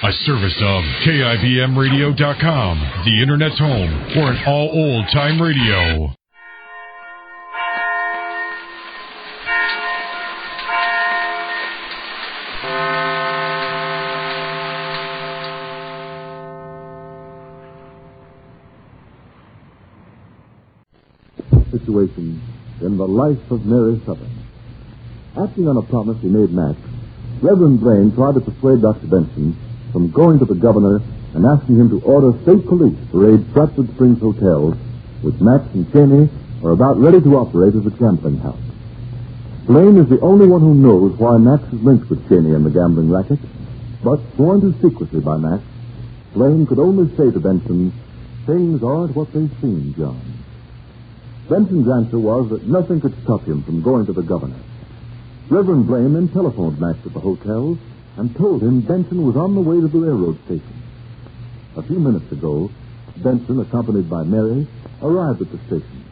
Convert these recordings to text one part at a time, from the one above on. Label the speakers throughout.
Speaker 1: A service of KIBMradio.com, the Internet's home for an all old-time radio.
Speaker 2: Situation in the life of Mary Sothern. Acting on a promise he made Max, Reverend Blaine tried to persuade Dr. Benson from going to the governor and asking him to order state police to raid Stratford Springs Hotel, which Max and Cheney are about ready to operate as a gambling house. Blaine is the only one who knows why Max is linked with Cheney and the gambling racket, but sworn to secrecy by Max, Blaine could only say to Benson, "Things aren't what they seem, John." Benson's answer was that nothing could stop him from going to the governor. Reverend Blaine then telephoned Max at the hotel and told him Benson was on the way to the railroad station. A few minutes ago, Benson, accompanied by Mary, arrived at the station.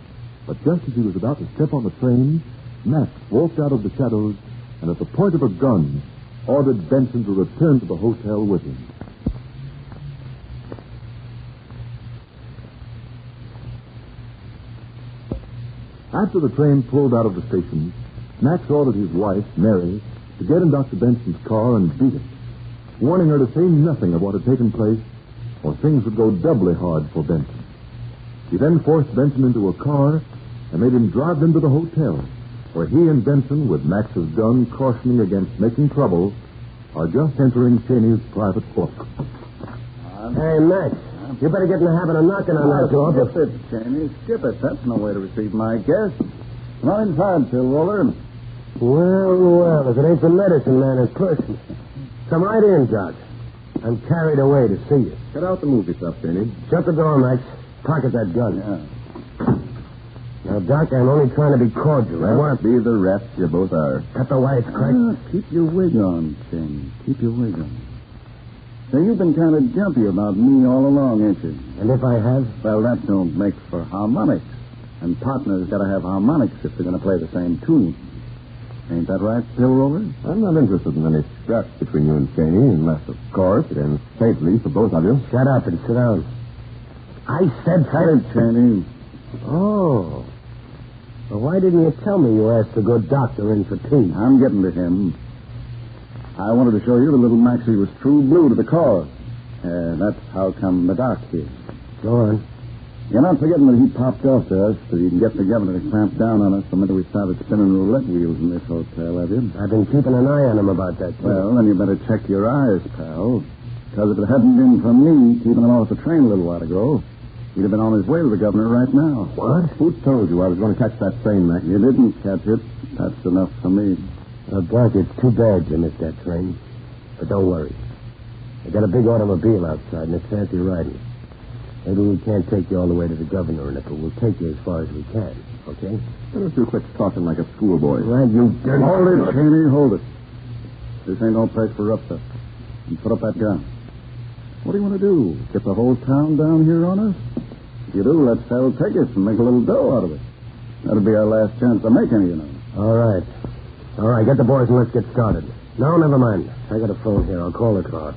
Speaker 2: But just as he was about to step on the train, Max walked out of the shadows and at the point of a gun, ordered Benson to return to the hotel with him. After the train pulled out of the station, Max ordered his wife, Mary, to get in Dr. Benson's car and beat it, warning her to say nothing of what had taken place, or things would go doubly hard for Benson. He then forced Benson into a car and made him drive them to the hotel, where he and Benson, with Max's gun cautioning against making trouble, are just entering Cheney's private book.
Speaker 3: Hey, Max, you better get in the habit of knocking on that door.
Speaker 4: Skip it, Cheney. Skip it. That's no way to receive my guest. Come on inside, Phil Roller.
Speaker 3: Well, if it ain't the medicine man in person. Come right in, Doc. I'm carried away to see you.
Speaker 4: Get out the movie stuff, Cheney.
Speaker 3: Shut the door, Max. Pocket that gun.
Speaker 4: Yeah.
Speaker 3: Now, Doc, I'm only trying to be cordial. I want to
Speaker 4: be the rest you both are.
Speaker 3: cut the lights, Craig.
Speaker 4: Keep your wig on, Cheney. Keep your wig on. Now, you've been kind of jumpy about me all along, ain't you?
Speaker 3: And if I have?
Speaker 4: Well, that don't make for harmonics. And partners got to have harmonics if they're going to play the same tune. Ain't that right, Phil Roller?
Speaker 2: I'm not interested in any scraps between you and Cheney, unless, of course, it ends safely for both of you.
Speaker 3: Shut up and sit down. I said...
Speaker 4: Cut it, Cheney.
Speaker 3: Oh. Well, why didn't you tell me you asked a good doctor in for tea?
Speaker 4: I'm getting to him. I wanted to show you that little Maxie was true blue to the cause. That's how come the doc here.
Speaker 3: Go on.
Speaker 4: You're not forgetting that he popped off to us so he can get the governor to clamp down on us the minute we started spinning roulette wheels in this hotel, have you?
Speaker 3: I've been keeping an eye on him about that, too.
Speaker 4: Well, then you better check your eyes, pal. Because if it hadn't been for me keeping him off the train a little while ago, he'd have been on his way to the governor right now.
Speaker 3: What?
Speaker 4: Who told you I was going to catch that train, Mac? You didn't catch it. That's enough for me.
Speaker 3: Well, Doc, it's too bad you missed that train. But don't worry. I got a big automobile outside, and it's fancy riding. Maybe we can't take you all the way to the governor, but we'll take you as far as we can, okay?
Speaker 4: Why don't you quit talking like a schoolboy?
Speaker 3: Right, you dirty...
Speaker 4: Hold it, Cheney, hold it. This ain't no place for rough stuff. And put up that gun. What do you want to do? Get the whole town down here on us? If you do, let's sell tickets and make a little dough out of it. That'll be our last chance to make any, you know.
Speaker 3: All right. All right, get the boys and let's get started. No, never mind. I got a phone here. I'll call the car.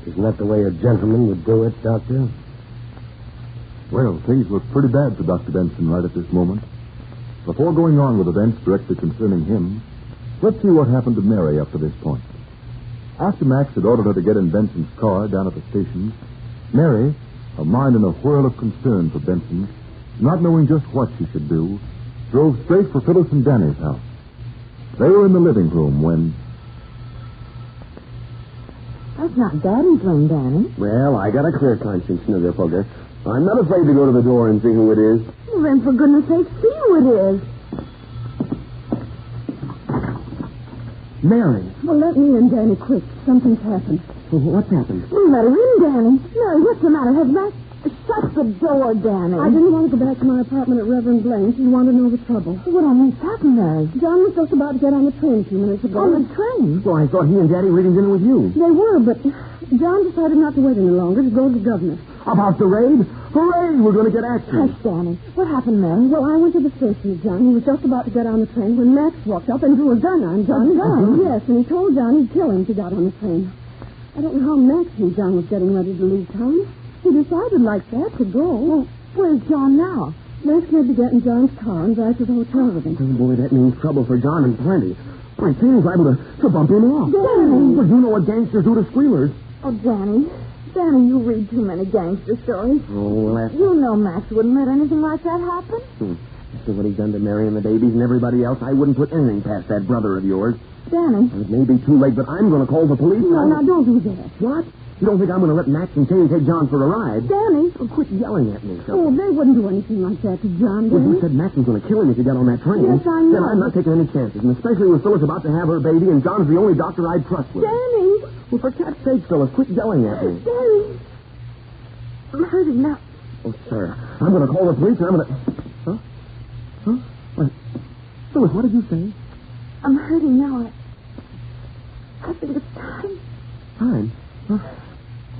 Speaker 3: Isn't that the way a gentleman would do it, Doctor?
Speaker 2: Well, things look pretty bad for Dr. Benson right at this moment. Before going on with events directly concerning him, let's see what happened to Mary up to this point. After Max had ordered her to get in Benson's car down at the station, Mary, her mind in a whirl of concern for Benson, not knowing just what she should do, drove straight for Phyllis and Danny's house. They were in the living room when...
Speaker 5: That's not Daddy's room, Danny.
Speaker 3: Well, I got a clear conscience, Snuggerfugger. I'm not afraid to go to the door and see who it is.
Speaker 5: Well, then, for goodness sake, see who it is.
Speaker 3: Mary.
Speaker 5: Well, let me in, Danny, quick. Something's happened.
Speaker 3: What's happened?
Speaker 5: Well, let her in, Danny. Mary, what's the matter? Has Max... Shut the door, Danny.
Speaker 6: I didn't want to go back to my apartment at Reverend Blaine's. She wanted to know the trouble.
Speaker 5: What on earth's happened, Mary?
Speaker 6: John was just about to get on the train a few minutes ago.
Speaker 5: On the train?
Speaker 3: Well, I thought he and Daddy were eating dinner with you.
Speaker 6: They were, but John decided not to wait any longer to go to the governor.
Speaker 3: About the raid? Hooray! We're going to get action.
Speaker 6: Hush, Danny. What happened, Mary? Well, I went to the station with John. He was just about to get on the train when Max walked up and drew a gun on John.
Speaker 5: A gun?
Speaker 6: Yes, and he told John he'd kill him if he got on the train. I don't know how Max knew John was getting ready to leave town. He decided like that to go.
Speaker 5: Well, where's John now?
Speaker 6: Max may be getting John's car and drive to the hotel with him.
Speaker 3: Oh, boy, that means trouble for John and plenty. My team's liable to bump him off.
Speaker 6: Danny!
Speaker 3: Well, you know what gangsters do to squealers.
Speaker 5: Oh, Danny, you read too many gangster stories.
Speaker 3: Oh, well, that's...
Speaker 5: You know Max wouldn't let anything like that happen.
Speaker 3: After what he's done to Mary and the babies and everybody else, I wouldn't put anything past that brother of yours.
Speaker 5: Danny.
Speaker 3: It may be too late, but I'm going to call the police.
Speaker 6: No, don't do that.
Speaker 3: What? You don't think I'm going to let Max and Kenny take John for a ride?
Speaker 6: Danny!
Speaker 3: Oh, quit yelling at me.
Speaker 6: Oh, they wouldn't do anything like that to John,
Speaker 3: Well,
Speaker 6: Danny.
Speaker 3: you said Max was going to kill him if he got on that train.
Speaker 6: Yes, I know.
Speaker 3: Then I'm not taking any chances, and especially with Phyllis about to have her baby, and John's the only doctor I'd trust with.
Speaker 6: Danny!
Speaker 3: Well, for cat's sake, Phyllis, quit yelling at me.
Speaker 6: Danny!
Speaker 5: I'm hurting now.
Speaker 3: Oh, sir, I'm going to call the police, and I'm going to... Huh? Huh? What? Phyllis, what did you say?
Speaker 5: I'm hurting now. I think it's time.
Speaker 3: Time? Huh?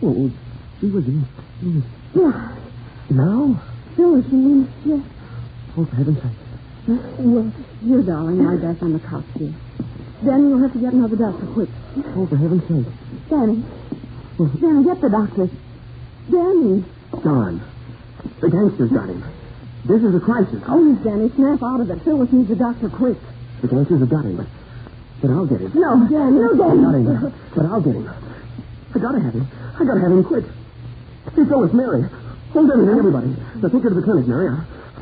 Speaker 3: Oh, she was in...
Speaker 6: Yeah.
Speaker 3: Now?
Speaker 6: Phyllis, you mean, yes.
Speaker 3: Oh, for heaven's sake.
Speaker 6: Well, here, darling, lie back on the couch here. Danny, you'll have to get another doctor quick.
Speaker 3: Oh, for heaven's sake.
Speaker 6: Danny. Danny, get the doctor. Danny.
Speaker 3: John. The gangsters got him. This is a crisis.
Speaker 6: Oh, Danny, snap out of it. Phyllis needs a doctor quick.
Speaker 3: The gangsters have got him, but I'll get him.
Speaker 6: No, Danny. No, Danny.
Speaker 3: Got him, but I'll get him. I gotta have him. I gotta have him quick. Hey, Phyllis, Mary. Hold everything, everybody. Now take her to the clinic, Mary.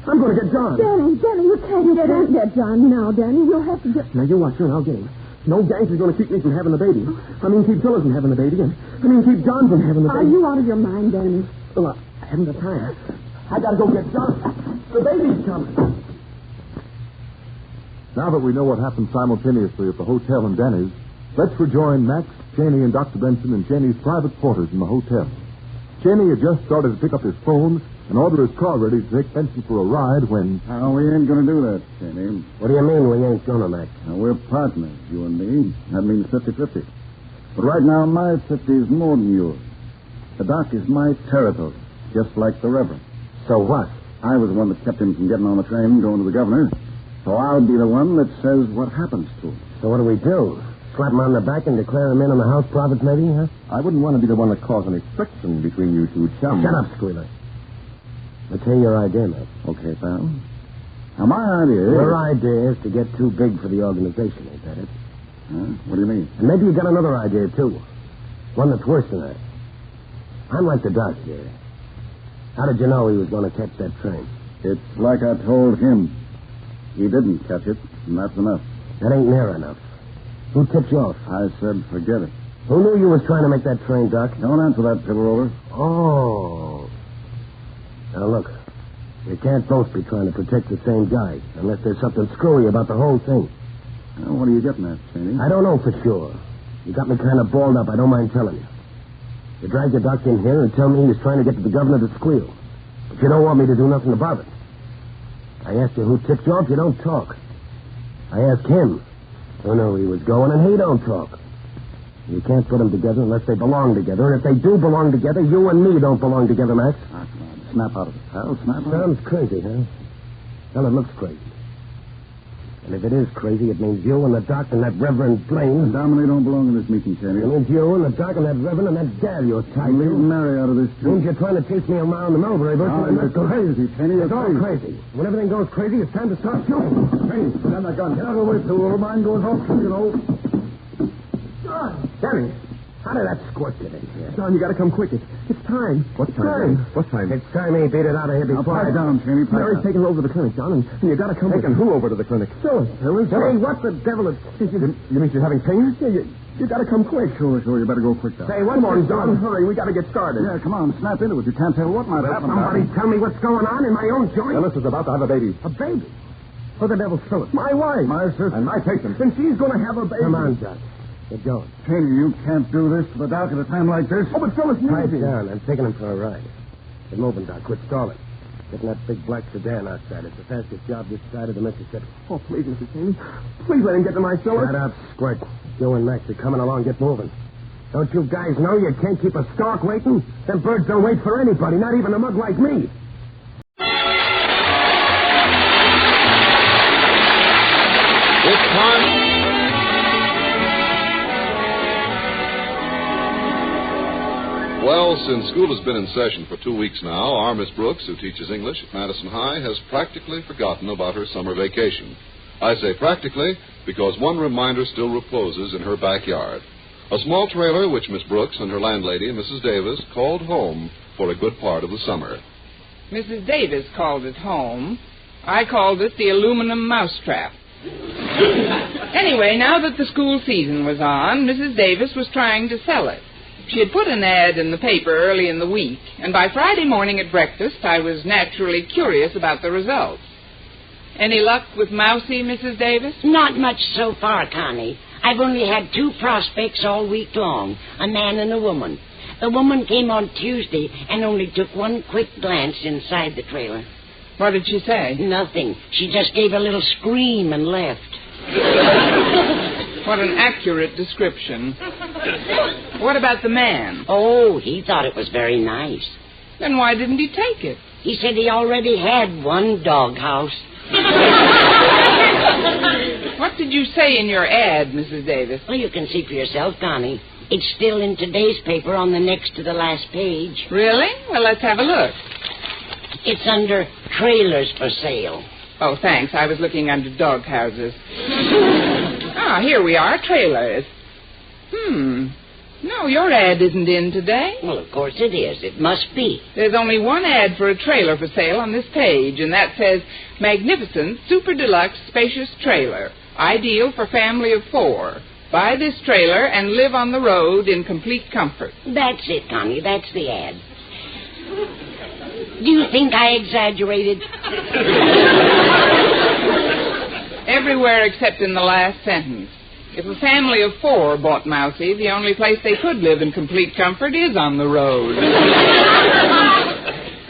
Speaker 3: I'm going to get John.
Speaker 6: Danny, you can't get John now, Danny. We'll have to get...
Speaker 3: Now, you watch her and I'll get him. No gangster's going to keep me from having the baby. I mean, keep Phyllis from having the baby. And I mean, keep John from having the baby.
Speaker 6: Are you out of your mind, Danny?
Speaker 3: Well, I haven't the time. I gotta go get John. The baby's coming.
Speaker 2: Now that we know what happened simultaneously at the hotel and Danny's, let's rejoin Max, Cheney, and Dr. Benson in Cheney's private quarters in the hotel. Cheney had just started to pick up his phone and order his car ready to take Benson for a ride when...
Speaker 4: We ain't going to do that, Cheney.
Speaker 3: What do you mean we ain't gonna, Max?
Speaker 4: Now, we're partners, you and me. That means 50-50. But right now, my 50 is more than yours. The doc is my territory, just like the Reverend.
Speaker 3: So what?
Speaker 4: I was the one that kept him from getting on the train and going to the governor. So I'll be the one that says what happens to him.
Speaker 3: So what do we do? Slap him on the back and declare him in on the house profits, maybe, huh?
Speaker 2: I wouldn't want to be the one that caused any friction between you two chums.
Speaker 3: Shut up, Squealer. Let's hear your idea, Max.
Speaker 4: Okay, pal. Now, my idea is...
Speaker 3: Your idea is to get too big for the organization, ain't that it?
Speaker 4: What do you mean?
Speaker 3: And maybe you got another idea, too. One that's worse than that. I'm like the doc here. How did you know he was going to catch that train?
Speaker 4: It's like I told him. He didn't catch it, and that's enough.
Speaker 3: That ain't near enough. Who tipped you off?
Speaker 4: I said forget it.
Speaker 3: Who knew you was trying to make that train, Doc?
Speaker 4: Don't answer that, Pillarover.
Speaker 3: Oh. Now, look. You can't both be trying to protect the same guy unless there's something screwy about the whole thing.
Speaker 4: Now, what are you getting at, Cheney?
Speaker 3: I don't know for sure. You got me kind of balled up. I don't mind telling you. You drag your doc in here and tell me he's trying to get to the governor to squeal. But you don't want me to do nothing about it. I asked you who tipped you off, you don't talk. I asked him who knew he was going, and he don't talk. You can't put them together unless they belong together. And if they do belong together, you and me don't belong together, Max.
Speaker 4: Come on, snap out of it, pal. Snap out of it.
Speaker 3: Sounds crazy, huh? Well, it looks crazy. And if it is crazy, it means you and the doc and that Reverend Blaine.
Speaker 4: Dominic don't belong in this meeting, Cheney.
Speaker 3: It means you and the doc and that Reverend and that gal you're tied
Speaker 4: Leave
Speaker 3: to.
Speaker 4: Mary out of this, too.
Speaker 3: Means you're trying to chase me around the Mulberry Bush.
Speaker 4: Oh, you're crazy, Cheney.
Speaker 3: It's all crazy. When everything goes crazy, it's time to start shooting.
Speaker 4: Hey, put down that gun. Get out of the way, Pillarover. Mine goes off, you know.
Speaker 3: John! Danny, how did that squirt get in here?
Speaker 2: John, you got to come quick. It's time. What time? What time?
Speaker 3: It's time he beat it out of here
Speaker 4: Now,
Speaker 3: before
Speaker 4: pipe down, Cheney. Pipe
Speaker 2: Mary's
Speaker 4: down.
Speaker 2: taking her over to the clinic, John, and you got to come
Speaker 3: Taking
Speaker 2: who over to the clinic? Phyllis.
Speaker 3: Hey, what the devil is...
Speaker 2: You mean she's having pain? Yeah, you got to come quick.
Speaker 4: Sure. You better go quick, though.
Speaker 3: Say, what
Speaker 2: Come on,
Speaker 3: is
Speaker 2: John.
Speaker 3: going on?
Speaker 2: Hurry. We got to get started.
Speaker 4: Yeah, come on. Snap into it. You can't tell what might happen.
Speaker 3: Somebody tell me what's going on in my own joint.
Speaker 2: Phyllis is about to have a baby.
Speaker 3: A baby? Who the devil's Phyllis?
Speaker 2: My wife.
Speaker 4: My sister.
Speaker 2: And my patient. And she's going to have a baby.
Speaker 3: Come on, John. Get going.
Speaker 4: Cheney, you can't do this to the doc at a time like this.
Speaker 2: Oh, but Phyllis
Speaker 3: Pipe
Speaker 2: needs it.
Speaker 3: down. I'm taking him for a ride. Get moving, Doc. Quit stalling. Getting that big black sedan outside. It's the fastest job this side of the Mississippi.
Speaker 2: Oh, please, Mr. Cheney. Please let him get to my Phyllis.
Speaker 3: Shut up, Squirt. You and Max are coming along. Get moving. Don't you guys know you can't keep a stork waiting? Them birds don't wait for anybody, not even a mug like me.
Speaker 7: It's time. Well, since school has been in session for 2 weeks now, our Miss Brooks, who teaches English at Madison High, has practically forgotten about her summer vacation. I say practically because one reminder still reposes in her backyard. A small trailer which Miss Brooks and her landlady, Mrs. Davis, called home for a good part of the summer.
Speaker 8: Mrs. Davis called it home. I called it the aluminum mousetrap. Anyway, now that the school season was on, Mrs. Davis was trying to sell it. She had put an ad in the paper early in the week, and by Friday morning at breakfast, I was naturally curious about the results. Any luck with Mousie, Mrs. Davis?
Speaker 9: Not much so far, Connie. I've only had 2 prospects all week long, a man and a woman. The woman came on Tuesday and only took one quick glance inside the trailer.
Speaker 8: What did she say?
Speaker 9: Nothing. She just gave a little scream and left.
Speaker 8: What an accurate description. What about the man?
Speaker 9: Oh, he thought it was very nice.
Speaker 8: Then why didn't he take it?
Speaker 9: He said he already had one doghouse.
Speaker 8: What did you say in your ad, Mrs. Davis?
Speaker 9: Well, you can see for yourself, Connie. It's still in today's paper on the next to the last page.
Speaker 8: Really? Well, let's have a look.
Speaker 9: It's under trailers for sale.
Speaker 8: Oh, thanks. I was looking under doghouses. Here we are, trailers. No, your ad isn't in today.
Speaker 9: Well, of course it is. It must be.
Speaker 8: There's only one ad for a trailer for sale on this page, and that says, Magnificent Super Deluxe Spacious Trailer, ideal for family of 4. Buy this trailer and live on the road in complete comfort.
Speaker 9: That's it, Connie. That's the ad. Do you think I exaggerated?
Speaker 8: Everywhere except in the last sentence. If a family of 4 bought Mousie, the only place they could live in complete comfort is on the road.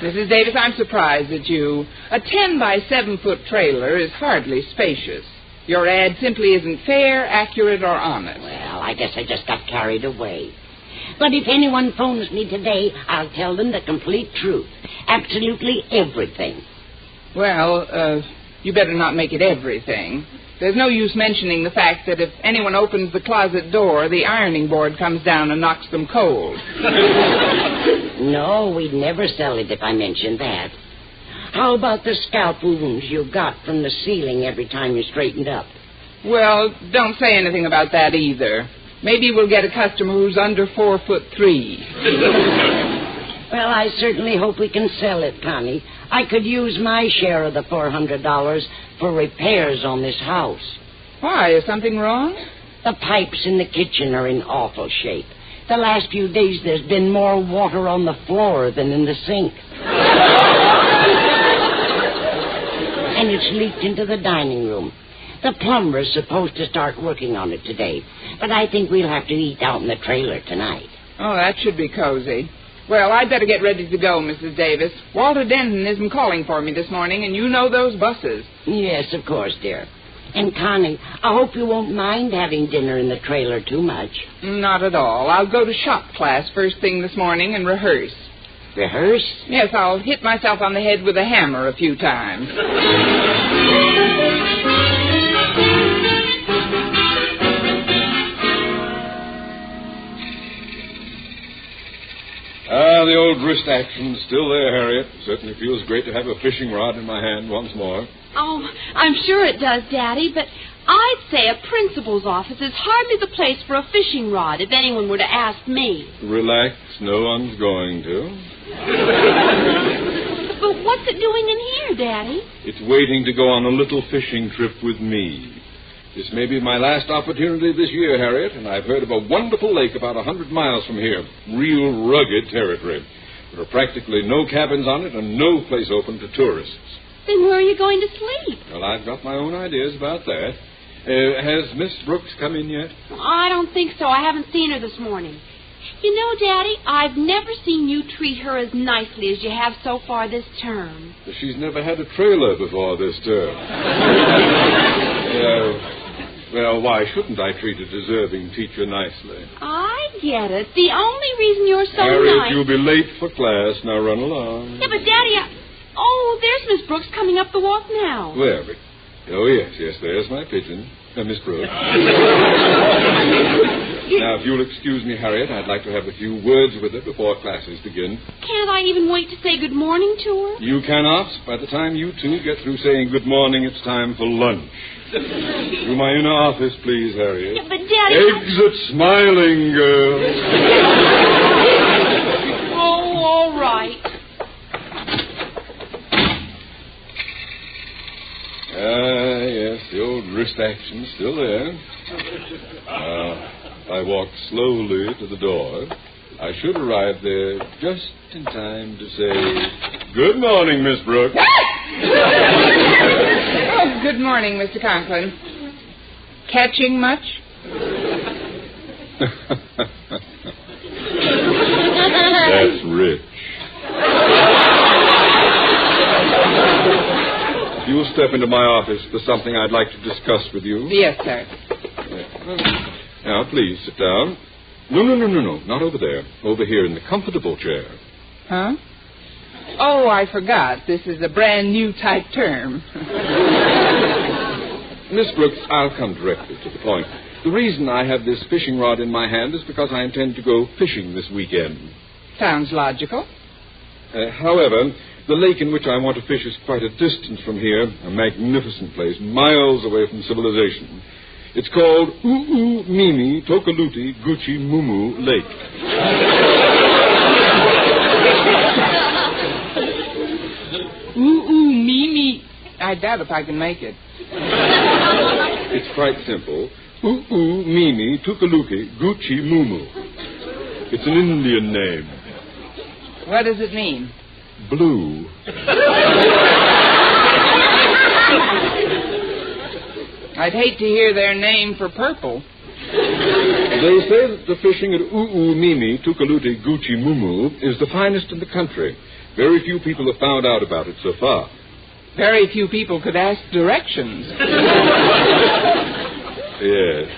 Speaker 8: Mrs. Davis, I'm surprised at you. A 10 by 7 foot trailer is hardly spacious. Your ad simply isn't fair, accurate, or honest.
Speaker 9: Well, I guess I just got carried away. But if anyone phones me today, I'll tell them the complete truth. Absolutely everything.
Speaker 8: Well, you better not make it everything. There's no use mentioning the fact that if anyone opens the closet door, the ironing board comes down and knocks them cold.
Speaker 9: No, we'd never sell it if I mentioned that. How about the scalp wounds you got from the ceiling every time you straightened up?
Speaker 8: Well, don't say anything about that either. Maybe we'll get a customer who's under 4'3".
Speaker 9: Well, I certainly hope we can sell it, Connie. I could use my share of the $400 for repairs on this house.
Speaker 8: Why? Is something wrong?
Speaker 9: The pipes in the kitchen are in awful shape. The last few days there's been more water on the floor than in the sink. And it's leaked into the dining room. The plumber's supposed to start working on it today, but I think we'll have to eat out in the trailer tonight.
Speaker 8: Oh, that should be cozy. Well, I'd better get ready to go, Mrs. Davis. Walter Denton isn't calling for me this morning, and you know those buses.
Speaker 9: Yes, of course, dear. And, Connie, I hope you won't mind having dinner in the trailer too much.
Speaker 8: Not at all. I'll go to shop class first thing this morning and rehearse.
Speaker 9: Rehearse?
Speaker 8: Yes, I'll hit myself on the head with a hammer a few times.
Speaker 10: The old wrist action's still there, Harriet. Certainly feels great to have a fishing rod in my hand once more.
Speaker 11: Oh, I'm sure it does, Daddy, but I'd say a principal's office is hardly the place for a fishing rod if anyone were to ask me.
Speaker 10: Relax, no one's going to.
Speaker 11: But what's it doing in here, Daddy?
Speaker 10: It's waiting to go on a little fishing trip with me. This may be my last opportunity this year, Harriet, and I've heard of a wonderful lake about 100 miles from here. Real rugged territory. There are practically no cabins on it and no place open to tourists.
Speaker 11: Then where are you going to sleep?
Speaker 10: Well, I've got my own ideas about that. Has Miss Brooks come in yet?
Speaker 11: I don't think so. I haven't seen her this morning. You know, Daddy, I've never seen you treat her as nicely as you have so far this term.
Speaker 10: She's never had a trailer before this term. Well, why shouldn't I treat a deserving teacher nicely?
Speaker 11: I get it. The only reason you're so
Speaker 10: Harriet,
Speaker 11: nice...
Speaker 10: you'll be late for class. Now run along.
Speaker 11: Yeah, but Daddy, Oh, there's Miss Brooks coming up the walk now.
Speaker 10: Where? Oh, yes, there's my pigeon. Miss Brooks. Now, if you'll excuse me, Harriet, I'd like to have a few words with her before classes begin.
Speaker 11: Can't I even wait to say good morning to her?
Speaker 10: You cannot. By the time you two get through saying good morning, it's time for lunch. To my inner office, please, Harriet.
Speaker 11: Yeah, but, Daddy...
Speaker 10: Exit smiling, girl.
Speaker 11: Oh, all right.
Speaker 10: Yes, the old wrist action's still there. I walked slowly to the door. I should arrive there just in time to say, good morning, Miss Brooks.
Speaker 8: Oh, good morning, Mr. Conklin. Catching much?
Speaker 10: That's rich. You'll step into my office. There's something I'd like to discuss with you.
Speaker 8: Yes, sir.
Speaker 10: Now, please, sit down. No. Not over there. Over here in the comfortable chair.
Speaker 8: Huh? Oh, I forgot. This is a brand new type term.
Speaker 10: Miss Brooks, I'll come directly to the point. The reason I have this fishing rod in my hand is because I intend to go fishing this weekend.
Speaker 8: Sounds logical.
Speaker 10: However, the lake in which I want to fish is quite a distance from here, a magnificent place, miles away from civilization. It's called Mimi Tokaluti Gucci Mumu Lake.
Speaker 8: Mimi. I doubt if I can make it.
Speaker 10: It's quite simple. Mimi Tokaluki Gucci Mumu. It's an Indian name.
Speaker 8: What does it mean?
Speaker 10: Blue.
Speaker 8: I'd hate to hear their name for purple.
Speaker 10: They say that the fishing at Mimi Tukaluti Gucci Mumu is the finest in the country. Very few people have found out about it so far.
Speaker 8: Very few people could ask directions.
Speaker 10: Yes.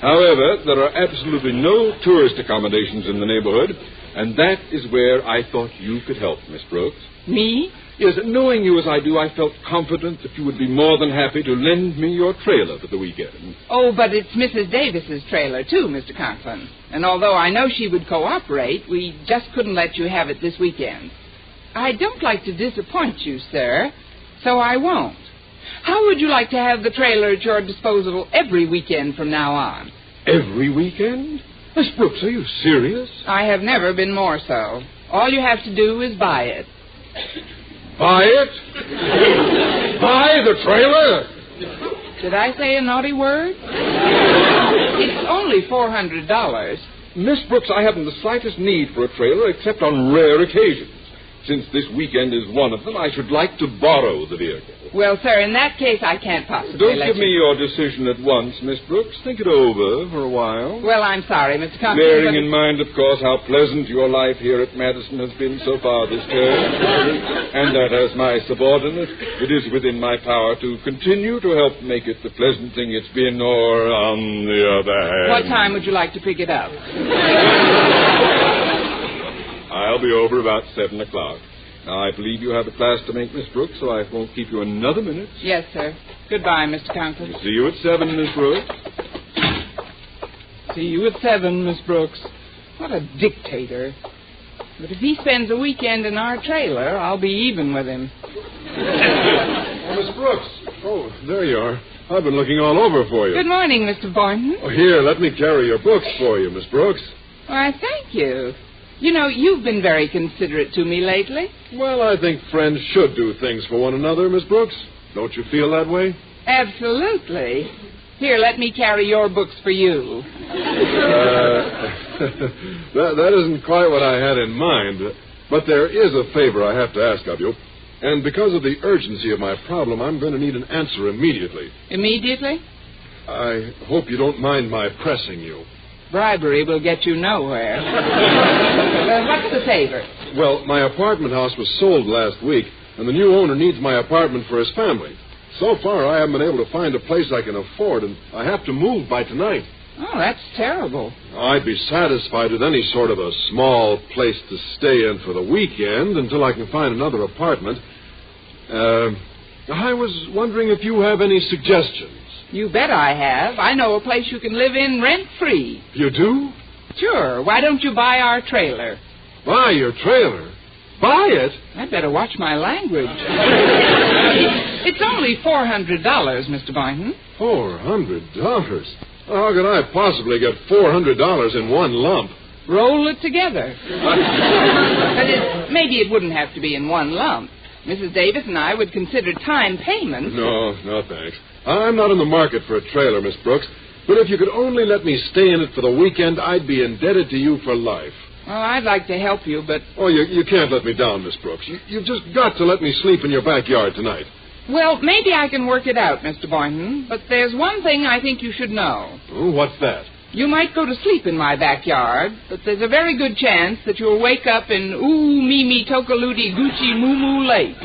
Speaker 10: However, there are absolutely no tourist accommodations in the neighborhood, and that is where I thought you could help, Miss Brooks.
Speaker 8: Me?
Speaker 10: Yes, knowing you as I do, I felt confident that you would be more than happy to lend me your trailer for the weekend.
Speaker 8: Oh, but it's Mrs. Davis's trailer, too, Mr. Conklin. And although I know she would cooperate, we just couldn't let you have it this weekend. I don't like to disappoint you, sir, so I won't. How would you like to have the trailer at your disposal every weekend from now on?
Speaker 10: Every weekend? Miss Brooks, are you serious?
Speaker 8: I have never been more so. All you have to do is buy it.
Speaker 10: Buy it? Buy the trailer?
Speaker 8: Did I say a naughty word? It's only $400.
Speaker 10: Miss Brooks, I haven't the slightest need for a trailer except on rare occasions. Since this weekend is one of them, I should like to borrow the vehicle.
Speaker 8: Well, sir, in that case, I can't possibly
Speaker 10: Don't give me your decision at once, Miss Brooks. Think it over for a while.
Speaker 8: Well, I'm sorry, Mr. Conklin.
Speaker 10: Bearing in mind, of course, how pleasant your life here at Madison has been so far this term, and that as my subordinate, it is within my power to continue to help make it the pleasant thing it's been, or, on the other hand...
Speaker 8: What time would you like to pick it up?
Speaker 10: I'll be over about 7 o'clock. Now, I believe you have a class to make, Miss Brooks, so I won't keep you another minute.
Speaker 8: Yes, sir. Goodbye, Mr. Conklin.
Speaker 10: See you at 7, Miss Brooks.
Speaker 8: See you at 7, Miss Brooks. What a dictator. But if he spends a weekend in our trailer, I'll be even with him.
Speaker 12: Oh, Miss Brooks. Oh, there you are. I've been looking all over for you.
Speaker 8: Good morning, Mr. Boynton.
Speaker 12: Oh, here, let me carry your books for you, Miss Brooks.
Speaker 8: Why, thank you. You know, you've been very considerate to me lately.
Speaker 12: Well, I think friends should do things for one another, Miss Brooks. Don't you feel that way?
Speaker 8: Absolutely. Here, let me carry your books for you.
Speaker 12: That isn't quite what I had in mind. But there is a favor I have to ask of you. And because of the urgency of my problem, I'm going to need an answer immediately.
Speaker 8: Immediately?
Speaker 12: I hope you don't mind my pressing you.
Speaker 8: Bribery will get you nowhere. What's the favor?
Speaker 12: Well, my apartment house was sold last week, and the new owner needs my apartment for his family. So far, I haven't been able to find a place I can afford, and I have to move by tonight.
Speaker 8: Oh, that's terrible.
Speaker 12: I'd be satisfied with any sort of a small place to stay in for the weekend until I can find another apartment. I was wondering if you have any suggestions.
Speaker 8: You bet I have. I know a place you can live in rent-free.
Speaker 12: You do?
Speaker 8: Sure. Why don't you buy our trailer?
Speaker 12: Buy your trailer? Buy it?
Speaker 8: I'd better watch my language. It's only $400, Mr. Boynton.
Speaker 12: $400? How could I possibly get $400 in one lump?
Speaker 8: Roll it together. Maybe it wouldn't have to be in one lump. Mrs. Davis and I would consider time payment.
Speaker 12: No, thanks. I'm not in the market for a trailer, Miss Brooks. But if you could only let me stay in it for the weekend, I'd be indebted to you for life.
Speaker 8: Well, I'd like to help you, but...
Speaker 12: Oh, you can't let me down, Miss Brooks. You've just got to let me sleep in your backyard tonight.
Speaker 8: Well, maybe I can work it out, Mr. Boynton, but there's one thing I think you should know.
Speaker 12: Oh, what's that?
Speaker 8: You might go to sleep in my backyard, but there's a very good chance that you'll wake up in Mimi Tokaludi Gucci Moo Lake.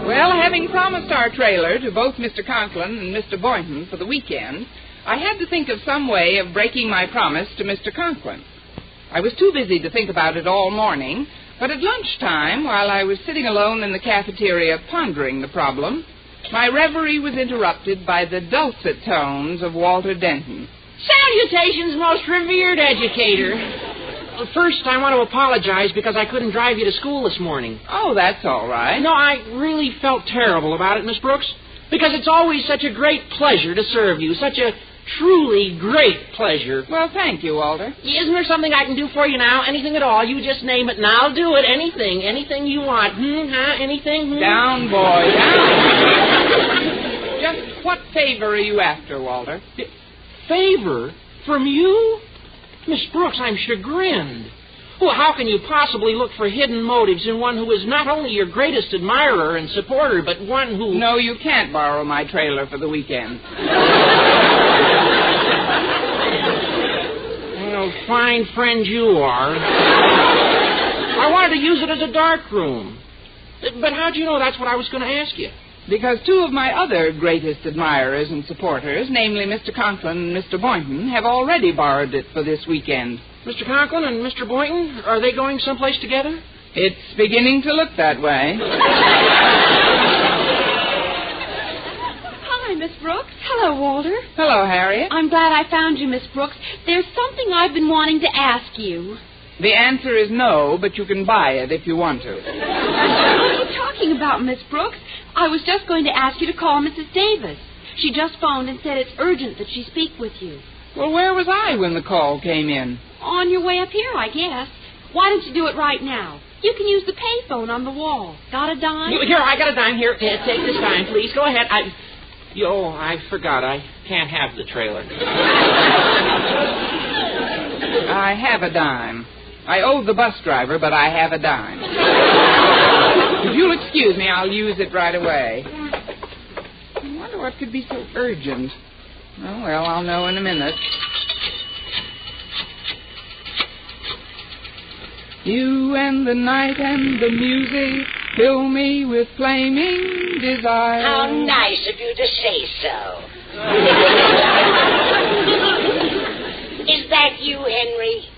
Speaker 8: Well, having promised our trailer to both Mr. Conklin and Mr. Boynton for the weekend, I had to think of some way of breaking my promise to Mr. Conklin. I was too busy to think about it all morning, but at lunchtime, while I was sitting alone in the cafeteria pondering the problem, my reverie was interrupted by the dulcet tones of Walter Denton.
Speaker 13: Salutations, most revered educator. First, I want to apologize because I couldn't drive you to school this morning.
Speaker 8: Oh, that's all right.
Speaker 13: No, I really felt terrible about it, Miss Brooks, because it's always such a great pleasure to serve you, such a truly great pleasure.
Speaker 8: Well, thank you, Walter.
Speaker 13: Isn't there something I can do for you now? Anything at all? You just name it and I'll do it. Anything you want. Anything?
Speaker 8: Down, boy, down. Just what favor are you after, Walter?
Speaker 13: Favor? From you? Miss Brooks, I'm chagrined. Well, how can you possibly look for hidden motives in one who is not only your greatest admirer and supporter, but one who...
Speaker 8: No, you can't borrow my trailer for the weekend.
Speaker 13: Well, fine friend you are. I wanted to use it as a dark room. But how'd you know that's what I was going to ask you?
Speaker 8: Because two of my other greatest admirers and supporters, namely Mr. Conklin and Mr. Boynton, have already borrowed it for this weekend.
Speaker 13: Mr. Conklin and Mr. Boynton, are they going someplace together?
Speaker 8: It's beginning to look that way.
Speaker 11: Hi, Miss Brooks. Hello, Walter.
Speaker 8: Hello, Harriet.
Speaker 11: I'm glad I found you, Miss Brooks. There's something I've been wanting to ask you.
Speaker 8: The answer is no, but you can buy it if you want to.
Speaker 11: What are you talking about, Miss Brooks? I was just going to ask you to call Mrs. Davis. She just phoned and said it's urgent that she speak with you.
Speaker 8: Well, where was I when the call came in?
Speaker 11: On your way up here, I guess. Why don't you do it right now? You can use the payphone on the wall. Got a dime?
Speaker 13: Here, I got a dime. Here, take this dime, please. Go ahead. I forgot. I can't have the trailer.
Speaker 8: I have a dime. I owe the bus driver, but I have a dime. If you'll excuse me, I'll use it right away. I wonder what could be so urgent. Oh, well, I'll know in a minute. You and the night and the music fill me with flaming desire.
Speaker 9: How nice of you to say so. Is that you, Henry?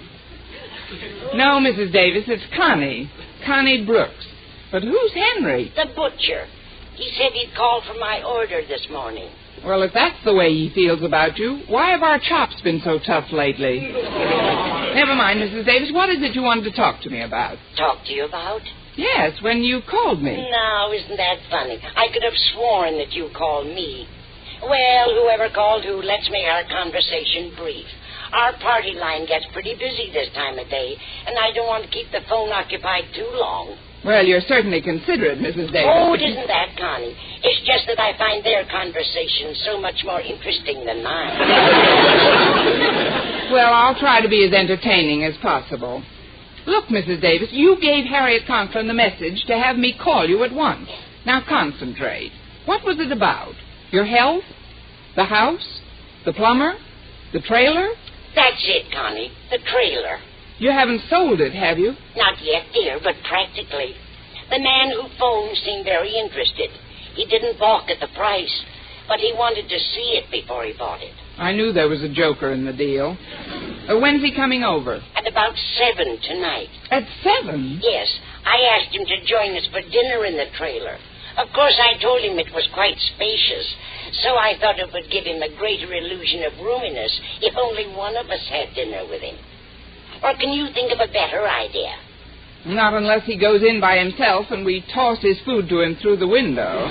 Speaker 8: No, Mrs. Davis, it's Connie. Connie Brooks. But who's Henry?
Speaker 9: The butcher. He said he'd call for my order this morning.
Speaker 8: Well, if that's the way he feels about you, why have our chops been so tough lately? Never mind, Mrs. Davis. What is it you wanted to talk to me about?
Speaker 9: Talk to you about?
Speaker 8: Yes, when you called me.
Speaker 9: No, isn't that funny? I could have sworn that you called me. Well, whoever called who, let's make our conversation brief. Our party line gets pretty busy this time of day, and I don't want to keep the phone occupied too long.
Speaker 8: Well, you're certainly considerate, Mrs. Davis.
Speaker 9: Oh, it isn't that, Connie. It's just that I find their conversation so much more interesting than mine.
Speaker 8: Well, I'll try to be as entertaining as possible. Look, Mrs. Davis, you gave Harriet Conklin the message to have me call you at once. Now concentrate. What was it about? Your health? The house? The plumber? The trailer?
Speaker 9: That's it, Connie. The trailer.
Speaker 8: You haven't sold it, have you?
Speaker 9: Not yet, dear, but practically. The man who phoned seemed very interested. He didn't balk at the price, but he wanted to see it before he bought it.
Speaker 8: I knew there was a joker in the deal. When's he coming over?
Speaker 9: At about 7 tonight.
Speaker 8: At 7?
Speaker 9: Yes. I asked him to join us for dinner in the trailer. Of course, I told him it was quite spacious, so I thought it would give him a greater illusion of roominess if only one of us had dinner with him. Or can you think of a better idea?
Speaker 8: Not unless he goes in by himself and we toss his food to him through the window.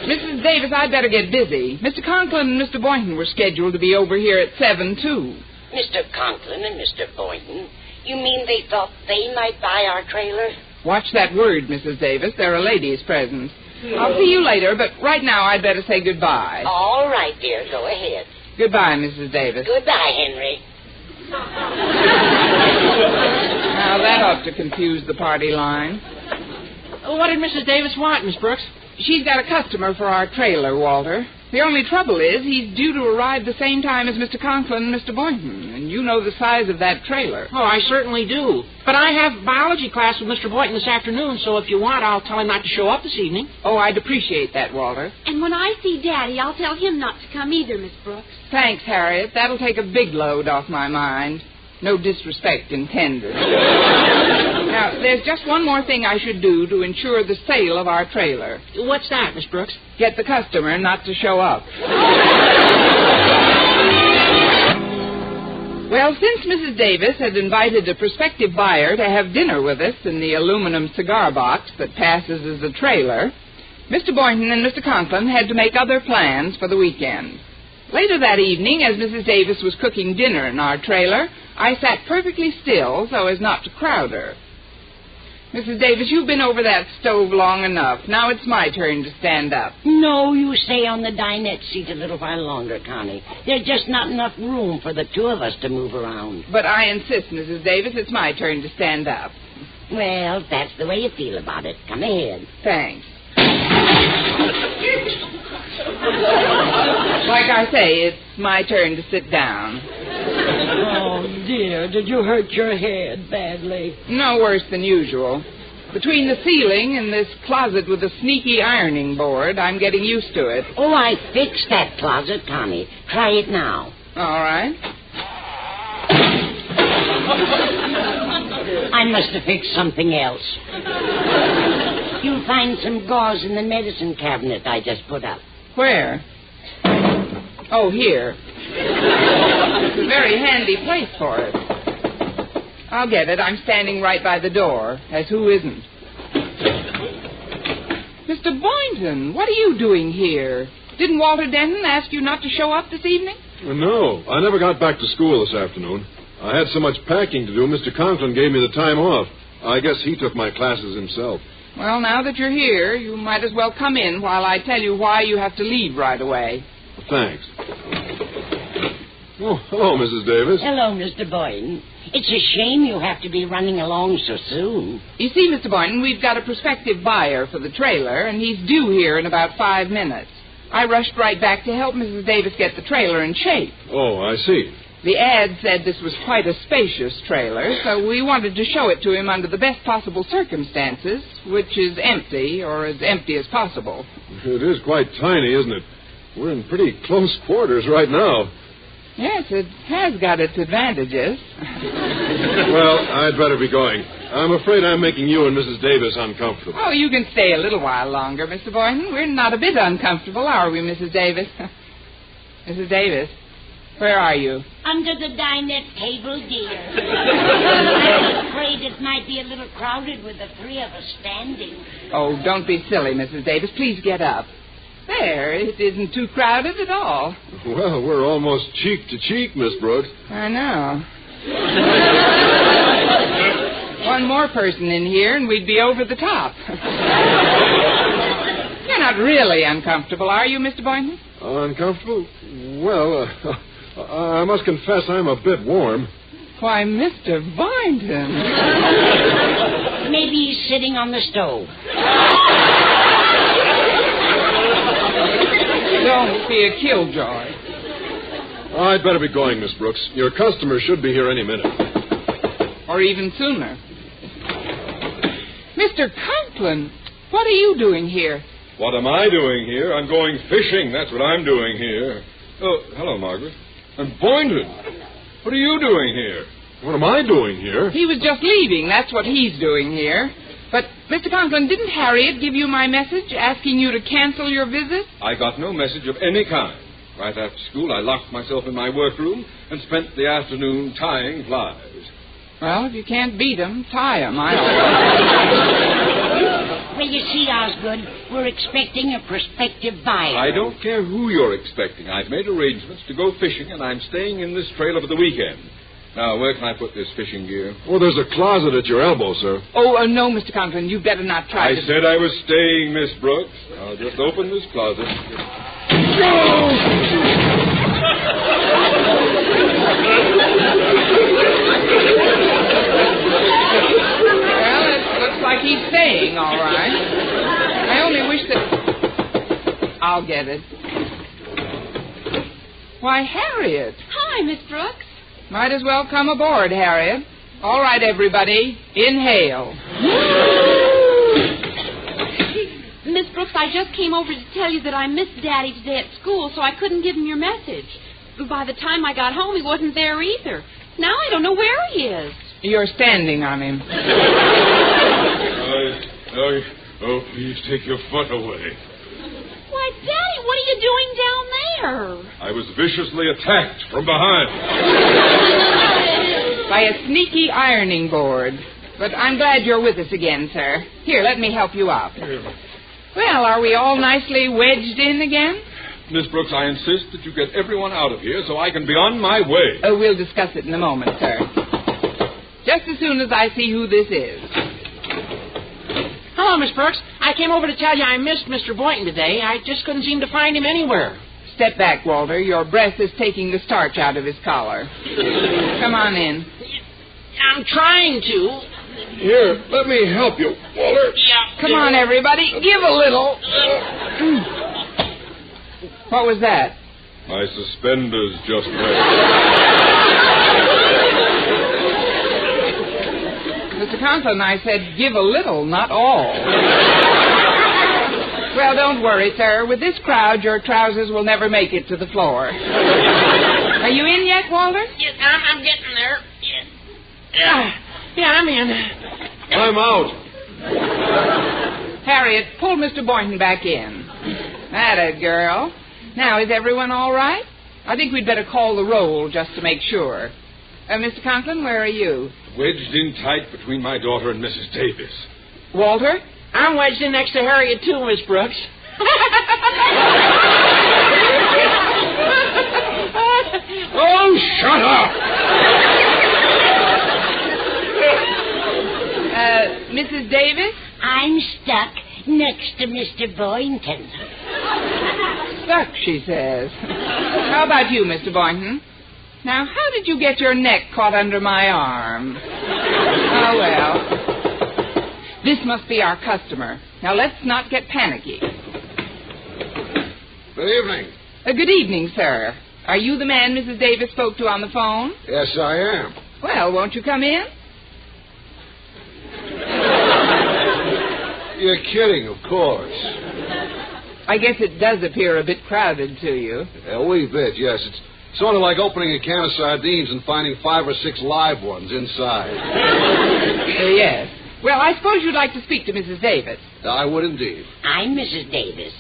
Speaker 8: Mrs. Davis, I'd better get busy. Mr. Conklin and Mr. Boynton were scheduled to be over here at 7, too.
Speaker 9: Mr. Conklin and Mr. Boynton? You mean they thought they might buy our trailer?
Speaker 8: Watch that word, Mrs. Davis. There are ladies present. I'll see you later, but right now I'd better say goodbye.
Speaker 9: All right, dear. Go ahead.
Speaker 8: Goodbye, Mrs. Davis.
Speaker 9: Goodbye, Henry.
Speaker 8: Now, that ought to confuse the party line.
Speaker 13: What did Mrs. Davis want, Miss Brooks?
Speaker 8: She's got a customer for our trailer, Walter. The only trouble is he's due to arrive the same time as Mr. Conklin and Mr. Boynton, and you know the size of that trailer.
Speaker 13: Oh, I certainly do. But I have biology class with Mr. Boynton this afternoon, so if you want, I'll tell him not to show up this evening.
Speaker 8: Oh, I'd appreciate that, Walter.
Speaker 11: And when I see Daddy, I'll tell him not to come either, Miss Brooks.
Speaker 8: Thanks, Harriet. That'll take a big load off my mind. No disrespect intended. Now, there's just one more thing I should do to ensure the sale of our trailer.
Speaker 13: What's that, Miss Brooks?
Speaker 8: Get the customer not to show up. Well, since Mrs. Davis had invited a prospective buyer to have dinner with us in the aluminum cigar box that passes as a trailer, Mr. Boynton and Mr. Conklin had to make other plans for the weekend. Later that evening, as Mrs. Davis was cooking dinner in our trailer, I sat perfectly still so as not to crowd her. Mrs. Davis, you've been over that stove long enough. Now it's my turn to stand up.
Speaker 9: No, you stay on the dinette seat a little while longer, Connie. There's just not enough room for the two of us to move around.
Speaker 8: But I insist, Mrs. Davis, it's my turn to stand up.
Speaker 9: Well, if that's the way you feel about it. Come ahead.
Speaker 8: Thanks. Like I say, it's my turn to sit down.
Speaker 9: Oh, dear. Did you hurt your head badly?
Speaker 8: No worse than usual. Between the ceiling and this closet with a sneaky ironing board, I'm getting used to it.
Speaker 9: Oh, I fixed that closet, Connie. Try it now.
Speaker 8: All right.
Speaker 9: I must have fixed something else. You'll find some gauze in the medicine cabinet I just put up.
Speaker 8: Where? Oh, here. It's a very handy place for it. I'll get it. I'm standing right by the door, as who isn't. Mr. Boynton, what are you doing here? Didn't Walter Denton ask you not to show up this evening?
Speaker 12: No, I never got back to school this afternoon. I had so much packing to do, Mr. Conklin gave me the time off. I guess he took my classes himself.
Speaker 8: Well, now that you're here, you might as well come in while I tell you why you have to leave right away.
Speaker 12: Thanks. Oh, hello, Mrs. Davis.
Speaker 9: Hello, Mr. Boynton. It's a shame you have to be running along so soon.
Speaker 8: You see, Mr. Boynton, we've got a prospective buyer for the trailer, and he's due here in about 5 minutes. I rushed right back to help Mrs. Davis get the trailer in shape.
Speaker 12: Oh, I see.
Speaker 8: The ad said this was quite a spacious trailer, so we wanted to show it to him under the best possible circumstances, which is empty, or as empty as possible.
Speaker 12: It is quite tiny, isn't it? We're in pretty close quarters right now.
Speaker 8: Yes, it has got its advantages.
Speaker 12: Well, I'd better be going. I'm afraid I'm making you and Mrs. Davis uncomfortable.
Speaker 8: Oh, you can stay a little while longer, Mr. Boynton. We're not a bit uncomfortable, are we, Mrs. Davis? Mrs. Davis, where are you?
Speaker 9: Under the dinette table, dear. I'm afraid it might be a little crowded with the three of us standing.
Speaker 8: Oh, don't be silly, Mrs. Davis. Please get up. There, it isn't too crowded at all.
Speaker 12: Well, we're almost cheek to cheek, Miss Brooks.
Speaker 8: I know. One more person in here and we'd be over the top. You're not really uncomfortable, are you, Mr. Boynton?
Speaker 12: Uncomfortable? Well, I must confess I'm a bit warm.
Speaker 8: Why, Mr. Boynton.
Speaker 9: Maybe he's sitting on the stove.
Speaker 8: Don't be a killjoy.
Speaker 12: I'd better be going, Miss Brooks. Your customer should be here any minute.
Speaker 8: Or even sooner. Mr. Conklin, what are you doing here?
Speaker 10: What am I doing here? I'm going fishing. That's what I'm doing here. Oh, hello, Margaret. And Boynton, what are you doing here?
Speaker 12: What am I doing here?
Speaker 8: He was just leaving. That's what he's doing here. But, Mr. Conklin, didn't Harriet give you my message asking you to cancel your visit?
Speaker 10: I got no message of any kind. Right after school, I locked myself in my workroom and spent the afternoon tying flies.
Speaker 8: Well, if you can't beat 'em, tie 'em. I
Speaker 9: Well, you see, Osgood, we're expecting a prospective buyer.
Speaker 10: I don't care who you're expecting. I've made arrangements to go fishing, and I'm staying in this trail over the weekend. Now, where can I put this fishing gear?
Speaker 12: Well, there's a closet at your elbow, sir.
Speaker 8: Oh, no, Mr. Conklin, you'd better not try
Speaker 10: I
Speaker 8: to...
Speaker 10: said I was staying, Miss Brooks. I'll just open this closet.
Speaker 8: Well, it looks like he's staying, all right. I only wish that... I'll get it. Why, Harriet.
Speaker 11: Hi, Miss Brooks.
Speaker 8: Might as well come aboard, Harriet. All right, everybody. Inhale.
Speaker 11: Miss Brooks, I just came over to tell you that I missed Daddy today at school, so I couldn't give him your message. But by the time I got home, he wasn't there either. Now I don't know where he is.
Speaker 8: You're standing on him.
Speaker 10: Oh, please take your foot away.
Speaker 11: Why, Daddy, what are you doing down there?
Speaker 10: I was viciously attacked from behind.
Speaker 8: By a sneaky ironing board. But I'm glad you're with us again, sir. Here, let me help you up. Well, are we all nicely wedged in again?
Speaker 10: Miss Brooks, I insist that you get everyone out of here so I can be on my way.
Speaker 8: We'll discuss it in a moment, sir. Just as soon as I see who this is.
Speaker 13: Hello, Miss Brooks. I came over to tell you I missed Mr. Boynton today. I just couldn't seem to find him anywhere.
Speaker 8: Step back, Walter. Your breath is taking the starch out of his collar. Come on in.
Speaker 13: I'm trying to.
Speaker 12: Here, let me help you, Walter.
Speaker 13: Yeah.
Speaker 8: Come on, everybody. Give a little. What was that?
Speaker 10: My suspenders just went.
Speaker 8: Mr. Conklin, I said give a little, not all. Well, don't worry, sir. With this crowd, your trousers will never make it to the floor. Are you in yet, Walter?
Speaker 13: Yes, I'm getting there. Yeah, I'm in.
Speaker 12: I'm out.
Speaker 8: Harriet, pull Mr. Boynton back in. Atta girl. Now, is everyone all right? I think we'd better call the roll just to make sure. Mr. Conklin, where are you?
Speaker 10: Wedged in tight between my daughter and Mrs. Davis.
Speaker 8: Walter?
Speaker 13: I'm wedged in next to Harriet, too, Miss Brooks.
Speaker 12: Oh, shut up!
Speaker 8: Mrs. Davis?
Speaker 9: I'm stuck next to Mr. Boynton.
Speaker 8: Stuck, she says. How about you, Mr. Boynton? Now, how did you get your neck caught under my arm? Oh, well. This must be our customer. Now, let's not get panicky.
Speaker 12: Good evening.
Speaker 8: Good evening, sir. Are you the man Mrs. Davis spoke to on the phone?
Speaker 12: Yes, I am.
Speaker 8: Well, won't you come in?
Speaker 12: You're kidding, of course.
Speaker 8: I guess it does appear a bit crowded to you.
Speaker 12: A wee bit, yes. It's sort of like opening a can of sardines and finding 5 or 6 live ones inside.
Speaker 8: Yes. Well, I suppose you'd like to speak to Mrs. Davis.
Speaker 12: I would indeed.
Speaker 9: I'm Mrs. Davis.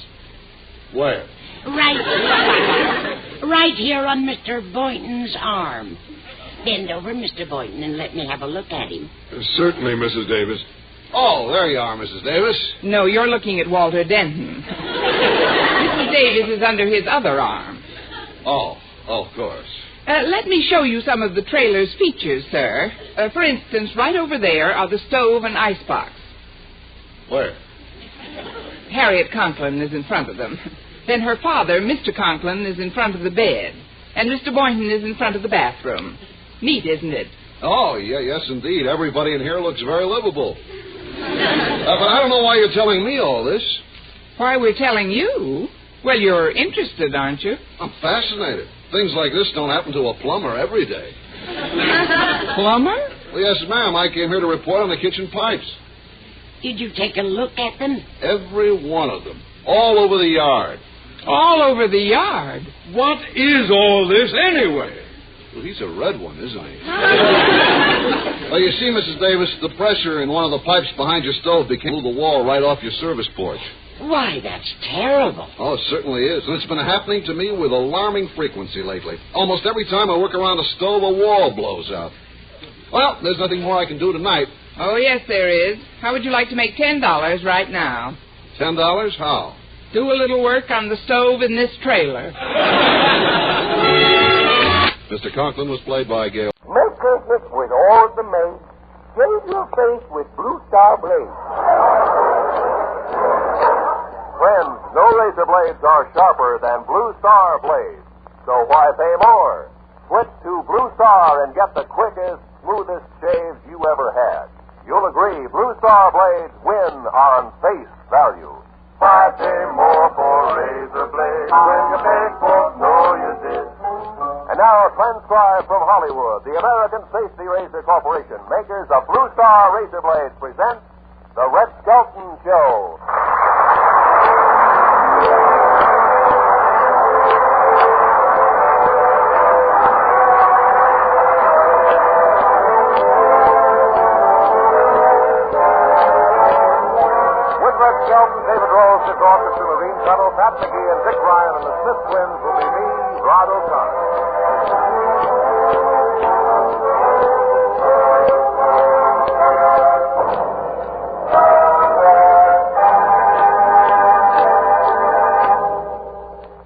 Speaker 12: Where?
Speaker 9: Right here on Mr. Boynton's arm. Bend over, Mr. Boynton, and let me have a look at him.
Speaker 12: Certainly, Mrs. Davis. Oh, there you are, Mrs. Davis.
Speaker 8: No, you're looking at Walter Denton. Mrs. Davis is under his other arm.
Speaker 12: Oh, of course.
Speaker 8: Let me show you some of the trailer's features, sir. For instance, right over there are the stove and icebox.
Speaker 12: Where?
Speaker 8: Harriet Conklin is in front of them. Then her father, Mr. Conklin, is in front of the bed. And Mr. Boynton is in front of the bathroom. Neat, isn't it?
Speaker 12: Oh, yes, indeed. Everybody in here looks very livable. But I don't know why you're telling me all this.
Speaker 8: Why we're telling you? Well, you're interested, aren't you?
Speaker 12: I'm fascinated. Things like this don't happen to a plumber every day.
Speaker 8: Plumber?
Speaker 12: Well, yes, ma'am. I came here to report on the kitchen pipes.
Speaker 9: Did you take a look at them?
Speaker 12: Every one of them. All over the yard.
Speaker 8: All over the yard?
Speaker 12: What is all this anyway?
Speaker 7: Well, he's a red one, isn't he? Well, you see, Mrs. Davis, the pressure in one of the pipes behind your stove became the wall right off your service porch.
Speaker 9: Why, that's terrible.
Speaker 7: Oh, it certainly is. And it's been happening to me with alarming frequency lately. Almost every time I work around a stove, a wall blows out. Well, there's nothing more I can do tonight.
Speaker 8: Oh, yes, there is. How would you like to make $10 right now?
Speaker 7: $10? How?
Speaker 8: Do a little work on the stove in this trailer.
Speaker 7: Mr. Conklin was played by Gail.
Speaker 14: Make Christmas with all the maids. Shave your face with Blue Star blades.
Speaker 15: Friends, no razor blades are sharper than Blue Star blades. So why pay more? Switch to Blue Star and get the quickest, smoothest shaves you ever had. You'll agree, Blue Star blades win on face value. Why pay more for razor blades when you paid for no you did? And now, transcribed from Hollywood, the American Safety Razor Corporation, makers of Blue Star razor blades, presents The Red Skelton Show. Skelton, David Rose, Dick Orchestra, Marine Tuttle, Pat McGee, and Dick Ryan, and the Smith twins will be me, Rod O'Connor.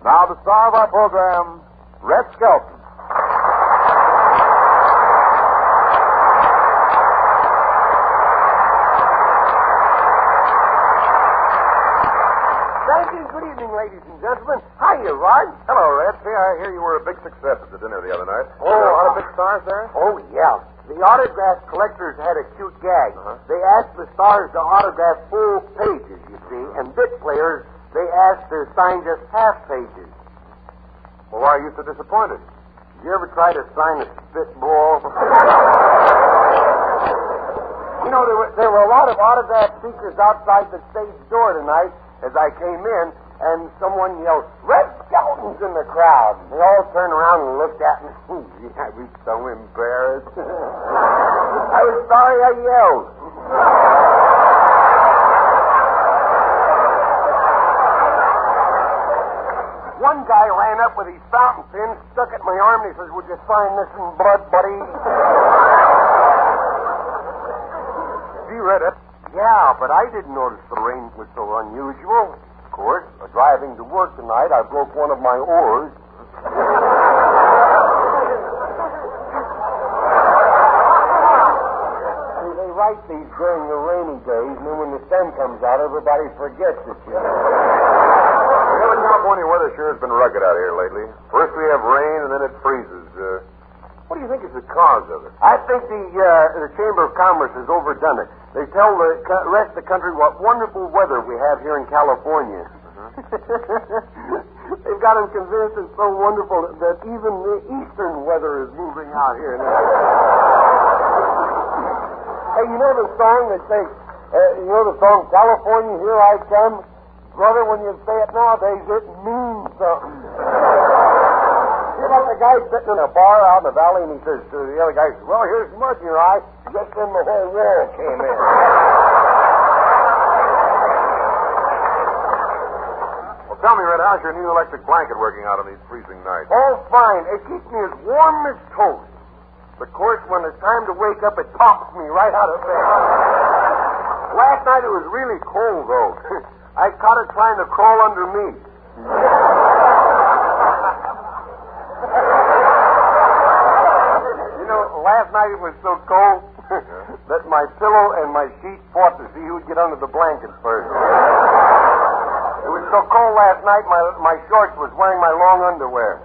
Speaker 15: Now the star of our program, Red Skelton. Ladies and gentlemen, hiya, Rod. Hello, Red. See, I hear you were a big success at the dinner the other night.
Speaker 14: Oh,
Speaker 15: a lot of big stars there?
Speaker 14: Oh, yeah. The autograph collectors had a cute gag. They asked the stars to autograph full pages, you see, and bit players, they asked to sign just half pages.
Speaker 15: Well, why are you so disappointed?
Speaker 14: Did you ever try to sign a spitball? You know, there were a lot of autograph seekers outside the stage door tonight as I came in, and someone yelled, "Red Skelton's in the crowd." They all turned around and looked at me. Gee, I was so embarrassed. I was sorry I yelled. One guy ran up with his fountain pen, stuck it in my arm, and he says, "Would you sign this in blood, buddy?"
Speaker 15: You read it?
Speaker 14: Yeah, but I didn't notice the rain was so unusual. Of course, driving to work tonight, I broke one of my oars. See, they write these during the rainy days, and then when the sun comes out, everybody forgets it, you know.
Speaker 15: Well, the California weather sure has been rugged out here lately. First we have rain, and then it freezes. What do you think is the cause of it?
Speaker 14: I think the Chamber of Commerce has overdone it. They tell the rest of the country what wonderful weather we have here in California. They've got them convinced it's so wonderful that even the eastern weather is moving out here now. Hey, you know the song that says, "California, Here I Come"? Brother, when you say it nowadays, it means something. You know, the guy sitting in a bar out in the valley, and he says to the other guy, "Well, here's mud in your eye." Just then the whole wall came in.
Speaker 15: Well, tell me, Red, how's your new electric blanket working out on these freezing nights?
Speaker 14: Oh, fine. It keeps me as warm as toast. Of course, when it's time to wake up, it pops me right out of bed. Last night it was really cold, though. I caught it trying to crawl under me. You know, last night it was so cold that my pillow and my sheet fought to see who would get under the blanket first. It was so cold last night, my shorts was wearing my long underwear.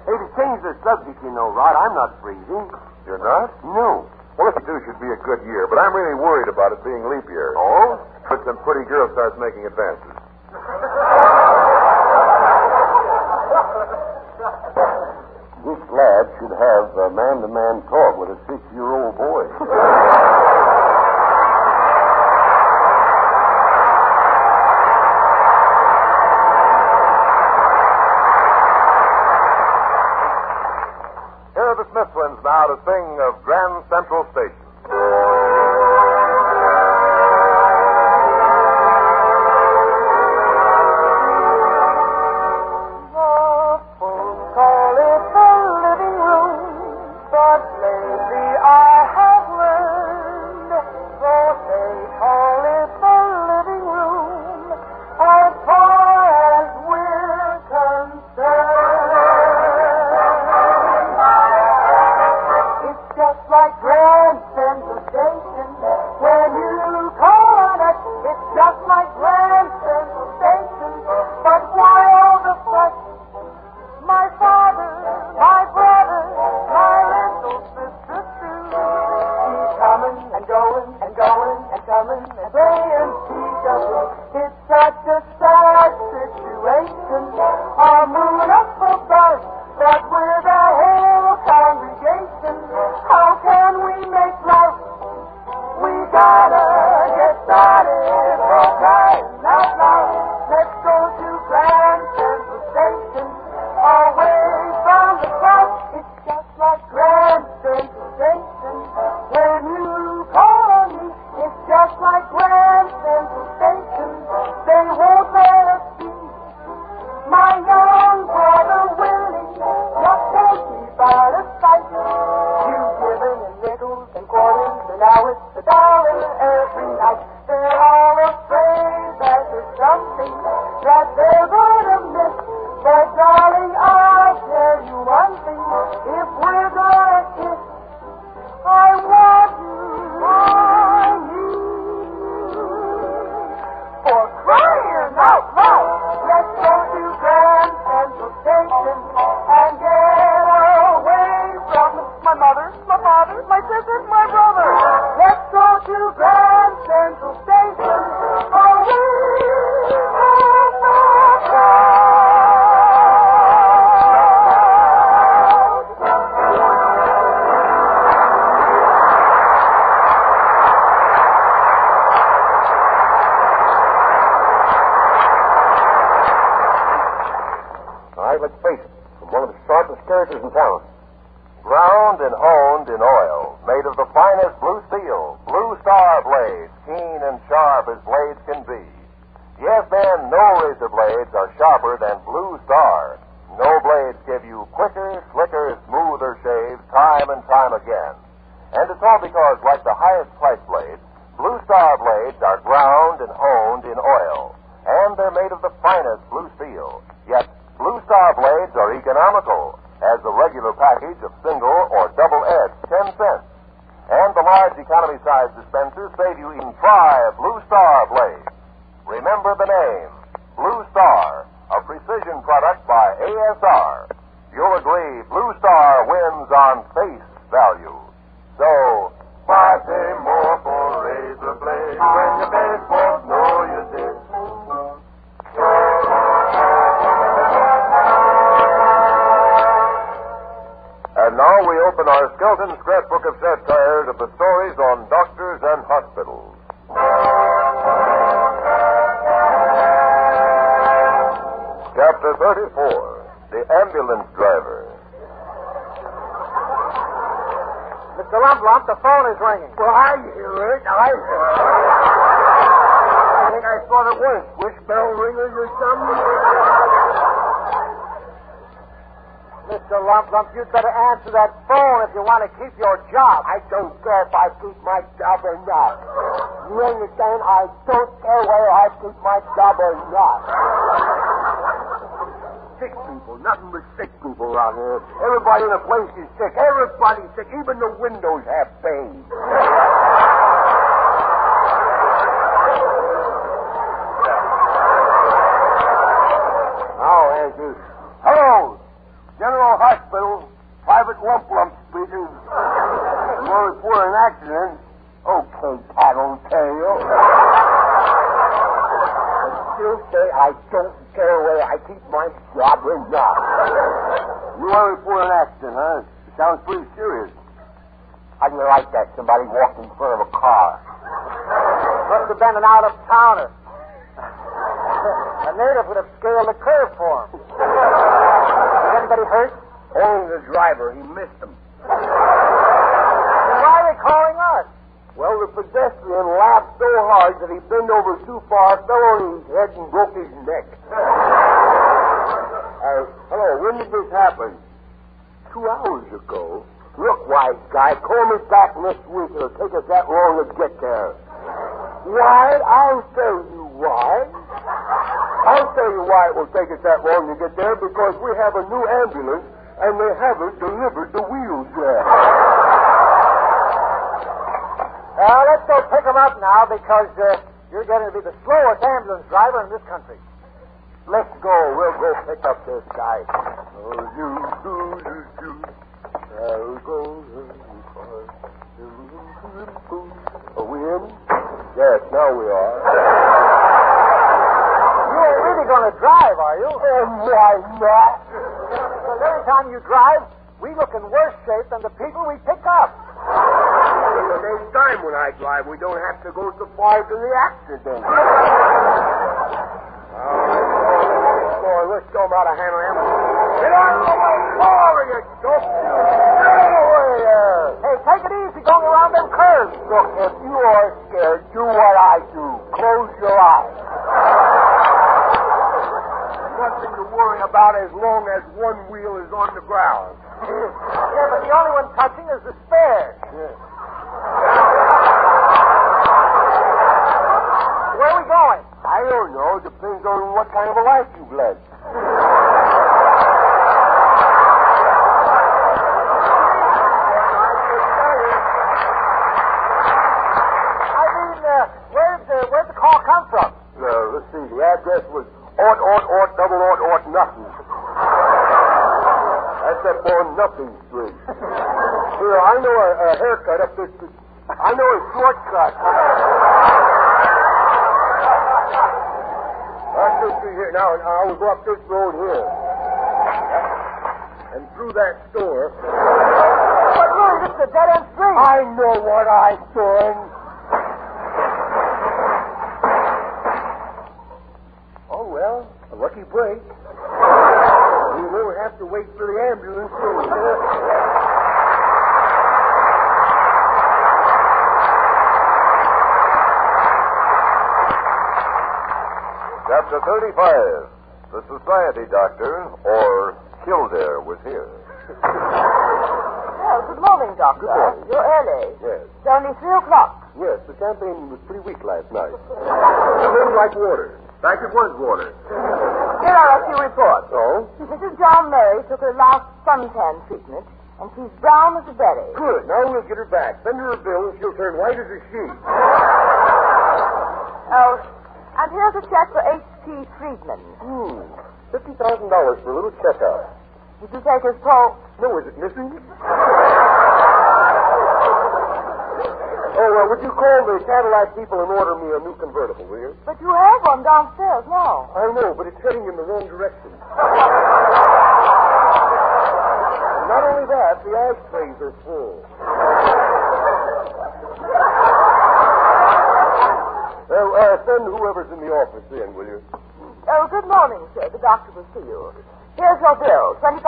Speaker 14: Hey, to change the subject, you know, Rod, I'm not freezing.
Speaker 15: You're not?
Speaker 14: No.
Speaker 15: Well, this too should be a good year, but I'm really worried about it being leap year.
Speaker 14: Oh?
Speaker 15: But some pretty girl starts making advances.
Speaker 14: This lad should have a man-to-man talk with a 6-year-old boy.
Speaker 15: to sing of Grand Central Station. And now we open our Skelton scrapbook of satire to the stories on doctors and hospitals. Chapter 34, The Ambulance Driver.
Speaker 14: Mr. Lump, the phone is ringing. Well, I hear it. I think I thought it was wishbell ringers or something. Mr. Lump, you'd better answer that phone if you want to keep your job. I don't care if I keep my job or not. You understand? I don't care whether I keep my job or not. Sick people, nothing but sick people around here. Everybody in the place is sick. Everybody's sick. Even the windows have pain. Now, Andrew. Hello. General Hospital, Private Lump speaking. You want to report an accident? Okay, tattletale. But still say I don't care whether I keep my job or not. You want to report an accident, huh? It sounds pretty serious. How do you like that? Somebody walked in front of a car. Must have been an out-of-towner. A native would have scaled the curve for him. Anybody hurt? Only the driver. He missed him. calling us? Well, the pedestrian laughed so hard that he bent over too far, fell on his head, and broke his neck. Hello, when did this happen? 2 hours ago. Look, wise guy, call me back next week. It'll take us that long to get there. Why? I'll tell you why. I'll tell you why it will take us that long to get there, because we have a new ambulance, and they haven't delivered the wheels yet. Let's go pick them up now, because you're going to be the slowest ambulance driver in this country. Let's go. We'll go pick up this guy. Are we in? Yes, now we are. You ain't really going to drive, are you? Why not? Because every time you drive, we look in worse shape than the people we pick up. At the same time when I drive, we don't have to go so far to the accident. Let's show them how to handle him. Get out of the way, forward, you dope. Get away there. Hey, take it easy going around them curves. Look, if you are scared, do what I do. Close your eyes. Nothing to worry about as long as one wheel is on the ground. Yeah, but the only one touching is the spare. Yeah. Where are we going? I don't know. Depends on what kind of a life you've led. Where'd the call come from? Let's see. The address was nothing. That's up on Nothing Street. Here, I know a haircut up this street. I know a shortcut. Up this street here. Now, I will go up this road here. And through that store. But look, this is a dead-end street. I know what I'm doing. Oh, well, a lucky break. We won't have to wait for the ambulance soon.
Speaker 15: Chapter 35. The Society Doctor, or Kildare, was here.
Speaker 5: Oh, good morning, Doctor.
Speaker 2: Good morning.
Speaker 5: You're early.
Speaker 2: Yes.
Speaker 5: It's only 3 o'clock.
Speaker 2: Yes, the champagne was pretty weak last night. It looked like water. In fact, it was water.
Speaker 5: Here are a few reports.
Speaker 2: Oh?
Speaker 5: Mrs. John Mary took her last suntan treatment, and she's brown as a berry.
Speaker 2: Good. Now we'll get her back. Send her a bill, and she'll turn white as a sheet.
Speaker 5: Oh, and here's a check for H.P. Friedman.
Speaker 2: $50,000 for a little checkup.
Speaker 5: Did you take his pulse?
Speaker 2: No, is it missing? Oh, well, would you call the Cadillac people and order me a new convertible, will you?
Speaker 5: But you have one downstairs now.
Speaker 2: I know, but it's heading in the wrong direction. Not only that, the ashtrays are full. Well, send whoever's in the office in, will you?
Speaker 5: Oh, good morning, sir. The doctor will see you. Here's your bill, $25.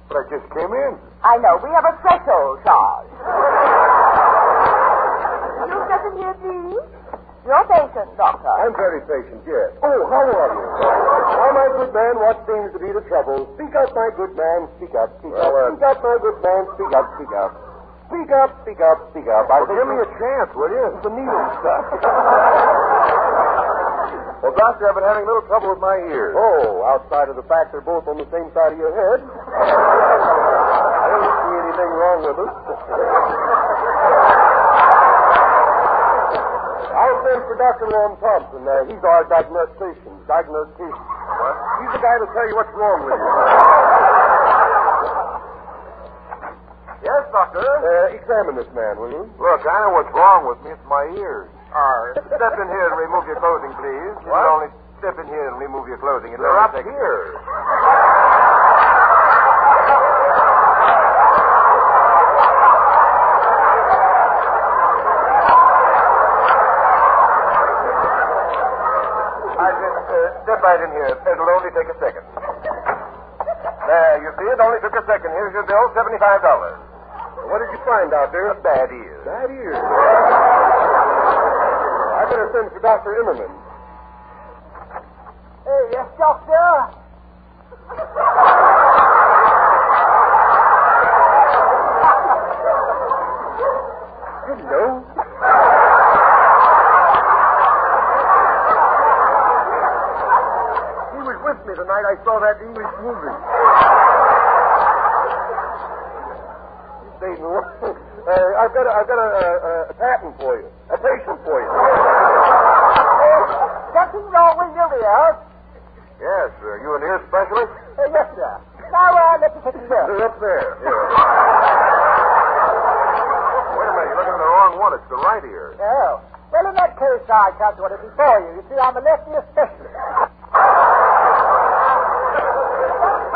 Speaker 2: But I just came in.
Speaker 5: I know. We have a threshold charge. You step in here, please. You're patient, Doctor.
Speaker 2: I'm very patient, yes. Oh, how are you? Now, my good man, what seems to be the trouble? Speak up, my good man. Speak up, speak up. Speak up, my good man. Speak up, speak up. Speak up, speak up, speak up.
Speaker 15: Well, give me a chance, will you?
Speaker 2: The needle stuck.
Speaker 15: Well, Doctor, I've been having a little trouble with my ears.
Speaker 2: Oh, outside of the fact they're both on the same side of your head. I don't see anything wrong with them. I'll send for Dr. Lum Thompson. He's our diagnostician. What? He's the guy to tell you what's wrong with you.
Speaker 15: Yes, Doctor?
Speaker 2: Examine this man, will you?
Speaker 15: Look, I know what's wrong with me. It's my ears. Step in here and remove your clothing, please. You can only step in here and remove your clothing. They're up here. Step right in here. It'll only take a second. There, you see, it only took a second. Here's your bill, $75.
Speaker 14: What did you find out there?
Speaker 15: Bad ears.
Speaker 14: Bad ears. I better send for Dr. Immerman.
Speaker 16: Hey, yes, doctor?
Speaker 14: Hello. He was with me the night I saw that English movie. I've got a patent for you, a patient for you.
Speaker 16: Something wrong with your ears?
Speaker 15: Yes, sir. You an ear specialist?
Speaker 16: Yes, sir. Now, let me take a look.
Speaker 14: They're up there.
Speaker 15: Here. Wait a minute. You're looking at the wrong one. It's the right ear.
Speaker 16: Oh. Well, in that case, I can't do anything for you. You see, I'm a left ear specialist.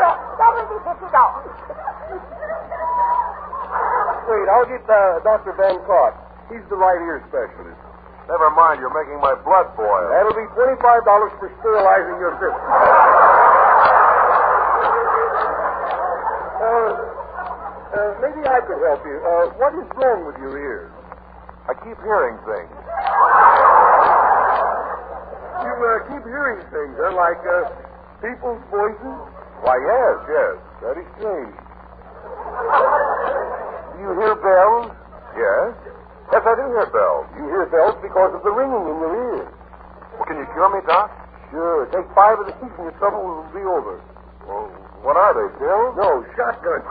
Speaker 16: That will be $50.
Speaker 14: Wait, I'll get Dr. Van Cott. He's the right ear specialist.
Speaker 15: Never mind. You're making my blood boil.
Speaker 14: That'll be $25 for sterilizing your system. Maybe I could help you. What is wrong with your ears?
Speaker 15: I keep hearing things.
Speaker 14: You keep hearing things, huh? Like people's voices?
Speaker 15: Why, yes.
Speaker 14: That is strange.
Speaker 15: Do you hear bells?
Speaker 14: Yes?
Speaker 15: Yes, I do hear bells.
Speaker 14: You hear bells because of the ringing in your ears.
Speaker 15: Well, can you cure me, Doc?
Speaker 14: Sure. Take 5 of the sheets and your trouble will be over.
Speaker 15: Well, what are they, pills?
Speaker 14: No, shotguns.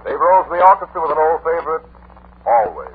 Speaker 15: Dave rolls the orchestra with an old favorite, Always.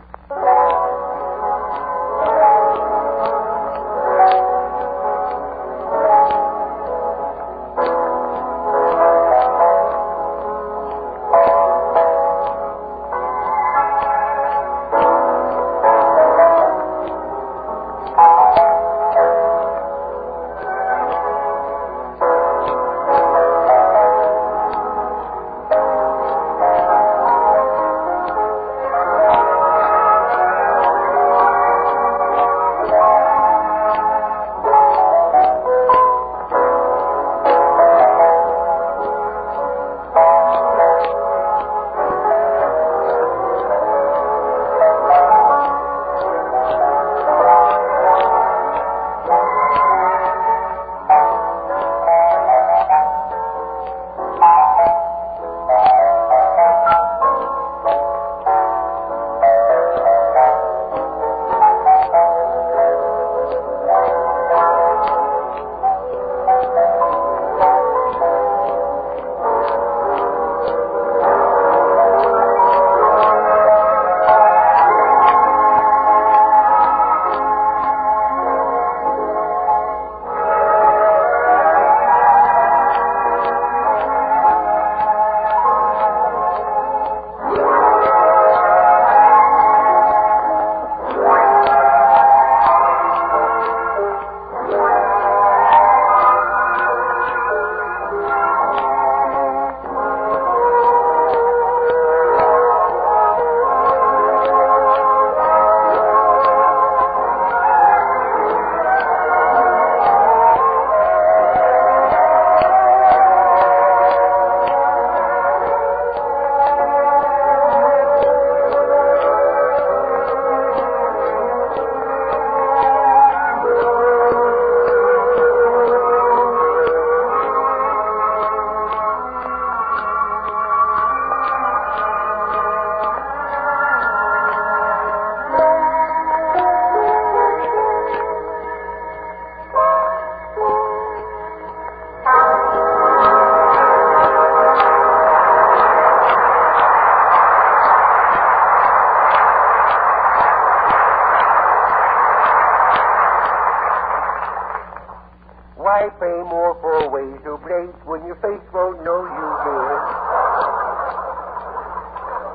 Speaker 16: Why pay more for a razor blade when your face won't know you did?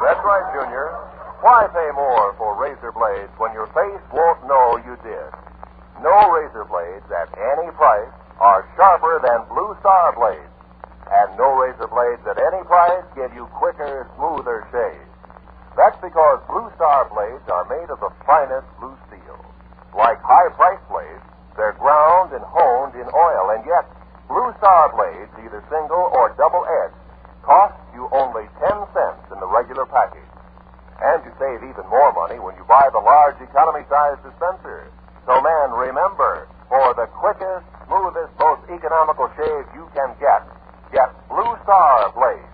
Speaker 15: That's right, Junior. Why pay more for razor blades when your face won't know you did? No razor blades at any price are sharper than Blue Star blades. And no razor blades at any price give you quicker, smoother shaves. That's because Blue Star blades are made of the finest blue steel. like high-priced blades, they're ground and honed in oil, and yet Blue Star blades, either single or double-edged, cost you only 10 cents in the regular package. And you save even more money when you buy the large economy-size dispenser. So, men, remember, for the quickest, smoothest, most economical shave you can get Blue Star blades.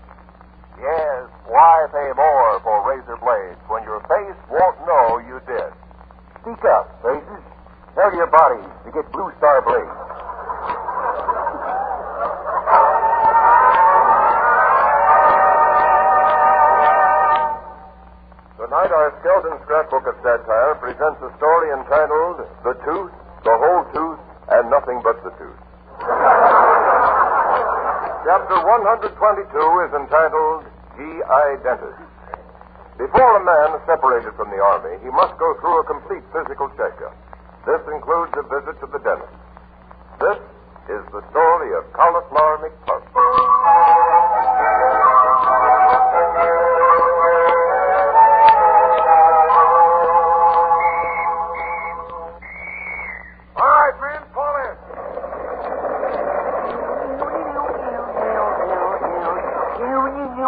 Speaker 15: Yes, why pay more for razor blades when your face won't know you did? Speak up, faces. Tell your bodies to get Blue Star blades. Tonight, our Skelton scrapbook of satire presents a story entitled The Tooth, the Whole Tooth, and Nothing But the Tooth. Chapter 122 is entitled G.I. Dentist. Before a man is separated from the Army, he must go through a complete physical checkup. This includes a visit to the dentist. This is the story of Cauliflower McPuff.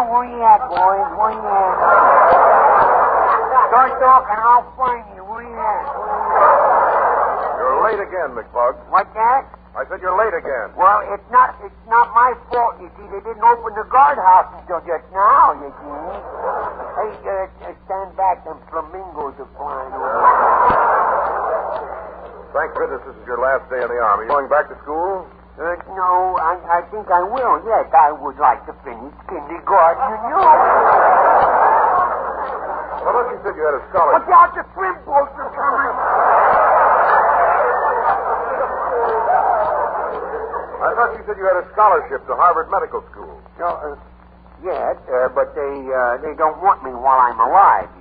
Speaker 16: Where you at, boys? Where you at? Start talking, I'll find you. Where you at?
Speaker 15: You're late again, McBug.
Speaker 16: What's that?
Speaker 15: I said you're late again.
Speaker 16: Well, it's not my fault, you see. They didn't open the guardhouse until just now, you see. Hey, stand back. Them flamingos are flying over.
Speaker 15: Thank goodness this is your last day in the Army. Going back to school?
Speaker 16: No, I think I will. Yes, I would like to finish kindergarten, you know.
Speaker 15: Well, look, you said you had a scholarship.
Speaker 16: Watch out, the swim boats are coming.
Speaker 15: I thought you said you had a scholarship to Harvard Medical School.
Speaker 16: Yes, but they don't want me while I'm alive.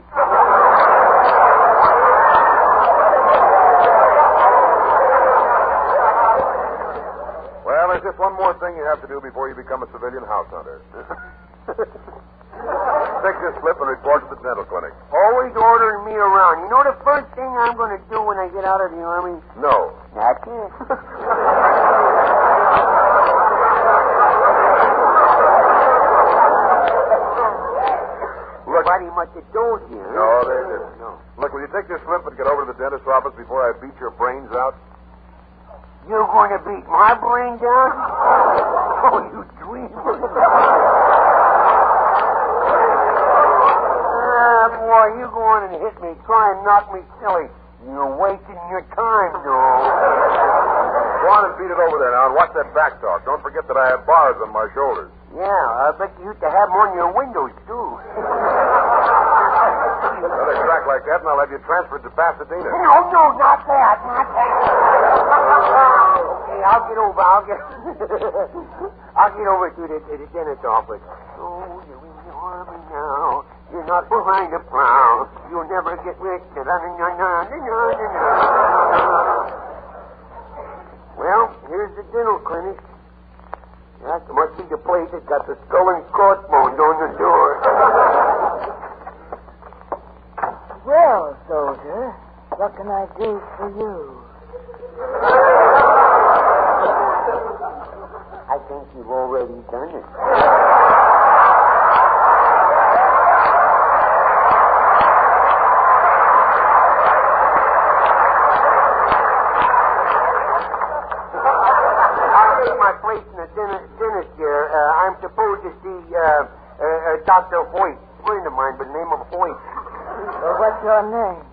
Speaker 15: Well, there's just one more thing you have to do before you become a civilian house hunter. Take this slip and report to the dental clinic.
Speaker 16: Always ordering me around. You know the first thing I'm going to do when I get out of the Army?
Speaker 15: No.
Speaker 16: That's it.
Speaker 15: Look,
Speaker 16: Buddy must have told you.
Speaker 15: No, they didn't. No. Look, will you take this slip and get over to the dentist's office before I beat your brains out?
Speaker 16: You're going to beat my brain down? Oh, you dreamer. Boy, you go on and hit me. Try and knock me silly. You're wasting your time, though.
Speaker 15: Go on and beat it over there now and watch that back talk. Don't forget that I have bars on my shoulders.
Speaker 16: Yeah, I bet you used to have them on your windows, too.
Speaker 15: Let it crack like that, and I'll have you transferred to Pasadena.
Speaker 16: No, not that. Okay, I'll get over. I'll get over to the dentist's office. Oh, you're in the Army now. You're not behind the plow. You'll never get rich. Well, here's the dental clinic. That must be the place that got the skull and crossbones on the door.
Speaker 17: Well, soldier, what can I do for you?
Speaker 16: I think you've already done it. I'll take my place in the dentist here. I'm supposed to see Dr. Hoyt, a friend of mine by the name of Hoyt.
Speaker 17: What's your name?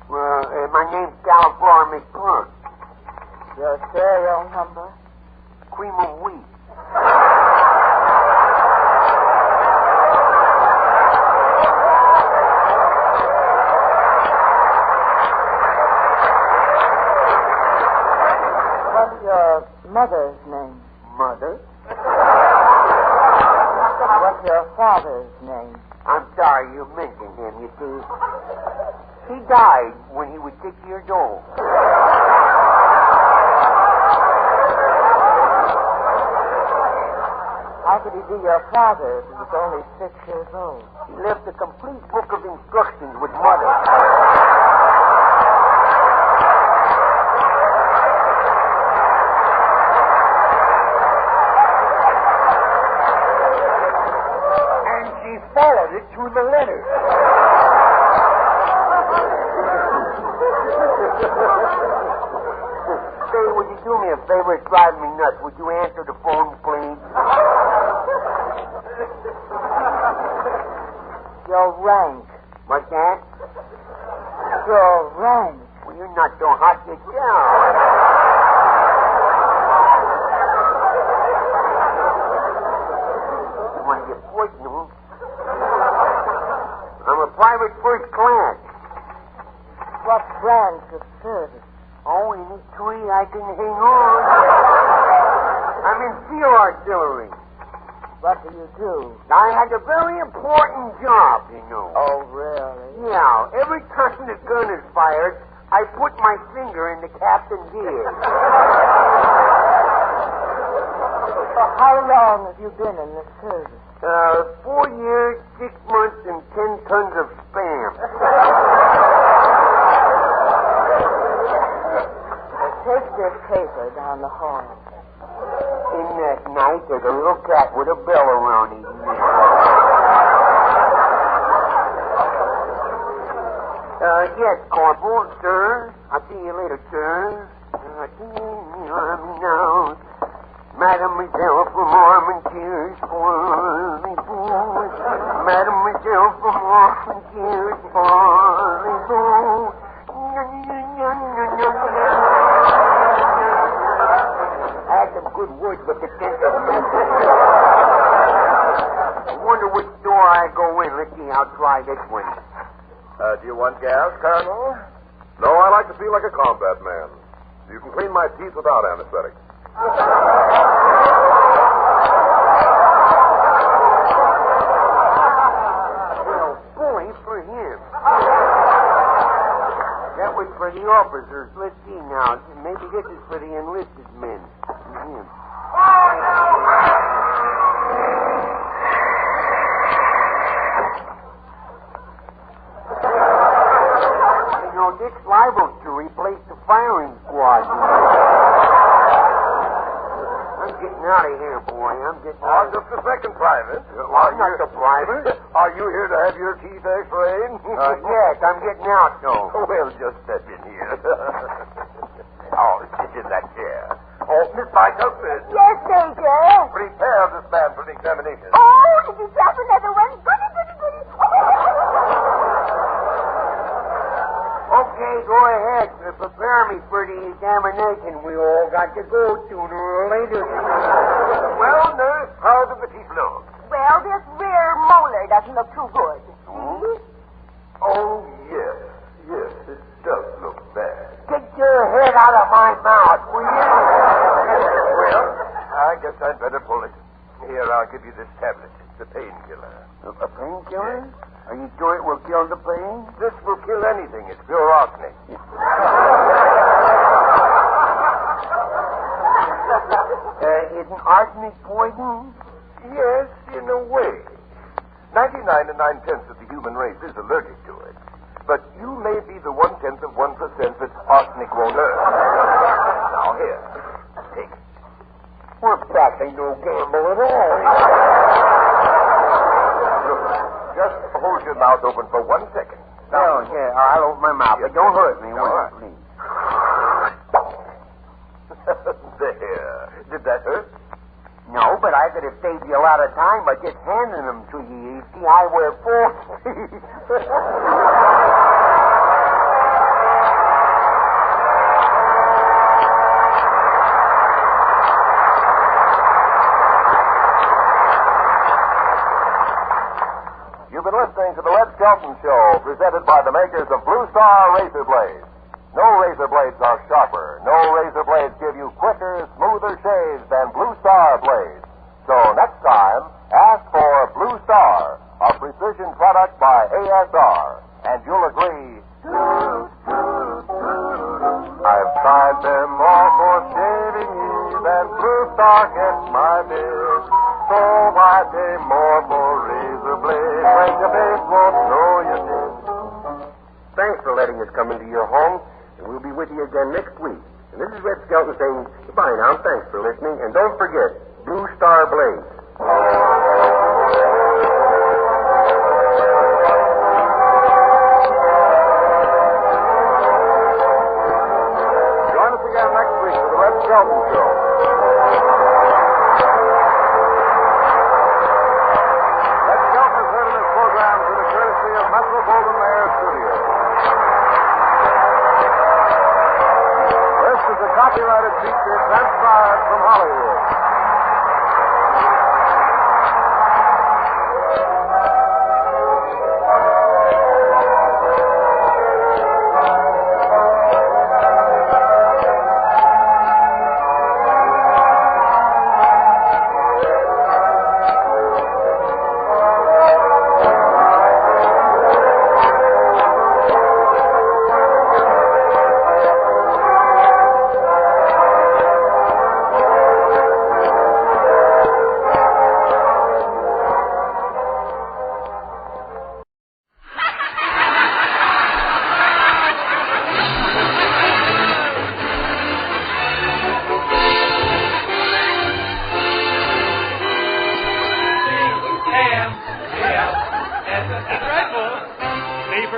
Speaker 16: My name's Cauliflower McPuff.
Speaker 17: Your serial number?
Speaker 16: Cream of wheat.
Speaker 17: What's your mother's name?
Speaker 16: Mother?
Speaker 17: What's your father's name?
Speaker 16: I'm sorry you mentioned him, you see. He died when he was 6 years old.
Speaker 17: How could he be your father if he was only 6 years old?
Speaker 16: He left a complete book of instructions with Mother. followed it to the letter. Say, would you do me a favor? It's driving me nuts. Would you answer the phone, please?
Speaker 17: Your rank.
Speaker 16: What's that?
Speaker 17: Your rank.
Speaker 16: Well, you're not so hot yourself. You want to get poisoned? I'm a private first class.
Speaker 17: What branch of service?
Speaker 16: Oh, any tree I can hang on. I'm in field artillery.
Speaker 17: What do you do?
Speaker 16: I had a very important job, you know.
Speaker 17: Oh, really?
Speaker 16: Yeah. Every time the gun is fired, I put my finger in the captain's ear.
Speaker 17: For how long have you been in the service?
Speaker 16: 4 years, 6 months, and 10 tons of spam.
Speaker 17: Take this paper down the hall.
Speaker 16: In that night, there's a little cat with a bell around his neck. Yes, Corporal, sir. I'll see you later, sir. Mademoiselle from Armentiers for me boy. Mademoiselle from Armentiers for me boy. I had some good words with the dentist. I wonder which door I go in. Let's see, I'll try this one.
Speaker 15: Do you want gas, Colonel? No, I like to feel like a combat man. You can clean my teeth without anesthetic.
Speaker 16: Bully for him. That was for the officers. Let's see now. Maybe this is for the enlisted men. You know, Dick's liable to replace the firing squad. I'm getting out of here, boy. I'm getting out.
Speaker 15: Just a second, Private.
Speaker 16: I'm not the private.
Speaker 15: Are you here to have your teeth x-rayed?
Speaker 16: Yes, I'm getting out, though.
Speaker 15: Well, just step in here. Oh, sit in that chair. Oh, Miss Bichelson.
Speaker 5: Yes, Major.
Speaker 15: Prepare this man for the examination.
Speaker 5: Oh, did you drop another one? Goody, goody, goody.
Speaker 16: Okay, go ahead. Prepare me for the examination. We all got to go sooner or later.
Speaker 15: Well, nurse, how do the teeth look?
Speaker 5: Well, this rear molar doesn't look too good.
Speaker 15: Oh, yes. Yes, it does look bad.
Speaker 16: Get your head out of my mouth, will you?
Speaker 15: Well, I guess I'd better pull it. Here, I'll give you this tablet. It's a painkiller.
Speaker 16: A painkiller? Are you sure it will kill the pain?
Speaker 15: This will kill anything. It's pure arsenic.
Speaker 16: Isn't arsenic poison?
Speaker 15: Yes, in a way. 99 9/10 of the human race is allergic to it. But you may be the 0.1% that arsenic won't hurt. Now, here. Take it.
Speaker 16: Well, that ain't no gamble at all.
Speaker 15: Look, just hold your mouth open for 1 second.
Speaker 16: Now, yeah, I'll open my mouth, but don't hurt me, will you, please?
Speaker 15: There. Did that hurt?
Speaker 16: No, but I could have saved you a lot of time by just handing them to you. You see, I wear 4 teeth.
Speaker 15: You've been listening to the Red Skelton Show, presented by the makers of Blue Star Razor Blades. No razor blades are sharper. No razor blades give you quicker, smoother shaves than Blue Star blades. So next time, ask for Blue Star, a precision product by ASR, and you'll agree. I've tried them all for shaving ease, and Blue Star gets my bid. So why pay more for razor blades when your face won't know you did?
Speaker 16: Thanks for letting us come into your home, and we'll be with you again next week. And this is Red Skelton saying goodbye now. Thanks for listening, and don't forget, Blue Star Blades.
Speaker 15: Metro-Goldwyn-Mayer studio. This is a copyrighted feature transcribed from Hollywood.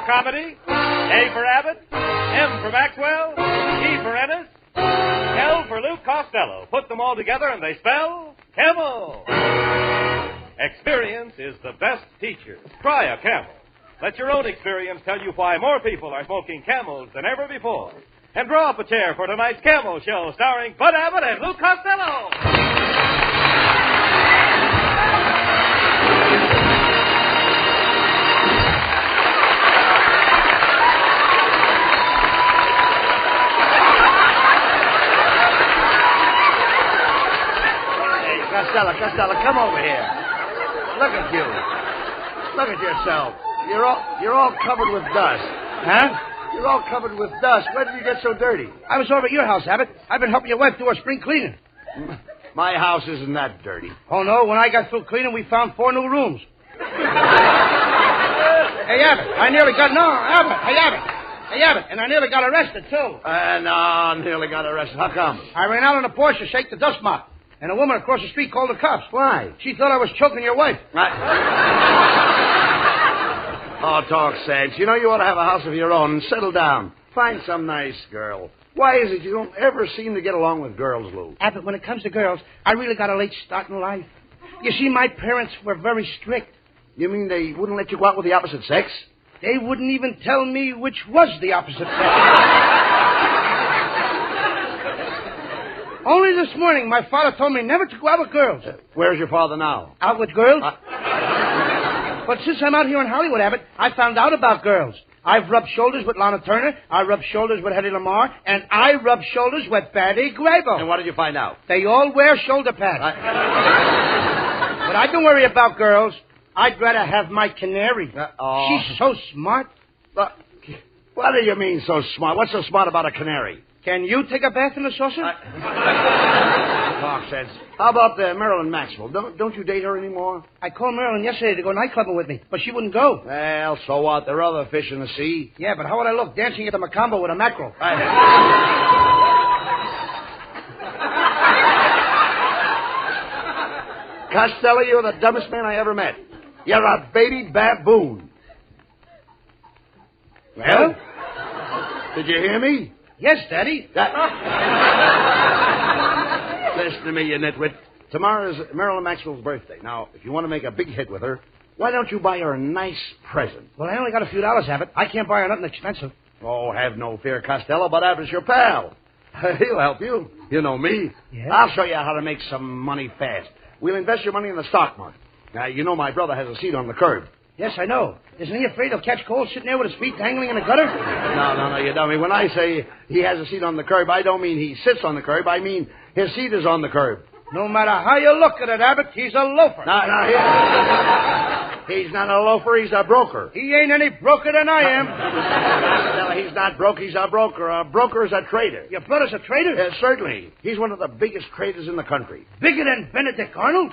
Speaker 18: Comedy, A for Abbott, M for Maxwell, E for Ennis, L for Luke Costello. Put them all together and they spell Camel. Experience is the best teacher. Try a Camel. Let your own experience tell you why more people are smoking Camels than ever before. And draw up a chair for tonight's Camel Show starring Bud Abbott and Luke Costello.
Speaker 19: Costello, come over here. Look at you. Look at yourself. You're all covered with dust.
Speaker 20: Huh?
Speaker 19: You're all covered with dust. Where did you get so dirty?
Speaker 20: I was over at your house, Abbott. I've been helping your wife do her spring cleaning.
Speaker 19: My house isn't that dirty.
Speaker 20: Oh, no? When I got through cleaning, we found 4 new rooms. Hey, Abbott, I nearly got... No, Abbott. Hey, Abbott. Hey, Abbott, and I nearly got arrested, too.
Speaker 19: No, nearly got arrested. How come?
Speaker 20: I ran out on the porch to shake the dust mop. And a woman across the street called the cops.
Speaker 19: Why?
Speaker 20: She thought I was choking your wife.
Speaker 19: Oh, talk sense. You know, you ought to have a house of your own and settle down. Find some nice girl. Why is it you don't ever seem to get along with girls, Lou?
Speaker 20: Abbott, when it comes to girls, I really got a late start in life. You see, my parents were very strict.
Speaker 19: You mean they wouldn't let you go out with the opposite sex?
Speaker 20: They wouldn't even tell me which was the opposite sex. Only this morning, my father told me never to go out with girls.
Speaker 19: Where's your father now?
Speaker 20: Out with girls? But since I'm out here in Hollywood, Abbott, I found out about girls. I've rubbed shoulders with Lana Turner, I rubbed shoulders with Hedy Lamarr, and I rubbed shoulders with Betty Grable.
Speaker 19: And what did you find out?
Speaker 20: They all wear shoulder pads. But I don't worry about girls. I'd rather have my canary. She's so smart.
Speaker 19: What do you mean so smart? What's so smart about a canary?
Speaker 20: Can you take a bath in the saucer?
Speaker 19: Talk sense. How about Marilyn Maxwell? Don't you date her anymore?
Speaker 20: I called Marilyn yesterday to go nightclubbing with me, but she wouldn't go.
Speaker 19: Well, so what? There are other fish in the sea.
Speaker 20: Yeah, but how would I look dancing at the Macambo with a mackerel?
Speaker 19: Costello, you're the dumbest man I ever met. You're a baby baboon. Well? Did you hear me?
Speaker 20: Yes, Daddy.
Speaker 19: Listen to me, you nitwit. Tomorrow is Marilyn Maxwell's birthday. Now, if you want to make a big hit with her, why don't you buy her a nice present?
Speaker 20: Well, I only got a few dollars, Abbott. I can't buy her nothing expensive.
Speaker 19: Oh, have no fear, Costello, but Abbott's your pal. He'll help you. You know me.
Speaker 20: Yeah?
Speaker 19: I'll show you how to make some money fast. We'll invest your money in the stock market. Now, you know my brother has a seat on the curb.
Speaker 20: Yes, I know. Isn't he afraid he'll catch cold sitting there with his feet dangling in the gutter?
Speaker 19: No, you dummy. When I say he has a seat on the curb, I don't mean he sits on the curb. I mean his seat is on the curb.
Speaker 20: No matter how you look at it, Abbott, he's a loafer.
Speaker 19: He's not a loafer, he's a broker.
Speaker 20: He ain't any broker than I am.
Speaker 19: No, he's not broke, he's a broker. A broker is a trader.
Speaker 20: Your brother's a trader?
Speaker 19: Yes, certainly. He's one of the biggest traders in the country.
Speaker 20: Bigger than Benedict Arnold?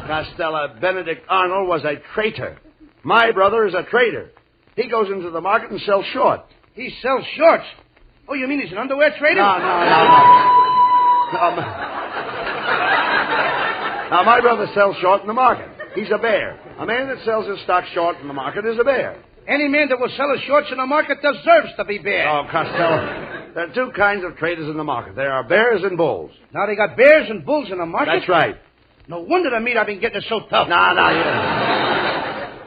Speaker 19: Costello, Benedict Arnold was a traitor. My brother is a trader. He goes into the market and sells short.
Speaker 20: He sells shorts? Oh, you mean he's an underwear trader?
Speaker 19: No. Now, my brother sells short in the market. He's a bear. A man that sells his stock short in the market is a bear.
Speaker 20: Any man that will sell his shorts in the market deserves to be bear.
Speaker 19: Oh, Costello, there are two kinds of traders in the market. There are bears and bulls.
Speaker 20: Now they got bears and bulls in the market?
Speaker 19: That's right.
Speaker 20: No wonder the meat I've been getting is so tough.
Speaker 19: No.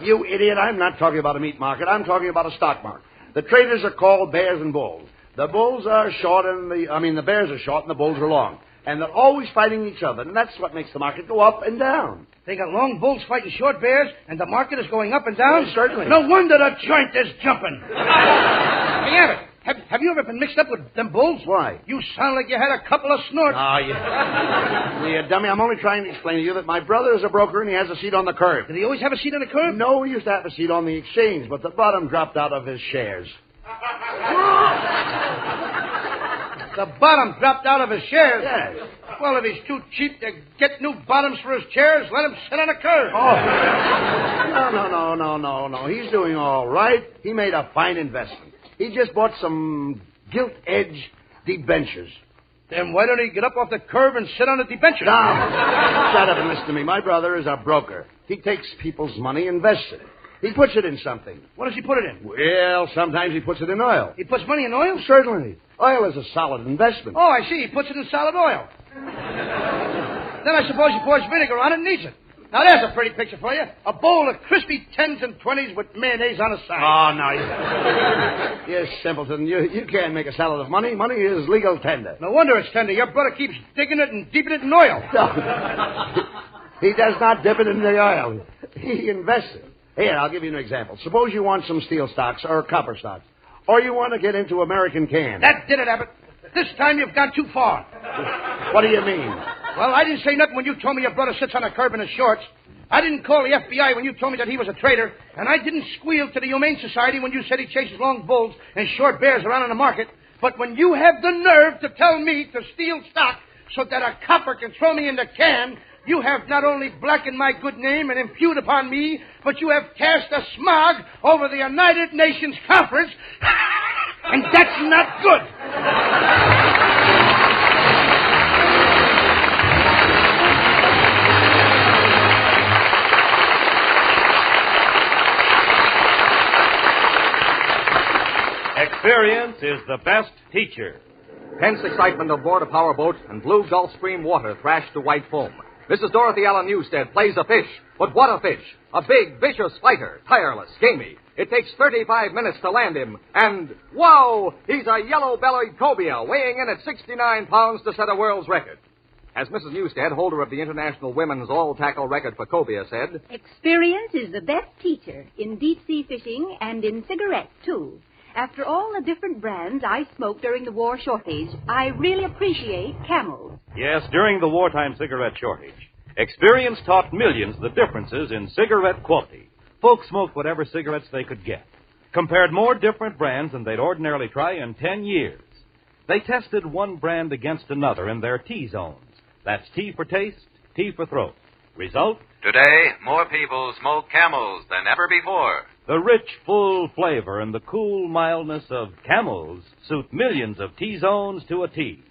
Speaker 19: You idiot, I'm not talking about a meat market. I'm talking about a stock market. The traders are called bears and bulls. The bulls are short and the bears are short and the bulls are long. And they're always fighting each other, and that's what makes the market go up and down.
Speaker 20: They got long bulls fighting short bears, and the market is going up and down?
Speaker 19: Well, certainly.
Speaker 20: No wonder the joint is jumping. Hey, Abbott, have you ever been mixed up with them bulls?
Speaker 19: Why?
Speaker 20: You sound like you had a couple of snorts.
Speaker 19: Oh, you dummy. I'm only trying to explain to you that my brother is a broker and he has a seat on the curb.
Speaker 20: Did he always have a seat on the curb?
Speaker 19: No, he used to have a seat on the exchange, but the bottom dropped out of his shares.
Speaker 20: The bottom dropped out of his shares?
Speaker 19: Yes.
Speaker 20: Well, if he's too cheap to get new bottoms for his chairs, let him sit on a curb.
Speaker 19: Oh. No. He's doing all right. He made a fine investment. He just bought some gilt-edge debentures.
Speaker 20: Then why don't he get up off the curb and sit on the debentures?
Speaker 19: Now, shut up and listen to me. My brother is a broker. He takes people's money, invests it. He puts it in something.
Speaker 20: What does he put it in?
Speaker 19: Well, sometimes he puts it in oil.
Speaker 20: He puts money in oil?
Speaker 19: Certainly. Oil is a solid investment.
Speaker 20: Oh, I see. He puts it in solid oil. Then I suppose he pours vinegar on it and eats it. Now, there's a pretty picture for you. A bowl of crispy 10s and 20s with mayonnaise on the side.
Speaker 19: Oh, no. You simpleton. You can't make a salad of money. Money is legal tender.
Speaker 20: No wonder it's tender. Your brother keeps digging it and deeping it in oil.
Speaker 19: He does not dip it in the oil. He invests it. Here, I'll give you an example. Suppose you want some steel stocks or copper stocks. Or you want to get into American cans.
Speaker 20: That did it, Abbott. This time you've gone too far.
Speaker 19: What do you mean?
Speaker 20: Well, I didn't say nothing when you told me your brother sits on a curb in his shorts. I didn't call the FBI when you told me that he was a trader. And I didn't squeal to the Humane Society when you said he chases long bulls and short bears around in the market. But when you have the nerve to tell me to steal stock so that a copper can throw me in the can, you have not only blackened my good name and impugned upon me, but you have cast a smog over the United Nations Conference, and that's not good.
Speaker 18: Experience is the best teacher.
Speaker 21: Tense excitement aboard a powerboat and blue Gulf Stream water thrashed to white foam. Mrs. Dorothy Allen Newstead plays a fish. But what a fish! A big, vicious fighter, tireless, gamey. It takes 35 minutes to land him, and, whoa! He's a yellow-bellied cobia weighing in at 69 pounds to set a world's record. As Mrs. Newstead, holder of the International Women's All-Tackle record for cobia, said,
Speaker 22: Experience is the best teacher in deep-sea fishing and in cigarettes, too. After all the different brands I smoked during the war shortage, I really appreciate Camels.
Speaker 18: Yes, during the wartime cigarette shortage, experience taught millions the differences in cigarette quality. Folks smoked whatever cigarettes they could get, compared more different brands than they'd ordinarily try in 10 years. They tested one brand against another in their T-zones. That's T for taste, T for throat. Result?
Speaker 23: Today, more people smoke Camels than ever before.
Speaker 18: The rich, full flavor and the cool mildness of Camels suit millions of T-zones to a T.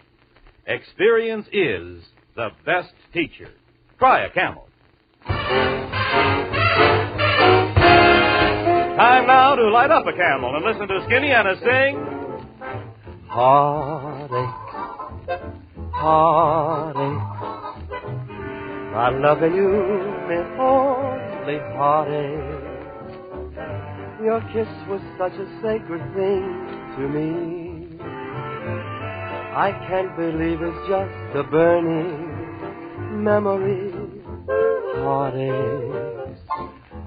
Speaker 18: Experience is the best teacher. Try a Camel. Time now to light up a Camel and listen to Skinny Anna sing...
Speaker 24: Heartache, heartache, I'm loving you, me only heartache. Your kiss was such a sacred thing to me. I can't believe it's just a burning memory. Heartaches,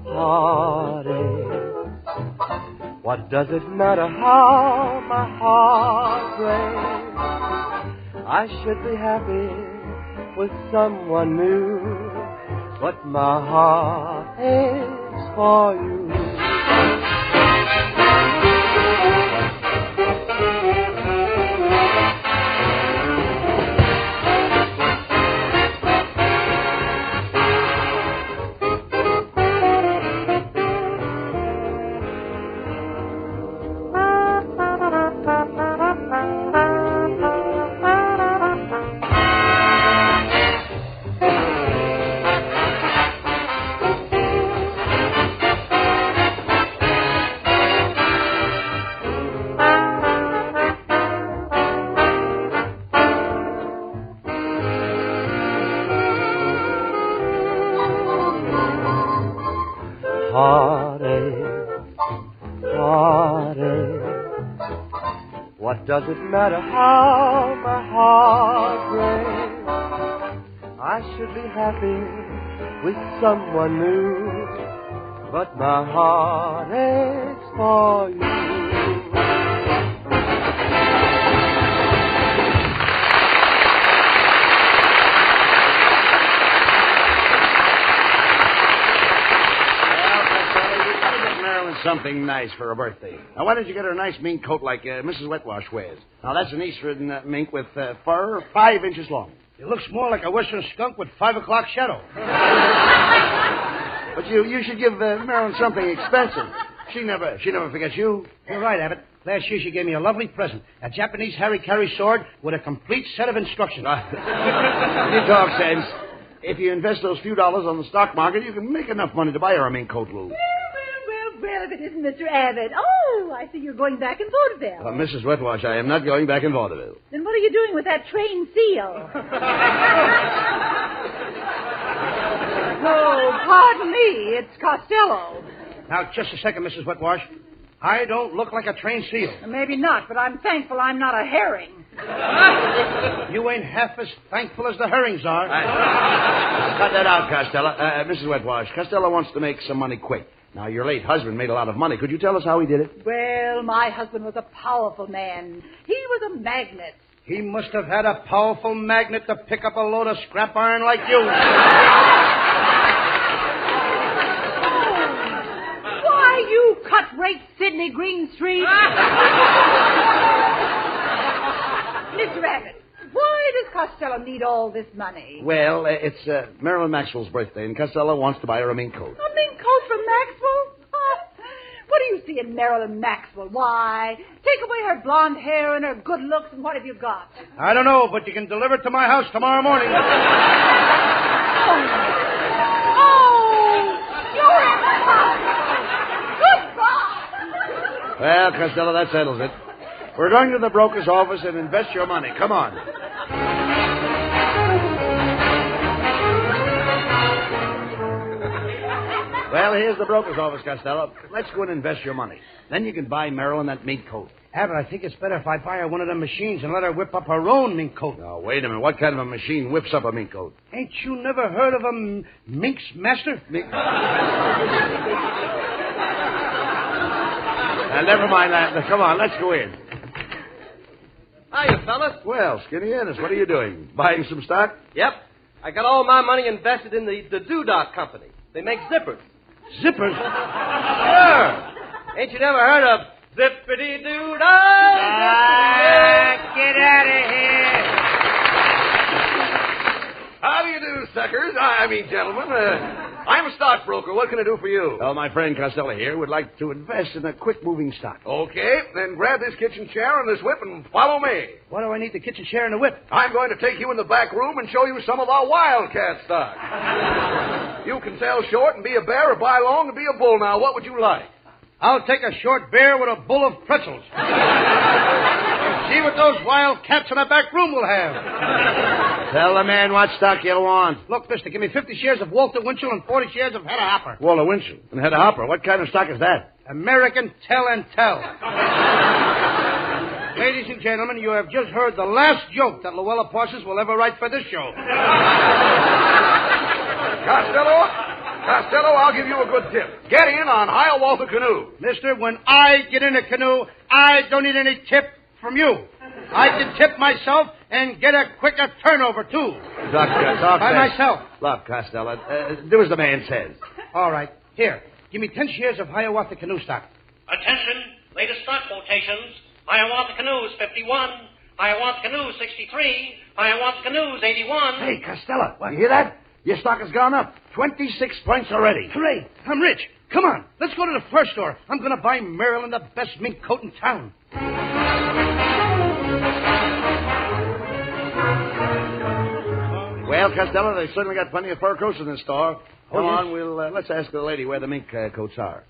Speaker 24: heartaches. What does it matter how my heart breaks? I should be happy with someone new, but my heart aches for you. heartache, heartache. What does it matter how my heart breaks? I should be happy with someone new, but my heart aches for you.
Speaker 19: Something nice for her birthday. Now, why don't you get her a nice mink coat like Mrs. Wetwash wears? Now, that's an eastern mink with fur 5 inches long.
Speaker 20: It looks more like a western skunk with 5 o'clock shadow.
Speaker 19: But you should give Marilyn something expensive. She never forgets you.
Speaker 20: You're right, Abbott. Last year she gave me a lovely present. A Japanese harikari sword with a complete set of instructions.
Speaker 19: You talk sense. If you invest those few dollars on the stock market, you can make enough money to buy her a mink coat, Lou.
Speaker 22: Well, if it isn't Mr. Abbott. Oh, I see you're going back in vaudeville.
Speaker 19: Mrs. Wetwash, I am not going back in vaudeville.
Speaker 22: Then what are you doing with that trained seal? Oh, pardon me. It's Costello.
Speaker 20: Now, just a second, Mrs. Wetwash. I don't look like a trained seal.
Speaker 22: Maybe not, but I'm thankful I'm not a herring.
Speaker 20: You ain't half as thankful as the herrings are.
Speaker 19: Cut that out, Costello. Mrs. Wetwash, Costello wants to make some money quick. Now, your late husband made a lot of money. Could you tell us how he did it?
Speaker 22: Well, my husband was a powerful man. He was a magnet.
Speaker 20: He must have had a powerful magnet to pick up a load of scrap iron like you.
Speaker 22: Why, you cut-rate Sidney Greenstreet. Mr. Abbott, why does Costello need all this money?
Speaker 19: Well, it's Marilyn Maxwell's birthday, and Costello wants to buy her a mink coat.
Speaker 22: A mink coat from Maxwell? Oh, what do you see in Marilyn Maxwell? Why, take away her blonde hair and her good looks, and what have you got?
Speaker 20: I don't know, but you can deliver it to my house tomorrow morning.
Speaker 22: You're goodbye.
Speaker 19: Well, Costello, that settles it. We're going to the broker's office and invest your money. Come on. Well, here's the broker's office, Costello. Let's go and invest your money. Then you can buy Marilyn that mink coat.
Speaker 20: Abbott, I think it's better if I buy her one of them machines and let her whip up her own mink coat.
Speaker 19: Now, wait a minute. What kind of a machine whips up a mink coat?
Speaker 20: Ain't you never heard of a Mink's Master?
Speaker 19: Never mind that. Come on, let's go in.
Speaker 24: Hiya, fellas.
Speaker 19: Well, Skinny Ennis, what are you doing? Buying some stock?
Speaker 24: Yep. I got all my money invested in the Doodah Company. They make zippers.
Speaker 20: Zippers?
Speaker 24: Sure. Ain't you never heard of zippity-doo-dah?
Speaker 20: Get out of here.
Speaker 10: How do you do, suckers? I mean, gentlemen. I'm a stockbroker. What can I do for you?
Speaker 19: Well, my friend Costello here would like to invest in a quick-moving stock.
Speaker 10: Okay, then grab this kitchen chair and this whip and follow me.
Speaker 20: Why do I need the kitchen chair and the whip?
Speaker 10: I'm going to take you in the back room and show you some of our wildcat stock. You can sell short and be a bear or buy long and be a bull. Now, what would you like?
Speaker 20: I'll take a short bear with a bull of pretzels. See what those wild cats in the back room will have.
Speaker 19: Tell the man what stock you want.
Speaker 20: Look, mister, give me 50 shares of Walter Winchell and 40 shares of Hedda Hopper.
Speaker 19: Walter Winchell and Hedda Hopper. What kind of stock is that?
Speaker 20: American Tell and Tell. Ladies and gentlemen, you have just heard the last joke that Luella Parsons will ever write for this show.
Speaker 10: Costello, I'll give you a good tip. Get in on Hiawatha Canoe.
Speaker 20: Mister, when I get in a canoe, I don't need any tip from you. I can tip myself and get a quicker turnover, too.
Speaker 19: Talk
Speaker 20: by myself.
Speaker 19: Look, Costello, do as the man says.
Speaker 20: All right. Here, give me 10 shares of Hiawatha Canoe stock.
Speaker 1: Attention, latest stock quotations. Hiawatha Canoes 51, Hiawatha Canoes 63, Hiawatha Canoes 81.
Speaker 19: Hey, Costello, you hear that? Your stock has gone up 26 points already.
Speaker 20: Hooray, I'm rich. Come on, let's go to the first store. I'm going to buy Marilyn the best mink coat in town.
Speaker 19: Well, Costello, they've certainly got plenty of fur coats in this store. Come on, let's ask the lady where the mink coats are.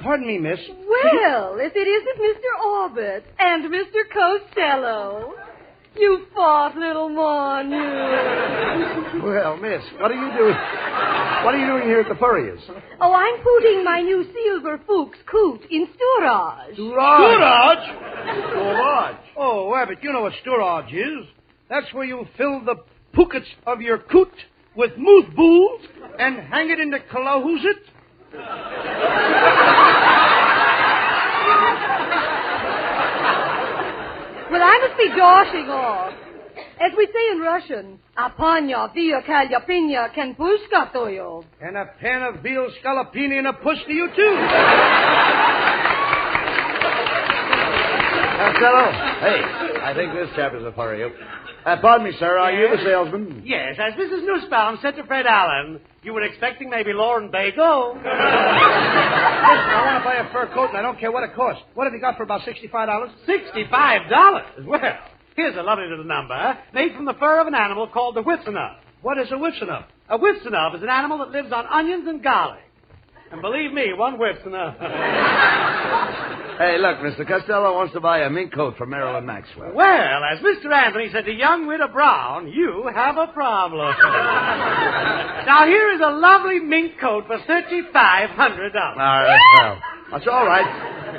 Speaker 20: Pardon me, miss.
Speaker 22: Well, if it isn't Mr. Abbott and Mr. Costello.
Speaker 3: You fought, little Mon, you.
Speaker 19: Well, miss, what are you doing? What are you doing here at the Furriers?
Speaker 3: Oh, I'm putting my new silver Fuchs coat in storage.
Speaker 19: Storage?
Speaker 20: Oh, Abbott, you know what storage is. That's where you fill the pockets of your coot with mothballs and hang it in the closet.
Speaker 3: Well, I must be doshing off. As we say in Russian, Apanya, via kalyapina, can pushka to you.
Speaker 20: And a pan of veal scallopini and a push to you, too.
Speaker 19: Costello, hey, I think this chap is a Furrier. Pardon me, sir, are you the salesman?
Speaker 4: Yes, as Mrs. Nussbaum said to Fred Allen, you were expecting maybe Lauren Bagel.
Speaker 20: Listen, I want to buy a fur coat, and I don't care what it costs. What have you got for about $65?
Speaker 4: $65? Well, here's a lovely little number, made from the fur of an animal called the Whipsonov.
Speaker 20: What is a Whipsonov?
Speaker 4: A Whipsonov is an animal that lives on onions and garlic. And believe me, one Whipsonov.
Speaker 19: Hey, look, Mr. Costello wants to buy a mink coat from Marilyn Maxwell.
Speaker 4: Well, as Mr. Anthony said to young widow Brown, you have a problem. Now, here is a lovely mink coat for $3,500.
Speaker 19: All right, well, that's all right.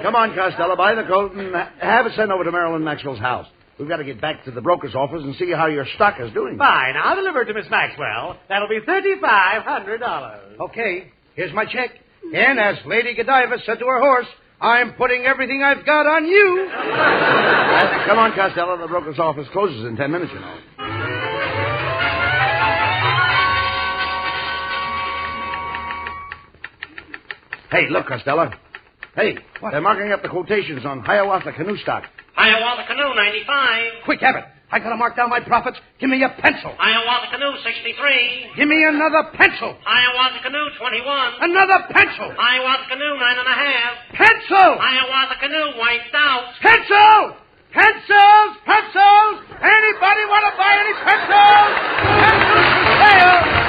Speaker 19: Come on, Costello, buy the coat and have it sent over to Marilyn Maxwell's house. We've got to get back to the broker's office and see how your stock is doing.
Speaker 4: Fine. I'll deliver it to Miss Maxwell. That'll be $3,500.
Speaker 20: Okay, here's my check. And as Lady Godiva said to her horse, I'm putting everything I've got on you.
Speaker 19: Come on, Costello. The broker's office closes in 10 minutes, you know. Hey, look, Costello. Hey, what? They're marking up the quotations on Hiawatha canoe stock.
Speaker 1: Hiawatha Canoe, 95.
Speaker 20: Quick, Abbott. I got to mark down my profits. Give me a pencil.
Speaker 1: Hiawatha Canoe, 63.
Speaker 20: Give me another pencil.
Speaker 1: Hiawatha Canoe, 21.
Speaker 20: Another pencil.
Speaker 1: Hiawatha Canoe, 9.5.
Speaker 20: Pencil.
Speaker 1: Hiawatha Canoe, wiped out.
Speaker 20: Pencil. Pencils. Pencils. Anybody want to buy any pencils? Pencils for sale.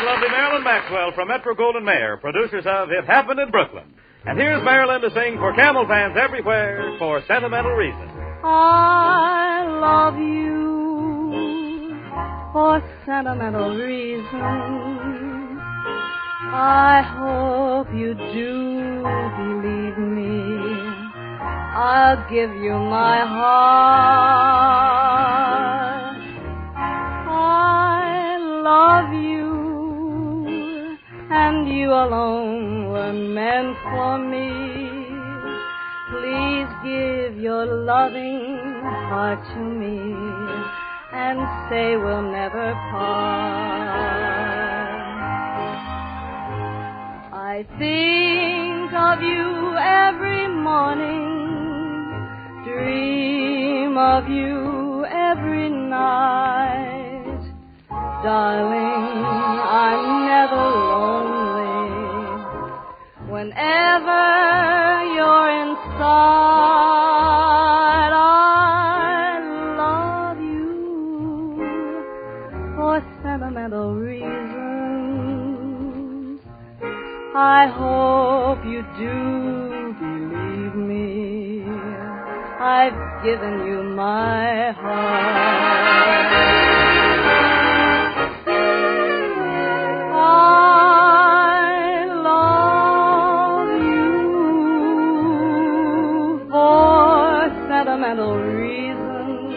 Speaker 18: Lovely Marilyn Maxwell from Metro-Goldwyn-Mayer, producers of It Happened in Brooklyn. And here's Marilyn to sing for camel fans everywhere for sentimental reasons.
Speaker 3: I love you for sentimental reasons. I hope you do believe me. I'll give you my heart. I love you. And you alone were meant for me. Please give your loving heart to me and say we'll never part. I think of you every morning, dream of you every night. Darling, I'm never lonely whenever you're inside. I love you for sentimental reasons. I hope you do believe me. I've given you my heart. Sentimental reasons.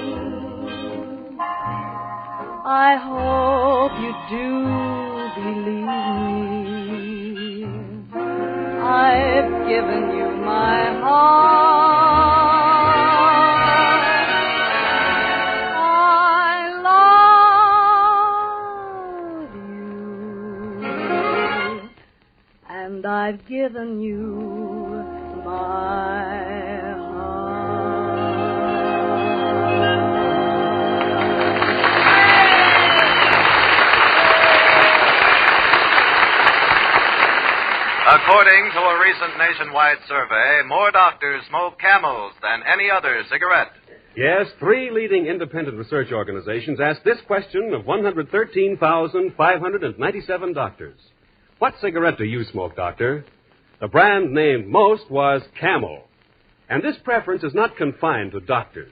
Speaker 3: I hope you do believe me. I've given you my heart. I love you, and I've given you my
Speaker 23: According to a recent nationwide survey, more doctors smoke Camels than any other cigarette.
Speaker 6: Yes, 3 leading independent research organizations asked this question of 113,597 doctors. What cigarette do you smoke, Doctor? The brand named most was Camel. And this preference is not confined to doctors.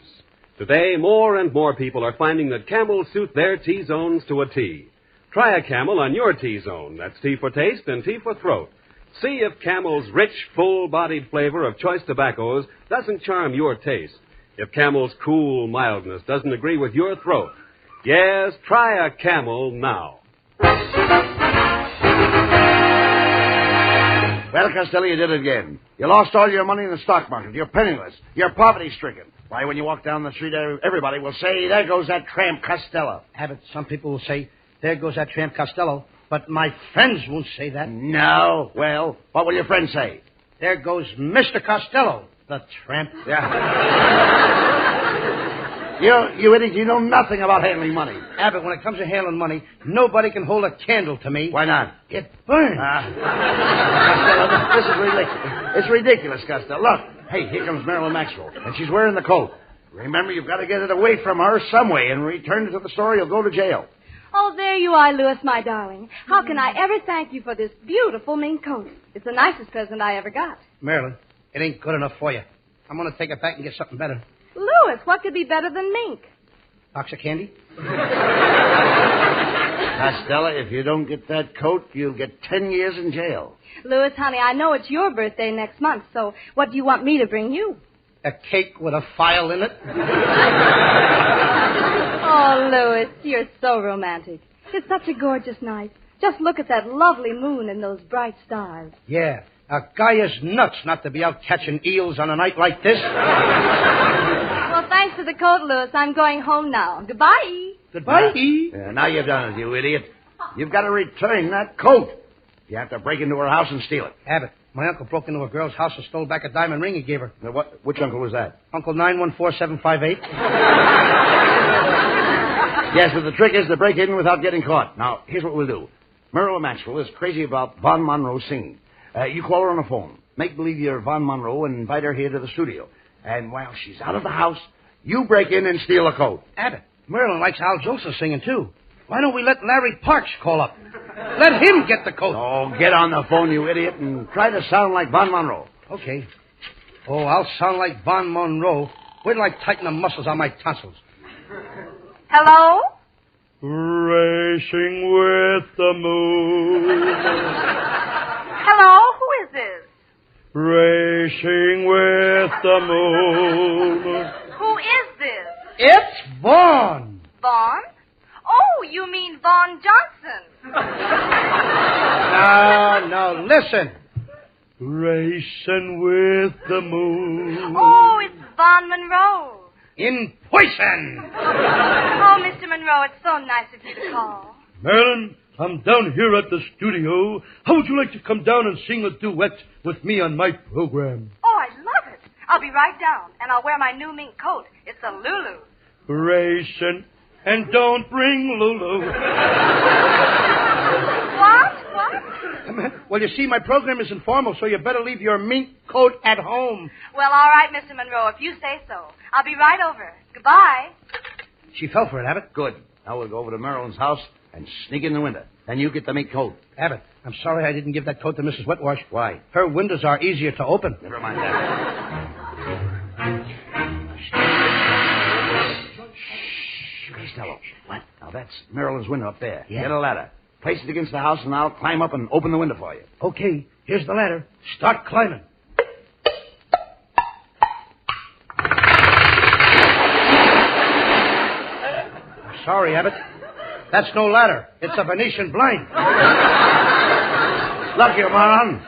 Speaker 6: Today, more and more people are finding that Camels suit their T-zones to a T. Try a Camel on your T-zone. That's T for taste and T for throat. See if Camel's rich, full-bodied flavor of choice tobaccos doesn't charm your taste. If Camel's cool mildness doesn't agree with your throat. Yes, try a Camel now.
Speaker 19: Well, Costello, you did it again. You lost all your money in the stock market. You're penniless. You're poverty-stricken. Why, when you walk down the street, everybody will say, there goes that tramp Costello.
Speaker 20: Abbott, some people will say, there goes that tramp Costello. But my friends won't say that.
Speaker 19: No. Well, what will your friends say?
Speaker 20: There goes Mr. Costello, the tramp.
Speaker 19: Yeah. You idiot, you know nothing about handling money.
Speaker 20: Abbott, when it comes to handling money, nobody can hold a candle to me.
Speaker 19: Why not?
Speaker 20: It burns.
Speaker 19: Costello, this is ridiculous. It's ridiculous, Costello. Look, hey, here comes Marilyn Maxwell, and she's wearing the coat. Remember, you've got to get it away from her some way, and return it to the store, you'll go to jail.
Speaker 3: Oh, there you are, Louis, my darling. How can I ever thank you for this beautiful mink coat? It's the nicest present I ever got.
Speaker 20: Marilyn, it ain't good enough for you. I'm going to take it back and get something better.
Speaker 3: Louis, what could be better than mink?
Speaker 20: Box of candy?
Speaker 19: Costello, if you don't get that coat, you'll get 10 years in jail.
Speaker 3: Louis, honey, I know it's your birthday next month, so what do you want me to bring you?
Speaker 20: A cake with a file in it?
Speaker 3: Oh, Louis, you're so romantic. It's such a gorgeous night. Just look at that lovely moon and those bright stars.
Speaker 20: Yeah, a guy is nuts not to be out catching eels on a night like this.
Speaker 3: Well, thanks for the coat, Louis. I'm going home now. Goodbye.
Speaker 20: Goodbye.
Speaker 19: Now you've done it, you idiot. You've got to return that coat. You have to break into her house and steal it.
Speaker 20: Abbott, my uncle broke into a girl's house and stole back a diamond ring he gave her.
Speaker 19: Now, which uncle was that?
Speaker 20: Uncle 914758.
Speaker 19: Yes, but the trick is to break in without getting caught. Now, here's what we'll do. Marilyn Maxwell is crazy about Von Monroe singing. You call her on the phone. Make believe you're Von Monroe and invite her here to the studio. And while she's out of the house, you break in and steal a coat.
Speaker 20: Abbott, Marilyn likes Al Jolson singing, too. Why don't we let Larry Parks call up? Let him get the coat.
Speaker 19: Oh, get on the phone, you idiot, and try to sound like Von Monroe.
Speaker 20: Okay. Oh, I'll sound like Von Monroe. Wait till I tighten the muscles on my tonsils.
Speaker 3: Hello?
Speaker 9: Racing with the moon.
Speaker 3: Hello? Who is this?
Speaker 9: Racing with the moon.
Speaker 3: Who is this?
Speaker 20: It's Vaughn.
Speaker 3: Vaughn? Oh, you mean Vaughn Johnson.
Speaker 20: No, listen.
Speaker 9: Racing with the moon.
Speaker 3: Oh, it's Vaughn Monroe.
Speaker 20: In poison.
Speaker 3: Oh, Mr. Monroe, it's so nice of you to call.
Speaker 9: Marilyn, I'm down here at the studio. How would you like to come down and sing a duet with me on my program?
Speaker 3: Oh, I love it. I'll be right down, and I'll wear my new mink coat. It's a Lulu.
Speaker 9: Racing, and don't bring Lulu.
Speaker 3: What?
Speaker 20: Well, you see, my program is informal, so you better leave your mink coat at home.
Speaker 3: Well, all right, Mr. Monroe, if you say so. I'll be right over. Goodbye.
Speaker 20: She fell for it, Abbott.
Speaker 19: Good. Now we'll go over to Marilyn's house and sneak in the window. Then you get the mink coat.
Speaker 20: Abbott, I'm sorry I didn't give that coat to Mrs. Wetwash.
Speaker 19: Why?
Speaker 20: Her windows are easier to open.
Speaker 19: Never mind that. Shh, Costello. What? Now that's Marilyn's window up there.
Speaker 20: Yeah.
Speaker 19: Get a ladder. Place it against the house, and I'll climb up and open the window for you.
Speaker 20: Okay, here's the ladder. Start climbing. I'm sorry, Abbott. That's no ladder. It's a Venetian blind.
Speaker 19: Look here, moron.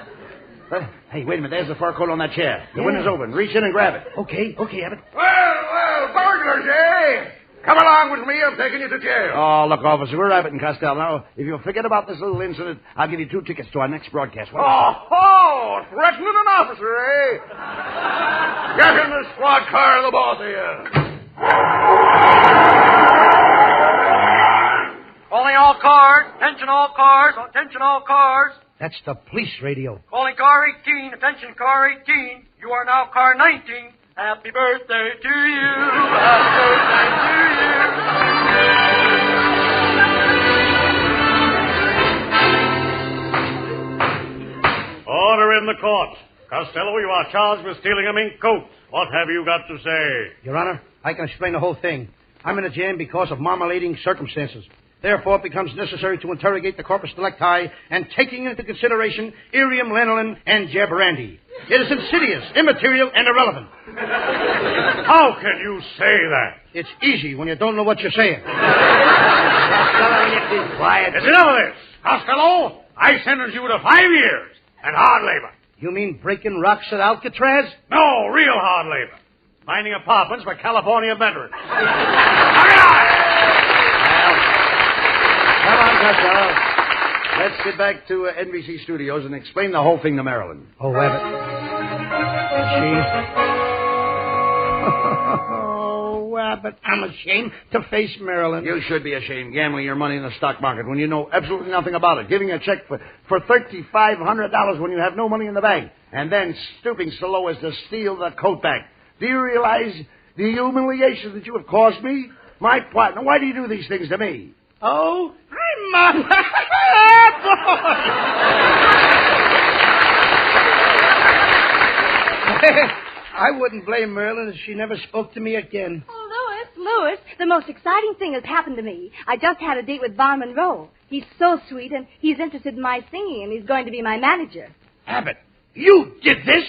Speaker 19: Hey, wait a minute. There's the fur coat on that chair. The window's open. Reach in and grab it.
Speaker 20: Okay, Abbott.
Speaker 10: Well, burglars, eh? Come along with me. I'm taking you to jail.
Speaker 19: Oh, look, officer, we're Abbott and Costello. Now, if you'll forget about this little incident, I'll give you 2 tickets to our next broadcast.
Speaker 10: Threatening an officer, eh? Get in the squad car, the both of you.
Speaker 1: Calling all cars. Attention all cars. Attention all cars.
Speaker 20: That's the police radio.
Speaker 1: Calling car 18. Attention car 18. You are now car 19. Happy birthday to you. Happy birthday to you.
Speaker 4: court. Costello, you are charged with stealing a mink coat. What have you got to say?
Speaker 20: Your Honor, I can explain the whole thing. I'm in a jam because of marmalading circumstances. Therefore, it becomes necessary to interrogate the corpus delicti and taking into consideration irium, lanolin, and jabrandi. It is insidious, immaterial, and irrelevant.
Speaker 4: How can you say that?
Speaker 20: It's easy when you don't know what you're saying.
Speaker 4: Quiet. There's enough of this. Costello, I sentence you to 5 years and hard labor.
Speaker 20: You mean breaking rocks at Alcatraz?
Speaker 4: No, real hard labor. Finding apartments for California veterans.
Speaker 19: Come on, Costello. Let's get back to NBC Studios and explain the whole thing to Marilyn.
Speaker 20: Oh, Abbott. Oh, Abbott, I'm ashamed to face Marilyn.
Speaker 19: You should be ashamed gambling your money in the stock market when you know absolutely nothing about it. Giving a check for $3,500 when you have no money in the bank. And then stooping so low as to steal the coat back. Do you realize the humiliation that you have caused me? My partner, why do you do these things to me?
Speaker 20: Oh, I'm I wouldn't blame Marilyn if she never spoke to me again.
Speaker 3: Oh, Louis, the most exciting thing has happened to me. I just had a date with Von Monroe. He's so sweet, and he's interested in my singing, and he's going to be my manager.
Speaker 20: Abbott, you did this?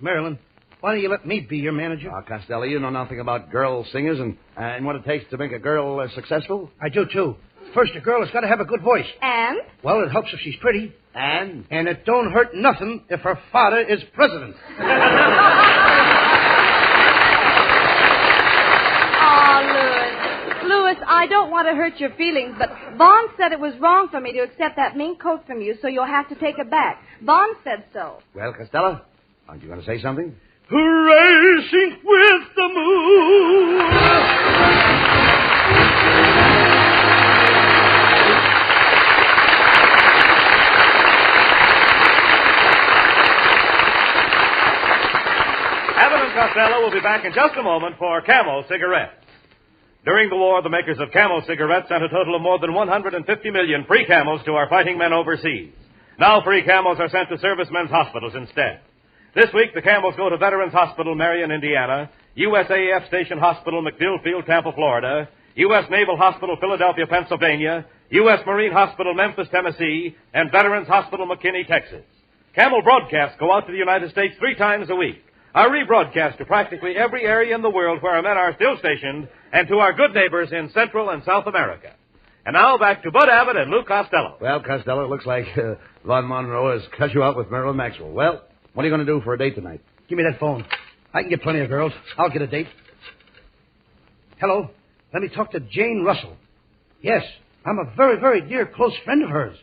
Speaker 20: Marilyn, why don't you let me be your manager?
Speaker 19: Costello, you know nothing about girl singers and what it takes to make a girl successful?
Speaker 20: I do, too. First, a girl has got to have a good voice.
Speaker 3: And?
Speaker 20: Well, it helps if she's pretty.
Speaker 19: And?
Speaker 20: And it don't hurt nothing if her father is president.
Speaker 3: Louis, I don't want to hurt your feelings, but Vaughn said it was wrong for me to accept that mink coat from you, so you'll have to take it back. Vaughn said so.
Speaker 19: Well, Costello, aren't you going to say something?
Speaker 9: Racing with the moon.
Speaker 18: Abbott and Costello will be back in just a moment for Camel cigarettes. During the war, the makers of Camel cigarettes sent a total of more than 150 million free Camels to our fighting men overseas. Now free Camels are sent to servicemen's hospitals instead. This week, the Camels go to Veterans Hospital, Marion, Indiana, USAF Station Hospital, McDill Field, Tampa, Florida, U.S. Naval Hospital, Philadelphia, Pennsylvania, U.S. Marine Hospital, Memphis, Tennessee, and Veterans Hospital, McKinney, Texas. Camel broadcasts go out to the United States 3 times a week. Are rebroadcast to practically every area in the world where our men are still stationed, and to our good neighbors in Central and South America. And now back to Bud Abbott and Lou Costello.
Speaker 19: Well, Costello, it looks like Von Monroe has cut you out with Marilyn Maxwell. Well, what are you going to do for a date tonight?
Speaker 20: Give me that phone. I can get plenty of girls. I'll get a date. Hello. Let me talk to Jane Russell. Yes, I'm a very, very dear close friend of hers.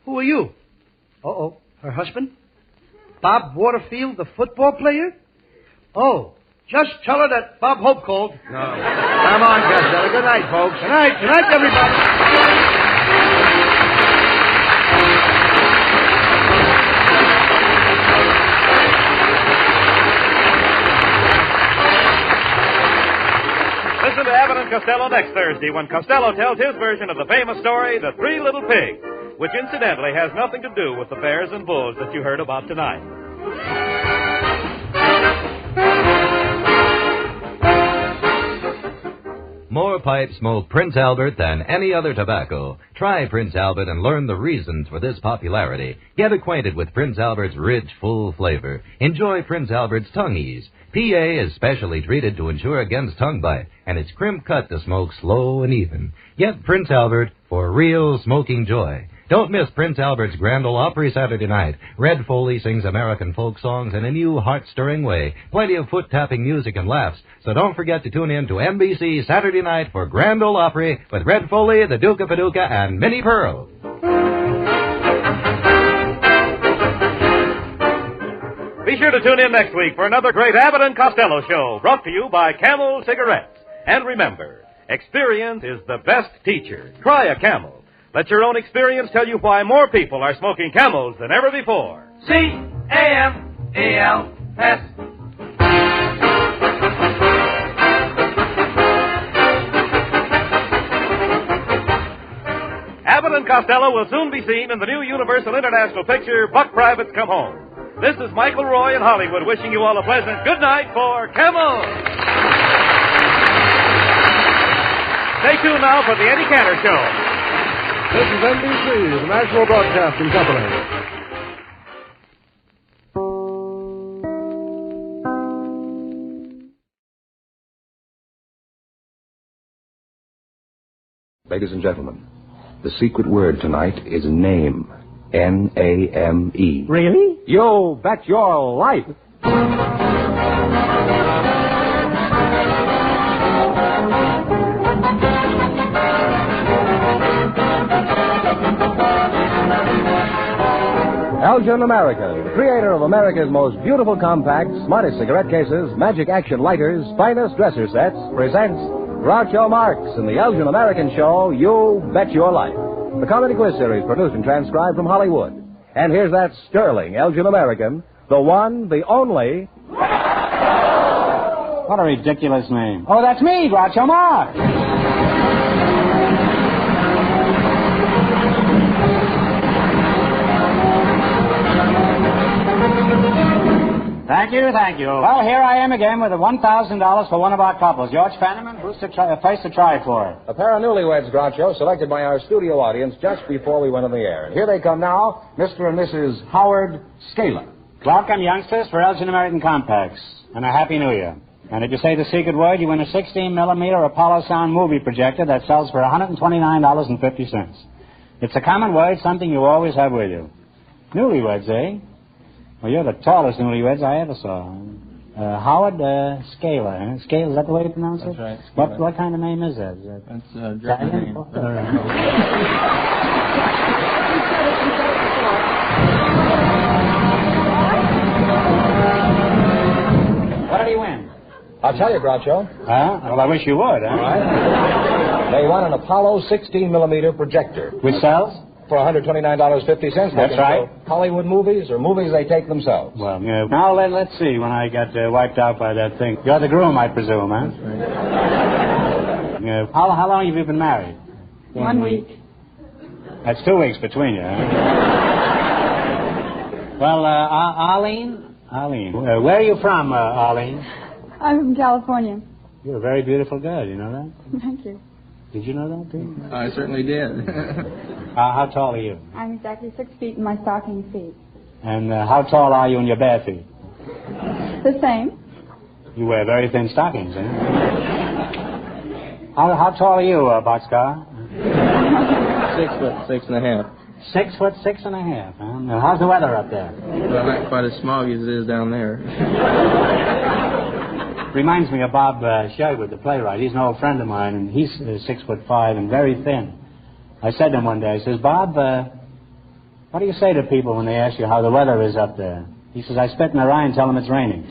Speaker 20: Who are you? Uh-oh. Her husband? Bob Waterfield, the football player? Oh, just tell her that Bob Hope called.
Speaker 19: No. Come on, Costello. Good night, folks.
Speaker 20: Good night. Good night, everybody.
Speaker 18: Listen to Abbott and Costello next Thursday when Costello tells his version of the famous story, The 3 Little Pigs, which incidentally has nothing to do with the bears and bulls that you heard about tonight.
Speaker 8: More pipes smoke Prince Albert than any other tobacco. Try Prince Albert and learn the reasons for this popularity. Get acquainted with Prince Albert's rich, full flavor. Enjoy Prince Albert's tongue ease. PA is specially treated to ensure against tongue bite, and it's crimp cut to smoke slow and even. Get Prince Albert for real smoking joy. Don't miss Prince Albert's Grand Ole Opry Saturday night. Red Foley sings American folk songs in a new heart-stirring way. Plenty of foot-tapping music and laughs. So don't forget to tune in to NBC Saturday night for Grand Ole Opry with Red Foley, the Duke of Paducah, and Minnie Pearl.
Speaker 18: Be sure to tune in next week for another great Abbott and Costello show brought to you by Camel Cigarettes. And remember, experience is the best teacher. Try a Camel. Let your own experience tell you why more people are smoking Camels than ever before.
Speaker 11: C-A-M-E-L-S.
Speaker 18: Abbott and Costello will soon be seen in the new Universal International picture, Buck Privates Come Home. This is Michael Roy in Hollywood wishing you all a pleasant good night for Camel. Stay tuned now for the Eddie Cantor Show.
Speaker 7: This is NBC, the National Broadcasting Company.
Speaker 11: Ladies and gentlemen, the secret word tonight is name. N-A-M-E.
Speaker 12: Really? You bet your life.
Speaker 13: Elgin American, creator of America's most beautiful compacts, smartest cigarette cases, magic action lighters, finest dresser sets, presents Groucho Marx in the Elgin American show, You Bet Your Life. The comedy quiz series produced and transcribed from Hollywood. And here's that sterling Elgin American, the one, the only...
Speaker 25: What a ridiculous name. Oh, that's me, Groucho Marx. Thank you. Well, here I am again with $1,000 for one of our couples. George Fenneman, who's the place to try for?
Speaker 13: A pair of newlyweds, Groucho, selected by our studio audience just before we went on the air. And here they come now, Mr. and Mrs. Howard Skelton.
Speaker 25: Welcome, youngsters, for Elgin American Compacts. And a Happy New Year. And if you say the secret word, you win a 16-millimeter Apollo Sound movie projector that sells for $129.50. It's a common word, something you always have with you. Newlyweds, eh? Well, you're the tallest newlyweds I ever saw. Howard Scaler. Huh? Scaler, is that the way to pronounce it?
Speaker 26: That's right.
Speaker 25: What kind of name is that?
Speaker 26: That's a German name.
Speaker 25: What did he win?
Speaker 13: I'll tell you, Groucho.
Speaker 25: Huh? Well, I wish you would, huh?
Speaker 13: All right. They won an Apollo 16-millimeter projector.
Speaker 25: Which sells?
Speaker 13: For $129.50.
Speaker 25: That's right.
Speaker 13: Hollywood movies or movies they take themselves.
Speaker 25: Well, yeah. Now, let's see when I got wiped out by that thing. You're the groom, I presume, huh?
Speaker 26: That's right.
Speaker 25: Yeah. How long have you been married?
Speaker 26: 1 week.
Speaker 25: That's 2 weeks between you, huh? Well, Arlene, where are you from, Arlene?
Speaker 27: I'm from California.
Speaker 25: You're a very beautiful girl, you know that?
Speaker 27: Thank you.
Speaker 25: Did you know that, too?
Speaker 26: I certainly did.
Speaker 25: How tall are you?
Speaker 27: I'm exactly 6 feet in my stocking feet.
Speaker 25: And how tall are you in your bare feet?
Speaker 27: The same.
Speaker 25: You wear very thin stockings, eh? How tall are you, Boxcar?
Speaker 26: 6'6" and a half.
Speaker 25: 6'6" and a half, huh? Now, how's the weather up there?
Speaker 26: Well, not quite as smoggy as it is down there.
Speaker 25: Reminds me of Bob Sherwood, the playwright. He's an old friend of mine, and he's 6'5" and very thin. I said to him one day, I says, Bob, what do you say to people when they ask you how the weather is up there? He says, I spit in their eye and tell them it's raining.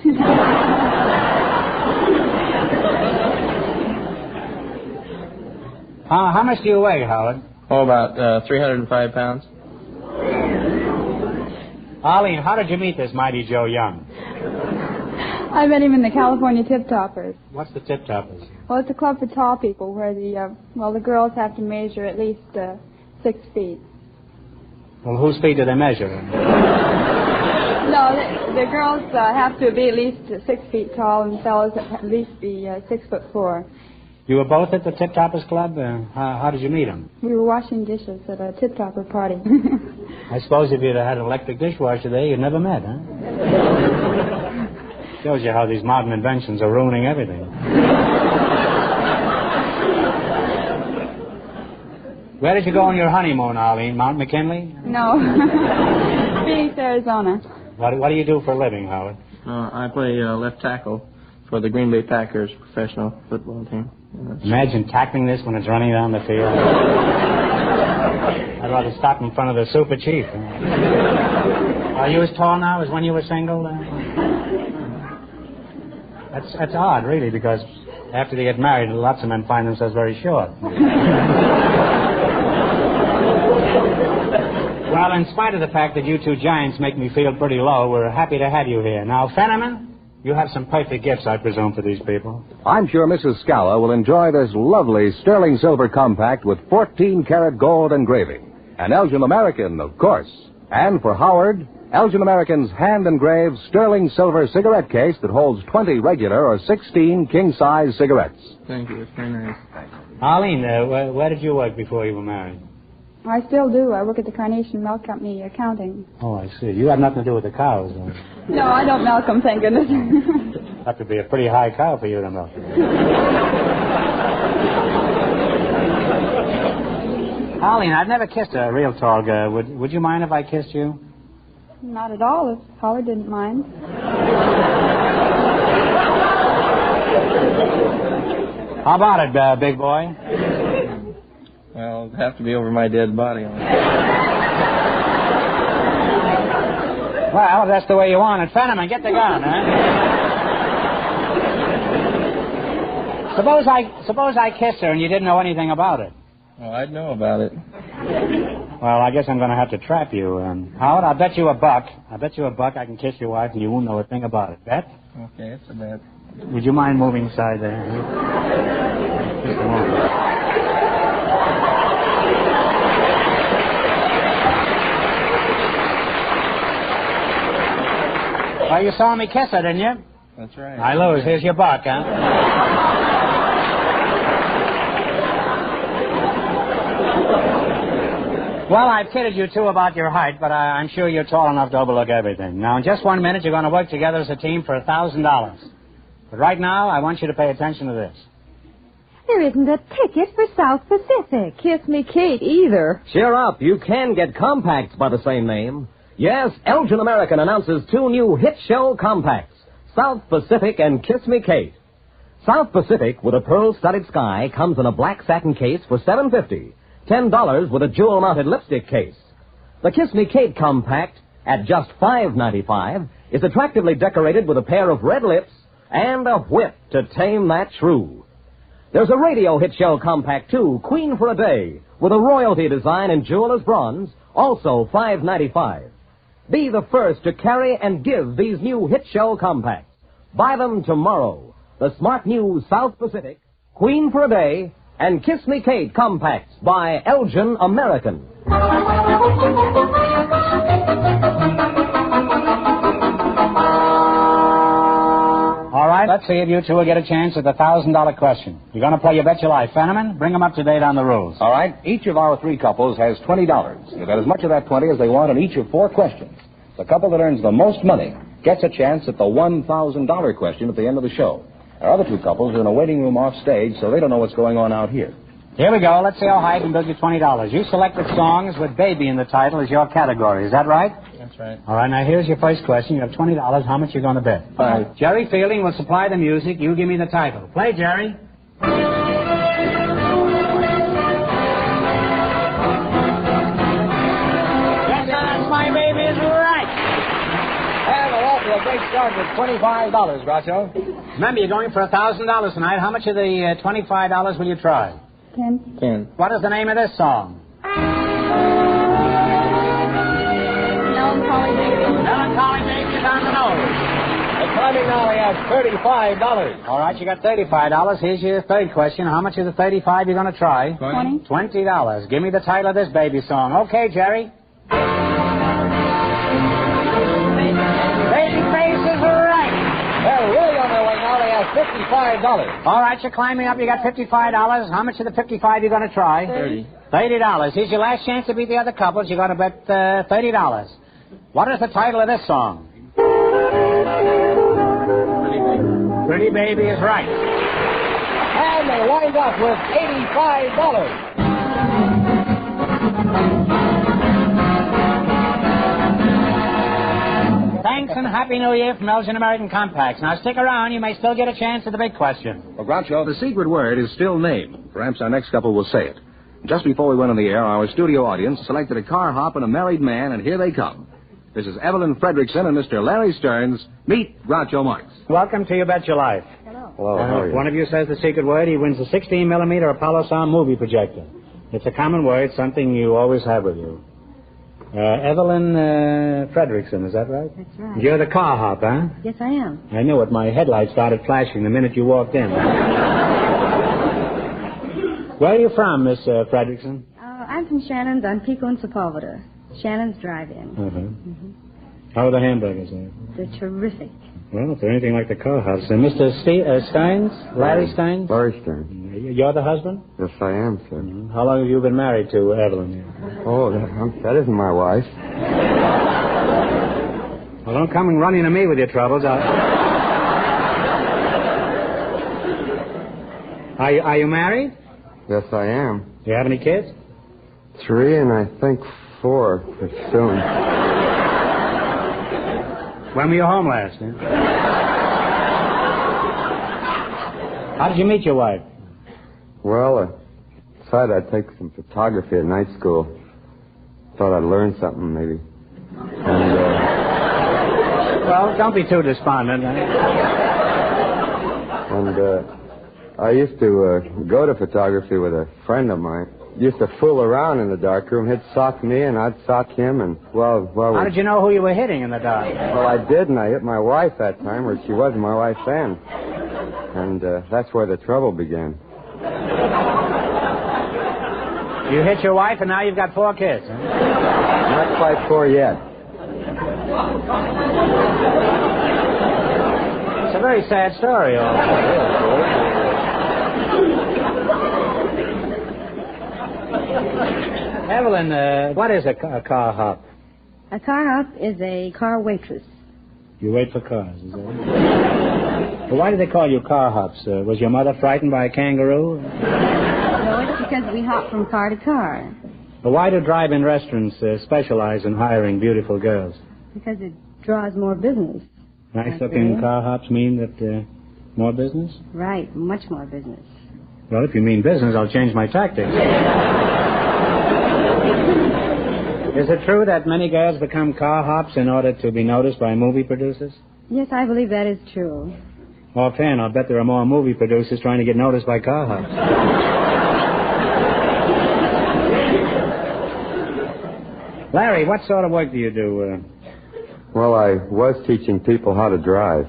Speaker 25: How much do you weigh, Howard?
Speaker 26: Oh, about 305 pounds.
Speaker 25: Arlene, how did you meet this mighty Joe Young?
Speaker 27: I met him in the California Tip Toppers.
Speaker 25: What's the Tip Toppers?
Speaker 27: Well, it's a club for tall people where the girls have to measure at least 6 feet.
Speaker 25: Well, whose feet do they measure?
Speaker 27: No, the girls have to be at least 6 feet tall, and fellas at least be 6'4".
Speaker 25: You were both at the Tip Toppers Club? How did you meet them?
Speaker 27: We were washing dishes at a Tip Topper party.
Speaker 25: I suppose if you'd had an electric dishwasher there, you'd never met, huh? Shows you how these modern inventions are ruining everything. Where did you go on your honeymoon, Arlene? Mount McKinley?
Speaker 27: No. Phoenix, Arizona.
Speaker 25: What do you do for a living, Howard?
Speaker 26: I play left tackle for the Green Bay Packers professional football team.
Speaker 25: Imagine tackling this when it's running down the field. I'd rather stop in front of the Super Chief. Are you as tall now as when you were single? That's odd, really, because after they get married, lots of men find themselves very short. Well, in spite of the fact that you two giants make me feel pretty low, we're happy to have you here. Now, Fenneman, you have some perfect gifts, I presume, for these people.
Speaker 13: I'm sure Mrs. Scala will enjoy this lovely sterling silver compact with 14-karat gold engraving. An Elgin American, of course. And for Howard, Elgin American's hand-engraved sterling silver cigarette case that holds 20 regular or 16 king-size cigarettes.
Speaker 26: Thank you. It's very nice.
Speaker 25: Arlene, where did you work before you were married?
Speaker 27: I still do. I work at the Carnation Milk Company accounting.
Speaker 25: Oh, I see. You have nothing to do with the cows, though.
Speaker 27: No, I don't milk them, thank goodness.
Speaker 25: That would be a pretty high cow for you to milk. Arlene, I've never kissed a real tall girl. Would you mind if I kissed you?
Speaker 27: Not at all, if Howard didn't mind.
Speaker 25: How about it, big boy?
Speaker 26: Well, it'd have to be over my dead body.
Speaker 25: Well, if that's the way you want it. Fenneman, get the gun, huh? Suppose I kissed her and you didn't know anything about it.
Speaker 26: Well, I'd know about it.
Speaker 25: Well, I guess I'm going to have to trap you. Howard, I'll bet you $1. I can kiss your wife and you won't know a thing about it. Bet?
Speaker 26: Okay, it's a bet.
Speaker 25: Would you mind moving aside there? Just a moment. Well, you saw me kiss her, didn't you?
Speaker 26: That's right.
Speaker 25: I lose. Here's your $1, huh? Well, I've kidded you, too, about your height, but I'm sure you're tall enough to overlook everything. Now, in just 1 minute, you're going to work together as a team for $1,000. But right now, I want you to pay attention to this.
Speaker 2: There isn't a ticket for South Pacific. Kiss Me Kate either.
Speaker 5: Cheer up. You can get compacts by the same name. Yes, Elgin American announces 2 new hit show compacts, South Pacific and Kiss Me Kate. South Pacific with a pearl-studded sky comes in a black satin case for $7.50. $10 with a jewel-mounted lipstick case. The Kiss Me Kate compact, at just $5.95, is attractively decorated with a pair of red lips and a whip to tame that shrew. There's a radio hit show compact, too, Queen for a Day, with a royalty design in jeweler's bronze, also $5.95. Be the first to carry and give these new hit show compacts. Buy them tomorrow. The smart new South Pacific, Queen for a Day, and Kiss Me Kate compacts by Elgin American.
Speaker 25: All right, let's see if you two will get a chance at the $1,000 question. You're going to play You Bet Your Life. Fenneman, bring them up to date on the rules.
Speaker 13: All right. Each of our 3 couples has $20. They got as much of that 20 as they want on each of 4 questions. The couple that earns the most money gets a chance at the $1,000 question at the end of the show. Our other 2 couples are in a waiting room off stage, so they don't know what's going on out here.
Speaker 25: Here we go. Let's see how high I can build you $20. You selected songs with baby in the title as your category. Is that right?
Speaker 26: That's right.
Speaker 25: All right, now here's your first question. You have $20. How much are you going to bet?
Speaker 26: 5.
Speaker 25: Jerry Fielding will supply the music. You give me the title. Play, Jerry. Yes, my baby is right.
Speaker 5: And we're off to a great start with $25, Groucho.
Speaker 25: Remember, you're going for $1,000 tonight. How much of the $25 will you try?
Speaker 27: 10.
Speaker 26: 10.
Speaker 25: What is the name of this song?
Speaker 27: Melancholy Baby.
Speaker 25: Melancholy Baby is on the nose.
Speaker 5: The timing now, he has $35.
Speaker 25: All right, you got $35. Here's your third question. How much of the $35 you're going to try?
Speaker 27: 20.
Speaker 25: $20. Give me the title of this baby song. Okay, Jerry. Baby face is right.
Speaker 5: They're really on their way now. They have $55.
Speaker 25: All right, you're climbing up. You got $55. How much of the $55 you going to try?
Speaker 26: 30.
Speaker 25: $30. Here's your last chance to beat the other couples. You're going to bet $30. What is the title of this song? Pretty Baby is right.
Speaker 5: And they wind up with $85.
Speaker 25: Thanks and Happy New Year from Elgin American Compacts. Now stick around. You may still get a chance at the big question.
Speaker 13: Well, Groucho, the secret word is still name. Perhaps our next couple will say it. Just before we went on the air, our studio audience selected a car hop and a married man, and here they come. This is Evelyn Fredrickson and Mr. Larry Stearns. Meet Groucho Marx.
Speaker 25: Welcome to You Bet Your Life.
Speaker 13: Hello, how are
Speaker 25: If
Speaker 13: you?
Speaker 25: one of you says the secret word, he wins a 16-millimeter Apollo sound movie projector. It's a common word, something you always have with you. Evelyn Fredrickson, is that right?
Speaker 2: That's right.
Speaker 25: You're the car hop, huh?
Speaker 2: Yes, I am.
Speaker 25: I knew it. My headlights started flashing the minute you walked in. Where are you from, Miss Fredrickson?
Speaker 2: I'm from Shannon's on Pico and Sepulveda. Shannon's Drive-In.
Speaker 25: Uh-huh. How are the hamburgers there?
Speaker 3: They're terrific.
Speaker 25: Well, if they're anything like the car house. Mr. Stearns? Larry Stearns?
Speaker 14: Larry Stearns.
Speaker 25: You're the husband?
Speaker 14: Yes, I am, sir.
Speaker 25: How long have you been married to Evelyn?
Speaker 14: Oh, that isn't my wife.
Speaker 25: Well, don't come and running to me with your troubles. Are you married?
Speaker 14: Yes, I am.
Speaker 25: Do you have any kids?
Speaker 14: 3 and I think 4 soon.
Speaker 25: When were you home last? How did you meet your wife?
Speaker 14: Well, I decided I'd take some photography at night school. Thought I'd learn something, maybe. And,
Speaker 25: well, don't be too despondent.
Speaker 14: And, I used to go to photography with a friend of mine. Used to fool around in the darkroom. He'd sock me, and I'd sock him, and, well...
Speaker 25: How did you know who you were hitting in the dark?
Speaker 14: Well, I did, and I hit my wife that time, or she wasn't my wife then. And that's where the trouble began.
Speaker 25: You hit your wife, and now you've got 4 kids, huh?
Speaker 14: Not quite 4 yet.
Speaker 25: It's a very sad story, all Evelyn, what is a car hop?
Speaker 3: A car hop is a car waitress.
Speaker 25: You wait for cars, is that it? Well, why do they call you car hops? Was your mother frightened by a kangaroo?
Speaker 3: No, it's because we hop from car to car.
Speaker 25: Well, why do drive-in restaurants specialize in hiring beautiful girls?
Speaker 3: Because it draws more business.
Speaker 25: Nice-looking car hops mean that more business?
Speaker 3: Right, much more business.
Speaker 25: Well, if you mean business, I'll change my tactics. Is it true that many girls become car hops in order to be noticed by movie producers?
Speaker 3: Yes, I believe that is true.
Speaker 25: Offhand, I'll bet there are more movie producers trying to get noticed by car hops. Larry, what sort of work do you do?
Speaker 14: Well, I was teaching people how to drive.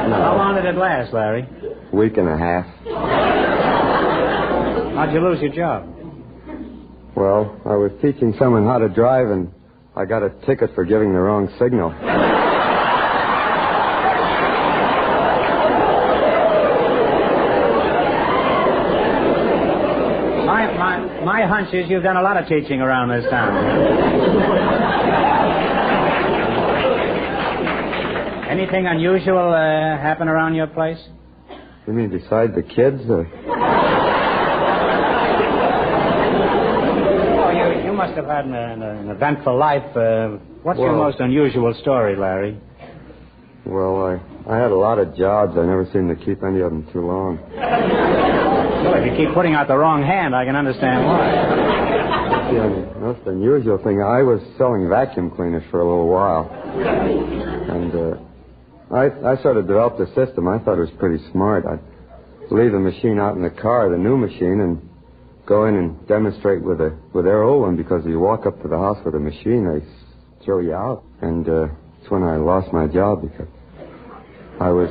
Speaker 25: How long did it last, Larry?
Speaker 14: Week and a half.
Speaker 25: How'd you lose your job?
Speaker 14: Well, I was teaching someone how to drive, and I got a ticket for giving the wrong signal.
Speaker 25: My hunch is you've done a lot of teaching around this town. Anything unusual happen around your place?
Speaker 14: You mean beside the kids?
Speaker 25: Oh, you must have had an eventful life. What's your most unusual story, Larry?
Speaker 14: Well, I had a lot of jobs. I never seemed to keep any of them too long.
Speaker 25: Well, if you keep putting out the wrong hand, I can understand why.
Speaker 14: The most unusual thing, I was selling vacuum cleaners for a little while. And I sort of developed a system. I thought it was pretty smart. I'd leave the machine out in the car, the new machine, and go in and demonstrate with their old one, because if you walk up to the house with a machine, they throw you out. And that's when I lost my job, because I was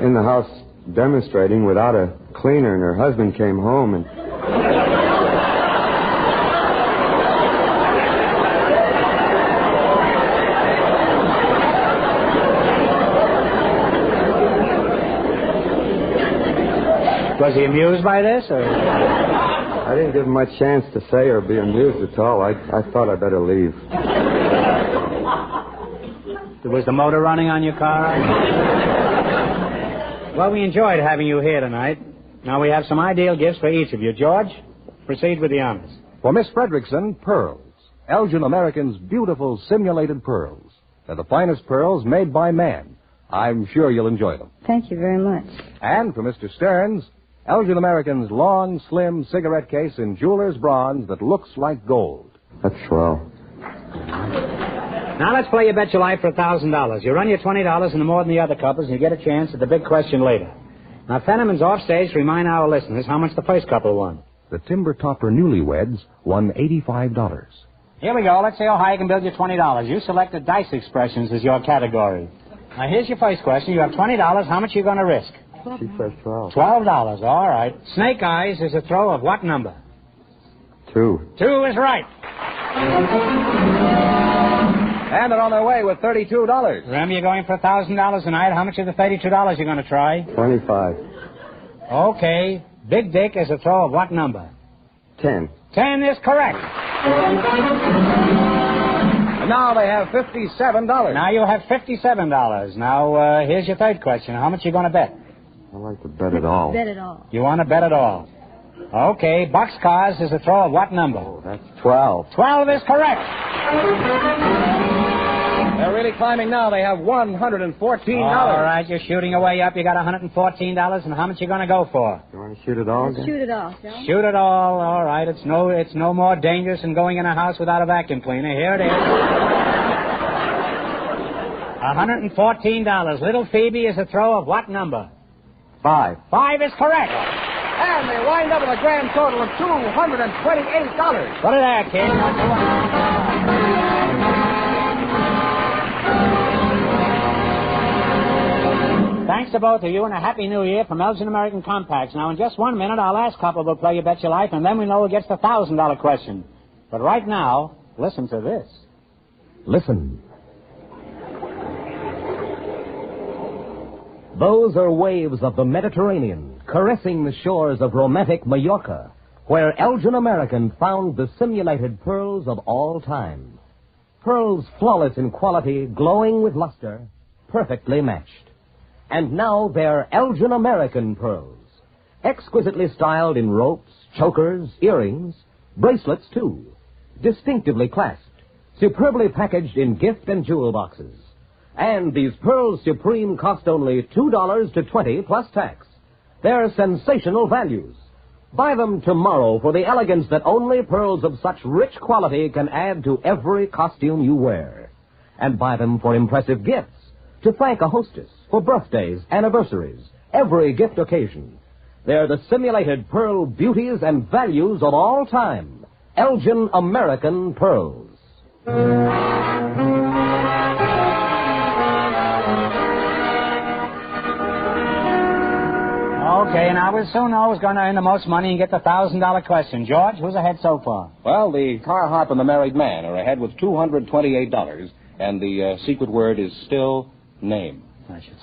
Speaker 14: in the house demonstrating without a cleaner, and her husband came home, and...
Speaker 25: Was he amused by this, or...?
Speaker 14: I didn't give him much chance to say or be amused at all. I thought I'd better leave.
Speaker 25: Was the motor running on your car? Well, we enjoyed having you here tonight. Now we have some ideal gifts for each of you. George, proceed with the honors.
Speaker 13: For Miss Fredrickson, pearls. Elgin American's beautiful simulated pearls. They're the finest pearls made by man. I'm sure you'll enjoy them.
Speaker 3: Thank you very much.
Speaker 13: And for Mr. Stearns, Elgin American's long, slim cigarette case in jeweler's bronze that looks like gold.
Speaker 14: That's swell.
Speaker 25: Now let's play You Bet Your Life for $1,000. You run your $20 into more than the other couples, and you get a chance at the big question later. Now, Fenneman's off stage to remind our listeners how much the first couple won.
Speaker 13: The Timber Topper newlyweds won $85.
Speaker 25: Here we go. Let's see how high you can build your $20. You selected dice expressions as your category. Now, here's your first question. You have $20. How much are you going to risk?
Speaker 14: She says 12.
Speaker 25: $12. All right. Snake Eyes is a throw of what number?
Speaker 14: 2.
Speaker 25: 2 is right.
Speaker 13: And they're on their way with $32.
Speaker 25: Remember, you're going for $1,000 tonight. How much of the $32 you going to try?
Speaker 14: 25.
Speaker 25: Okay. Big Dick is a throw of what number?
Speaker 14: 10.
Speaker 25: 10 is correct.
Speaker 13: And now they have $57.
Speaker 25: Now you have $57. Now, here's your third question. How much are you going to bet?
Speaker 14: I'd like to bet it all.
Speaker 3: Bet it all.
Speaker 25: You want to bet it all. Okay. Boxcars is a throw of what number?
Speaker 14: Oh, that's 12.
Speaker 25: 12 is correct.
Speaker 13: They're really climbing now. They have $114.
Speaker 25: All right, you're shooting away up. You got $114, and how much you going to go for?
Speaker 14: You want to shoot it all?
Speaker 3: Shoot it off, Joe.
Speaker 25: Shoot it all right. It's no more dangerous than going in a house without a vacuum cleaner. Here it is. $114. Little Phoebe is a throw of what number?
Speaker 14: 5.
Speaker 25: 5 is correct.
Speaker 13: And they wind up with a grand total of $228.
Speaker 25: Put it there, kid. Thanks to both of you, and a Happy New Year from Elgin American Compacts. Now, in just 1 minute, our last couple will play You Bet Your Life, and then we know who gets the $1,000 question. But right now, listen to this.
Speaker 5: Listen. Those are waves of the Mediterranean caressing the shores of romantic Mallorca, where Elgin American found the simulated pearls of all time. Pearls flawless in quality, glowing with luster, perfectly matched. And now they're Elgin American pearls, exquisitely styled in ropes, chokers, earrings, bracelets, too, distinctively clasped, superbly packaged in gift and jewel boxes. And these pearls supreme cost only $2 to $20 plus tax. They're sensational values. Buy them tomorrow for the elegance that only pearls of such rich quality can add to every costume you wear. And buy them for impressive gifts, to thank a hostess, for birthdays, anniversaries, every gift occasion. They're the simulated pearl beauties and values of all time. Elgin American Pearls.
Speaker 25: Okay, now we'll soon know who's going to earn the most money and get the $1,000 question. George, who's ahead so far?
Speaker 13: Well, the car hop and the married man are ahead with $228, and the secret word is still name.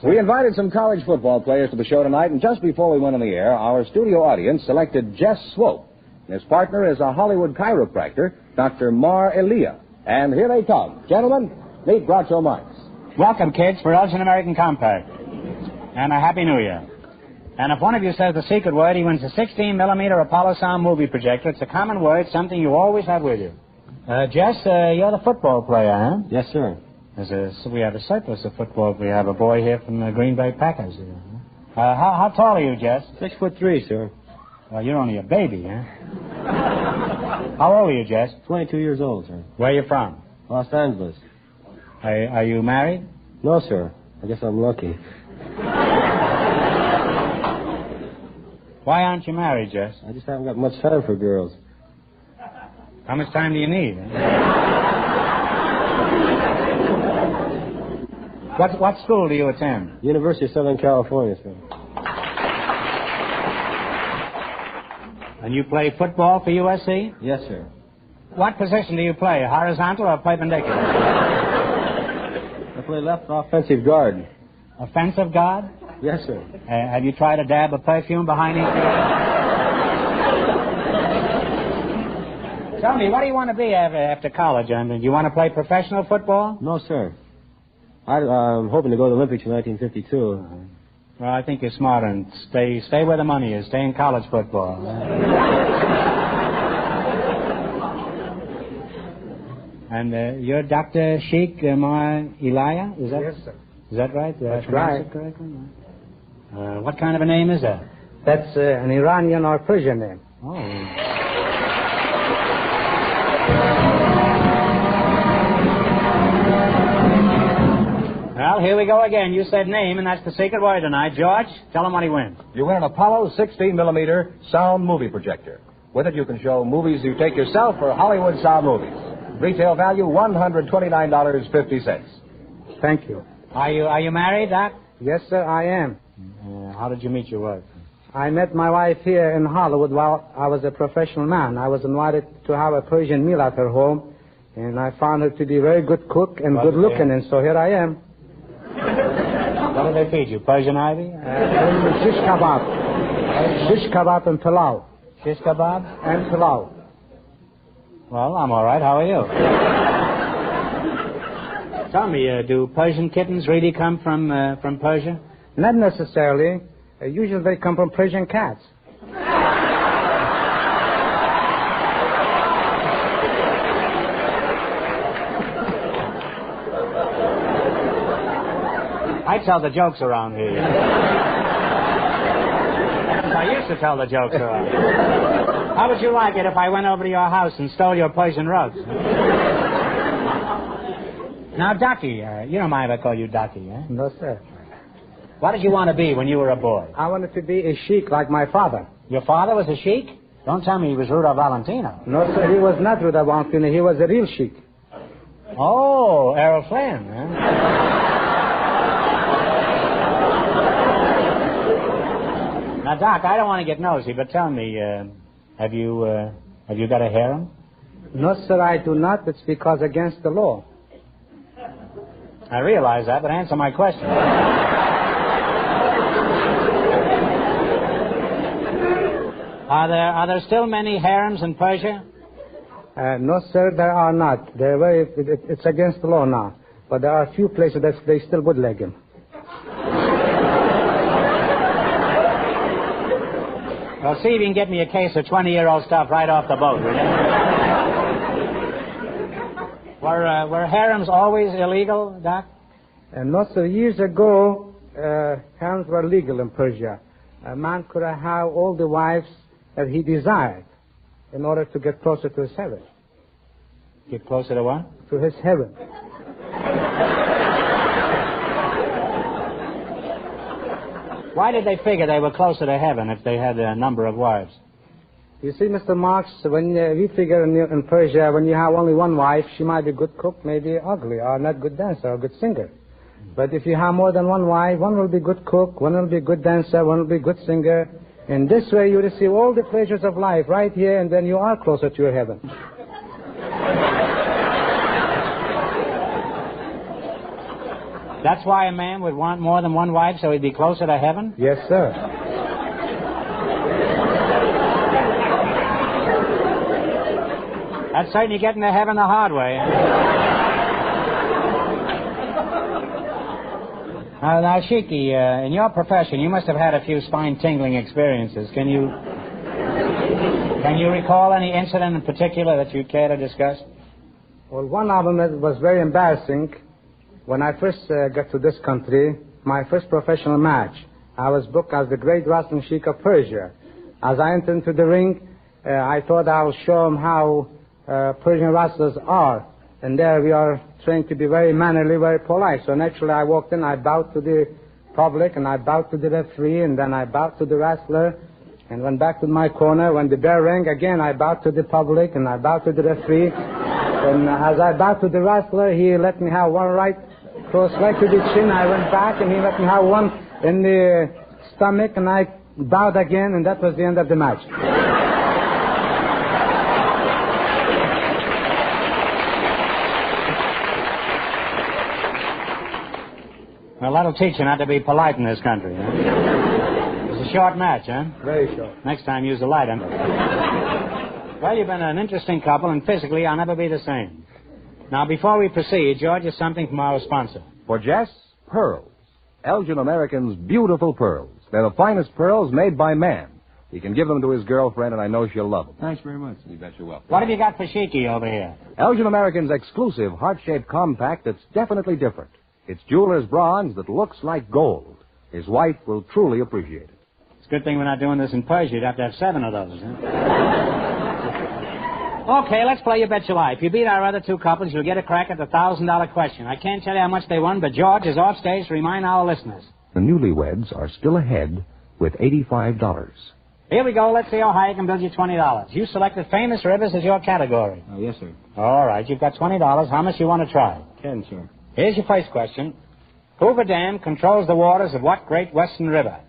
Speaker 13: We invited some college football players to the show tonight, and just before we went on the air, our studio audience selected Jess Swope. His partner is a Hollywood chiropractor, Dr. Mar Elia. And here they come. Gentlemen, meet Groucho Marx.
Speaker 25: Welcome, kids, for Elgin American Compact. And a Happy New Year. And if one of you says the secret word, he wins a 16-millimeter Apollo sound movie projector. It's a common word, something you always have with you. Jess, you're the football player, huh?
Speaker 14: Yes, sir.
Speaker 25: We have a surplus of football. We have a boy here from the Green Bay Packers. How tall are you, Jess?
Speaker 14: 6'3", sir.
Speaker 25: Well, you're only a baby, huh? How old are you, Jess?
Speaker 14: 22 years old, sir.
Speaker 25: Where are you from?
Speaker 14: Los Angeles.
Speaker 25: Are you married?
Speaker 14: No, sir. I guess I'm lucky.
Speaker 25: Why aren't you married, Jess?
Speaker 14: I just haven't got much time for girls.
Speaker 25: How much time do you need? What school do you attend?
Speaker 14: University of Southern California, sir.
Speaker 25: And you play football for USC?
Speaker 14: Yes, sir.
Speaker 25: What position do you play, horizontal or perpendicular?
Speaker 14: I play left offensive guard.
Speaker 25: Offensive guard?
Speaker 14: Yes, sir.
Speaker 25: Have you tried to dab a perfume behind each Tell me, what do you want to be after college? Do you want to play professional football?
Speaker 14: No, sir. I'm hoping to go to the Olympics in 1952.
Speaker 25: Well, I think you're smart and stay where the money is. Stay in college football. And you're Dr. Sheikh Mar Elia? Is that?
Speaker 14: Yes, sir.
Speaker 25: Is that right?
Speaker 14: That's right.
Speaker 25: What kind of a name is that?
Speaker 14: That's an Iranian or Persian name.
Speaker 25: Oh. Well, here we go again. You said name, and that's the secret word tonight. George, tell him what he wins.
Speaker 13: You win an Apollo 16-millimeter sound movie projector. With it, you can show movies you take yourself or Hollywood sound movies. Retail value, $129.50.
Speaker 14: Thank you.
Speaker 25: Are you married, Doc?
Speaker 14: Yes, sir, I am.
Speaker 25: How did you meet your wife?
Speaker 15: I met my wife here in Hollywood while I was a professional man. I was invited to have a Persian meal at her home, and I found her to be a very good cook and good looking, and so here I am.
Speaker 25: What do they feed you? Persian ivy?
Speaker 15: Shish kebab. Shish kebab and pilau.
Speaker 25: Shish kebab?
Speaker 15: And pilau.
Speaker 25: Well, I'm all right. How are you? Tell me, do Persian kittens really come from Persia?
Speaker 15: Not necessarily. Usually they come from Persian cats.
Speaker 25: I tell the jokes around here. I used to tell the jokes around. How would you like it if I went over to your house and stole your Persian rugs? Now, Ducky, you don't mind if I call you Ducky, eh?
Speaker 15: No, sir.
Speaker 25: What did you want to be when you were a boy?
Speaker 15: I wanted to be a sheik like my father.
Speaker 25: Your father was a sheik? Don't tell me he was Rudolph Valentino.
Speaker 15: No, sir, he was not Rudolph Valentino. He was a real sheik.
Speaker 25: Oh, Errol Flynn, huh? Now, Doc, I don't want to get nosy, but tell me, have you got a harem?
Speaker 15: No, sir, I do not. It's because against the law.
Speaker 25: I realize that, but answer my question. Are there still many harems in Persia?
Speaker 15: No, sir, there are not. It's against the law now. But there are a few places that they still bootleg him.
Speaker 25: Well, see if you can get me a case of 20-year-old stuff right off the boat, will you? Were harems always illegal, Doc?
Speaker 15: No, sir. Years ago, harems were legal in Persia. A man could have all the wives that he desired in order to get closer to his heaven.
Speaker 25: Get closer to what?
Speaker 15: To his heaven.
Speaker 25: Why did they figure they were closer to heaven if they had a number of wives?
Speaker 15: You see, Mr. Marx, when we figure in Persia, when you have only one wife, she might be a good cook, maybe ugly, or not good dancer, or good singer. But if you have more than one wife, one will be good cook, one will be good dancer, one will be good singer. In this way, you receive all the pleasures of life right here, and then you are closer to your heaven.
Speaker 25: That's why a man would want more than one wife, so he'd be closer to heaven?
Speaker 15: Yes, sir.
Speaker 25: That's certainly getting to heaven the hard way. Now, Shiki, in your profession, you must have had a few spine-tingling experiences. Can you recall any incident in particular that you'd care to discuss?
Speaker 15: Well, one of them was very embarrassing. When I first got to this country, my first professional match, I was booked as the great wrestling sheik of Persia. As I entered into the ring, I thought I would show them how Persian wrestlers are. And there we are trained to be very mannerly, very polite. So naturally I walked in, I bowed to the public, and I bowed to the referee, and then I bowed to the wrestler, and went back to my corner. When the bell rang again, I bowed to the public, and I bowed to the referee. And as I bowed to the wrestler, he let me have one right close right to the chin. I went back, and he let me have one in the stomach, and I bowed again, and that was the end of the match.
Speaker 25: Well, that'll teach you not to be polite in this country, huh? It's a short match, huh?
Speaker 15: Very short.
Speaker 25: Next time, use a light one. Well, you've been an interesting couple, and physically, I'll never be the same. Now, before we proceed, George, is something from our sponsor.
Speaker 13: For Jess, pearls. Elgin American's beautiful pearls. They're the finest pearls made by man. He can give them to his girlfriend, and I know she'll love them.
Speaker 26: Thanks very much.
Speaker 13: You bet you will.
Speaker 25: What have you got for Shiki over here?
Speaker 13: Elgin American's exclusive heart-shaped compact that's definitely different. It's jeweler's bronze that looks like gold. His wife will truly appreciate it.
Speaker 25: It's a good thing we're not doing this in Persia. You'd have to have 7 of those, huh? Okay, let's play You Bet Your Life. If you beat our other two couples, you'll get a crack at the $1,000 question. I can't tell you how much they won, but George is off stage to remind our listeners.
Speaker 11: The newlyweds are still ahead with $85.
Speaker 25: Here we go. Let's see how high I can build you $20. You selected famous rivers as your category.
Speaker 26: Oh, yes, sir.
Speaker 25: All right, you've got $20. How much you want to try?
Speaker 26: 10, sir.
Speaker 25: Here's your first question. Hoover Dam controls the waters of what great western river?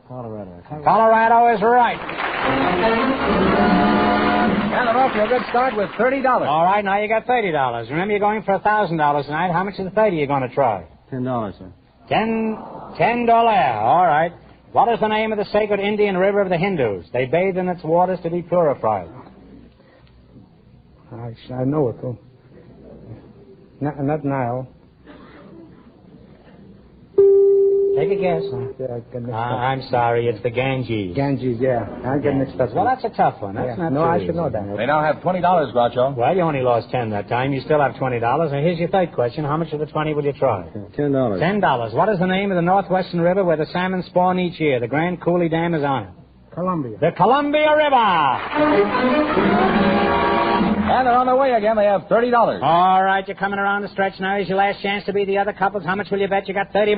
Speaker 25: Colorado is right.
Speaker 13: And they're off to a good start with $30.
Speaker 25: All right, now you got $30. Remember, you're going for $1,000 tonight. How much of the 30 are you going to try?
Speaker 26: $10, sir.
Speaker 25: $10. All right. What is the name of the sacred Indian river of the Hindus? They bathe in its waters to be purified.
Speaker 15: I know it, too. Not Nile.
Speaker 25: Take a guess.
Speaker 15: Yeah,
Speaker 25: I'm sorry, it's the Ganges.
Speaker 15: Ganges, yeah. I get mixed up.
Speaker 25: Well, that's a tough one. That's not
Speaker 15: No,
Speaker 25: too
Speaker 15: I
Speaker 25: easy.
Speaker 15: should know that.
Speaker 13: They now have $20, Groucho.
Speaker 25: Well, you only lost 10 that time. You still have $20. And here's your third question. How much of the 20 will you try?
Speaker 26: $10.
Speaker 25: $10. What is the name of the northwestern river where the salmon spawn each year? The Grand Coulee Dam is on it.
Speaker 15: Columbia.
Speaker 25: The Columbia River.
Speaker 13: And they're on their way again. They have $30.
Speaker 25: All right, you're coming around the stretch now. Here's your last chance to beat the other couples. How much will you bet? You got $30.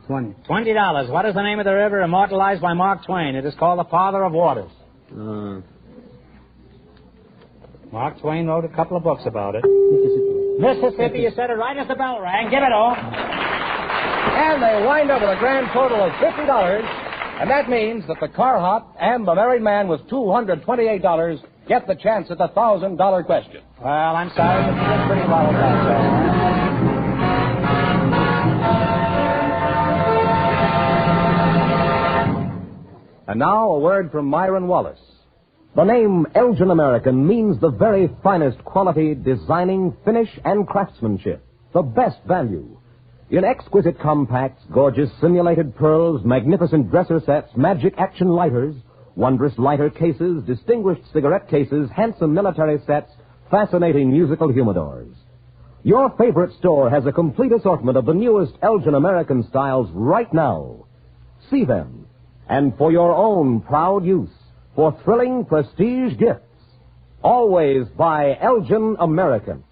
Speaker 15: $20.
Speaker 25: $20. What is the name of the river immortalized by Mark Twain? It is called the Father of Waters. Mark Twain wrote a couple of books about it. Mississippi. You said it right as the bell rang. Give it all.
Speaker 13: And they wind up with a grand total of $50. And that means that the car hop and the married man with $228 get the chance at the $1,000 question.
Speaker 25: Well, I'm sorry, but you did pretty well with that.
Speaker 5: And now a word from Myron Wallace. The name Elgin American means the very finest quality, designing, finish, and craftsmanship. The best value. In exquisite compacts, gorgeous simulated pearls, magnificent dresser sets, magic action lighters, wondrous lighter cases, distinguished cigarette cases, handsome military sets, fascinating musical humidors. Your favorite store has a complete assortment of the newest Elgin American styles right now. See them. And for your own proud use, for thrilling prestige gifts, always buy Elgin American.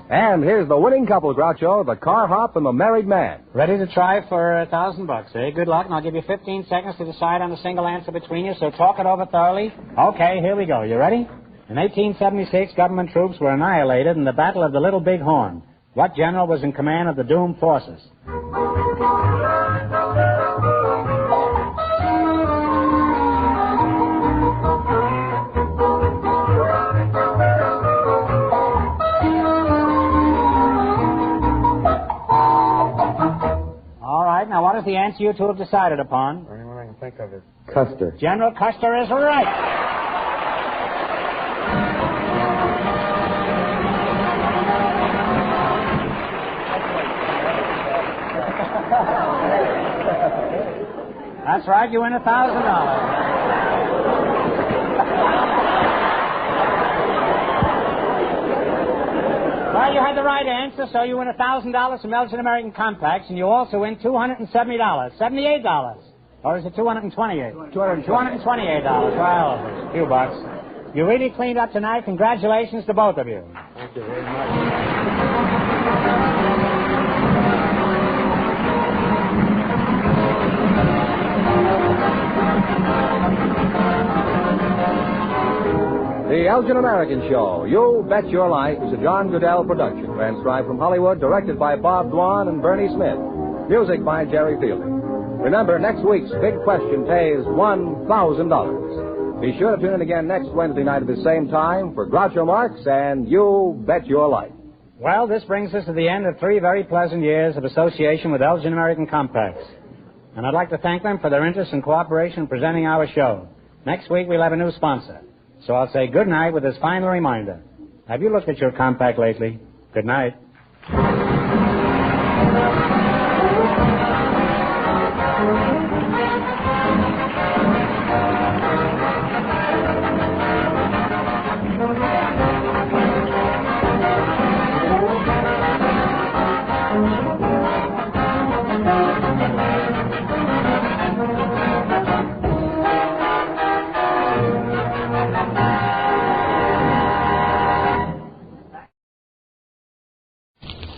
Speaker 13: And here's the winning couple, Groucho, the car hop and the married man.
Speaker 25: Ready to try for $1,000, eh? Good luck, and I'll give you 15 seconds to decide on a single answer between you, so talk it over thoroughly. Okay, here we go. You ready? In 1876, government troops were annihilated in the Battle of the Little Big Horn. What general was in command of the doomed forces? All right, now what is the answer you two have decided upon?
Speaker 14: The only one I can think of is Custer.
Speaker 25: General Custer is right. That's right, you win $1,000. Well, you had the right answer, so you win $1,000 from Elgin American Compacts, and you also win $270. $78. Or is it $228? $228. Well, a few bucks. You really cleaned up tonight. Congratulations to both of you.
Speaker 14: Thank you very much.
Speaker 13: The Elgin American Show, You Bet Your Life, is a John Goodell production. Transcribed from Hollywood, directed by Bob Dwan and Bernie Smith. Music by Jerry Fielding. Remember, next week's big question pays $1,000. Be sure to tune in again next Wednesday night at the same time for Groucho Marx and You Bet Your Life.
Speaker 25: Well, this brings us to the end of 3 very pleasant years of association with Elgin American Compacts. And I'd like to thank them for their interest and cooperation in presenting our show. Next week, we'll have a new sponsor. So I'll say good night with this final reminder. Have you looked at your compact lately? Good night.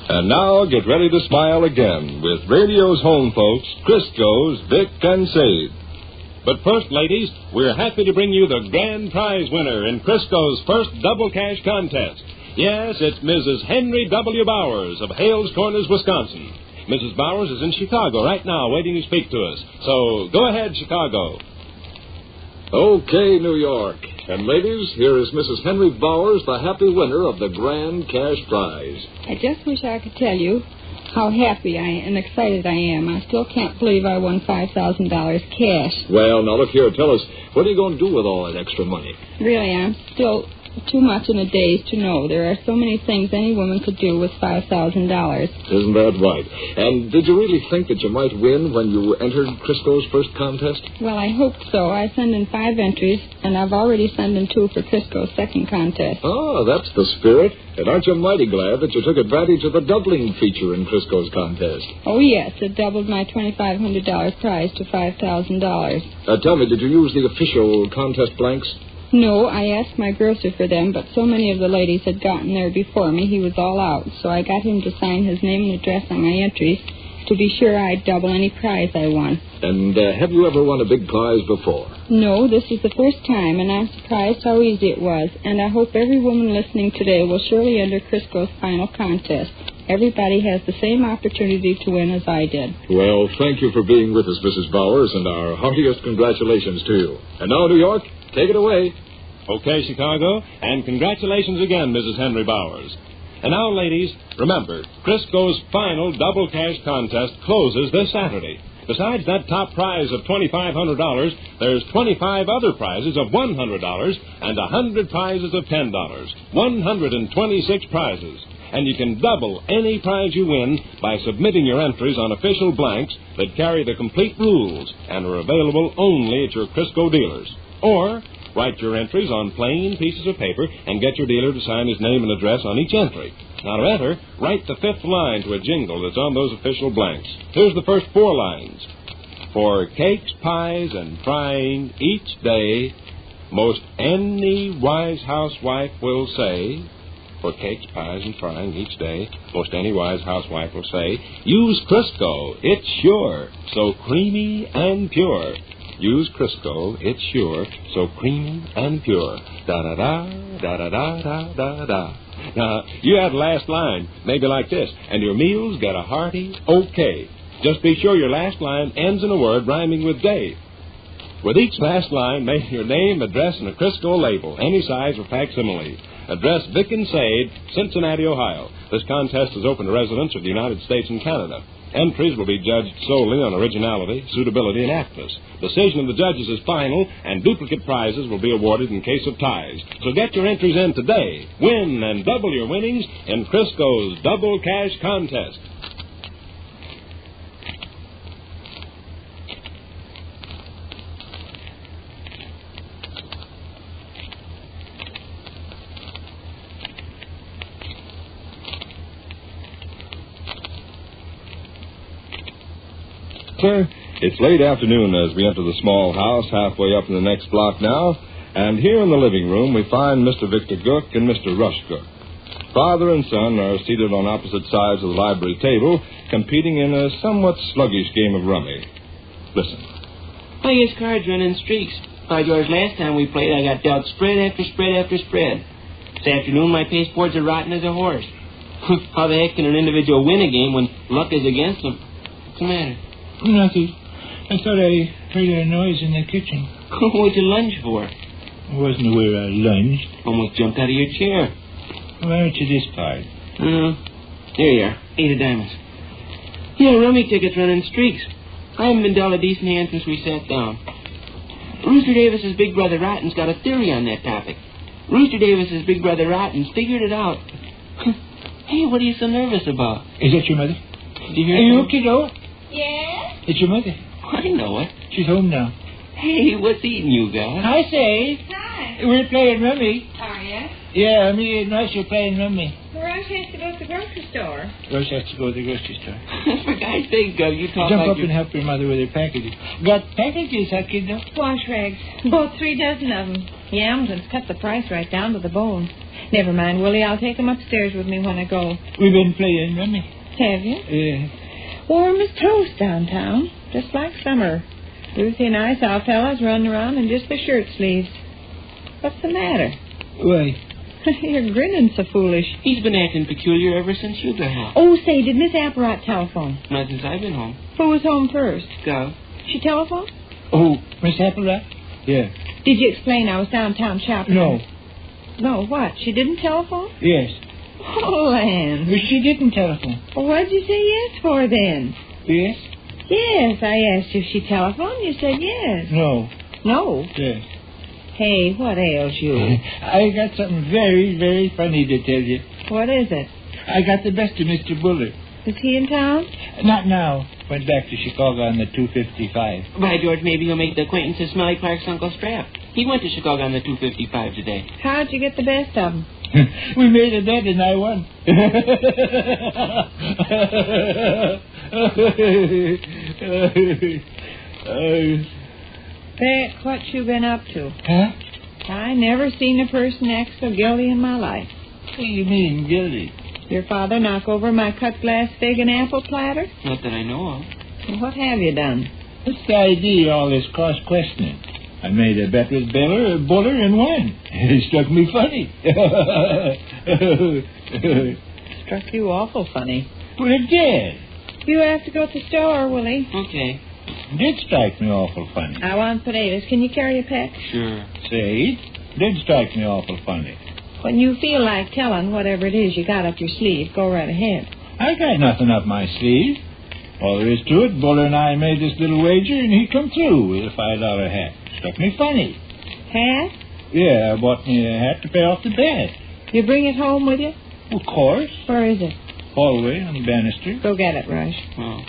Speaker 10: And now get ready to smile again with radio's home folks, Crisco's Vic and Sade. But first, ladies, we're happy to bring you the grand prize winner in Crisco's first double cash contest.
Speaker 6: Yes, it's Mrs. Henry W. Bowers of Hales Corners, Wisconsin. Mrs. Bowers is in Chicago right now waiting to speak to us. So go ahead, Chicago.
Speaker 16: Okay, New York. And ladies, here is Mrs. Henry Bowers, the happy winner of the grand cash prize.
Speaker 27: I just wish I could tell you how happy and excited I am. I still can't believe I won $5,000 cash.
Speaker 16: Well, now look here, tell us, what are you going to do with all that extra money?
Speaker 27: Really, I'm still too much in a daze to know. There are so many things any woman could do with $5,000.
Speaker 16: Isn't that right? And did you really think that you might win when you entered Crisco's first contest?
Speaker 27: Well, I hoped so. I sent in 5 entries, and I've already sent in 2 for Crisco's second contest.
Speaker 16: Oh, that's the spirit. And aren't you mighty glad that you took advantage of the doubling feature in Crisco's contest?
Speaker 27: Oh, yes. It doubled my $2,500 prize to $5,000.
Speaker 16: Tell me, did you use the official contest blanks?
Speaker 27: No, I asked my grocer for them, but so many of the ladies had gotten there before me, he was all out. So I got him to sign his name and address on my entries to be sure I'd double any prize I won.
Speaker 16: And have you ever won a big prize before?
Speaker 27: No, this is the first time, and I'm surprised how easy it was. And I hope every woman listening today will surely enter Crisco's final contest. Everybody has the same opportunity to win as I did.
Speaker 16: Well, thank you for being with us, Mrs. Bowers, and our heartiest congratulations to you. And now, New York, take it away.
Speaker 6: Okay, Chicago, and congratulations again, Mrs. Henry Bowers. And now, ladies, remember, Crisco's final double cash contest closes this Saturday. Besides that top prize of $2,500, there's 25 other prizes of $100 and 100 prizes of $10. 126 prizes. And you can double any prize you win by submitting your entries on official blanks that carry the complete rules and are available only at your Crisco dealers. Or write your entries on plain pieces of paper and get your dealer to sign his name and address on each entry. Now, to enter, write the 5th line to a jingle that's on those official blanks. Here's the first 4 lines. For cakes, pies, and frying each day, most any wise housewife will say... For cakes, pies, and frying each day, most any wise housewife will say, use Crisco, it's sure, so creamy and pure. Use Crisco, it's sure, so creamy and pure. Da-da-da, da-da-da-da-da-da. Now, you add the last line, maybe like this, and your meals get a hearty okay. Just be sure your last line ends in a word rhyming with day. With each last line, make your name, address, and a Crisco label, any size or facsimile. Address Vic Sade, Cincinnati, Ohio. This contest is open to residents of the United States and Canada. Entries will be judged solely on originality, suitability, and aptness. Decision of the judges is final, and duplicate prizes will be awarded in case of ties. So get your entries in today. Win and double your winnings in Crisco's Double Cash Contest.
Speaker 10: Sir, it's late afternoon as we enter the small house halfway up in the next block now, and here in the living room we find Mr. Victor Gook and Mr. Rush Gook. Father and son are seated on opposite sides of the library table, competing in a somewhat sluggish game of rummy. Listen.
Speaker 17: Play his cards running streaks. By George, last time we played, I got dealt spread after spread after spread. This afternoon, my pasteboards are rotten as a horse. How the heck can an individual win a game when luck is against him? What's the matter?
Speaker 21: Nothing. I thought I heard a noise in the kitchen.
Speaker 17: What'd you lunge for?
Speaker 21: It wasn't where I lunged.
Speaker 17: Almost jumped out of your chair.
Speaker 21: Why aren't you this part?
Speaker 17: There you are. 8 of diamonds. Yeah, rummy tickets running streaks. I haven't been dealt a decent hand since we sat down. Rooster Davis's big brother Rotten's got a theory on that topic. Rooster Davis's big brother Rotten's figured it out. Hey, what are you so nervous about?
Speaker 21: Is that your mother?
Speaker 17: Did you hear
Speaker 21: Are you
Speaker 17: something?
Speaker 21: kiddo?
Speaker 17: Yes?
Speaker 21: It's your mother.
Speaker 17: I know it.
Speaker 21: She's home now.
Speaker 17: Hey, what's eating you guys?
Speaker 21: I say.
Speaker 27: Hi.
Speaker 21: We're playing rummy.
Speaker 27: Are you?
Speaker 21: Yeah, me and Rush are playing rummy.
Speaker 27: Rush has to go to the grocery store.
Speaker 21: Rush has to go to the grocery store.
Speaker 17: For God's sake, you talk
Speaker 21: Jump
Speaker 17: like
Speaker 21: up and help your mother with her packages. Got packages, huh, kiddo?
Speaker 27: Wash rags. Bought 3 dozen of them. Yams and cut the price right down to the bone. Never mind, Willie. I'll take them upstairs with me when I go.
Speaker 21: We've been playing rummy.
Speaker 27: Have you?
Speaker 21: Yeah.
Speaker 27: Warm as toast downtown, just like summer. Ruthie and I saw fellas running around in just their shirt sleeves. What's the matter?
Speaker 21: Why,
Speaker 27: You're grinning so foolish.
Speaker 17: He's been acting peculiar ever since you got home.
Speaker 27: Oh, say, did Miss Apparat telephone?
Speaker 17: Not since I've been home.
Speaker 27: Who was home first?
Speaker 17: Go.
Speaker 27: She telephoned?
Speaker 21: Oh, Miss Apparat? Yeah.
Speaker 27: Did you explain I was downtown shopping?
Speaker 21: No.
Speaker 27: No, what? She didn't telephone?
Speaker 21: Yes.
Speaker 27: Oh, Lance.
Speaker 21: Well, she didn't telephone.
Speaker 27: Well, what'd you say yes for then?
Speaker 21: Yes?
Speaker 27: Yes, I asked you if she telephoned. You said yes.
Speaker 21: No.
Speaker 27: No?
Speaker 21: Yes.
Speaker 27: Hey, what ails you?
Speaker 21: I got something very, very funny to tell you.
Speaker 27: What is it?
Speaker 21: I got the best of Mr. Buller.
Speaker 27: Is he in town?
Speaker 21: Not now. Went back to Chicago on the 255.
Speaker 17: By George, maybe you'll make the acquaintance of Smelly Clark's Uncle Strap. He went to Chicago on the 255 today.
Speaker 27: How'd you get the best of him?
Speaker 21: We made a bet and I won.
Speaker 27: Vic, what you been up to?
Speaker 21: Huh?
Speaker 27: I never seen a person act so guilty in my life.
Speaker 21: What do you mean, guilty?
Speaker 27: Your father knock over my cut glass fig and apple platter?
Speaker 17: Not that I know of.
Speaker 27: Well, what have you done?
Speaker 21: What's the idea of all this cross-questioning? I made a bet with Buller and won. It struck me funny.
Speaker 27: Struck you awful funny.
Speaker 21: Well, it did.
Speaker 27: You have to go to the store, Willie.
Speaker 17: Okay.
Speaker 21: It did strike me awful funny.
Speaker 27: I want potatoes. Can you carry a peck?
Speaker 17: Sure.
Speaker 21: Say, it did strike me awful funny.
Speaker 27: When you feel like telling whatever it is you got up your sleeve, go right ahead.
Speaker 21: I got nothing up my sleeve. All there is to it, Buller and I made this little wager, and he come through with a $5 hat. Struck me funny.
Speaker 27: Hat?
Speaker 21: Yeah, I bought me a hat to pay off the bet.
Speaker 27: You bring it home with you?
Speaker 21: Of course.
Speaker 27: Where is it?
Speaker 21: Hallway on the banister.
Speaker 27: Go get it, Rush.
Speaker 17: Oh.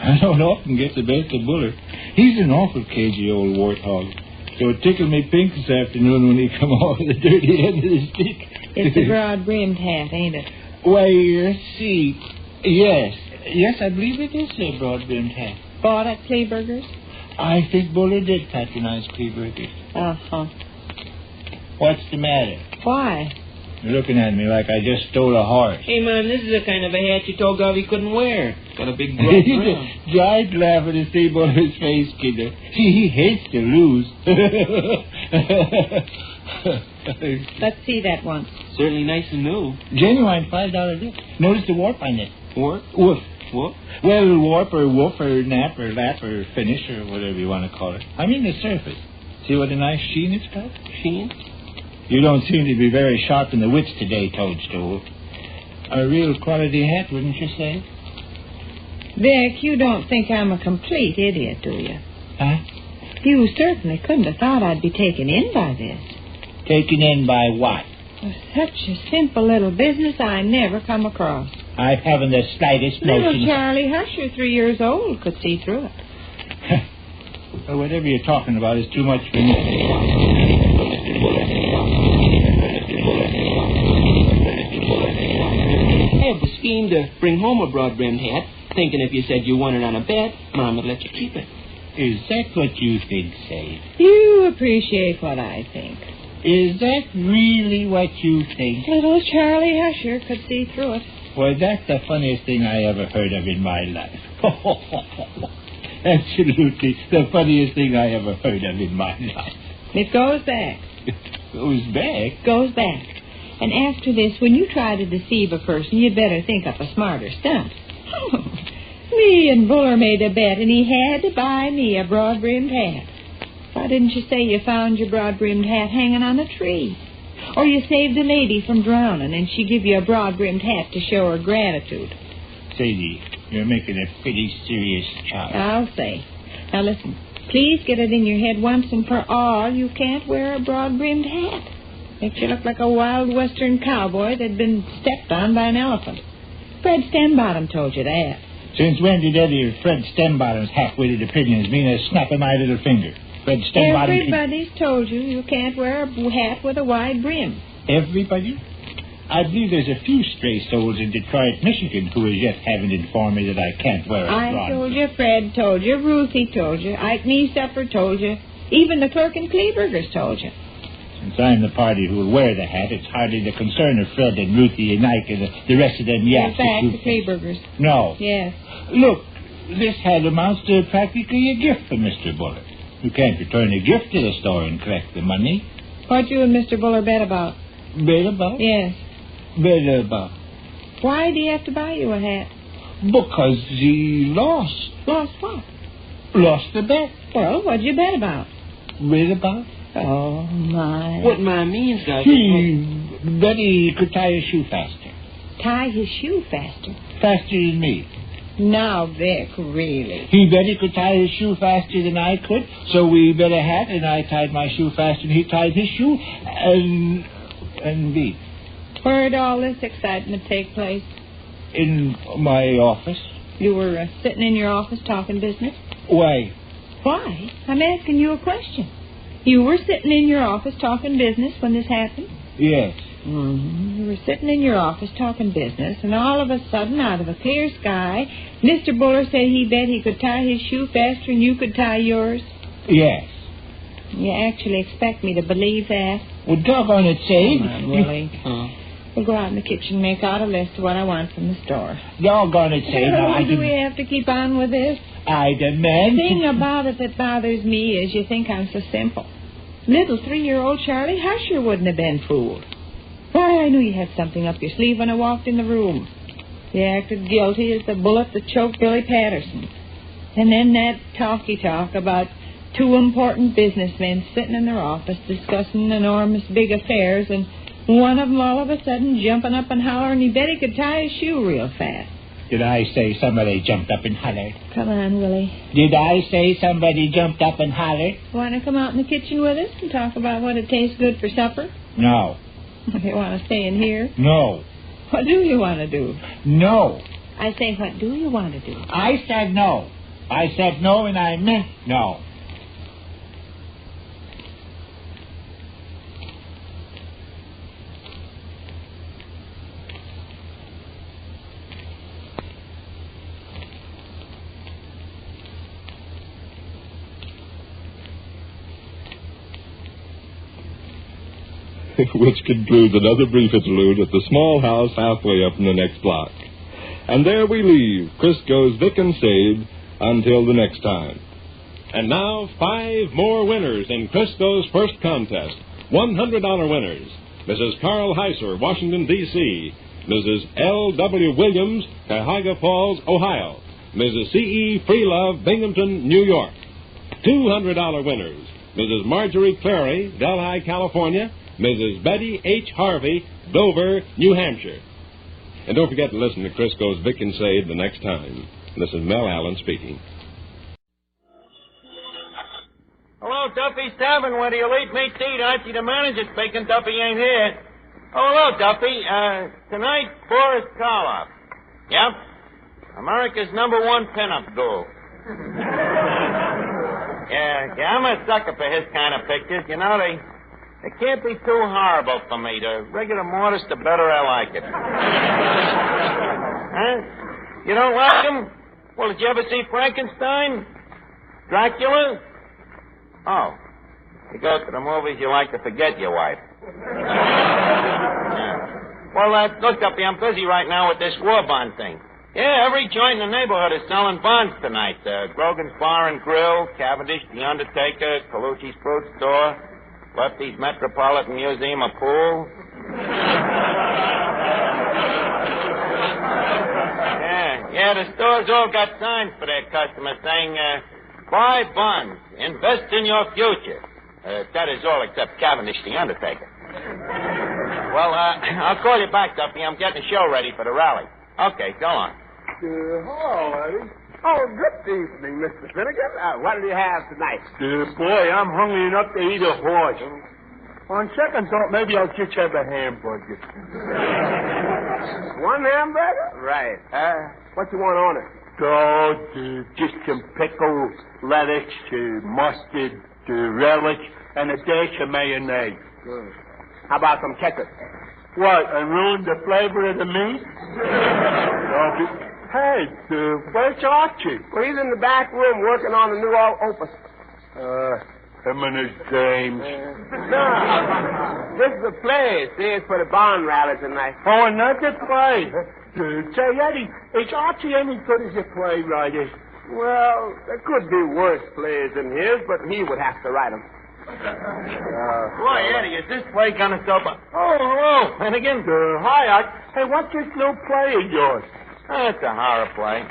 Speaker 21: I don't often get the best of Buller. He's an awful cagey old warthog. So it tickled me pink this afternoon when he come off the dirty end of the stick.
Speaker 27: It's a broad-brimmed hat, ain't it?
Speaker 21: Why, let's see. Yes. Yes, I believe it is a broad-brimmed hat.
Speaker 27: Bought at Kleberger's?
Speaker 21: I think Buller did patronize Kleberger's.
Speaker 27: Uh-huh.
Speaker 21: What's the matter?
Speaker 27: Why?
Speaker 21: You're looking at me like I just stole a horse.
Speaker 17: Hey, man, this is the kind of a hat you told Gov he couldn't wear. It's got a big broad brim.
Speaker 21: I'd laugh at to see Buller's face, kidder. He hates to lose.
Speaker 27: Let's see that once.
Speaker 17: Certainly nice and new.
Speaker 21: Genuine $5 gift. Notice the warp on it.
Speaker 17: Warp?
Speaker 21: Woof.
Speaker 17: What?
Speaker 21: Well, warp or woof or nap or lap or finish or whatever you want to call it. I mean the surface. See what a nice sheen it's got?
Speaker 17: Sheen?
Speaker 21: You don't seem to be very sharp in the wits today, Toadstool. A real quality hat, wouldn't you say?
Speaker 27: Vic, you don't think I'm a complete idiot, do you?
Speaker 21: Huh?
Speaker 27: You certainly couldn't have thought I'd be taken in by this.
Speaker 21: Taken in by what?
Speaker 27: Such a simple little business I never come across.
Speaker 21: I haven't the slightest notion.
Speaker 27: Little Charlie Husher, 3 years old, could see through it.
Speaker 21: Well, whatever you're talking about is too much for me.
Speaker 17: I have the scheme to bring home a broad-brimmed hat, thinking if you said you won it on a bet, Mom would let you keep it.
Speaker 21: Is that what you think, Sade?
Speaker 27: You appreciate what I think.
Speaker 21: Is that really what you think?
Speaker 27: Little Charlie Husher could see through it.
Speaker 21: Well, that's the funniest thing I ever heard of in my life. Absolutely the funniest thing I ever heard of in my life.
Speaker 27: It goes back.
Speaker 21: Goes back?
Speaker 27: Goes back. And after this, when you try to deceive a person, you'd better think up a smarter stunt. Me and Buller made a bet, and he had to buy me a broad-brimmed hat. Why didn't you say you found your broad-brimmed hat hanging on a tree? Or you saved a lady from drowning, and she give you a broad-brimmed hat to show her gratitude?
Speaker 21: Sadie, you're making a pretty serious charge.
Speaker 27: I'll say. Now listen, please get it in your head once and for all, you can't wear a broad-brimmed hat. Makes you look like a wild western cowboy that'd been stepped on by an elephant. Fred Stembottom told you that.
Speaker 21: Since when did any of Fred Stembottom's half-witted opinions mean a snap of my little finger? Fred Stembottom...
Speaker 27: Everybody's told you you can't wear a hat with a wide brim.
Speaker 21: Everybody? I believe there's a few stray souls in Detroit, Michigan, who as yet haven't informed me that I can't wear a broad.
Speaker 27: I told you, Fred told you, Ruthie told you, Ike Niesupper told you, even the clerk in Kleberger's told you.
Speaker 21: Since I'm the party who will wear the hat, it's hardly the concern of Fred and Ruthie and Ike and the rest of them yaps.
Speaker 27: In fact, the Kleberger's.
Speaker 21: No.
Speaker 27: Yes.
Speaker 21: Look, this hat amounts to practically a gift for Mr. Buller. You can't return a gift to the store and collect the money.
Speaker 27: What you and Mr. Buller bet about?
Speaker 21: Better about?
Speaker 27: Yes.
Speaker 21: Better about.
Speaker 27: Why do you have to buy you a hat?
Speaker 21: Because he lost.
Speaker 27: Lost what?
Speaker 21: Lost the bet.
Speaker 27: Well, what'd you bet about?
Speaker 21: Bet about?
Speaker 27: Oh, my.
Speaker 17: What my means, guys?
Speaker 21: He bet he could tie his shoe faster.
Speaker 27: Tie his shoe faster?
Speaker 21: Faster than me.
Speaker 27: Now, Vic, really?
Speaker 21: He bet he could tie his shoe faster than I could, so we bet a hat, and I tied my shoe faster than he tied his shoe, and beat.
Speaker 27: Where'd all this excitement take place?
Speaker 21: In my office.
Speaker 27: You were sitting in your office talking business?
Speaker 21: Why?
Speaker 27: Why? I'm asking you a question. You were sitting in your office talking business when this happened?
Speaker 21: Yes.
Speaker 27: Mm-hmm. You were sitting in your office talking business, and all of a sudden, out of a clear sky, Mr. Buller said he bet he could tie his shoe faster than you could tie yours?
Speaker 21: Yes.
Speaker 27: You actually expect me to believe that?
Speaker 21: Well, doggone it, Sade.
Speaker 27: Come on, Willie. We'll go out in the kitchen and make out a list of what I want from the store.
Speaker 21: Doggone it, Sade.
Speaker 27: Oh, do we have to keep on with this?
Speaker 21: I demand...
Speaker 27: The thing about it that bothers me is you think I'm so simple. Little 3-year-old Charlie Husher wouldn't have been fooled. Why, I knew you had something up your sleeve when I walked in the room. You acted guilty as the bullet that choked Billy Patterson. And then that talk about 2 important businessmen sitting in their office discussing enormous big affairs, and one of them all of a sudden jumping up and hollering he bet he could tie his shoe real fast.
Speaker 21: Did I say somebody jumped up and hollered?
Speaker 27: Come on, Willie.
Speaker 21: Did I say somebody jumped up and hollered?
Speaker 27: Want to come out in the kitchen with us and talk about what it tastes good for supper?
Speaker 21: No.
Speaker 27: You want to stay in here?
Speaker 21: No.
Speaker 27: What do you want to do?
Speaker 21: No.
Speaker 27: I say, what do you want to do?
Speaker 21: I said no. I said no, and I meant no.
Speaker 6: Which concludes another brief interlude at the small house halfway up in the next block. And there we leave Crisco's Vic and Sade until the next time. And now, 5 more winners in Crisco's first contest. $100 winners. Mrs. Carl Heiser, Washington, D.C. Mrs. L.W. Williams, Cuyahoga Falls, Ohio. Mrs. C.E. Freelove, Binghamton, New York. $200 winners. Mrs. Marjorie Clary, Delhi, California. Mrs. Betty H. Harvey, Dover, New Hampshire. And don't forget to listen to Crisco's Vic and Sade the next time. This is Mel Allen speaking.
Speaker 1: Hello, Duffy's Tavern. Where do you eat meat to eat? Archie, the manager's speaking. Duffy ain't here. Oh, hello, Duffy. Tonight, Boris Karloff. Yep. America's #1 pinup duel. Yeah, I'm a sucker for his kind of pictures. You know, they can't be too horrible for me. The regular modest, the better I like it. Huh? You don't like them? Well, did you ever see Frankenstein? Dracula? Oh. You go to the movies, you like to forget your wife. Yeah. Well, look, Duffy, I'm busy right now with this war bond thing. Yeah, every joint in the neighborhood is selling bonds tonight. Grogan's Bar and Grill, Cavendish, The Undertaker, Colucci's Fruit Store, Lefty's Metropolitan Museum of Pool. Yeah, the store's all got signs for their customers saying, buy bonds, invest in your future. That is all except Cavendish, The Undertaker. Well, I'll call you back, Duffy. I'm getting the show ready for the rally. Okay, so long.
Speaker 4: Hello, Eddie. Oh, good evening, Mr. Finnegan. What do you have tonight?
Speaker 18: Boy, I'm hungry enough to eat a horse. On second thought, maybe I'll just have a hamburger.
Speaker 4: One hamburger? Right. What you want on it?
Speaker 18: Just some pickles, lettuce, mustard, relish, and a dash of mayonnaise.
Speaker 4: Good. How about some ketchup?
Speaker 18: What, and ruin the flavor of the meat? Hey, where's Archie?
Speaker 4: Well, he's in the back room working on the new opus.
Speaker 18: Him and his dames.
Speaker 4: No, this is a play. See, it's for the bond rally tonight.
Speaker 18: Oh, another play? Say, Eddie, is Archie any good as a playwright?
Speaker 4: Well, there could be worse plays than his, but he would have to write them.
Speaker 1: Boy, Eddie, is this play gonna stop? Oh, hello, Finnegan.
Speaker 4: Hi, Arch. Hey, what's this new play of yours?
Speaker 1: It's a horror play.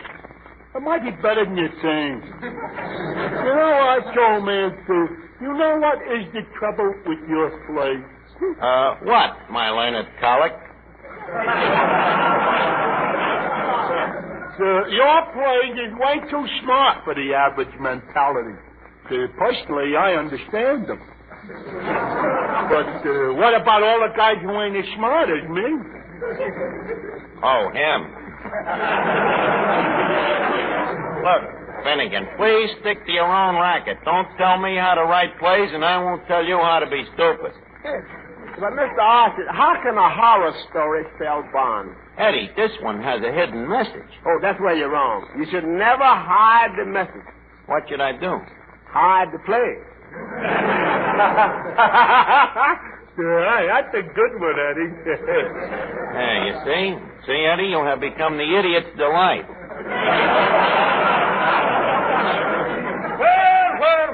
Speaker 4: It might be better than you think. You know, Arch, old man, too. You know what is the trouble with your play?
Speaker 1: What, my learned colic?
Speaker 4: Your play is way too smart for the average mentality. Personally, I understand them. But what about all the guys who ain't as smart as me?
Speaker 1: Oh, him. Look, Finnegan, please stick to your own racket. Don't tell me how to write plays, and I won't tell you how to be stupid.
Speaker 4: But, Mr. Archie, how can a horror story sell bonds?
Speaker 1: Eddie, this one has a hidden message.
Speaker 4: Oh, that's where you're wrong. You should never hide the message.
Speaker 1: What should I do?
Speaker 4: Hide the play. That's a good one, Eddie.
Speaker 1: Yeah, you see? See, Eddie, you have become the idiot's delight.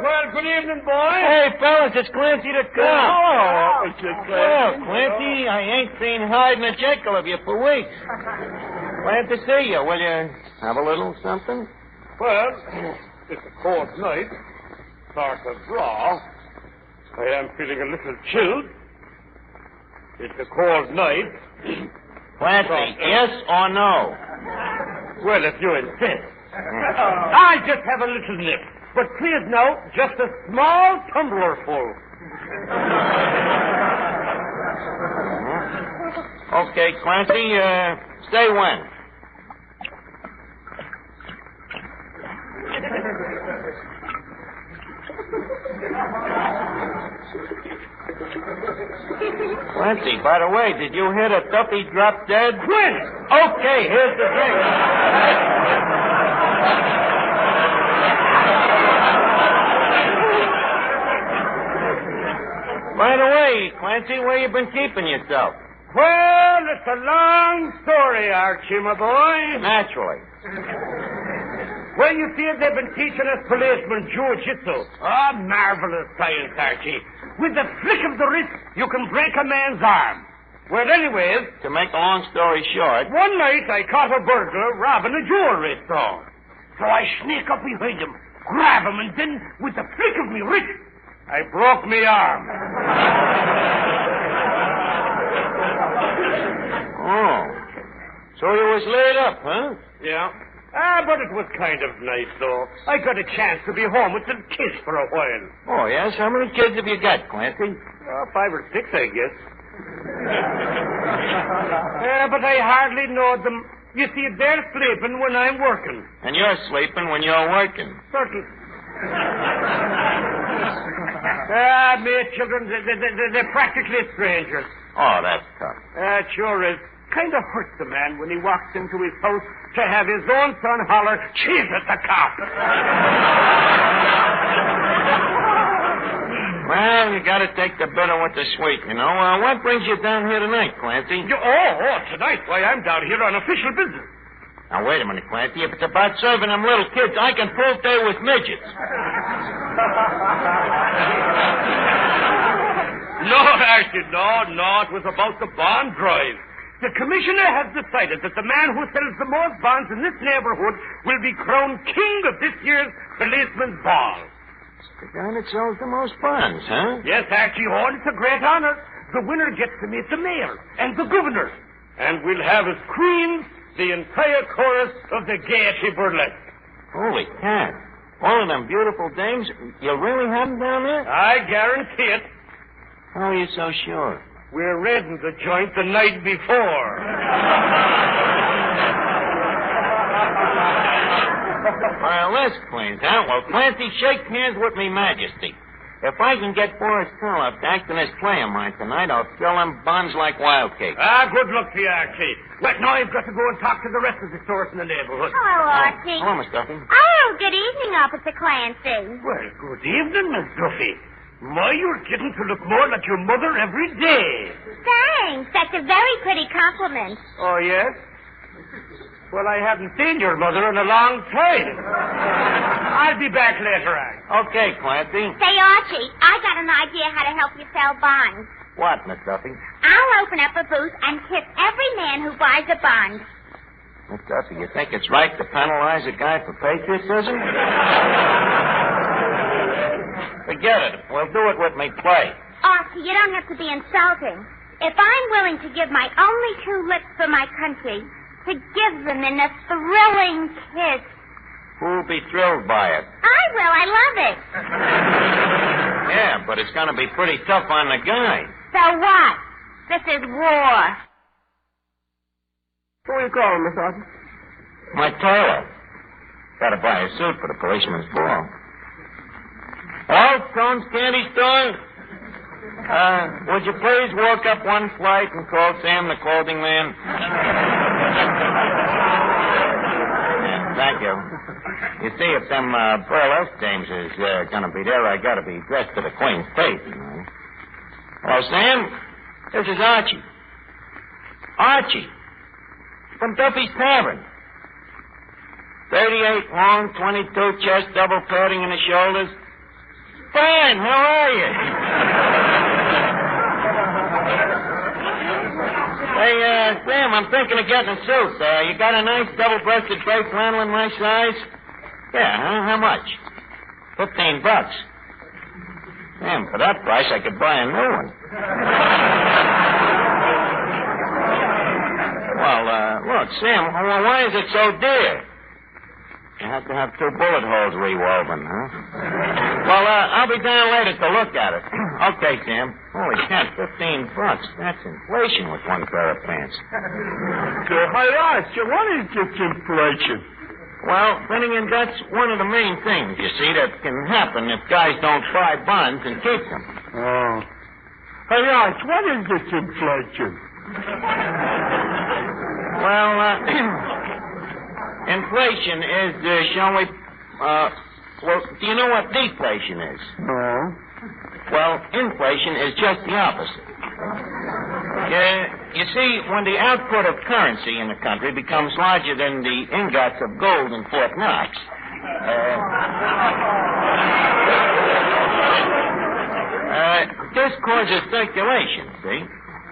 Speaker 4: Well, good evening, boys.
Speaker 1: Hey, fellas, it's Clancy the cop.
Speaker 4: Oh, Mr. Clancy.
Speaker 1: Well, Clancy, I ain't seen Hyde and a Jekyll of you for weeks. Glad to see you. Will you have a little something?
Speaker 4: Well, it's a cold night. Start to draw. I am feeling a little chilled. It's a cold night.
Speaker 1: Clancy, yes or no?
Speaker 4: Well, if you insist. I just have a little nip. But please note, just a small tumbler full.
Speaker 1: Okay, Clancy, say when. Clancy, by the way, did you hear that Duffy drop dead?
Speaker 4: When?
Speaker 1: Okay, here's the drink. By the way, Clancy, where you been keeping yourself?
Speaker 4: Well, it's a long story, Archie, my boy.
Speaker 1: Naturally.
Speaker 4: Well, you see, they've been teaching us policemen jiu-jitsu. Oh, marvelous science, Archie. With the flick of the wrist, you can break a man's arm. Well, anyways...
Speaker 1: To make a long story short...
Speaker 4: One night, I caught a burglar robbing a jewelry store. So I sneak up behind him, grab him, and then, with the flick of me wrist, I broke me arm.
Speaker 1: Oh. So you was laid up, huh?
Speaker 4: Yeah. But it was kind of nice, though. I got a chance to be home with some kids for a while.
Speaker 1: Oh, yes? How many kids have you got, Clancy?
Speaker 4: 5 or 6, I guess. But I hardly know them. You see, they're sleeping when I'm working.
Speaker 1: And you're sleeping when you're working.
Speaker 4: Certainly. Me children, they're practically strangers.
Speaker 1: Oh, that's tough.
Speaker 4: It sure is. Kind of hurts the man when he walks into his house to have his own son holler, "Jesus, the cop!"
Speaker 1: Well, you got to take the bitter with the sweet, you know. What brings you down here tonight, Clancy?
Speaker 4: Tonight? Why, I'm down here on official business.
Speaker 1: Now, wait a minute, Clancy. If it's about serving them little kids, I can prove they was midgets.
Speaker 4: No, Archie, no. It was about the bond drive. The commissioner has decided that the man who sells the most bonds in this neighborhood will be crowned king of this year's policeman's ball.
Speaker 1: The guy that sells the most bonds, huh?
Speaker 4: Yes, Archie, it's a great honor. The winner gets to meet the mayor and the governor. And we'll have as queens the entire chorus of the Gaiety Burlesque.
Speaker 1: Holy cat. All of them beautiful dames, you'll really have them down there?
Speaker 4: I guarantee it.
Speaker 1: How are you so sure?
Speaker 4: We're raiding the joint the night before.
Speaker 1: Well, this cleans out. Well, Clancy, shake hands with me majesty. If I can get Boris Karloff to act in this play of mine tonight, I'll sell them bonds like wild cake.
Speaker 4: Good luck to you, Archie. But now I've got to go and talk to the rest of the stores in the neighborhood.
Speaker 8: Hello, Archie.
Speaker 1: Hello, Miss Duffy.
Speaker 8: Oh, good evening, Officer Clancy.
Speaker 4: Well, good evening, Miss Duffy. My, you're getting to look more like your mother every day.
Speaker 8: Thanks. That's a very pretty compliment.
Speaker 4: Oh, yes? Well, I haven't seen your mother in a long time. I'll be back later on.
Speaker 1: Okay, Clancy.
Speaker 8: Say, Archie, I got an idea how to help you sell bonds.
Speaker 1: What, Miss Duffy?
Speaker 8: I'll open up a booth and kiss every man who buys a bond.
Speaker 1: Miss Duffy, you think it's right to penalize a guy for patriotism? Forget it. We'll do it with me play.
Speaker 8: Archie, you don't have to be insulting. If I'm willing to give my only 2 lips for my country, to give them in a thrilling kiss.
Speaker 1: Who'll be thrilled by it?
Speaker 8: I will. I love it.
Speaker 1: Yeah, but it's going to be pretty tough on the guy.
Speaker 8: So what? This is war.
Speaker 7: Who are you calling, Miss Archie?
Speaker 1: My tailor. Got to buy a suit for the policeman's ball. Hello, Stone's Candy Store? Would you please walk up one flight and call Sam the clothing man? Yeah, thank you. You see, if them burlesque dames is going to be there, I got to be dressed to the Queen's taste, you know. Hello, Sam. This is Archie. Archie. From Duffy's Tavern. 38 long, 22 chest, double padding in the shoulders. Fine, how are you? Hey, Sam, I'm thinking of getting a suit. You got a nice double-breasted gray flannel in my size? Yeah, huh? How much? $15. Damn, for that price, I could buy a new one. Well, look, Sam, why is it so dear? You have to have 2 bullet holes rewoven, huh? Well, I'll be down later to look at it. Okay, Sam. Holy cat, $15. That's inflation with one pair of pants.
Speaker 7: Hey, Archie, what is this inflation?
Speaker 1: Well, Finnegan, that's one of the main things, you see, that can happen if guys don't buy bonds and keep them.
Speaker 7: Oh. Hey, Archie, what is this inflation?
Speaker 1: Well, inflation is, shall we, well, do you know what deflation is?
Speaker 7: No.
Speaker 1: Well, inflation is just the opposite. You see, when the output of currency in the country becomes larger than the ingots of gold in Fort Knox, this causes circulation, see?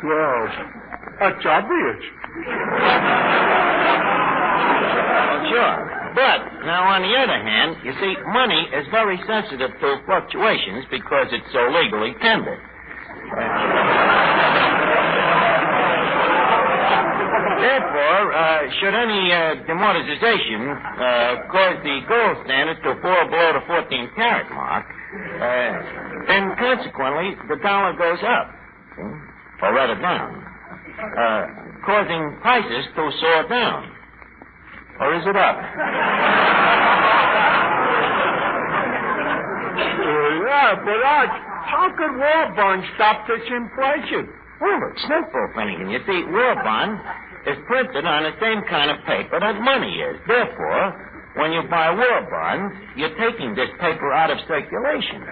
Speaker 7: Well, that's obvious.
Speaker 1: Sure. But, now, on the other hand, you see, money is very sensitive to fluctuations because it's so legally tendered. Therefore, should any demoralization cause the gold standard to fall below the 14-carat mark, then consequently the dollar goes up, or rather down, causing prices to soar down. Or is it up?
Speaker 7: Yeah, but how could war bonds stop this inflation?
Speaker 1: Well, it's simple, Finnegan. You see, war bond is printed on the same kind of paper that money is. Therefore, when you buy war bonds, you're taking this paper out of circulation.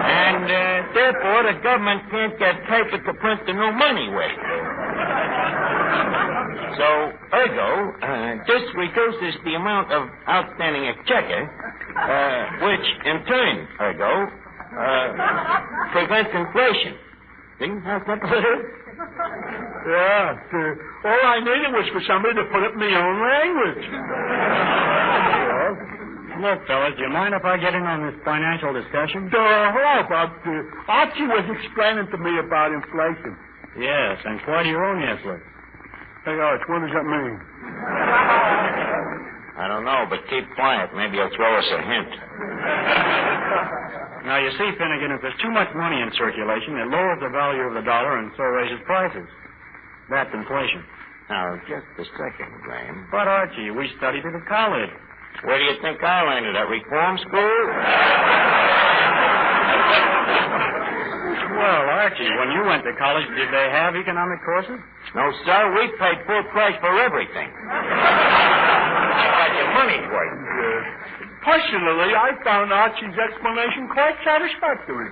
Speaker 1: And therefore, the government can't get paper to print the new money with. So, ergo, this reduces the amount of outstanding exchequer, which in turn, ergo, prevents inflation. See how simple it is?
Speaker 7: Yeah. All I needed was for somebody to put it in my own language.
Speaker 25: Look, fellas, do you mind if I get in on this financial discussion?
Speaker 7: Hello, Bob. Archie was explaining to me about inflation.
Speaker 25: Yes, and quite erroneously.
Speaker 7: Hey, Arch, what does that mean?
Speaker 1: I don't know, but keep quiet. Maybe you'll throw us a hint.
Speaker 25: Now, you see, Finnegan, if there's too much money in circulation, it lowers the value of the dollar and so raises prices. That's inflation.
Speaker 1: Now, just a second, Graham.
Speaker 25: But, Archie, we studied it at college.
Speaker 1: Where do you think I learned it? At reform school?
Speaker 25: Well, Archie, when you went to college, did they have economic courses?
Speaker 1: No, sir. We paid full price for everything. Got your money's worth.
Speaker 7: Personally, I found Archie's explanation quite satisfactory.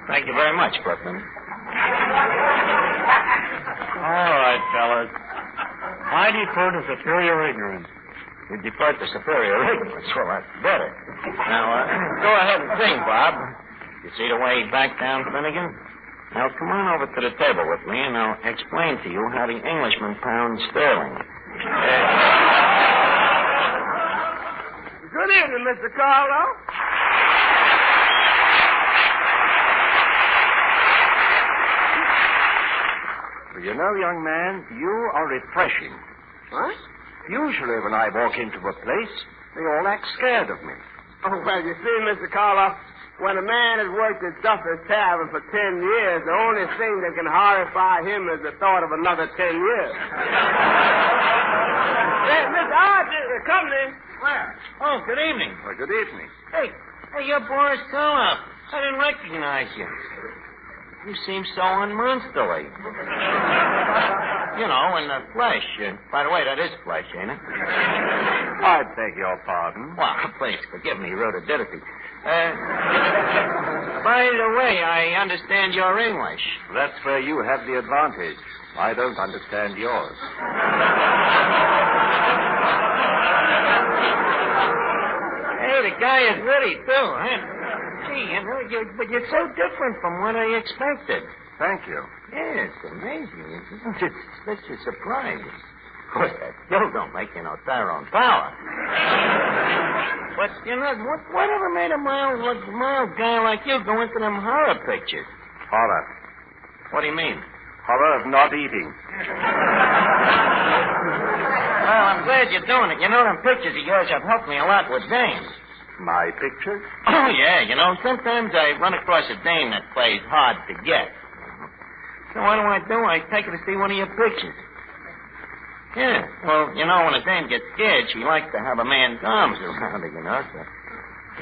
Speaker 1: Thank you very much, Brooklyn.
Speaker 9: All right, fellas. I defer to superior ignorance.
Speaker 1: You defer to superior ignorance. Well, that's better. Now, go ahead and sing, Bob. You see the way he backed down, Finnegan? Now, come on over to the table with me, and I'll explain to you how the Englishman pounds sterling.
Speaker 12: Good evening, Mr. Carlo.
Speaker 19: You know, young man, you are refreshing.
Speaker 12: What?
Speaker 19: Usually when I walk into a place, they all act scared of me.
Speaker 12: Oh, well, you see, Mr. Carlo, when a man has worked at Duffy's Tavern for 10 years, the only thing that can horrify him is the thought of another 10 years. Hey, Mr. Archie, company.
Speaker 1: Where? Oh, good evening.
Speaker 19: Well, good evening.
Speaker 1: Hey, you're Boris Karloff. I didn't recognize you. You seem so unmonsterly. You know, in the flesh. By the way, that is flesh, ain't it?
Speaker 19: I beg your pardon.
Speaker 1: Well, please forgive me, rudidity. By the way, I understand your English.
Speaker 19: That's where you have the advantage. I don't understand yours.
Speaker 1: Hey, the guy is witty, too, huh? Gee, you know, but you're so different from what I expected.
Speaker 19: Thank you.
Speaker 1: Yeah, it's amazing. It's such a surprise. Of course, that still don't make you no Tyrone Power. But, you know, whatever made a mild guy like you go into them horror pictures?
Speaker 19: Horror.
Speaker 1: What do you mean?
Speaker 19: Horror of not eating.
Speaker 1: Well, I'm glad you're doing it. You know, them pictures of yours have helped me a lot with dames.
Speaker 19: My pictures?
Speaker 1: Oh, yeah. You know, sometimes I run across a dame that plays hard to get. So what do? I take her to see one of your pictures. Yeah. Well, you know, when a dame gets scared, she likes to have a man's arms around her, you know. So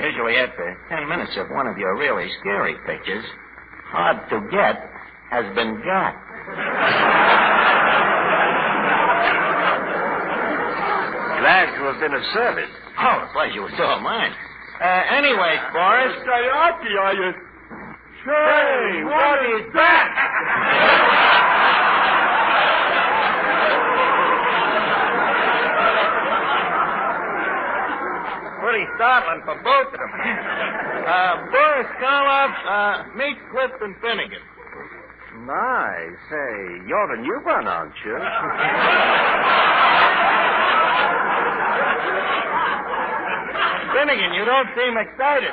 Speaker 1: usually after 10 minutes of one of your really scary pictures, hard to get has been got.
Speaker 19: Glad to have been of service.
Speaker 1: Oh, the pleasure was all mine. Anyway, Boris.
Speaker 7: Say, Archie, are you...
Speaker 1: Say, what is that? Pretty startling for both of them. Boris Karloff, meet Clifton Finnegan.
Speaker 19: My, say, you're a new one, aren't you?
Speaker 1: Finnegan, you don't seem excited.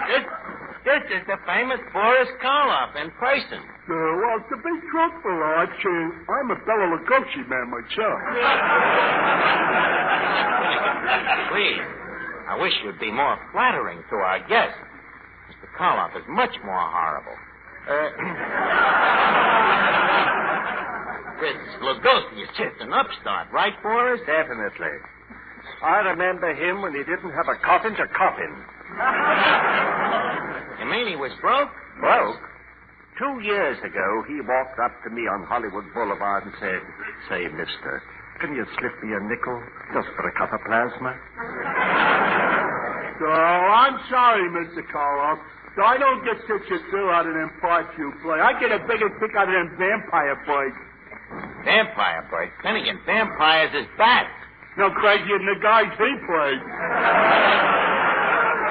Speaker 1: This is the famous Boris Karloff in person.
Speaker 7: Well, to be truthful, Archie, I'm a Bela Lugosi man myself.
Speaker 1: Please, I wish you'd be more flattering to our guest. Mr. Karloff is much more horrible. This Lugosi is just an upstart, right, Boris?
Speaker 19: Definitely. I remember him when he didn't have a coffin to coffin.
Speaker 1: You mean he was broke?
Speaker 19: Broke? 2 years ago, he walked up to me on Hollywood Boulevard and said, "Say, mister, can you slip me a nickel just for a cup of plasma?"
Speaker 7: Oh, I'm sorry, Mr. Karloff. I don't get such a thrill out of them parts you play. I get a bigger kick out of them vampire fights.
Speaker 1: Vampire fights? Finnegan, vampires is bad.
Speaker 7: No crazier than the guys he played.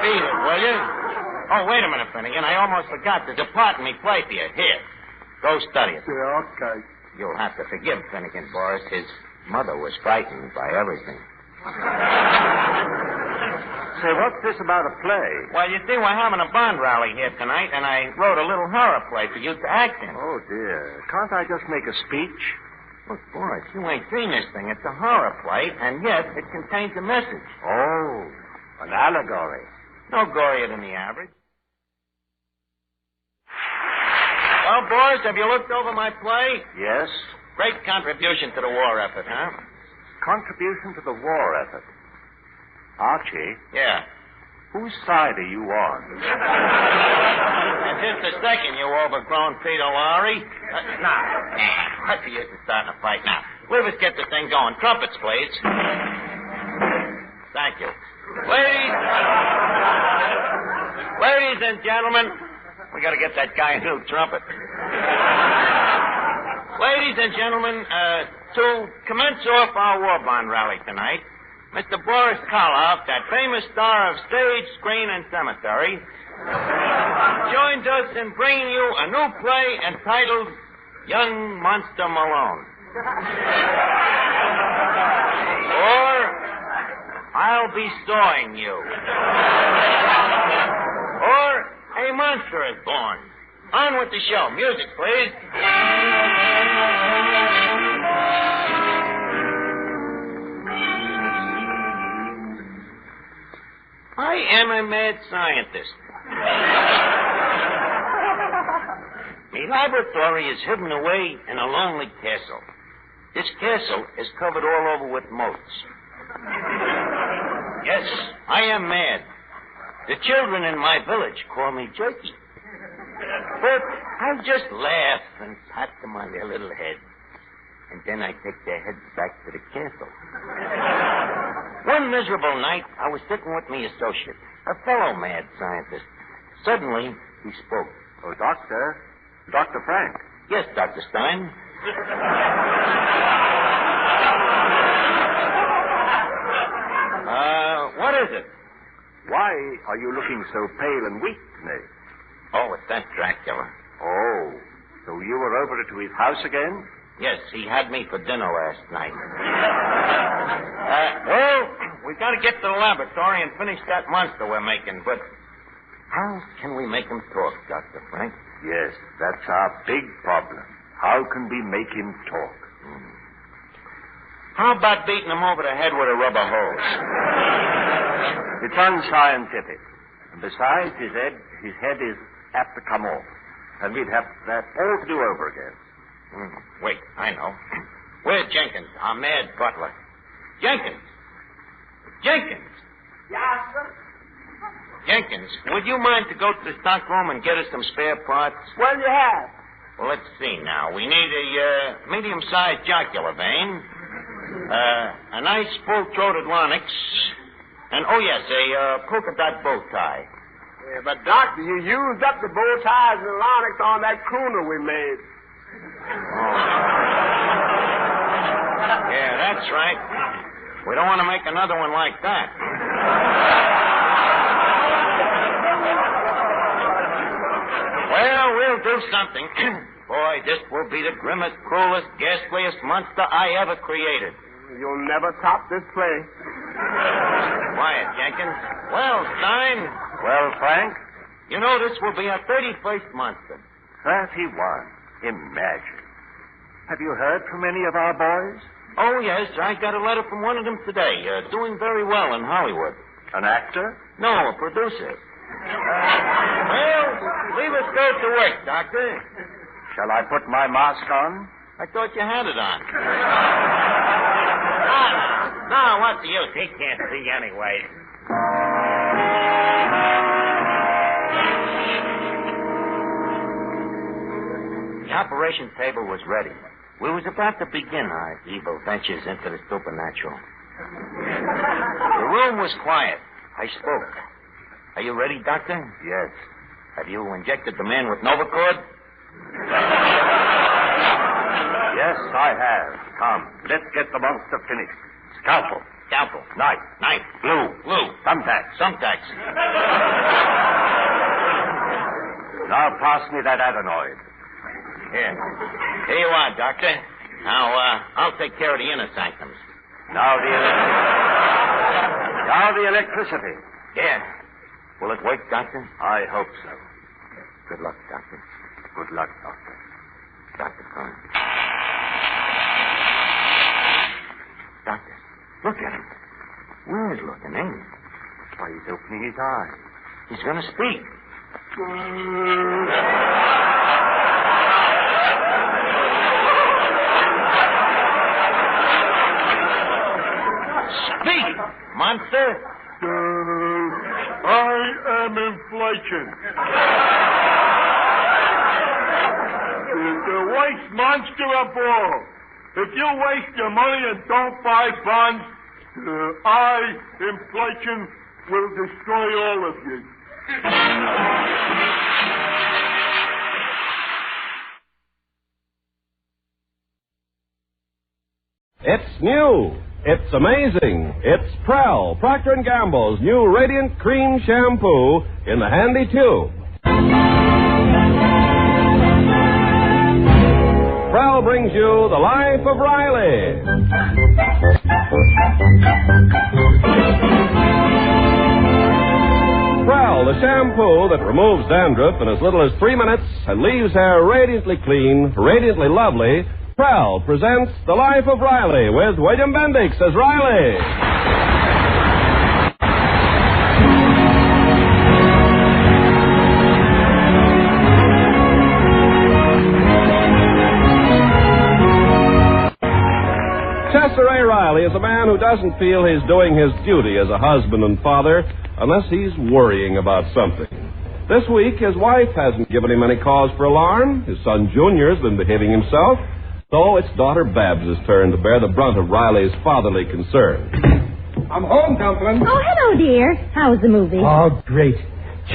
Speaker 1: Beat it, will you? Oh, wait a minute, Finnegan. I almost forgot. There's a part in me play for you. Here. Go study it.
Speaker 7: Yeah, okay.
Speaker 1: You'll have to forgive Finnegan, Boris. His mother was frightened by everything.
Speaker 19: Say, what's this about a play?
Speaker 1: Well, you see, we're having a Bond rally here tonight, and I wrote a little horror play for you to act in.
Speaker 19: Oh, dear. Can't I just make a speech?
Speaker 1: Look, Boris, you ain't seen this thing. It's a horror play, and yet it contains a message.
Speaker 19: Oh, an allegory.
Speaker 1: No gorier than the average. Well, Boris, have you looked over my play?
Speaker 19: Yes.
Speaker 1: Great contribution to the war effort, huh?
Speaker 19: Contribution to the war effort. Archie?
Speaker 1: Yeah.
Speaker 19: Whose side are you on?
Speaker 1: And just a second, you overgrown Peter Lorry. Nah. What's the use of starting a fight now? Leave us get the thing going. Trumpets, please. Thank you. Ladies and gentlemen, We got to get that guy a new trumpet. Ladies and gentlemen, to commence off our war bond rally tonight, Mr. Boris Karloff, that famous star of stage, screen, and cemetery, joins us in bringing you a new play entitled Young Monster Malone. Or I'll Be Sawing You. Or A Monster is Born. On with the show. Music, please. I am a mad scientist. My laboratory is hidden away in a lonely castle. This castle is covered all over with moats. Yes, I am mad. The children in my village call me Jerky. But I just laugh and pat them on their little heads. And then I take their heads back to the castle. One miserable night, I was sitting with my associate, a fellow mad scientist. Suddenly, he spoke.
Speaker 19: Oh, Doctor. Dr. Frank.
Speaker 1: Yes, Dr. Stein. What is it?
Speaker 19: Why are you looking so pale and weak today?
Speaker 1: Oh, it's that Dracula.
Speaker 19: Oh, so you were over to his house again?
Speaker 1: Yes, he had me for dinner last night. Well, we've got to get to the laboratory and finish that monster we're making, but how can we make him talk, Dr. Frank?
Speaker 19: Yes, that's our big problem. How can we make him talk?
Speaker 1: How about beating him over the head with a rubber hose?
Speaker 19: It's unscientific. And besides, his head is apt to come off. And we'd have that all to do over again.
Speaker 1: Wait, I know. Where's Jenkins, our mad butler? Jenkins! Jenkins!
Speaker 12: Yes, sir?
Speaker 1: Jenkins, would you mind to go to the stockroom and get us some spare parts?
Speaker 12: What do you have?
Speaker 1: Well, let's see now. We need a medium-sized jocular vein, a nice full-throated larynx, and, oh, yes, a polka dot bow tie.
Speaker 12: Yeah, but, Doctor, you used up the bow ties and larynx on that crooner we made.
Speaker 1: Yeah, that's right. We don't want to make another one like that. Well, we'll do something. Boy, this will be the grimmest, cruelest, ghastliest monster I ever created.
Speaker 12: You'll never top this play.
Speaker 1: Quiet, Jenkins. Well, Stein.
Speaker 19: Well, Frank?
Speaker 1: You know this will be our 31st monster.
Speaker 19: 31. Imagine. Have you heard from any of our boys?
Speaker 1: Oh, yes. I got a letter from one of them today. Doing very well in Hollywood.
Speaker 19: An actor?
Speaker 1: No, a producer. Well, leave us go to work, Doctor.
Speaker 19: Shall I put my mask on?
Speaker 1: I thought you had it on. No, what's the use? He can't see anyway. The operation table was ready. We was about to begin our evil ventures into the supernatural. The room was quiet. I spoke. Are you ready, Doctor?
Speaker 19: Yes.
Speaker 1: Have you injected the man with Novacord?
Speaker 19: Yes, I have. Come, let's get the monster finished. Scalpel.
Speaker 1: Scalpel.
Speaker 19: Knife.
Speaker 1: Knife.
Speaker 19: Glue.
Speaker 1: Glue.
Speaker 19: Thumbtacks.
Speaker 1: Thumbtacks.
Speaker 19: Now pass me that adenoid.
Speaker 1: Here you are, Doctor. Now, I'll take care of the inner sanctums.
Speaker 19: Now the electricity.
Speaker 1: Yeah. Will it work, Doctor?
Speaker 19: I hope so.
Speaker 1: Good luck, Doctor.
Speaker 19: Good luck, Doctor.
Speaker 1: Doctor, come. Doctor, look at him. Where is looking, ain't he?
Speaker 19: Why, he's opening his eyes.
Speaker 1: He's going to speak. Speak, monster.
Speaker 7: I am inflation. The worst monster of all. If you waste your money and don't buy bonds, inflation, will destroy all of you.
Speaker 13: It's new. It's amazing. It's Prell, Procter & Gamble's new Radiant Cream Shampoo in the handy tube. Prell brings you The Life of Riley. Prell, the shampoo that removes dandruff in as little as 3 minutes and leaves hair radiantly clean, radiantly lovely. Prell presents The Life of Riley with William Bendix as Riley. Chester A. Riley is a man who doesn't feel he's doing his duty as a husband and father unless he's worrying about something. This week, his wife hasn't given him any cause for alarm. His son Junior's been behaving himself. So it's daughter Babs' turn to bear the brunt of Riley's fatherly concern.
Speaker 2: I'm home, Dumplin'.
Speaker 3: Oh, hello, dear. How was the movie?
Speaker 2: Oh, great.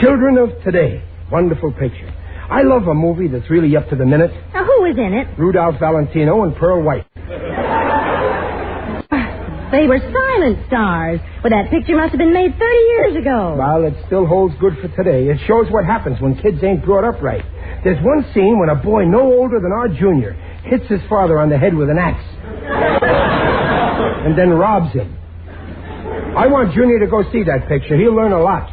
Speaker 2: Children of Today. Wonderful picture. I love a movie that's really up to the minute.
Speaker 3: Now, who was in it?
Speaker 2: Rudolph Valentino and Pearl White.
Speaker 3: They were silent stars. Well, that picture must have been made 30 years ago.
Speaker 2: Well, it still holds good for today. It shows what happens when kids ain't brought up right. There's one scene when a boy no older than our Junior hits his father on the head with an axe. And then robs him. I want Junior to go see that picture. He'll learn a lot.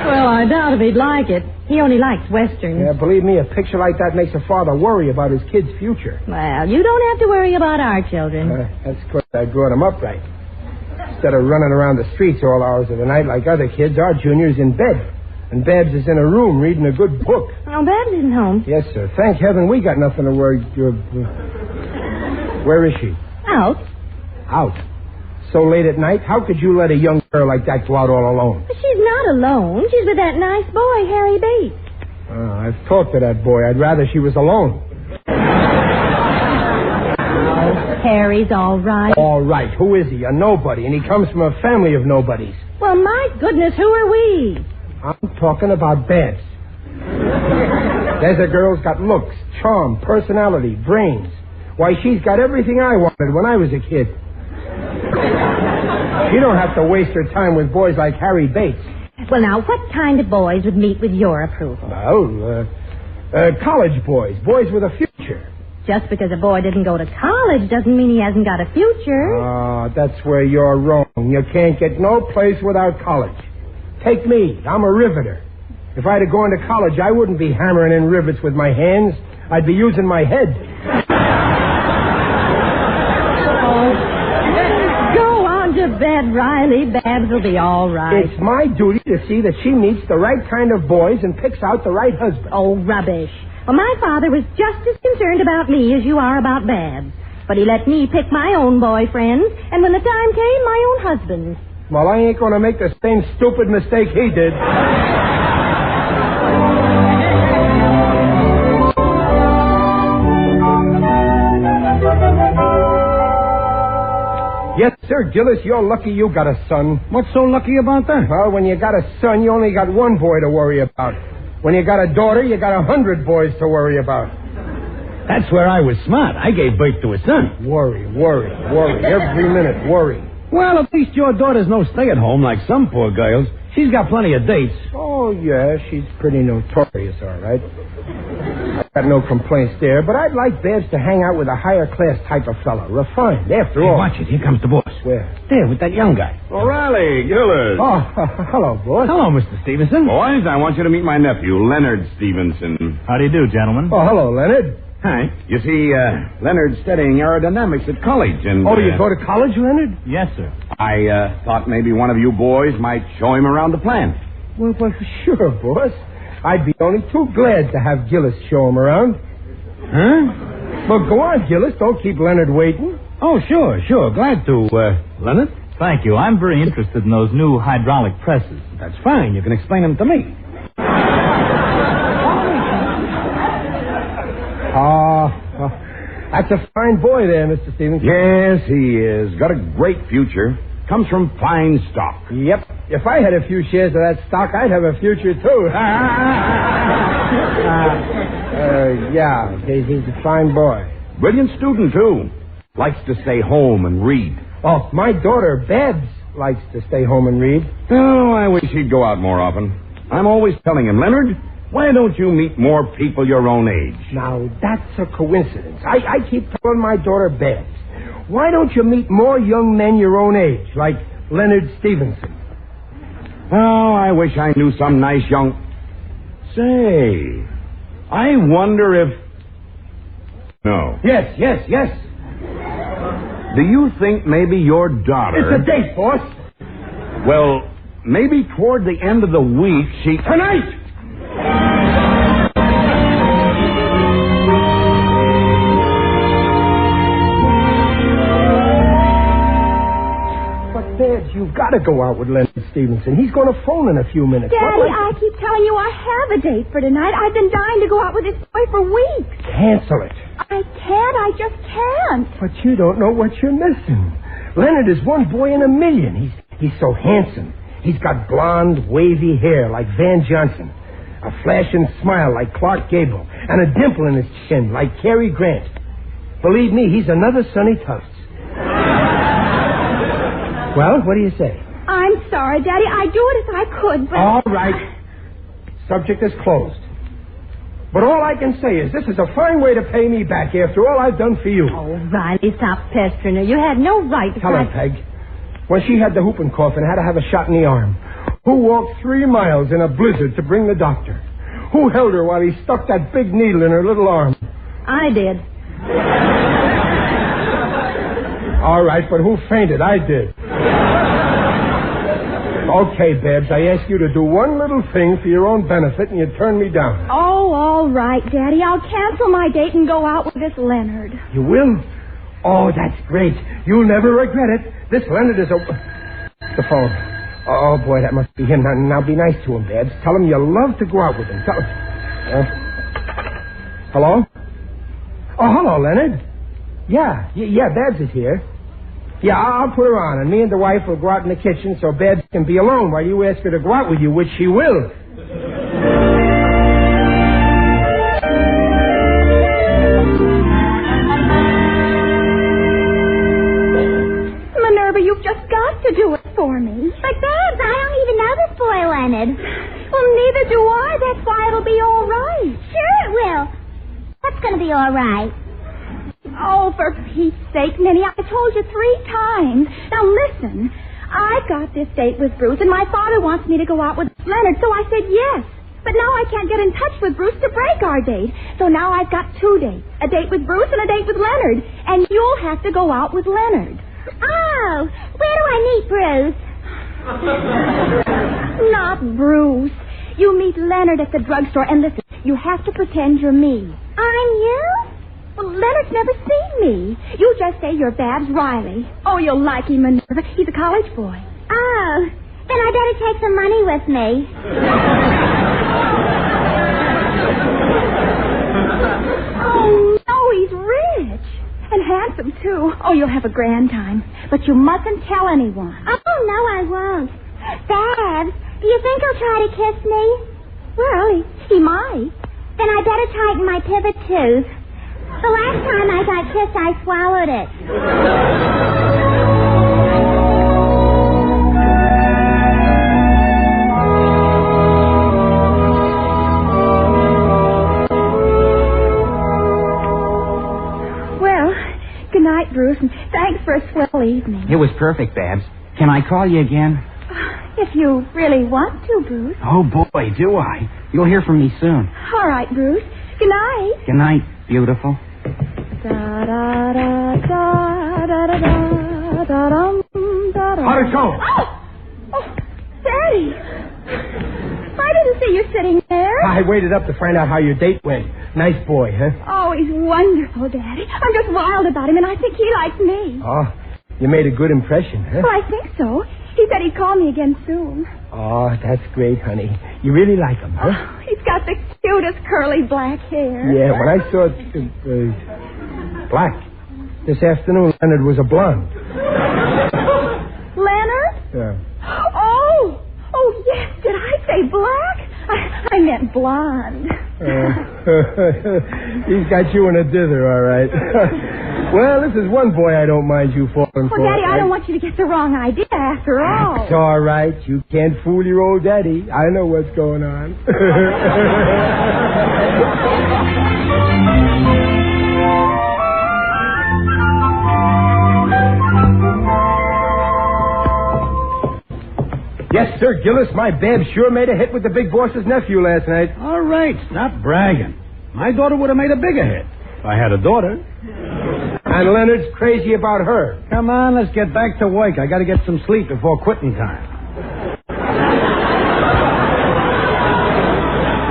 Speaker 3: Well, I doubt if he'd like it. He only likes westerns.
Speaker 2: Yeah, believe me, a picture like that makes a father worry about his kid's future.
Speaker 3: Well, you don't have to worry about our children.
Speaker 2: That's because I brought them up right. Instead of running around the streets all hours of the night like other kids, our Junior's in bed. And Babs is in a room reading a good book.
Speaker 3: Oh, Babs isn't home.
Speaker 2: Yes, sir. Thank heaven we got nothing to worry. Where is she?
Speaker 3: Out.
Speaker 2: Out? So late at night? How could you let a young girl like that go out all alone?
Speaker 3: But she's not alone. She's with that nice boy, Harry Bates.
Speaker 2: Oh, I've talked to that boy. I'd rather she was alone.
Speaker 3: Oh, Harry's all right.
Speaker 2: All right. Who is he? A nobody. And he comes from a family of nobodies.
Speaker 3: Well, my goodness, who are we?
Speaker 2: I'm talking about Babs. There's a girl's got looks, charm, personality, brains. Why, she's got everything I wanted when I was a kid. You don't have to waste her time with boys like Harry Bates.
Speaker 3: Well, now, what kind of boys would meet with your approval?
Speaker 2: Well, college boys. Boys with a future.
Speaker 3: Just because a boy didn't go to college doesn't mean he hasn't got a future.
Speaker 2: Oh, that's where you're wrong. You can't get no place without college. Take me. I'm a riveter. If I'd have gone to college, I wouldn't be hammering in rivets with my hands. I'd be using my head.
Speaker 3: Go on to bed, Riley. Babs will be all right.
Speaker 2: It's my duty to see that she meets the right kind of boys and picks out the right husband.
Speaker 3: Oh, rubbish. Well, my father was just as concerned about me as you are about Babs. But he let me pick my own boyfriends, and when the time came, my own husband.
Speaker 2: Well, I ain't going to make the same stupid mistake he did. Yes, sir, Gillis, you're lucky you got a son.
Speaker 21: What's so lucky about that?
Speaker 2: Well, when you got a son, you only got one boy to worry about. When you got a daughter, you got 100 boys to worry about.
Speaker 21: That's where I was smart. I gave birth to a son.
Speaker 2: Worry. Every minute, worry.
Speaker 21: Well, at least your daughter's no stay-at-home like some poor girls. She's got plenty of dates.
Speaker 2: Oh, yeah, she's pretty notorious, all right. I've got no complaints there, but I'd like Babs to hang out with a higher-class type of fella. Refined, after all.
Speaker 21: Watch it. Here comes the boss.
Speaker 2: Where?
Speaker 21: There, with that young guy.
Speaker 11: O'Reilly, Gillis.
Speaker 2: Oh, hello, boss.
Speaker 21: Hello, Mr. Stevenson.
Speaker 11: Boys, I want you to meet my nephew, Leonard Stevenson.
Speaker 21: How do you do, gentlemen?
Speaker 2: Oh, hello, Leonard.
Speaker 11: Hi. You see, Leonard's studying aerodynamics at college, and...
Speaker 2: Oh, you go to college, Leonard?
Speaker 21: Yes, sir.
Speaker 11: I thought maybe one of you boys might show him around the plant.
Speaker 2: Well, sure, boss. I'd be only too glad to have Gillis show him around.
Speaker 21: Huh?
Speaker 2: Well, go on, Gillis. Don't keep Leonard waiting.
Speaker 21: Oh, sure. Glad to, Leonard. Thank you. I'm very interested in those new hydraulic presses.
Speaker 2: That's fine. You can explain them to me. That's a fine boy there, Mr. Stevenson.
Speaker 11: Yes, he is. Got a great future. Comes from fine stock.
Speaker 2: Yep. If I had a few shares of that stock, I'd have a future, too. Yeah, he's a fine boy.
Speaker 11: Brilliant student, too. Likes to stay home and read.
Speaker 2: Oh, my daughter, Babs, likes to stay home and read.
Speaker 11: Oh, I wish he'd go out more often. I'm always telling him, Leonard, why don't you meet more people your own age?
Speaker 2: Now, that's a coincidence. I keep telling my daughter, Babs, why don't you meet more young men your own age, like Leonard Stevenson?
Speaker 11: Oh, I wish I knew some nice young... Say, I wonder if... No.
Speaker 2: Yes.
Speaker 11: Do you think maybe your daughter...
Speaker 2: It's a date, boss.
Speaker 11: Well, maybe toward the end of the week she...
Speaker 2: Tonight! Babs, you've got to go out with Leonard Stevenson. He's going to phone in a few minutes.
Speaker 3: Daddy, I keep telling you I have a date for tonight. I've been dying to go out with this boy for weeks.
Speaker 2: Cancel it.
Speaker 3: I can't. I just can't.
Speaker 2: But you don't know what you're missing. Leonard is one boy in a million. He's so handsome. He's got blonde, wavy hair like Van Johnson, a flashing smile like Clark Gable, and a dimple in his chin like Cary Grant. Believe me, he's another Sonny Tufts. Well, what do you say?
Speaker 3: I'm sorry, Daddy. I'd do it if I could, but...
Speaker 2: All right. Subject is closed. But all I can say is this is a fine way to pay me back after all I've done for you.
Speaker 3: Oh, Riley, stop pestering her. You had no right to...
Speaker 2: Tell her, Peg. When she had the whooping cough and had to have a shot in the arm, who walked 3 miles in a blizzard to bring the doctor? Who held her while he stuck that big needle in her little arm?
Speaker 3: I did.
Speaker 2: All right, but who fainted? I did. Okay, Babs, I ask you to do one little thing for your own benefit, and you turn me down.
Speaker 3: Oh, all right, Daddy. I'll cancel my date and go out with this Leonard.
Speaker 2: You will? Oh, that's great. You'll never regret it. This Leonard is a... The phone. Oh, boy, that must be him. Now be nice to him, Babs. Tell him you love to go out with him. Tell him... Hello? Oh, hello, Leonard. Yeah, Babs is here. Yeah, I'll put her on, and me and the wife will go out in the kitchen so Babs can be alone while you ask her to go out with you, which she will.
Speaker 3: Minerva, you've just got to do it for me.
Speaker 8: But, Babs, I don't even know this boy, Leonard.
Speaker 3: Well, neither do I. That's why it'll be all right.
Speaker 8: Sure it will. What's going to be all right?
Speaker 3: Oh, for Pete's sake, Minnie, I told you 3 times. Now, listen. I got this date with Bruce, and my father wants me to go out with Leonard, so I said yes. But now I can't get in touch with Bruce to break our date. So now I've got 2 dates. A date with Bruce and a date with Leonard. And you'll have to go out with Leonard.
Speaker 8: Oh, where do I meet Bruce?
Speaker 3: Not Bruce. You meet Leonard at the drugstore, and listen, you have to pretend you're me.
Speaker 8: I'm you?
Speaker 3: Well, Leonard's never seen me. You just say you're Babs Riley. Oh, you'll like him, Minerva. He's a college boy.
Speaker 8: Oh, then I better take some money with me.
Speaker 3: Oh, no, he's rich. And handsome, too. Oh, you'll have a grand time. But you mustn't tell anyone.
Speaker 8: Oh, no, I won't. Babs, do you think he'll try to kiss me?
Speaker 3: Well, he might.
Speaker 8: Then I better tighten my pivot tooth. The last time I got kissed, I swallowed it.
Speaker 3: Well, good night, Bruce, and thanks for a swell evening.
Speaker 5: It was perfect, Babs. Can I call you again?
Speaker 3: If you really want to, Bruce.
Speaker 5: Oh, boy, do I. You'll hear from me soon.
Speaker 3: All right, Bruce. Good night.
Speaker 5: Good night, beautiful.
Speaker 2: How'd it go?
Speaker 3: Oh, Daddy. I didn't see you sitting there.
Speaker 2: I waited up to find out how your date went. Nice boy, huh?
Speaker 3: Oh, he's wonderful, Daddy. I'm just wild about him, and I think he likes me.
Speaker 2: Oh, you made a good impression, huh?
Speaker 3: Well, I think so. He said he'd call me again soon.
Speaker 2: Oh, that's great, honey. You really like him, huh?
Speaker 3: Oh, he's got the cutest curly black hair.
Speaker 2: Yeah, when I saw black this afternoon, Leonard was a blonde.
Speaker 3: Leonard?
Speaker 2: Yeah.
Speaker 3: Oh, yes. Did I say black? I I meant blonde.
Speaker 2: He's got you in a dither, all right. Well, this is one boy I don't mind you falling for.
Speaker 3: Daddy, I don't want you to get the wrong idea after all.
Speaker 2: It's all right. You can't fool your old daddy. I know what's going on. Yes, sir, Gillis. My Babs sure made a hit with the big boss's nephew last night.
Speaker 11: All right, stop bragging. My daughter would have made a bigger hit if I had a daughter.
Speaker 2: And Leonard's crazy about her.
Speaker 11: Come on, let's get back to work. I got to get some sleep before quitting time.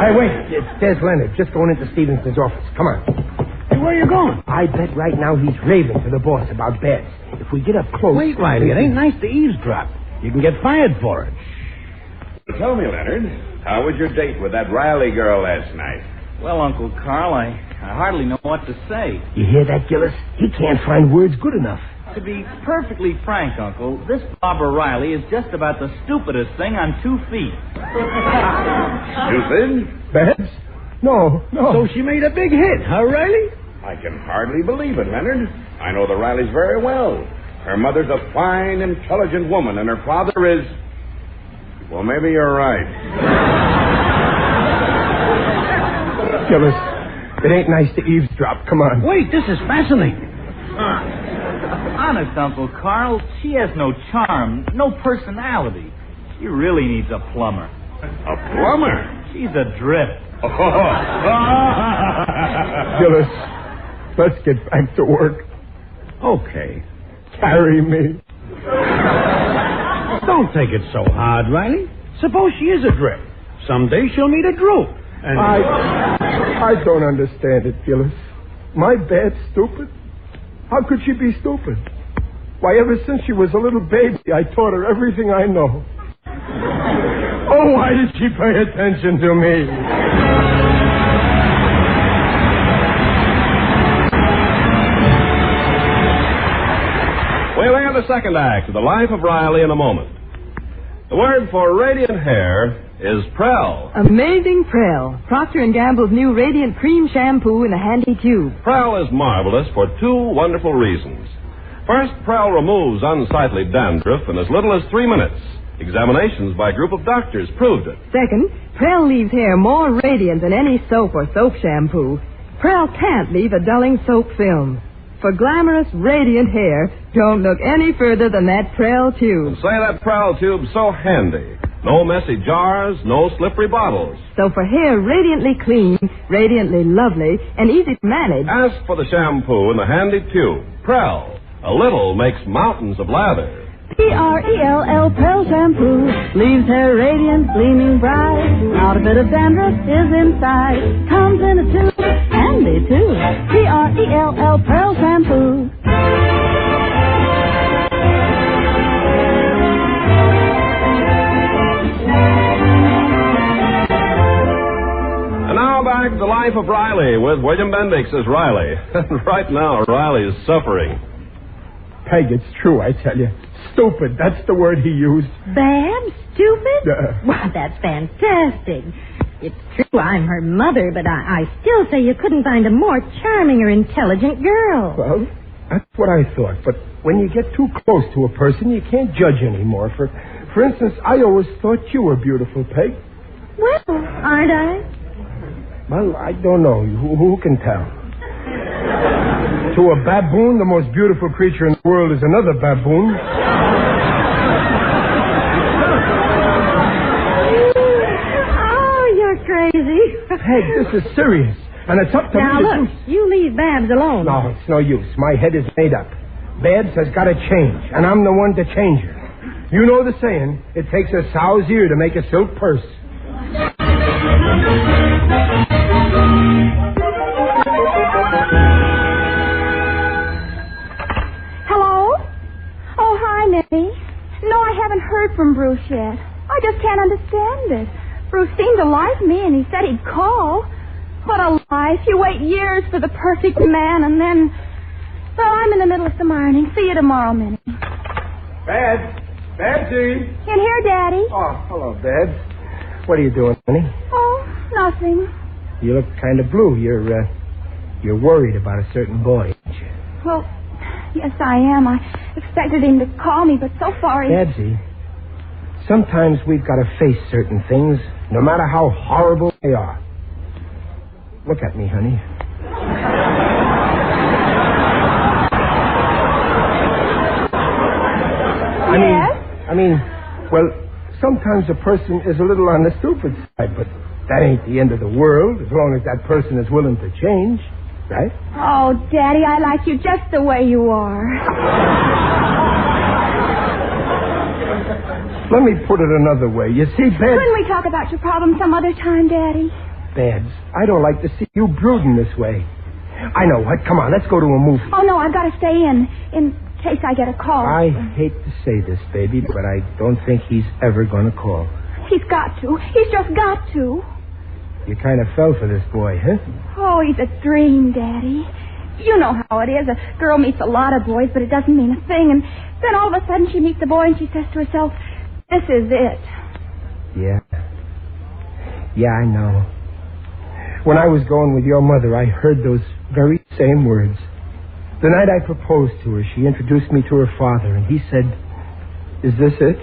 Speaker 2: Hey, wait. There's Leonard, just going into Stevenson's office. Come on.
Speaker 11: Hey, where are you going?
Speaker 2: I bet right now he's raving to the boss about Babs. If we get up close...
Speaker 11: Wait, Riley, it ain't nice to eavesdrop. You can get fired for it. Tell me, Leonard, how was your date with that Riley girl last night?
Speaker 14: Well, Uncle Carl, I hardly know what to say.
Speaker 2: You hear that, Gillis? He can't find words good enough.
Speaker 14: To be perfectly frank, Uncle, this Barbara Riley is just about the stupidest thing on 2 feet.
Speaker 11: Stupid?
Speaker 2: Babs? No.
Speaker 11: So she made a big hit, huh, Riley? I can hardly believe it, Leonard. I know the Rileys very well. Her mother's a fine, intelligent woman, and her father is... Well, maybe you're right.
Speaker 2: Gillis, it ain't nice to eavesdrop. Come on.
Speaker 11: Wait, this is fascinating.
Speaker 14: Honest, Uncle Carl, she has no charm, no personality. She really needs a plumber.
Speaker 11: A plumber?
Speaker 14: She's a drip.
Speaker 2: Gillis, let's get back to work.
Speaker 11: Okay.
Speaker 2: Carry me.
Speaker 11: Don't take it so hard, Riley. Suppose she is a drip. Someday she'll meet a droop. And...
Speaker 2: I don't understand it, Gillis. My Bab's stupid? How could she be stupid? Why, ever since she was a little baby, I taught her everything I know. Oh, why did she pay attention to me?
Speaker 6: We'll hear the second act of The Life of Riley in a moment. The word for radiant hair is Prell.
Speaker 15: Amazing Prell. Procter & Gamble's new Radiant Cream Shampoo in a handy tube.
Speaker 6: Prell is marvelous for 2 wonderful reasons. First, Prell removes unsightly dandruff in as little as 3 minutes. Examinations by a group of doctors proved it.
Speaker 15: Second, Prell leaves hair more radiant than any soap or soap shampoo. Prell can't leave a dulling soap film. For glamorous, radiant hair, don't look any further than that Prell tube.
Speaker 6: And say that Prell tube's so handy. No messy jars, no slippery bottles.
Speaker 15: So for hair radiantly clean, radiantly lovely, and easy to manage...
Speaker 6: Ask for the shampoo in the handy tube. Prell. A little makes mountains of lather.
Speaker 15: P-R-E-L-L, Prell Shampoo. Leaves hair radiant, gleaming bright. Not a bit of dandruff is inside. Comes in a tube, handy too. P-R-E-L-L, Prell Shampoo.
Speaker 6: And now back to The Life of Riley with William Bendix as Riley. Right now, Riley is suffering.
Speaker 2: Peg, it's true, I tell you. Stupid, that's the word he used.
Speaker 20: Bad? Stupid? Well, that's fantastic. It's true I'm her mother, but I still say you couldn't find a more charming or intelligent girl.
Speaker 2: Well, that's what I thought. But when you get too close to a person, you can't judge anymore. For instance, I always thought you were beautiful, Peg.
Speaker 20: Well, aren't I?
Speaker 2: Well, I don't know. Who can tell? To a baboon, the most beautiful creature in the world is another baboon.
Speaker 20: Oh, you're crazy.
Speaker 2: Peg, this is serious. And it's up to
Speaker 20: now,
Speaker 2: me to
Speaker 20: look, you leave Babs alone.
Speaker 2: No, it's no use. My head is made up. Babs has got to change, and I'm the one to change her. You know the saying, it takes a sow's ear to make a silk purse.
Speaker 3: No, I haven't heard from Bruce yet. I just can't understand it. Bruce seemed to like me, and he said he'd call. What a life. You wait years for the perfect man, and then... Well, I'm in the middle of some ironing. See you tomorrow, Minnie.
Speaker 2: Babsy.
Speaker 3: In here, Daddy.
Speaker 2: Oh, hello, Babs. What are you doing, honey?
Speaker 3: Oh, Nothing.
Speaker 2: You look kind of blue. You're worried about a certain boy, aren't you?
Speaker 3: Well, yes, I am. I expected him to call me, but so far he...
Speaker 2: Babsy, sometimes we've got to face certain things, no matter how horrible they are. Look at me, honey. I mean, well, sometimes a person is a little on the stupid side, but that ain't the end of the world, as long as that person is willing to change, right?
Speaker 3: Oh, Daddy, I like you just the way you are.
Speaker 2: Let me put it another way. You see, Babs...
Speaker 3: Couldn't we talk about your problem some other time, Daddy?
Speaker 2: Babs, I don't like to see you brooding this way. I know what. Come on, let's go to a movie.
Speaker 3: Oh, no, I've got to stay in case I get a call.
Speaker 2: I hate to say this, baby, but I don't think he's ever going to call.
Speaker 3: He's got to. He's just got to.
Speaker 2: You kind of fell for this boy, huh?
Speaker 3: Oh, he's a dream, Daddy. You know how it is. A girl meets a lot of boys, but it doesn't mean a thing. And then all of a sudden she meets a boy and she says to herself, this is it.
Speaker 2: Yeah. Yeah, I know. When I was going with your mother, I heard those very same words. The night I proposed to her, she introduced me to her father, and he said, is this it?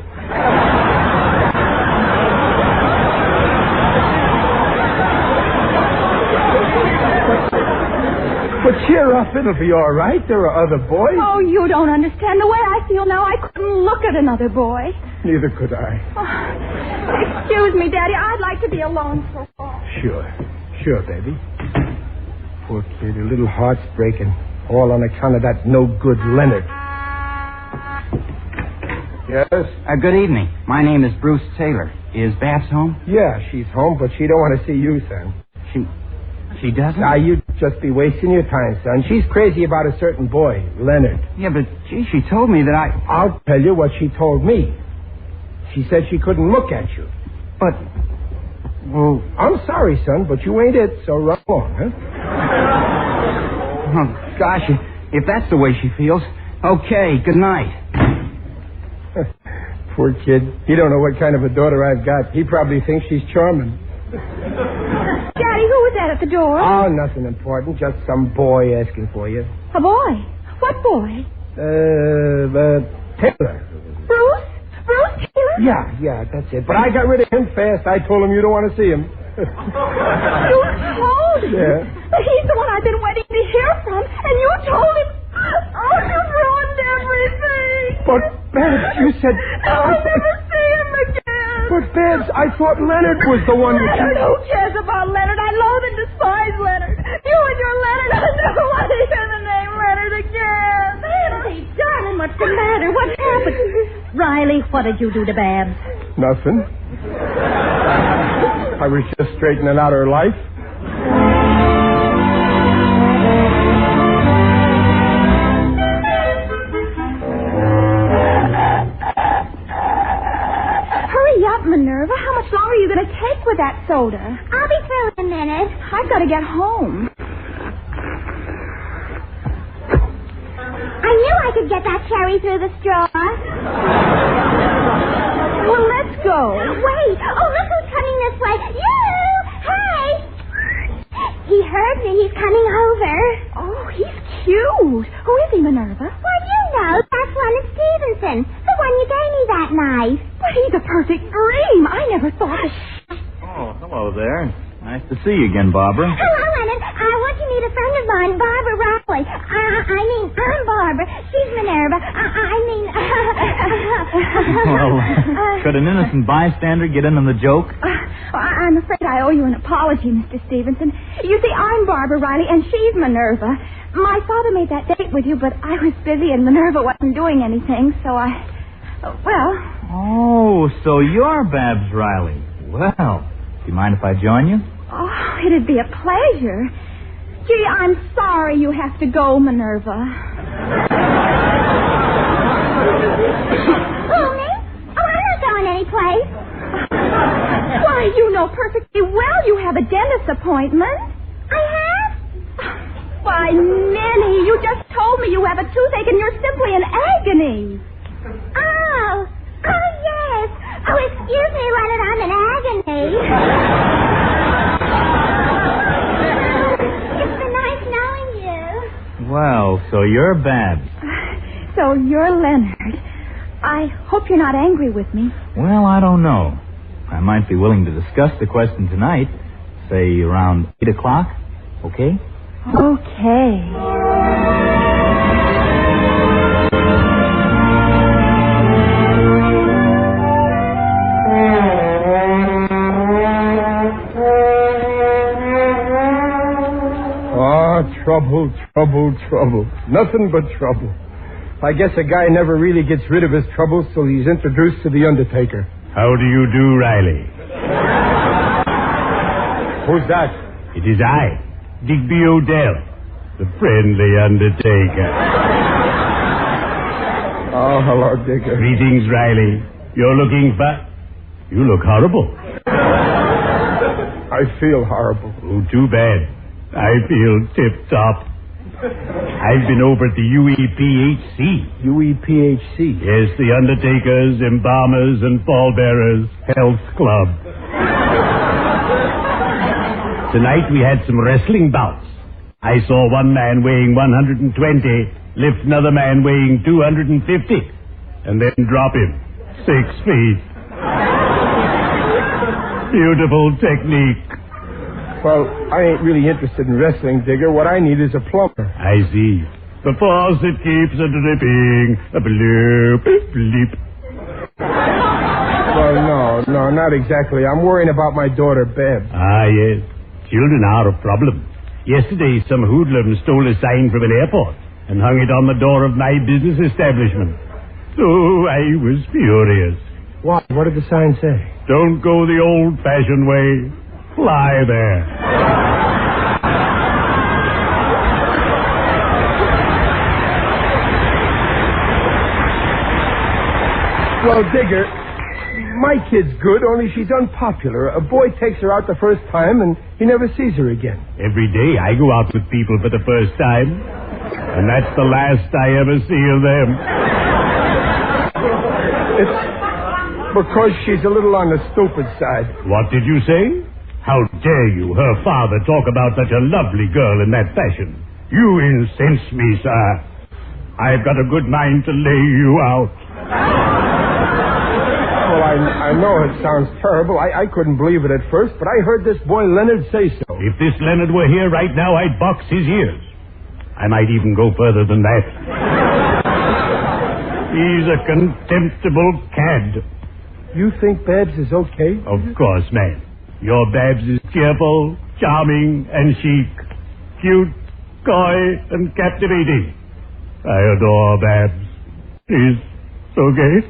Speaker 2: But cheer up, it'll be all right. There are other boys.
Speaker 3: Oh, you don't understand. The way I feel now, I couldn't look at another boy.
Speaker 2: Neither could I.
Speaker 3: Oh, excuse me, Daddy. I'd like to be alone for a while.
Speaker 2: Sure, baby. Poor kid, her little heart's breaking. All on account of that no-good Leonard. Yes?
Speaker 5: Good evening. My name is Bruce Taylor. Is Babs home?
Speaker 2: Yeah, she's home, but she don't want to see you, son.
Speaker 5: She doesn't?
Speaker 2: You'd just be wasting your time, son. She's crazy about a certain boy, Leonard.
Speaker 5: Yeah, but, gee, she told me that
Speaker 2: I'll tell you what she told me. She said she couldn't look at you.
Speaker 5: But, well...
Speaker 2: I'm sorry, son, but you ain't it, so run along, huh?
Speaker 5: Oh, gosh, if that's the way she feels. Okay, good night.
Speaker 2: Poor kid. He don't know what kind of a daughter I've got. He probably thinks she's charming.
Speaker 3: Daddy, who was that at the door?
Speaker 2: Oh, nothing important. Just some boy asking for you.
Speaker 3: A boy? What boy?
Speaker 2: Taylor.
Speaker 3: Bruce? Bruce Taylor?
Speaker 2: Yeah, that's it. But I got rid of him fast. I told him you don't want to see him.
Speaker 3: You told him?
Speaker 2: Yeah.
Speaker 3: But he's the one I've been waiting to hear from, and you told him. Oh, you've ruined everything.
Speaker 2: But, Babs, you said...
Speaker 3: I'll never see him again.
Speaker 2: But, Babs, I thought Leonard was the one that you...
Speaker 3: Who cares about Leonard? I loathe and despise Leonard. You and your Leonard, I never want to hear the name Leonard again.
Speaker 20: Hey, darling, what's the matter? What happened? Riley, what did you do to Babs?
Speaker 2: Nothing. I was just straightening out her life.
Speaker 3: Hurry up, Minerva. How much longer are you going to take with that soda?
Speaker 8: I'll be through in a minute.
Speaker 3: I've got to get home.
Speaker 8: I knew I could get that cherry through the straw.
Speaker 3: Well, let's go.
Speaker 8: Wait. Oh, look who's coming this way. You! Hey! He heard me. He's coming over.
Speaker 3: Oh, he's cute. Who is he, Minerva?
Speaker 8: Well, you know. That's Leonard Stevenson. The one you gave me that night.
Speaker 3: But he's a perfect dream. I never thought that...
Speaker 14: Oh, hello there. Nice to see you again, Barbara.
Speaker 8: Hello, Leonard. I want to meet a friend of mine, Barbara Riley. I'm Barbara. She's Minerva.
Speaker 14: Well, could an innocent bystander get in on the joke?
Speaker 3: I'm afraid I owe you an apology, Mr. Stevenson. You see, I'm Barbara Riley, and she's Minerva. My father made that date with you, but I was busy and Minerva wasn't doing anything, so well...
Speaker 14: Oh, so you're Babs Riley. Well, do you mind if I join you?
Speaker 3: Oh, it'd be a pleasure. Gee, I'm sorry you have to go, Minerva.
Speaker 8: Oh, me? Oh, I'm not going anyplace.
Speaker 3: Why, you know perfectly well you have a dentist appointment.
Speaker 8: I have?
Speaker 3: Why, Minnie, you just told me you have a toothache and you're simply in agony.
Speaker 8: Oh, yes. Oh, excuse me, Leonard, I'm in agony.
Speaker 14: so you're Babs.
Speaker 3: So you're Leonard. I hope you're not angry with me.
Speaker 14: Well, I don't know. I might be willing to discuss the question tonight, say around 8 o'clock. Okay?
Speaker 3: Okay.
Speaker 2: Trouble. Nothing but trouble. I guess a guy never really gets rid of his troubles till he's introduced to the Undertaker.
Speaker 10: How do you do, Riley?
Speaker 2: Who's that?
Speaker 10: It is I, Digby Odell, the friendly Undertaker.
Speaker 2: Oh, hello, Digger.
Speaker 10: Greetings, Riley. You're looking You look horrible.
Speaker 2: I feel horrible.
Speaker 10: Oh, too bad. I feel tip-top. I've been over at the UEPHC.
Speaker 2: UEPHC?
Speaker 10: Yes, the Undertakers, Embalmers, and Pallbearers Health Club. Tonight we had some wrestling bouts. I saw one man weighing 120 lift another man weighing 250 and then drop him 6 feet. Beautiful technique.
Speaker 2: Well, I ain't really interested in wrestling, Digger. What I need is a plumber.
Speaker 10: I see. The faucet keeps a dripping. A bloop, bleep.
Speaker 2: Well, no, not exactly. I'm worrying about my daughter, Beb.
Speaker 10: Ah, yes. Children are a problem. Yesterday, some hoodlum stole a sign from an airport and hung it on the door of my business establishment. So I was furious.
Speaker 2: What? What did the sign say?
Speaker 10: Don't go the old-fashioned way. Fly there.
Speaker 2: Well, Digger, my kid's good, only she's unpopular. A boy takes her out the first time, and he never sees her again.
Speaker 10: Every day I go out with people for the first time, and that's the last I ever see of them.
Speaker 2: It's because she's a little on the stupid side.
Speaker 10: What did you say? How dare you, her father, talk about such a lovely girl in that fashion? You incense me, sir. I've got a good mind to lay you out.
Speaker 2: Well, I know it sounds terrible. I couldn't believe it at first, but I heard this boy Leonard say so.
Speaker 10: If this Leonard were here right now, I'd box his ears. I might even go further than that. He's a contemptible cad.
Speaker 2: You think Babs is okay?
Speaker 10: Of course, man. Your Babs is cheerful, charming, and chic. Cute, coy, and captivating. I adore Babs. She's so gay.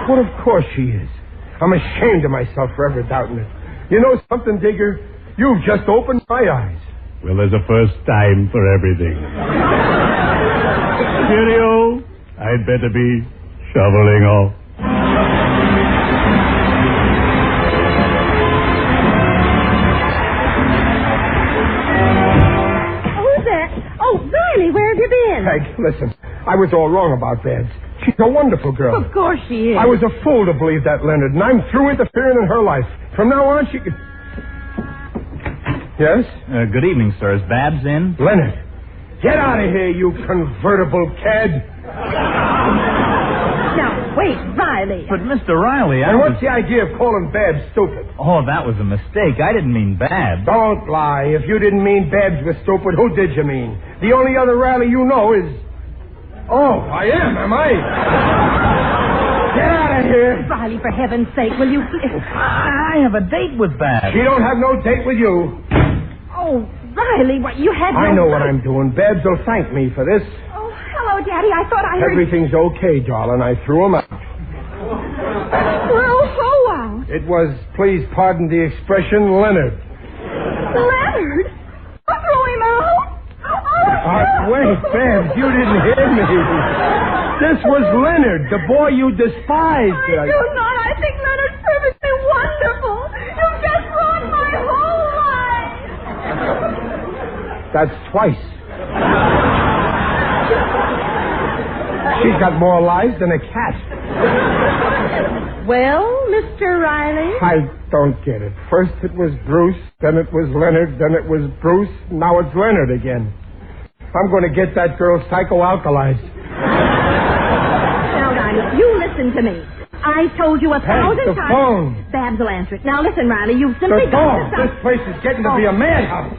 Speaker 2: Well, of course she is. I'm ashamed of myself for ever doubting it. You know something, Digger? You've just opened my eyes.
Speaker 10: Well, there's a first time for everything. Cheerio. I'd better be shoveling off.
Speaker 20: Who's that? Oh, Riley, where have you been?
Speaker 2: Peg, listen. I was all wrong about Babs. She's a wonderful girl.
Speaker 20: Of course she is.
Speaker 2: I was a fool to believe that, Leonard, and I'm through interfering in her life. From now on, she could... Yes?
Speaker 14: Good evening, sir. Is Babs in?
Speaker 2: Leonard, get out of here, you convertible cad.
Speaker 20: Now, wait, Riley.
Speaker 14: But, Mr. Riley,
Speaker 2: And what's the idea of calling Babs stupid?
Speaker 14: Oh, that was a mistake. I didn't mean Babs.
Speaker 2: Don't lie. If you didn't mean Babs was stupid, who did you mean? The only other Riley you know is... Oh, I am I? Get out of here.
Speaker 20: Riley, for heaven's sake, will you...
Speaker 14: I have a date with Babs.
Speaker 2: She don't have no date with you.
Speaker 20: Oh, Riley, what, you had no...
Speaker 2: I know what I'm doing. Babs will thank me for this.
Speaker 3: Oh, hello, Daddy. I thought I heard...
Speaker 2: Everything's okay, darling. I threw him out.
Speaker 3: Well, who out?
Speaker 2: It was, please pardon the expression, Leonard.
Speaker 3: Leonard? I threw him out?
Speaker 2: Wait, Babs, you didn't hear me. This was Leonard, the boy you despised.
Speaker 3: I do not. I think Leonard's perfectly wonderful. You've just ruined my whole life.
Speaker 2: That's twice. She's got more lives than a cat.
Speaker 20: Well, Mr. Riley?
Speaker 2: I don't get it. First it was Bruce, then it was Leonard, then it was Bruce, now it's Leonard again. I'm going to get that girl psychoalkalized.
Speaker 20: Now, Riley, you listen to me. I told you 1,000 times.
Speaker 2: the phone.
Speaker 20: Babs will answer it. Now, listen, Riley, you've simply
Speaker 2: The
Speaker 20: got
Speaker 2: phone.
Speaker 20: to stop.
Speaker 2: This place is getting to be a madhouse.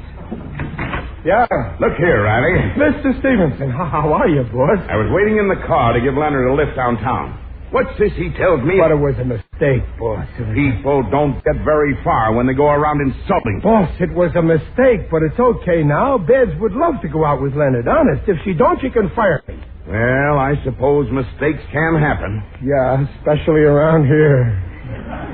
Speaker 2: Yeah.
Speaker 11: Look here, Riley.
Speaker 2: Mr. Stevenson, how are you, boss?
Speaker 11: I was waiting in the car to give Leonard a lift downtown. What's this he tells me?
Speaker 2: But it was a mistake, boss.
Speaker 11: People don't get very far when they go around insulting.
Speaker 2: Boss, it was a mistake, but it's okay now. Babs would love to go out with Leonard. Honest, if she don't, you can fire me.
Speaker 11: Well, I suppose mistakes can happen.
Speaker 2: Yeah, especially around here.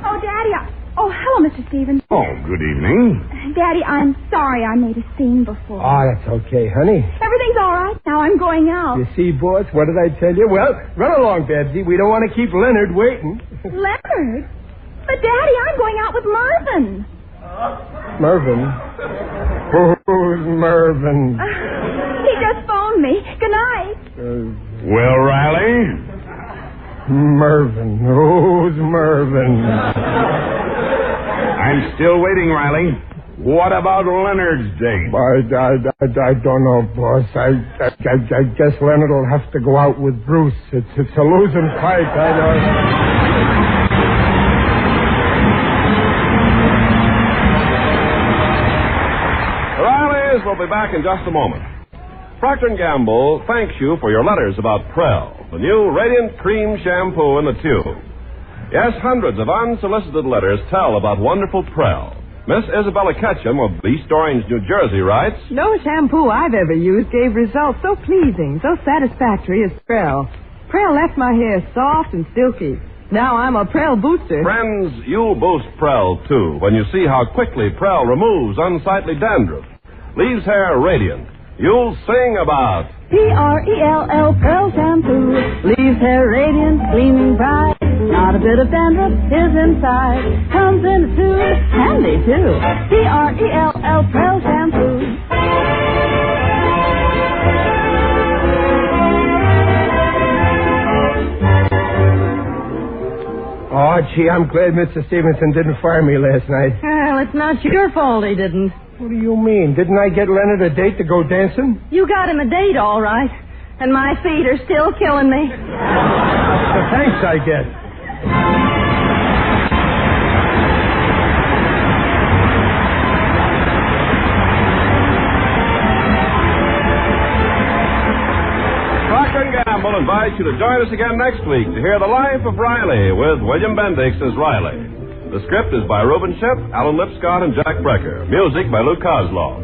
Speaker 3: Oh, Daddy, hello, Mr. Stevens.
Speaker 11: Oh, good evening.
Speaker 3: Daddy, I'm sorry I made a scene before.
Speaker 2: Oh, that's okay, honey.
Speaker 3: Everything's all right now. I'm going out.
Speaker 2: You see, boss, what did I tell you? Well, run along, Babsy. We don't want to keep Leonard waiting.
Speaker 3: Leonard? But, Daddy, I'm going out with Mervyn.
Speaker 2: Mervyn? Who's Mervyn?
Speaker 3: He just phoned me. Good night.
Speaker 11: Well, Riley?
Speaker 2: Mervyn. Who's Mervyn?
Speaker 11: I'm still waiting, Riley. What about Leonard's date?
Speaker 2: I don't know, boss. I guess Leonard will have to go out with Bruce. It's a losing fight.
Speaker 16: Riley's will be back in just a moment. Procter & Gamble thanks you for your letters about Prel, the new Radiant Cream Shampoo in the tube. Yes, hundreds of unsolicited letters tell about wonderful Prel. Miss Isabella Ketchum of East Orange, New Jersey writes,
Speaker 17: No shampoo I've ever used gave results so pleasing, so satisfactory as Prel. Prel left my hair soft and silky. Now I'm a Prel booster.
Speaker 16: Friends, you'll boost Prel, too, when you see how quickly Prel removes unsightly dandruff, leaves hair radiant. You'll sing about
Speaker 15: Prell, Prel shampoo, leaves hair radiant, gleaming bright. Not a bit of dandruff is inside. Comes in a tube, handy too. Prell, Prel shampoo.
Speaker 2: Oh, gee, I'm glad Mr. Stevenson didn't fire me last night.
Speaker 20: Well, it's not your fault he didn't.
Speaker 2: What do you mean? Didn't I get Leonard a date to go dancing?
Speaker 20: You got him a date, all right. And my feet are still killing me.
Speaker 2: That's the thanks I get.
Speaker 16: Procter & Gamble invites you to join us again next week to hear The Life of Riley with William Bendix as Riley. The script is by Reuben Ship, Alan Lipscott, and Jack Brecker. Music by Lou Kozloff.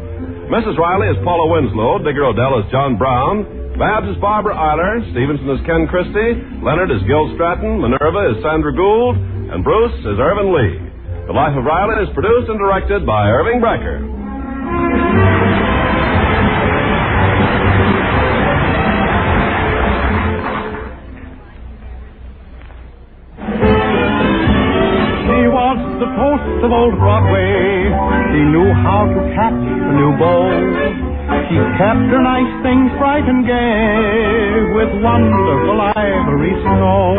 Speaker 16: Mrs. Riley is Paula Winslow. Digger Odell is John Brown. Babs is Barbara Eiler. Stevenson is Ken Christie. Leonard is Gil Stratton. Minerva is Sandra Gould. And Bruce is Irvin Lee. The Life of Riley is produced and directed by Irving Brecker.
Speaker 10: The toast of old Broadway. She knew how to catch a new beau. She kept her nice things bright and gay with wonderful ivory snow.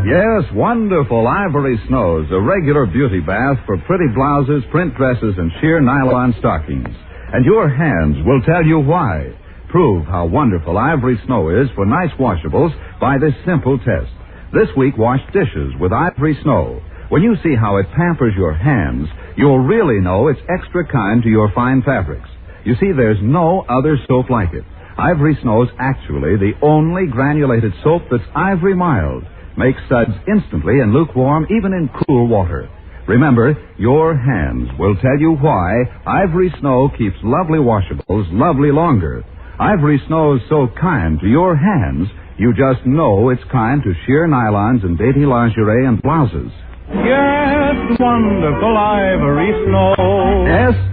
Speaker 22: Yes, wonderful ivory snows, a regular beauty bath for pretty blouses, print dresses, and sheer nylon stockings. And your hands will tell you why. Prove how wonderful ivory snow is for nice washables by this simple test. This week, wash dishes with ivory snow. When you see how it pampers your hands, you'll really know it's extra kind to your fine fabrics. You see, there's no other soap like it. Ivory Snow's actually the only granulated soap that's ivory mild. Makes suds instantly and lukewarm even in cool water. Remember, your hands will tell you why Ivory Snow keeps lovely washables lovely longer. Ivory Snow's so kind to your hands, you just know it's kind to sheer nylons and dainty lingerie and blouses.
Speaker 10: Yes, wonderful ivory snow.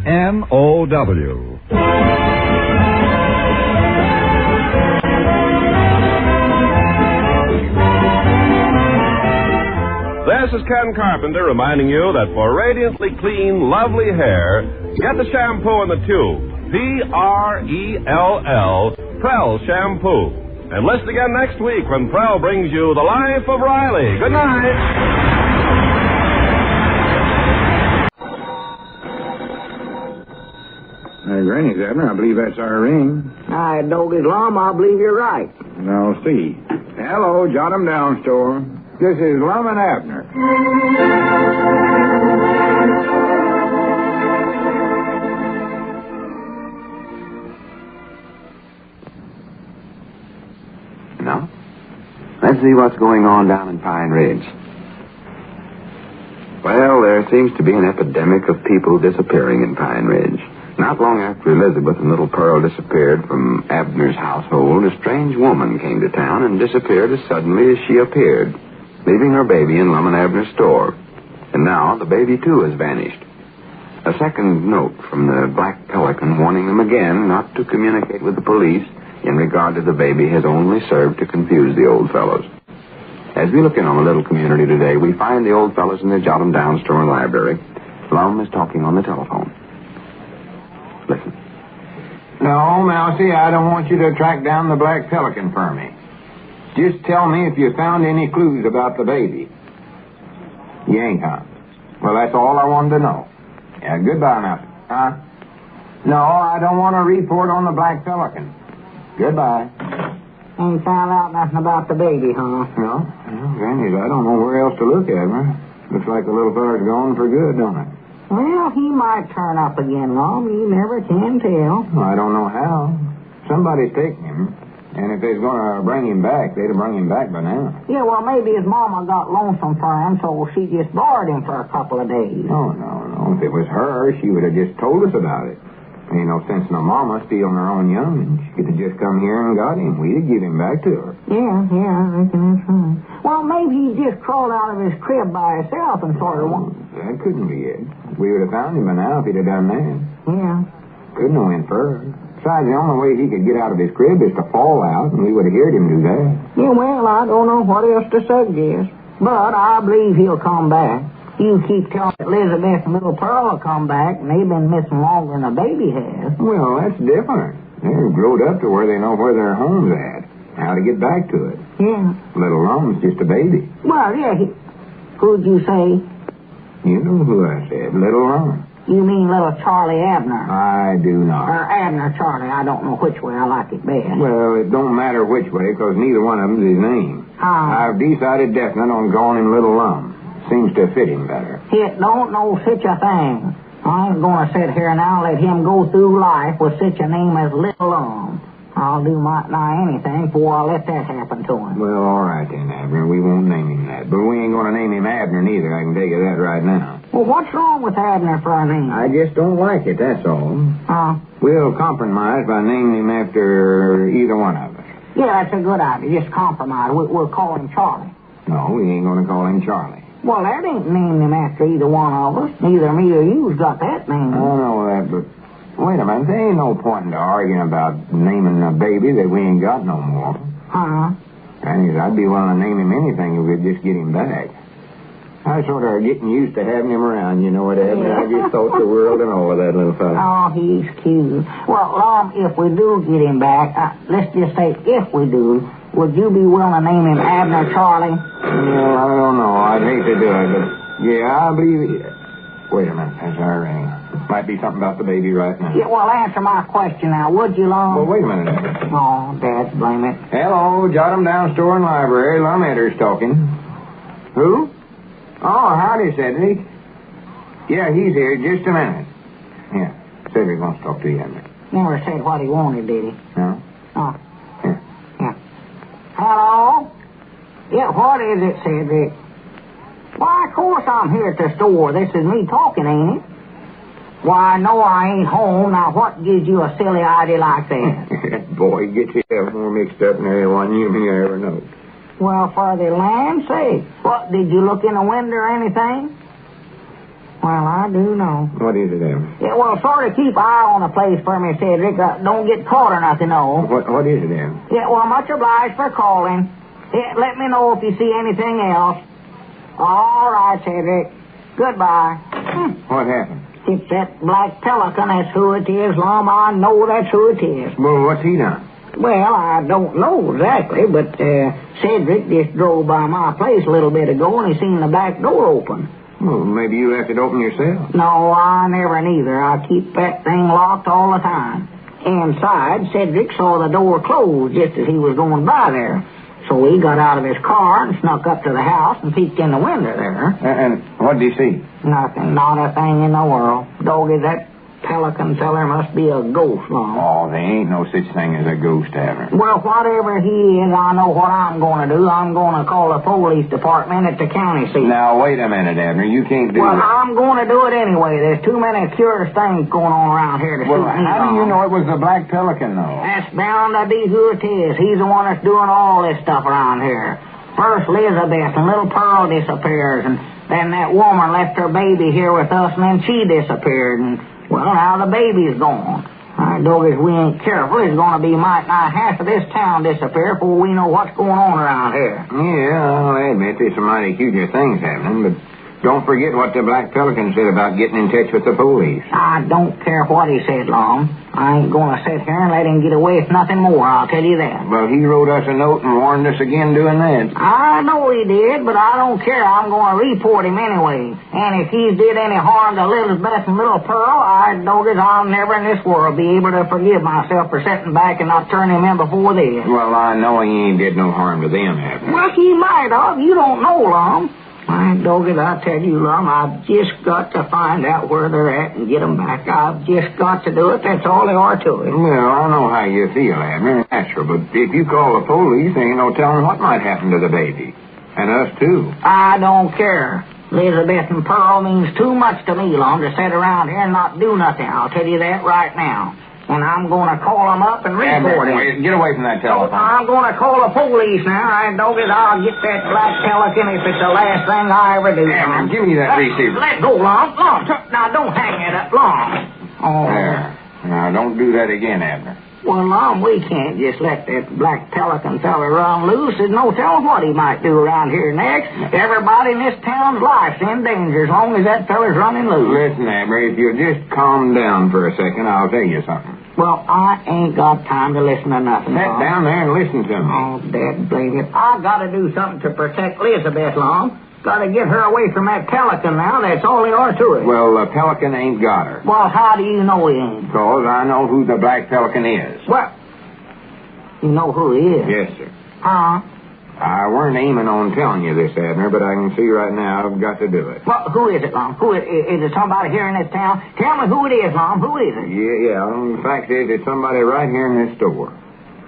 Speaker 22: S-N-O-W.
Speaker 16: This is Ken Carpenter reminding you that for radiantly clean, lovely hair, get the shampoo in the tube. P-R-E-L-L, Prel Shampoo. And listen again next week when Prel brings you The Life of Riley. Good night.
Speaker 4: Granny's, Abner. I believe that's our ring.
Speaker 18: I don't get Lum. I believe you're right.
Speaker 4: I'll see. Hello, Jot 'em Down store. This is Lum and Abner.
Speaker 23: Now, let's see what's going on down in Pine Ridge. Well, there seems to be an epidemic of people disappearing in Pine Ridge. Not long after Elizabeth and little Pearl disappeared from Abner's household, a strange woman came to town and disappeared as suddenly as she appeared, leaving her baby in Lum and Abner's store. And now the baby, too, has vanished. A second note from the Black Pelican warning them again not to communicate with the police in regard to the baby has only served to confuse the old fellows. As we look in on the little community today, we find the old fellows in the Jot 'em Down store and library. Lum is talking on the telephone. Listen.
Speaker 4: No, Mousie, I don't want you to track down the Black Pelican for me. Just tell me if you found any clues about the baby. You ain't, huh? Well, that's all I wanted to know. Yeah, goodbye, Mousie. Huh? No, I don't want a report on the Black Pelican. Goodbye.
Speaker 18: Ain't found out nothing about the baby, huh?
Speaker 4: No? Well, Granny's, I don't know where else to look at her. Looks like the little feller's gone for good, don't it?
Speaker 18: Well, he might turn up again, Lum. You never can tell.
Speaker 4: I don't know how. Somebody's taking him. And if they's going to bring him back, they'd have bring him back by now.
Speaker 18: Yeah, well, maybe his mama got lonesome for him, so she just borrowed him for a couple of days.
Speaker 4: No. If it was her, she would have just told us about it. Ain't no sense in a mama stealing her own young'un. She could have just come here and got him. We'd have given him back to her.
Speaker 18: Yeah, I reckon that's right. Well, maybe he just crawled out of his crib by himself and sort of won.
Speaker 4: That couldn't be it. We would have found him by now if he'd have done that.
Speaker 18: Yeah.
Speaker 4: Couldn't have went further. Besides, the only way he could get out of his crib is to fall out, and we would have heard him do that.
Speaker 18: Yeah, well, I don't know what else to suggest. But I believe he'll come back. You keep telling Elizabeth and little Pearl will come back, and they've been missing longer than a baby has.
Speaker 4: Well, that's different. They're growed up to where they know where their home's at, how to get back to it.
Speaker 18: Yeah.
Speaker 4: Little Lum's just a baby.
Speaker 18: Well, yeah, who'd you say?
Speaker 4: You know who I said, Little Lum.
Speaker 18: You mean little Charlie Abner?
Speaker 4: I do not.
Speaker 18: Or Abner Charlie. I don't know which way I like it best.
Speaker 4: Well, it don't matter which way, because neither one of them's his name. I've decided definite on calling him Little Lum. Seems to fit him better.
Speaker 18: It don't know such a thing. I ain't going to sit here now and let him go through life with such a name as Little Lum. I'll do might nigh anything before I let that happen to him.
Speaker 4: Well, all right then, Abner. We won't name him that. But we ain't going to name him Abner neither. I can tell you that right now.
Speaker 18: Well, what's wrong with Abner for a name?
Speaker 4: I just don't like it, that's all. We'll compromise by naming him after either one of us.
Speaker 18: Yeah, that's a good idea. Just compromise. We'll call him Charlie.
Speaker 4: No, we ain't going to call him Charlie.
Speaker 18: Well, that ain't named him after either one of us. Neither me or you's got that name.
Speaker 4: I know that, but wait a minute. There ain't no point in arguing about naming a baby that we ain't got no more. And I'd be willing to name him anything if we'd just get him back. I sort of getting used to having him around, you know what, Abner? I just thought the world and all of that little fellow.
Speaker 18: Oh, he's cute. Well, if we do get him back, let's just say if we do, would you be willing to name him Abner Charlie?
Speaker 4: Well, I don't know. I'd hate to do it, but yeah, I believe it. Wait a minute. That's our ring. Might be something about the baby right now.
Speaker 18: Yeah, well, answer my question now, would you, Lum?
Speaker 4: Well, wait a minute.
Speaker 18: Oh, Dad, blame it.
Speaker 4: Hello, Jot 'em Down store and library. Lum Enters talking. Who? Oh, howdy, Cedric. Yeah, he's here. Just a minute. Yeah, Cedric wants to talk to you, Abner.
Speaker 18: Never said what he wanted, did he?
Speaker 4: No.
Speaker 18: Oh. Yeah. Hello? Yeah, what is it, Cedric? Why, of course I'm here at the store. This is me talking, ain't it? Why, no, I ain't home. Now, what gives you a silly idea like that?
Speaker 4: Boy, get yourself more mixed up than anyone you may ever know.
Speaker 18: Well, for the land's sake. What, did you look in the window or anything? Well, I do know.
Speaker 4: What is it, Abner?
Speaker 18: Yeah, well, sort of keep an eye on the place for me, Cedric. Don't get caught or nothing, no.
Speaker 4: What is it, Abner?
Speaker 18: Yeah, well, much obliged for calling. Yeah, let me know if you see anything else. All right, Cedric. Goodbye.
Speaker 4: What happened?
Speaker 18: It's that Black Pelican. That's who it is, Lum. I know that's who it is.
Speaker 4: Well, what's he done?
Speaker 18: Well, I don't know exactly, but Cedric just drove by my place a little bit ago and he seen the back door open.
Speaker 4: Well, maybe you left it open yourself.
Speaker 18: No, I never neither. I keep that thing locked all the time. Inside, Cedric saw the door closed just as he was going by there. So he got out of his car and snuck up to the house and peeked in the window there.
Speaker 4: And what did he see?
Speaker 18: Nothing, not a thing in the world. Doggy, that Pelican feller must be a ghost, Lum.
Speaker 4: Oh, there ain't no such thing as a ghost, Tavern.
Speaker 18: Well, whatever he is, I know what I'm going to do. I'm going to call the police department at the county seat.
Speaker 4: Now, wait a minute, Abner. You can't do
Speaker 18: well,
Speaker 4: that.
Speaker 18: Well, I'm going to do it anyway. There's too many curious things going on around here to
Speaker 4: well,
Speaker 18: suit me.
Speaker 4: How do you know it was the Black Pelican, though?
Speaker 18: That's bound to be who it is. He's the one that's doing all this stuff around here. First, Elizabeth and little Pearl disappears, and then that woman left her baby here with us, and then she disappeared, and... well, now the baby's gone. I know if we ain't careful, it's going to be might nigh half of this town disappear before we know what's going on around here.
Speaker 4: Yeah, I'll admit there's some mighty peculiar things happening, but don't forget what the Black Pelican said about getting in touch with the police.
Speaker 18: I don't care what he said, Lum. I ain't going to sit here and let him get away with nothing more, I'll tell you that.
Speaker 4: Well, he wrote us a note and warned us again doing that.
Speaker 18: I know he did, but I don't care. I'm going to report him anyway. And if he did any harm to Elizabeth and little Pearl, I notice I'll never in this world be able to forgive myself for sitting back and not turning him in before this.
Speaker 4: Well, I know he ain't did no harm to them, have
Speaker 18: well, he might have. You don't know, Lum. My doggies, I tell you, Lum, I've just got to find out where they're at and get them back. I've just got to do it. That's all there are to it.
Speaker 4: Well, I know how you feel, Abner. Natural. But if you call the police, there ain't no telling what might happen to the baby. And us, too.
Speaker 18: I don't care. Elizabeth and Pearl means too much to me, Lum, to sit around here and not do nothing. I'll tell you that right now. And I'm going to call them up and report it.
Speaker 4: Get away from that telephone.
Speaker 18: I'm going to call the police now. I don't get. I'll get that Black Pelican if it's the last thing I ever do.
Speaker 4: Abner, give me that receiver.
Speaker 18: Let go, Lum. Now, don't hang it up, Lum. Oh.
Speaker 4: There. Now, don't do that again, Abner.
Speaker 18: Well, Lum, we can't just let that Black Pelican fella run loose. There's no telling what he might do around here next. Everybody in this town's life's in danger as long as that fella's running loose.
Speaker 4: Listen, Abner, if you'll just calm down for a second, I'll tell you something.
Speaker 18: Well, I ain't got time to listen to nothing.
Speaker 4: Sit down there and listen to me.
Speaker 18: Oh, Dad, blame it. I got to do something to protect Elizabeth, Lum. Got to get her away from that Pelican now. That's all there are to it.
Speaker 4: Well, the Pelican ain't got her.
Speaker 18: Well, how do you know he ain't?
Speaker 4: Because I know who the Black Pelican is.
Speaker 18: What? You know who he is?
Speaker 4: Yes, sir.
Speaker 18: Huh?
Speaker 4: I weren't aiming on telling you this, Abner, but I can see right now I've got to do it.
Speaker 18: Well, who is it, Lum? Is it somebody here in this town? Tell me who it is, Lum. Who is it?
Speaker 4: Yeah. The fact is, it's somebody right here in this store.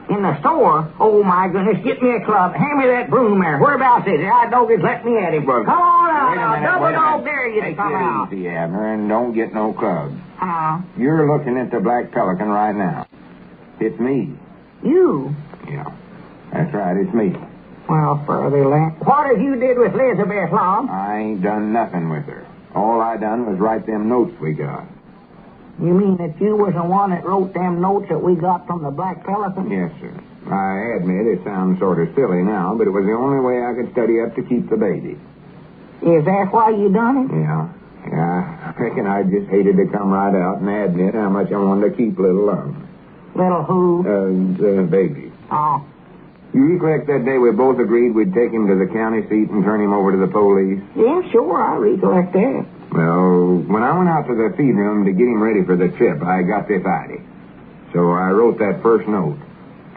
Speaker 18: In the store? Oh, my goodness. Get me a club. Hand me that broom there. Whereabouts is it? I don't let me at him. Well, come on out now. Double dog dare you to come out.
Speaker 4: Take it easy, Abner, and don't get no club.
Speaker 18: You're
Speaker 4: looking at the Black Pelican right now. It's me.
Speaker 18: You?
Speaker 4: Yeah. That's right. It's me.
Speaker 18: Well, for the land. What have you did with Elizabeth, Lum?
Speaker 4: I ain't done nothing with her. All I done was write them notes we got.
Speaker 18: You mean that you was the one that wrote them notes that we got from the Black Pelican?
Speaker 4: Yes, sir. I admit it sounds sort of silly now, but it was the only way I could study up to keep the baby.
Speaker 18: Is that why you done it?
Speaker 4: Yeah. I reckon I just hated to come right out and admit how much I wanted to keep little Lum.
Speaker 18: Little who?
Speaker 4: The baby.
Speaker 18: Oh.
Speaker 4: You recollect that day we both agreed we'd take him to the county seat and turn him over to the police?
Speaker 18: Yeah, sure, I recollect that.
Speaker 4: Well, when I went out to the feed room to get him ready for the trip, I got this idea. So I wrote that first note,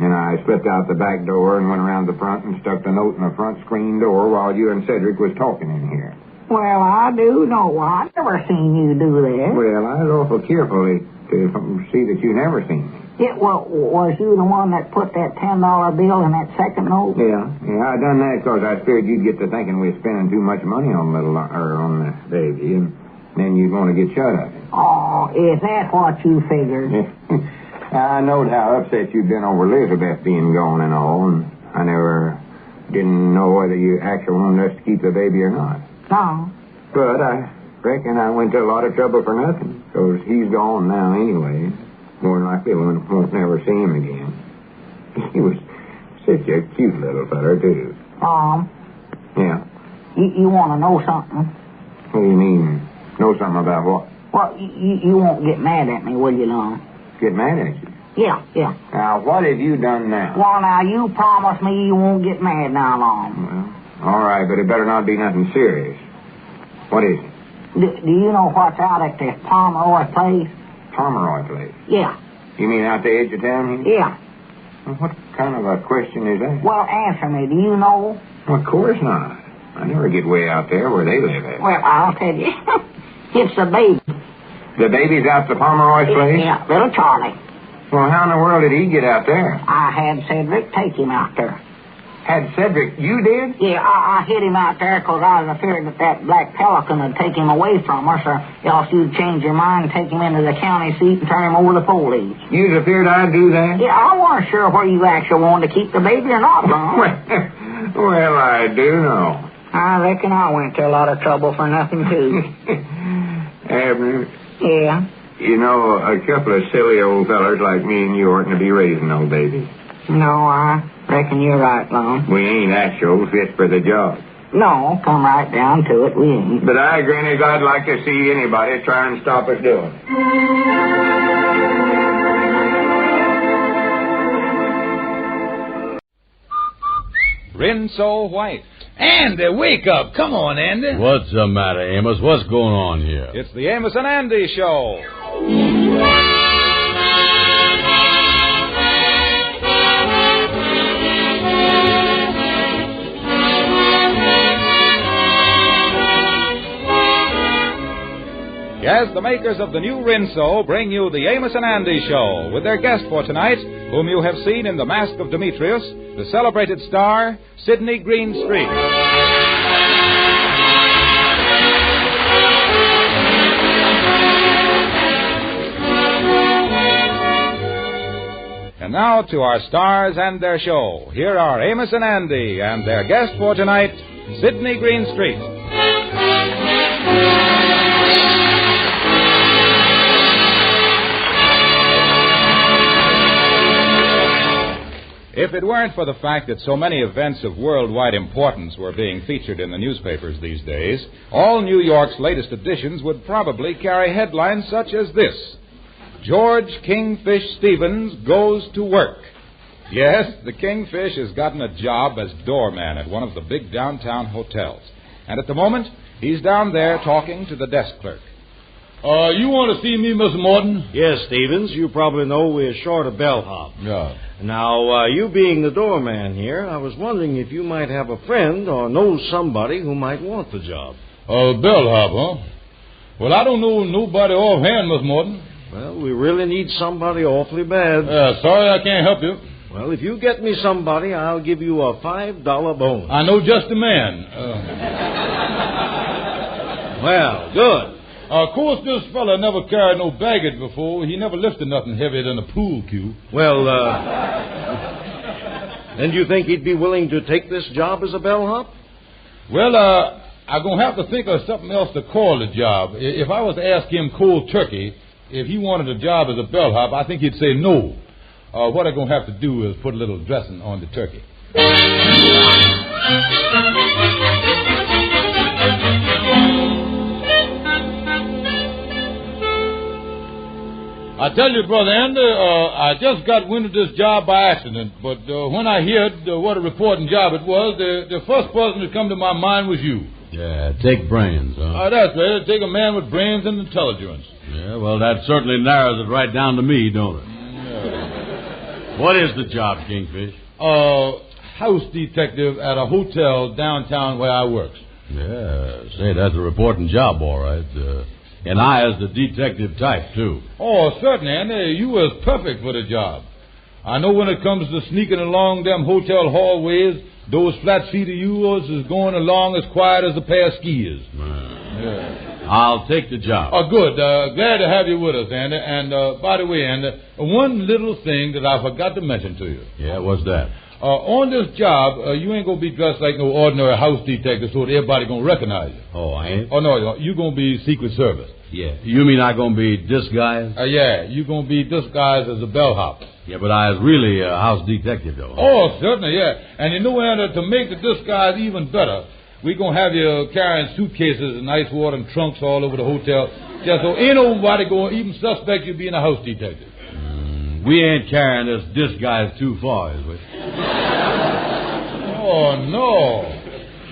Speaker 4: and I slipped out the back door and went around the front and stuck the note in the front screen door while you and Cedric was talking in here.
Speaker 18: Well, I do know. I never seen you do that.
Speaker 4: Well, I was awful careful to see that you never seen me.
Speaker 18: Yeah, well, was you the one that put that $10 bill in that second note?
Speaker 4: Yeah, I done that because I feared you'd get to thinking we were spending too much money on on the baby, and then you'd want to get shut of it.
Speaker 18: Oh, is that what you figured?
Speaker 4: I knowed how upset you'd been over Elizabeth being gone and all, and I never didn't know whether you actually wanted us to keep the baby or not.
Speaker 18: No.
Speaker 4: But I reckon I went to a lot of trouble for nothing, because he's gone now anyway. More than likely, we won't never see him again. He was such a cute little feller, too. Yeah?
Speaker 18: You want to know something?
Speaker 4: What do you mean, know something about what?
Speaker 18: Well, you won't get mad at me, will you, Lum?
Speaker 4: Get mad at you?
Speaker 18: Yeah.
Speaker 4: Now, what have you done now?
Speaker 18: Well, now, you promise me you won't get mad now, Lum.
Speaker 4: Well, all right, but it better not be nothing serious. What is it?
Speaker 18: Do you know what's out at the Pomeroy place?
Speaker 4: Pomeroy place?
Speaker 18: Yeah.
Speaker 4: You mean out the edge of town here?
Speaker 18: Yeah.
Speaker 4: Well, what kind of a question is that?
Speaker 18: Well, answer me. Do you know?
Speaker 4: Well, of course not. I never get way out there where they live at.
Speaker 18: Well, I'll tell you. It's the baby.
Speaker 4: The baby's out to Pomeroy's place?
Speaker 18: Yeah, little Charlie.
Speaker 4: Well, how in the world did he get out there?
Speaker 18: I had Cedric take him out there.
Speaker 4: Had Cedric? You did?
Speaker 18: Yeah, I hid him out there because I was afraid that Black Pelican would take him away from us, or else you'd change your mind and take him into the county seat and turn him over to police.
Speaker 4: You was afraid I'd do that?
Speaker 18: Yeah, I wasn't sure whether you actually wanted to keep the baby or not, Lum.
Speaker 4: Well, I do know.
Speaker 18: I reckon I went to a lot of trouble for nothing, too.
Speaker 4: Abner?
Speaker 18: Yeah?
Speaker 4: You know, a couple of silly old fellers like me and you oughtn't to be raising no babies.
Speaker 18: No, I reckon you're right, Lum.
Speaker 4: We ain't actual fit for the job.
Speaker 18: No, come right down to it, we ain't.
Speaker 4: But I granny I'd like to see anybody try and stop us doing it.
Speaker 9: Rinso White.
Speaker 12: Andy, wake up. Come on, Andy.
Speaker 19: What's the matter, Amos? What's going on here?
Speaker 9: It's the Amos and Andy Show. Yes, the makers of the new Rinso bring you the Amos and Andy Show with their guest for tonight, whom you have seen in The Mask of Demetrius, the celebrated star, Sidney Greenstreet. And now to our stars and their show. Here are Amos and Andy and their guest for tonight, Sidney Greenstreet. If it weren't for the fact that so many events of worldwide importance were being featured in the newspapers these days, all New York's latest editions would probably carry headlines such as this: George Kingfish Stevens goes to work. Yes, the Kingfish has gotten a job as doorman at one of the big downtown hotels. And at the moment, he's down there talking to the desk clerk.
Speaker 24: You want to see me, Mr. Morton?
Speaker 25: Yes, Stevens. You probably know we're short a bellhop.
Speaker 24: Yeah.
Speaker 25: Now, you being the doorman here, I was wondering if you might have a friend or know somebody who might want the job.
Speaker 24: Bellhop, huh? Well, I don't know nobody offhand, Mr. Morton.
Speaker 25: Well, we really need somebody awfully bad.
Speaker 24: Sorry I can't help you.
Speaker 25: Well, if you get me somebody, I'll give you a $5 bonus.
Speaker 24: I know just the man.
Speaker 25: Well, good.
Speaker 24: Of course, this fella never carried no baggage before. He never lifted nothing heavier than a pool cue.
Speaker 25: Well, then do you think he'd be willing to take this job as a bellhop?
Speaker 24: Well, I'm going to have to think of something else to call the job. If I was to ask him cold turkey if he wanted a job as a bellhop, I think he'd say no. What I'm going to have to do is put a little dressing on the turkey. I tell you, Brother Andy, I just got wind of this job by accident, but when I heard what a reporting job it was, the first person that come to my mind was you.
Speaker 19: Yeah, take brains, huh?
Speaker 24: That's right. Take a man with brains and intelligence.
Speaker 19: Yeah, well, that certainly narrows it right down to me, don't it?
Speaker 24: Yeah.
Speaker 19: What is the job, Kingfish?
Speaker 24: House detective at a hotel downtown where I works.
Speaker 19: Yeah, say, that's a reporting job, all right. And I as the detective type, too.
Speaker 24: Oh, certainly, Andy. You was perfect for the job. I know when it comes to sneaking along them hotel hallways, those flat feet of yours is going along as quiet as a pair of skiers.
Speaker 19: Yeah. I'll take the job.
Speaker 24: Oh, good. Glad to have you with us, Andy. And, by the way, Andy, one little thing that I forgot to mention to you.
Speaker 19: Yeah, what's that?
Speaker 24: On this job, you ain't going to be dressed like no ordinary house detective so that everybody going to recognize you.
Speaker 19: Oh, I ain't?
Speaker 24: Oh, no, you going to be Secret Service.
Speaker 19: Yeah. You mean I going to be disguised?
Speaker 24: Yeah, you going to be disguised as a bellhop.
Speaker 19: Yeah, but I was really a house detective, though.
Speaker 24: Oh, certainly, yeah. And you know, Andy, to make the disguise even better, we're going to have you carrying suitcases and ice water and trunks all over the hotel, just so ain't nobody going to even suspect you being a house detective.
Speaker 19: We ain't carrying this disguise too far, is we?
Speaker 24: Oh, no.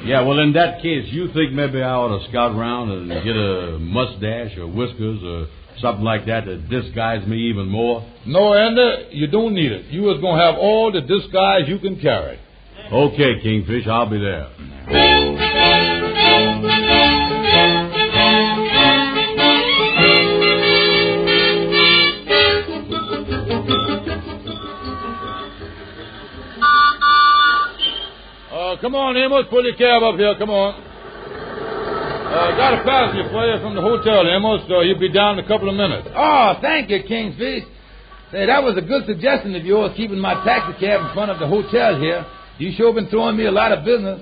Speaker 19: Yeah, well, in that case, you think maybe I ought to scout around and get a mustache or whiskers or something like that to disguise me even more?
Speaker 24: No, Andy, you don't need it. You is going to have all the disguise you can carry.
Speaker 19: Okay, Kingfish, I'll be there.
Speaker 24: Come on, Amos, pull your cab up here. Come on. Got a passenger for you from the hotel, Amos. He'll be down in a couple of minutes.
Speaker 12: Oh, thank you, Kingfish. Say, that was a good suggestion of yours, keeping my taxi cab in front of the hotel here. You sure been throwing me a lot of business.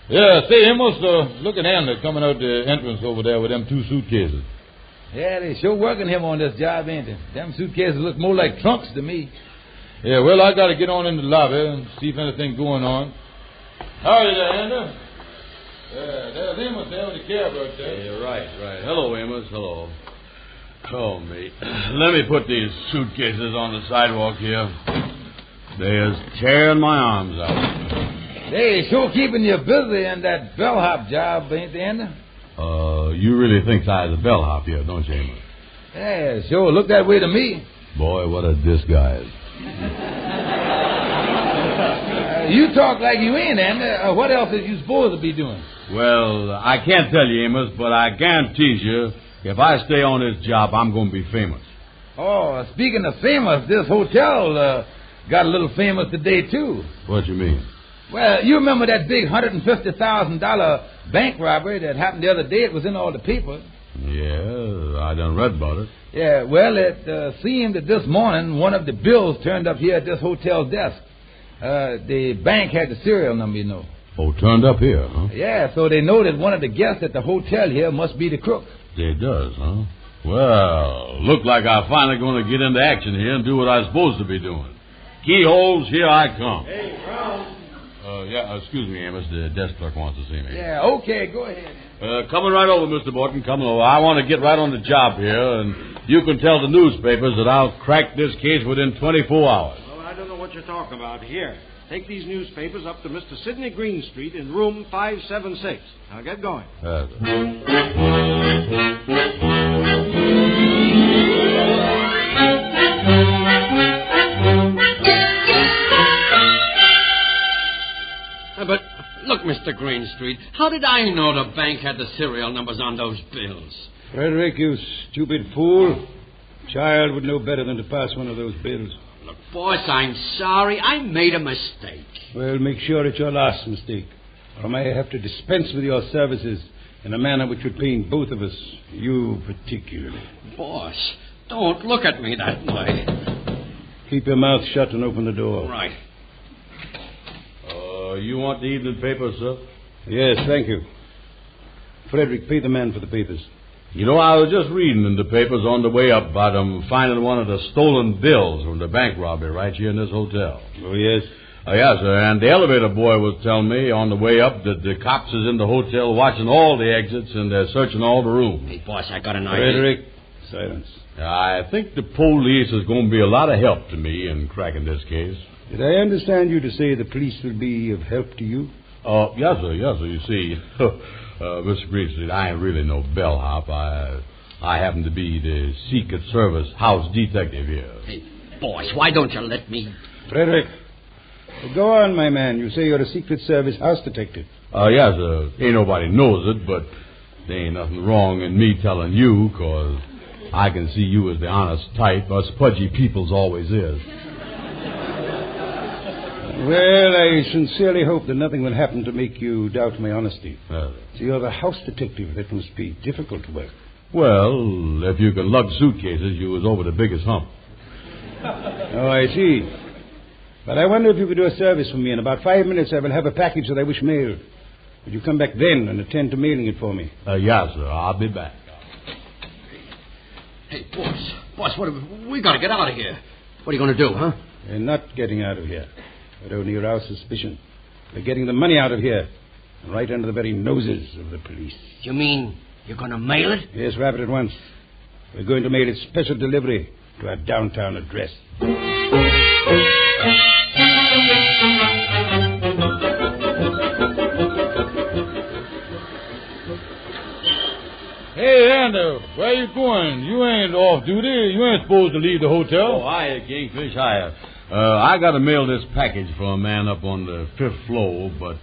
Speaker 24: Yeah, say, Amos, look at Andy coming out the entrance over there with them 2 suitcases.
Speaker 12: Yeah, they sure working him on this job, ain't they? Them suitcases look more like trunks to me.
Speaker 24: Yeah, well, I got to get on in the lobby and see if anything's going on. Howdy there, Andy. There's Amos there with the cab right there.
Speaker 19: Yeah, right. Hello, Amos. Hello. Oh, mate. Let me put these suitcases on the sidewalk here. They're tearing my arms out.
Speaker 12: They sure keeping you busy in that bellhop job, ain't they, Andy?
Speaker 19: You really think I was a bellhop here, don't you, Amos?
Speaker 12: Yeah, sure. Look that way to me.
Speaker 19: Boy, what a disguise.
Speaker 12: You talk like you ain't, Andy. What else is you supposed to be doing?
Speaker 19: Well, I can't tell you, Amos, but I guarantee you, if I stay on this job, I'm going to be famous.
Speaker 12: Oh, speaking of famous, this hotel got a little famous today, too.
Speaker 19: What you mean?
Speaker 12: Well, you remember that big $150,000 bank robbery that happened the other day? It was in all the papers.
Speaker 19: Yeah, I done read about it.
Speaker 12: Yeah, well, it seemed that this morning one of the bills turned up here at this hotel's desk. The bank had the serial number, you know.
Speaker 19: Oh, turned up here, huh?
Speaker 12: Yeah, so they know that one of the guests at the hotel here must be the crook.
Speaker 19: It does, huh? Well, look like I'm finally going to get into action here and do what I'm supposed to be doing. Keyholes, here I come.
Speaker 12: Hey, Brown.
Speaker 19: Excuse me, Amos. The desk clerk wants to see me.
Speaker 12: Yeah, okay, go ahead.
Speaker 19: Coming right over, Mr. Borton. Coming over. I want to get right on the job here, and you can tell the newspapers that I'll crack this case within 24 hours.
Speaker 25: Well, I don't know what you're talking about. Here, take these newspapers up to Mr. Sidney Greenstreet in room 576. Now, get going.
Speaker 1: But look, Mr. Greenstreet, how did I know the bank had the serial numbers on those bills?
Speaker 2: Frederick, you stupid fool. Child would know better than to pass one of those bills.
Speaker 1: Look, boss, I'm sorry. I made a mistake.
Speaker 2: Well, make sure it's your last mistake, or I may have to dispense with your services in a manner which would pain both of us, you particularly.
Speaker 1: Boss, don't look at me that way.
Speaker 2: Keep your mouth shut and open the door.
Speaker 1: Right.
Speaker 19: You want the evening paper, sir?
Speaker 2: Yes, thank you. Frederick, pay the man for the papers.
Speaker 19: You know, I was just reading in the papers on the way up about them finding one of the stolen bills from the bank robbery right here in this hotel.
Speaker 2: Oh, yes?
Speaker 19: Yes, sir. And the elevator boy was telling me on the way up that the cops is in the hotel watching all the exits and they're searching all the rooms.
Speaker 1: Hey, boss, I got an idea.
Speaker 2: Frederick, silence.
Speaker 19: I think the police is going to be a lot of help to me in cracking this case.
Speaker 2: Did I understand you to say the police will be of help to you?
Speaker 19: Yes, sir. You see, Mr. Greenstreet, I ain't really no bellhop. I happen to be the Secret Service house detective here.
Speaker 1: Hey, boss, why don't you let me...
Speaker 2: Frederick, go on, my man. You say you're a Secret Service house detective.
Speaker 19: Yes, sir. Ain't nobody knows it, but there ain't nothing wrong in me telling you, 'cause I can see you as the honest type us pudgy peoples always is.
Speaker 2: Well, I sincerely hope that nothing will happen to make you doubt my honesty. So you're the house detective. That must be difficult work.
Speaker 19: Well, if you can lug suitcases, you was over the biggest hump.
Speaker 2: Oh, I see. But I wonder if you could do a service for me. In about 5 minutes, I will have a package that I wish mailed. Would you come back then and attend to mailing it for me?
Speaker 19: Yes, sir. I'll be back.
Speaker 1: Hey, boss, we got to get out of here. What are you going to do, huh?
Speaker 2: We're not getting out of here. We're only arouse suspicion. We're getting the money out of here, right under the very noses of the police.
Speaker 1: You mean you're going to mail it?
Speaker 2: Yes, wrap it at once. We're going to mail it special delivery to our downtown address.
Speaker 24: Andy, where you going? You ain't off duty. You ain't supposed to leave the hotel.
Speaker 19: Oh, hiya, Kingfish, hiya. I got to mail this package for a man up on the 5th floor, but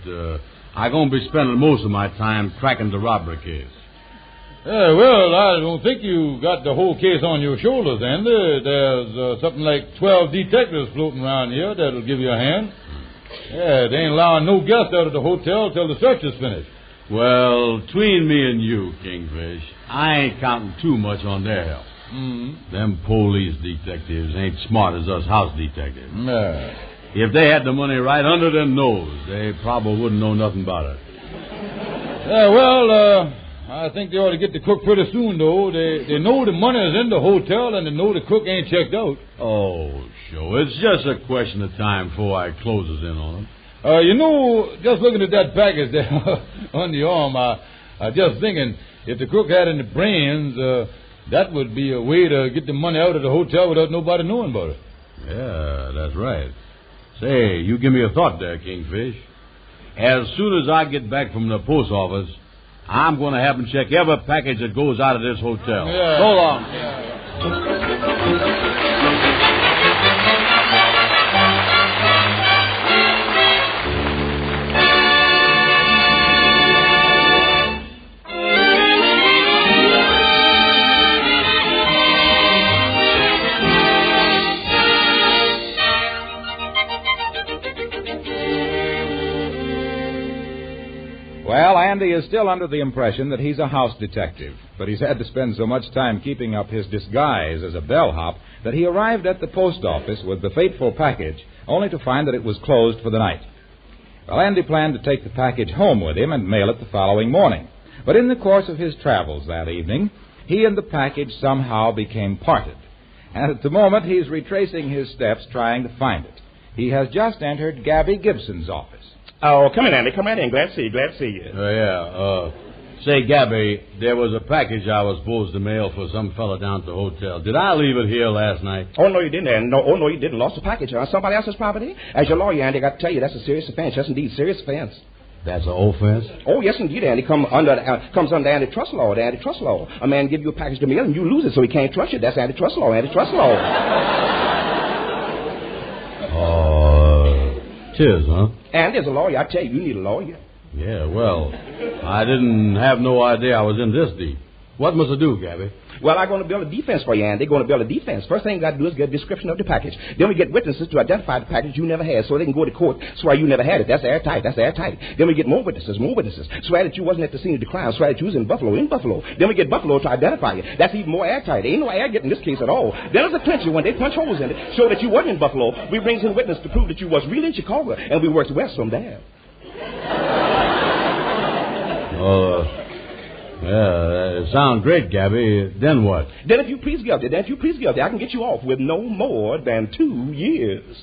Speaker 19: I'm going to be spending most of my time cracking the robbery case.
Speaker 24: Yeah, well, I don't think you got the whole case on your shoulders, Andy. There's something like 12 detectives floating around here that'll give you a hand. Yeah, they ain't allowing no guests out of the hotel till the search is finished.
Speaker 19: Well, between me and you, Kingfish, I ain't counting too much on their help. Them police detectives ain't smart as us house detectives.
Speaker 24: Yeah.
Speaker 19: If they had the money right under their nose, they probably wouldn't know nothing about it.
Speaker 24: Yeah, well, I think they ought to get the cook pretty soon, though. They know the money is in the hotel, and they know the cook ain't checked out.
Speaker 19: Oh, sure. It's just a question of time before I closes in on them.
Speaker 24: You know, just looking at that package there on the arm, I just thinking, if the cook had any brains, that would be a way to get the money out of the hotel without nobody knowing about it.
Speaker 19: Yeah, that's right. Say, you give me a thought there, Kingfish. As soon as I get back from the post office, I'm going to have them check every package that goes out of this hotel.
Speaker 24: Yeah.
Speaker 19: So long.
Speaker 9: Well, Andy is still under the impression that he's a house detective, but he's had to spend so much time keeping up his disguise as a bellhop that he arrived at the post office with the fateful package, only to find that it was closed for the night. Well, Andy planned to take the package home with him and mail it the following morning. But in the course of his travels that evening, he and the package somehow became parted. And at the moment, he's retracing his steps trying to find it. He has just entered Gabby Gibson's office.
Speaker 5: Oh, come in, Andy. Come right in. Glad to see you.
Speaker 19: Say, Gabby, there was a package I was supposed to mail for some fella down at the hotel. Did I leave it here last night?
Speaker 5: Oh, no, you didn't, Andy. No, you didn't. Lost the package on somebody else's property. As your lawyer, Andy, I got to tell you, that's a serious offense. Yes, indeed, serious offense.
Speaker 19: That's an offense?
Speaker 5: Oh, yes, indeed, Andy. Comes under antitrust law. The antitrust law. A man give you a package to mail and you lose it, so he can't trust you. That's antitrust law.
Speaker 19: Tis, huh?
Speaker 5: And as a lawyer, I tell you, you need a lawyer.
Speaker 19: Yeah, well, I didn't have no idea I was in this deep. What must I do, Gabby?
Speaker 5: Well, I'm going to build a defense for you, Andy. Going to build a defense. First thing you got to do is get a description of the package. Then we get witnesses to identify the package you never had, so they can go to court, swear you never had it. That's airtight. Then we get more witnesses. Swear that you wasn't at the scene of the crime. Swear that you was in Buffalo. Then we get Buffalo to identify you. That's even more airtight. Ain't no air getting this case at all. Then there's a clincher when they punch holes in it, show that you wasn't in Buffalo. We brings in witness to prove that you was really in Chicago, and we works west from there.
Speaker 19: Yeah, it sounds great, Gabby. Then what?
Speaker 5: Then if you please guilty, I can get you off with no more than 2 years.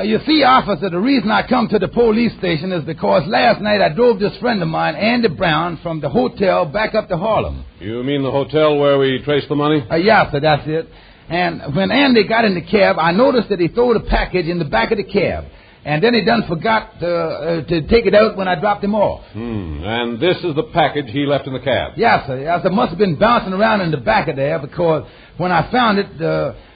Speaker 12: You see, officer, the reason I come to the police station is because last night I drove this friend of mine, Andy Brown, from the hotel back up to Harlem.
Speaker 16: You mean the hotel where we traced the money?
Speaker 12: Yeah, sir, that's it. And when Andy got in the cab, I noticed that he threw the package in the back of the cab. And then he done forgot to take it out when I dropped him off.
Speaker 16: And this is the package he left in the cab?
Speaker 12: Yes, sir. Yes, it must have been bouncing around in the back of there because when I found it,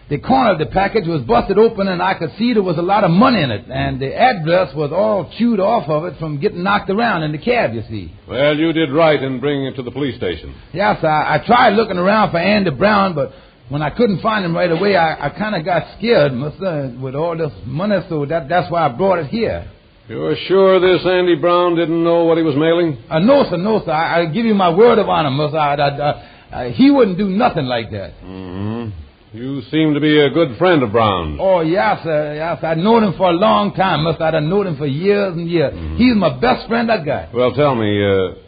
Speaker 12: the corner of the package was busted open and I could see there was a lot of money in it. And the address was all chewed off of it from getting knocked around in the cab, you see.
Speaker 16: Well, you did right in bringing it to the police station.
Speaker 12: Yes, I tried looking around for Andy Brown, but when I couldn't find him right away, I kind of got scared, mister, with all this money, so that's why I brought it here.
Speaker 16: You're sure this Andy Brown didn't know what he was mailing?
Speaker 12: No, sir. I give you my word of honor, mister. He wouldn't do nothing like that.
Speaker 16: Mm-hmm. You seem to be a good friend of Brown's.
Speaker 12: Oh, yes, sir. Yes, I've known him for a long time, mister. I've known him for years and years. Mm-hmm. He's my best friend I got.
Speaker 16: Well, tell me,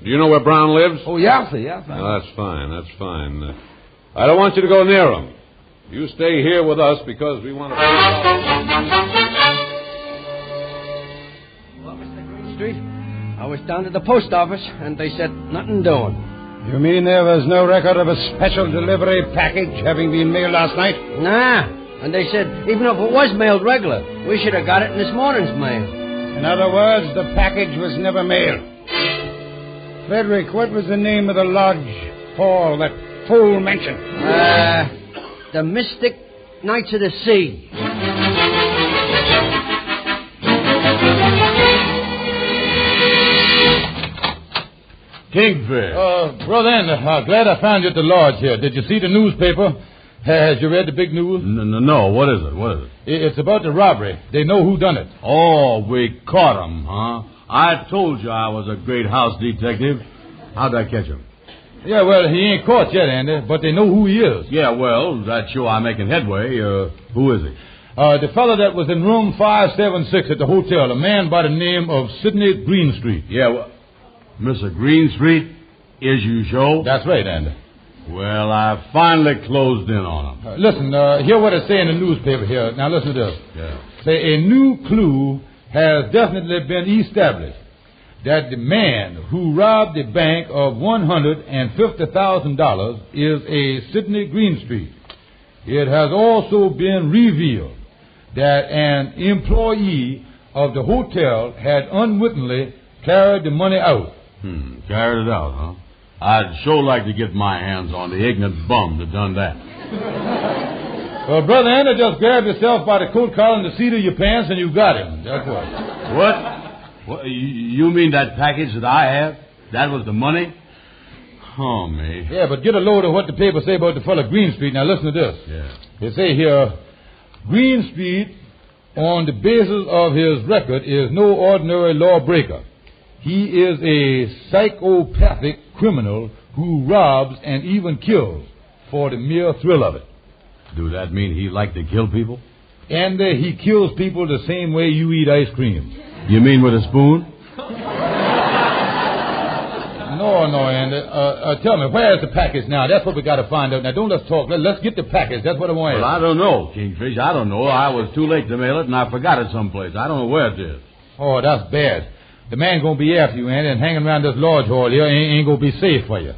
Speaker 16: do you know where Brown lives?
Speaker 12: Oh, yes, sir. Yes, sir.
Speaker 16: Oh, that's fine. I don't want you to go near him. You stay here with us because we want to...
Speaker 6: Well, Mr. Greenstreet, I was down at the post office, and they said nothing doing.
Speaker 2: You mean there was no record of a special delivery package having been mailed last night?
Speaker 6: Nah, And they said even if it was mailed regular, we should have got it in this morning's mail.
Speaker 12: In other words, the package was never mailed. Frederick, what was the name of the lodge Paul that fool mentioned?
Speaker 6: The Mystic Knights of the Sea.
Speaker 19: Kingfish.
Speaker 24: Brother Andy, glad I found you at the lodge here. Did you see the newspaper? Has you read the big news?
Speaker 19: No. What is it?
Speaker 24: It's about the robbery. They know who done it.
Speaker 19: Oh, we caught him, huh? I told you I was a great house detective. How'd I catch him?
Speaker 24: Yeah, well, he ain't caught yet, Andy, but they know who he is.
Speaker 19: Yeah, well, that's sure I'm making headway. Who is he?
Speaker 24: The fellow that was in room 576 at the hotel, a man by the name of Sidney Greenstreet.
Speaker 19: Yeah, well, Mr. Greenstreet, is you sure?
Speaker 24: That's right, Andy.
Speaker 19: Well, I finally closed in on him.
Speaker 24: Listen, hear what it say in the newspaper here. Now, listen to this.
Speaker 19: Yeah.
Speaker 24: Say, a new clue has definitely been established that the man who robbed the bank of $150,000 is a Sidney Greenstreet. It has also been revealed that an employee of the hotel had unwittingly carried the money out.
Speaker 19: Carried it out, huh? I'd sure like to get my hands on the ignorant bum that done that.
Speaker 24: Well, Brother Andy, just grab yourself by the coat collar and the seat of your pants and you got him. That's what.
Speaker 19: What? You mean that package that I have? That was the money? Oh, me.
Speaker 24: Yeah, but get a load of what the papers say about the fellow Greenstreet. Now, listen to this.
Speaker 19: Yeah.
Speaker 24: They say here, Greenstreet, on the basis of his record, is no ordinary lawbreaker. He is a psychopathic criminal who robs and even kills for the mere thrill of it.
Speaker 19: Do that mean he like to kill people?
Speaker 24: And he kills people the same way you eat ice cream.
Speaker 19: You mean with a spoon?
Speaker 24: No, Andy. Tell me, where's the package now? That's what we got to find out. Now, don't let's talk. Let's get the package. That's what I want.
Speaker 19: Well, I don't know, Kingfish. I don't know. I was too late to mail it, and I forgot it someplace. I don't know where it is.
Speaker 24: Oh, that's bad. The man gonna be after you, Andy, and hanging around this lodge hall here ain't gonna be safe for you.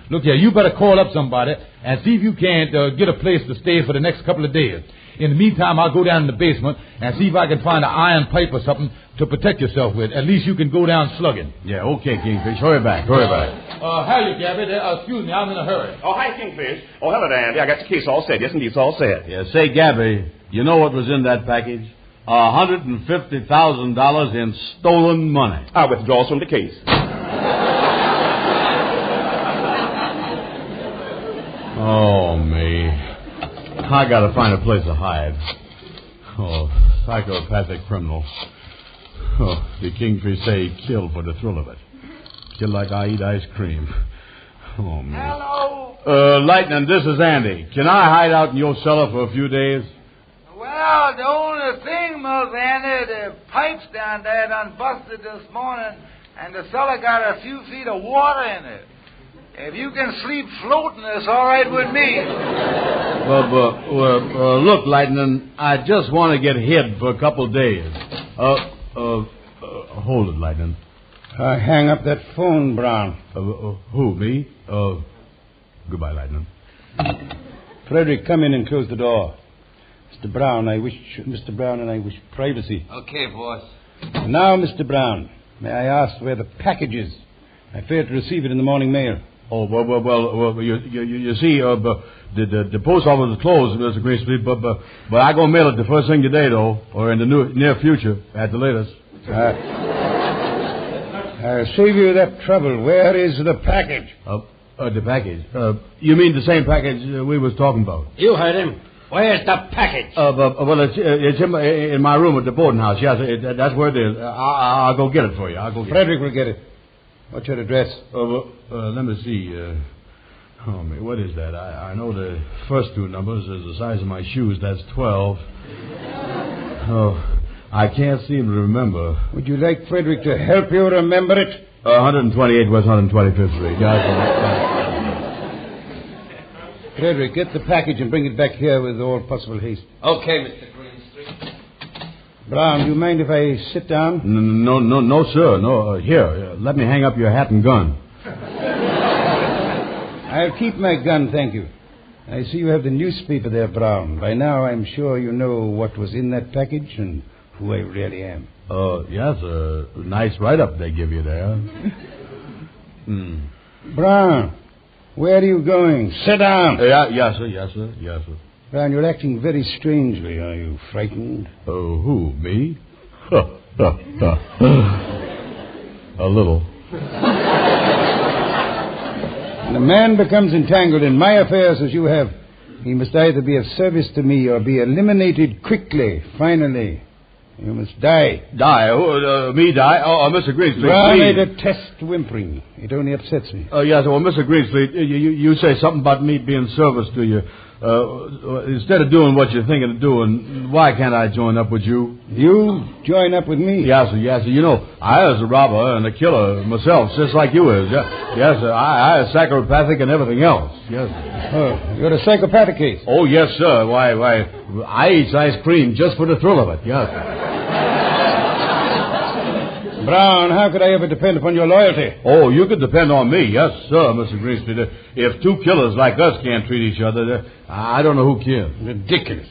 Speaker 24: Look here, you better call up somebody and see if you can't get a place to stay for the next couple of days. In the meantime, I'll go down in the basement and see if I can find an iron pipe or something to protect yourself with. At least you can go down slugging.
Speaker 19: Yeah, okay, Kingfish. Hurry back.
Speaker 24: How you, Gabby? Excuse me, I'm in a hurry.
Speaker 7: Oh, hi, Kingfish. Oh, hello, Andy. I got your case all set. Yes, indeed, it's all set.
Speaker 19: Yeah, say, Gabby, you know what was in that package? $150,000 in stolen money.
Speaker 7: I withdraw from the case.
Speaker 19: Oh, me. I gotta find a place to hide. Oh, psychopathic criminal. Oh, the Kingfish say he killed for the thrill of it. Kill like I eat ice cream. Oh, me.
Speaker 12: Hello?
Speaker 19: Lightning, this is Andy. Can I hide out in your cellar for a few days?
Speaker 12: Well, the only thing, Miss Andy, the pipes down there done busted this morning, and the cellar got a few feet of water in it. If you can sleep floating, it's all right with me.
Speaker 19: Look, Lightning, I just want to get hid for a couple of days. Hold it, Lightning.
Speaker 12: Hang up that phone, Brown.
Speaker 19: Who, me? Goodbye, Lightning.
Speaker 12: Frederick, come in and close the door. Mr. Brown and I wish privacy.
Speaker 6: Okay, boss.
Speaker 12: Now, Mr. Brown, may I ask where the package is? I failed to receive it in the morning mail.
Speaker 19: Oh, well, you see, the post office is closed, Mr. Greenstreet, but I'm going to mail it the first thing today, though, or in the near future, at the latest.
Speaker 12: I'll save you that trouble. Where is the package?
Speaker 19: The package? You mean the same package we was talking about?
Speaker 6: You heard him. Where's the package?
Speaker 19: Well, it's in my room at the boarding house. Yes, that's where it is. I'll go get it for you.
Speaker 12: Frederick will get it. What's your address?
Speaker 19: Let me see. What is that? I know the first two numbers is the size of my shoes. That's 12. Oh, I can't seem to remember.
Speaker 12: Would you like Frederick to help you remember it?
Speaker 19: 128 West 125th Street.
Speaker 12: Frederick, get the package and bring it back here with all possible haste.
Speaker 6: Okay, Mr. Greenstreet.
Speaker 12: Brown, do you mind if I sit down?
Speaker 19: No, sir. No, here, let me hang up your hat and gun.
Speaker 12: I'll keep my gun, thank you.
Speaker 3: I see you have the newspaper there, Brown. By now, I'm sure you know what was in that package and who I really am.
Speaker 19: Yes, a nice write-up they give you there.
Speaker 3: Brown, where are you going? Sit down.
Speaker 19: Yes, sir.
Speaker 3: Brown, you're acting very strangely. Are you frightened?
Speaker 19: Who, me? A little.
Speaker 3: When a man becomes entangled in my affairs as you have, he must either be of service to me or be eliminated quickly, finally. You must die.
Speaker 19: Die? Me die? Mr. Greenstreet,
Speaker 3: Brown, I
Speaker 19: please.
Speaker 3: detest whimpering. It only upsets me.
Speaker 19: Yes, well, Mr. Greenstreet, you say something about me being service to you. Instead of doing what you're thinking of doing, why can't I join up with you?
Speaker 3: You join up with me?
Speaker 19: Yes, sir. You know, I was a robber and a killer myself, just like you is. Yes, sir. I is psychopathic and everything else. Yes, sir.
Speaker 3: Oh, you're a psychopathic case?
Speaker 19: Oh, yes, sir. Why, I eat ice cream just for the thrill of it. Yes, sir.
Speaker 3: Brown, how could I ever depend upon your loyalty?
Speaker 19: Oh, you could depend on me. Yes, sir, Mr. Greenstreet. If two killers like us can't treat each other, I don't know who can.
Speaker 3: Ridiculous.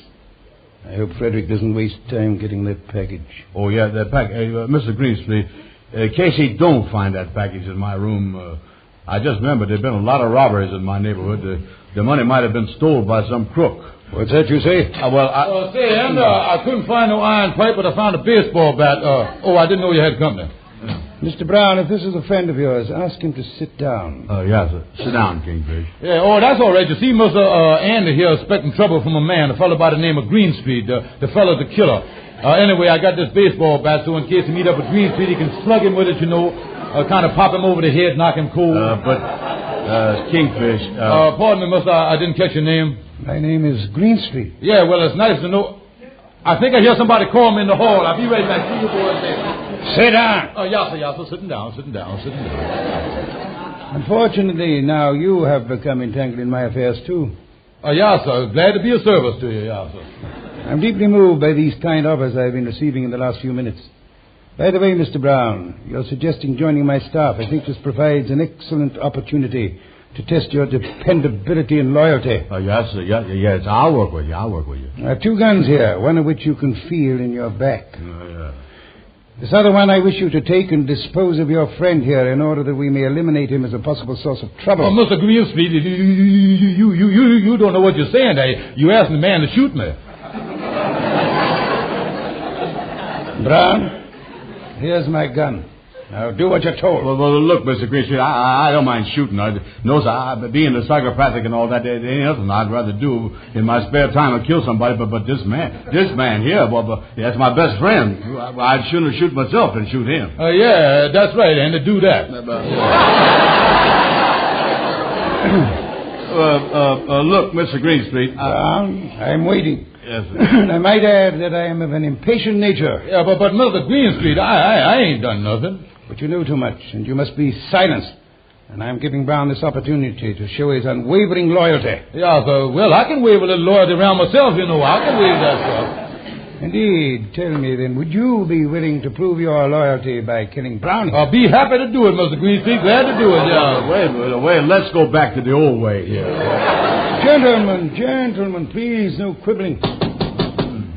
Speaker 3: I hope Frederick doesn't waste time getting that package.
Speaker 19: Oh, yeah, that package. Mr. Greenstreet, in case he don't find that package in my room, I just remembered there've been a lot of robberies in my neighborhood. The money might have been stolen by some crook.
Speaker 3: What's that you say?
Speaker 24: I couldn't find no iron pipe, but I found a baseball bat. I didn't know you had company.
Speaker 3: Mr. Brown, if this is a friend of yours, ask him to sit down.
Speaker 19: Yes, sir. Sit down, Kingfish.
Speaker 24: Yeah, that's all right. You see, Mr. Andy here expecting trouble from a man, a fellow by the name of Greenstreet, the fellow the killer. Anyway, I got this baseball bat, so in case he meet up with Greenstreet, he can slug him with it, kind of pop him over the head, knock him cold.
Speaker 19: Kingfish...
Speaker 24: pardon me, mister, I didn't catch your name.
Speaker 3: My name is Greenstreet.
Speaker 24: Yeah, well, it's nice to know. I think I hear somebody call me in the hall. I'll be right back. See you boys there.
Speaker 3: Sit down.
Speaker 24: Yes, sir. Sitting down.
Speaker 3: Unfortunately, now you have become entangled in my affairs, too.
Speaker 24: Yes, sir. Glad to be of service to you, yes, sir.
Speaker 3: I'm deeply moved by these kind offers I've been receiving in the last few minutes. By the way, Mr. Brown, you're suggesting joining my staff. I think this provides an excellent opportunity to test your dependability and loyalty.
Speaker 19: Yes, sir. Yes, I'll work with you. I
Speaker 3: have two guns here, one of which you can feel in your back. This other one I wish you to take and dispose of your friend here in order that we may eliminate him as a possible source of trouble.
Speaker 24: Oh, Mr. Greenstreet, you don't know what you're saying. You asked the man to shoot me.
Speaker 3: Brown, here's my gun. Now, do what you're told.
Speaker 19: Well, look, Mr. Greenstreet, I don't mind shooting. No, sir, being a psychopathic and all that, there ain't nothing I'd rather do in my spare time or kill somebody, but this man here, that's my best friend. I'd sooner shoot myself than shoot him.
Speaker 24: Yeah, that's right, and to do that.
Speaker 19: Look, Mr. Greenstreet.
Speaker 3: I'm waiting.
Speaker 19: Yes, sir.
Speaker 3: I might add that I am of an impatient nature.
Speaker 24: Yeah, but Mr. Greenstreet, I ain't done nothing.
Speaker 3: But you know too much, and you must be silenced. And I'm giving Brown this opportunity to show his unwavering loyalty.
Speaker 24: Yeah, sir. Well, I can wave a little loyalty around myself, I can wave that stuff.
Speaker 3: Indeed. Tell me, then, would you be willing to prove your loyalty by killing Brown?
Speaker 24: I'll be happy to do it, Mr. Greenstreet. Glad to do it, yeah.
Speaker 19: Wait, let's go back to the old way here.
Speaker 3: Gentlemen, please, no quibbling.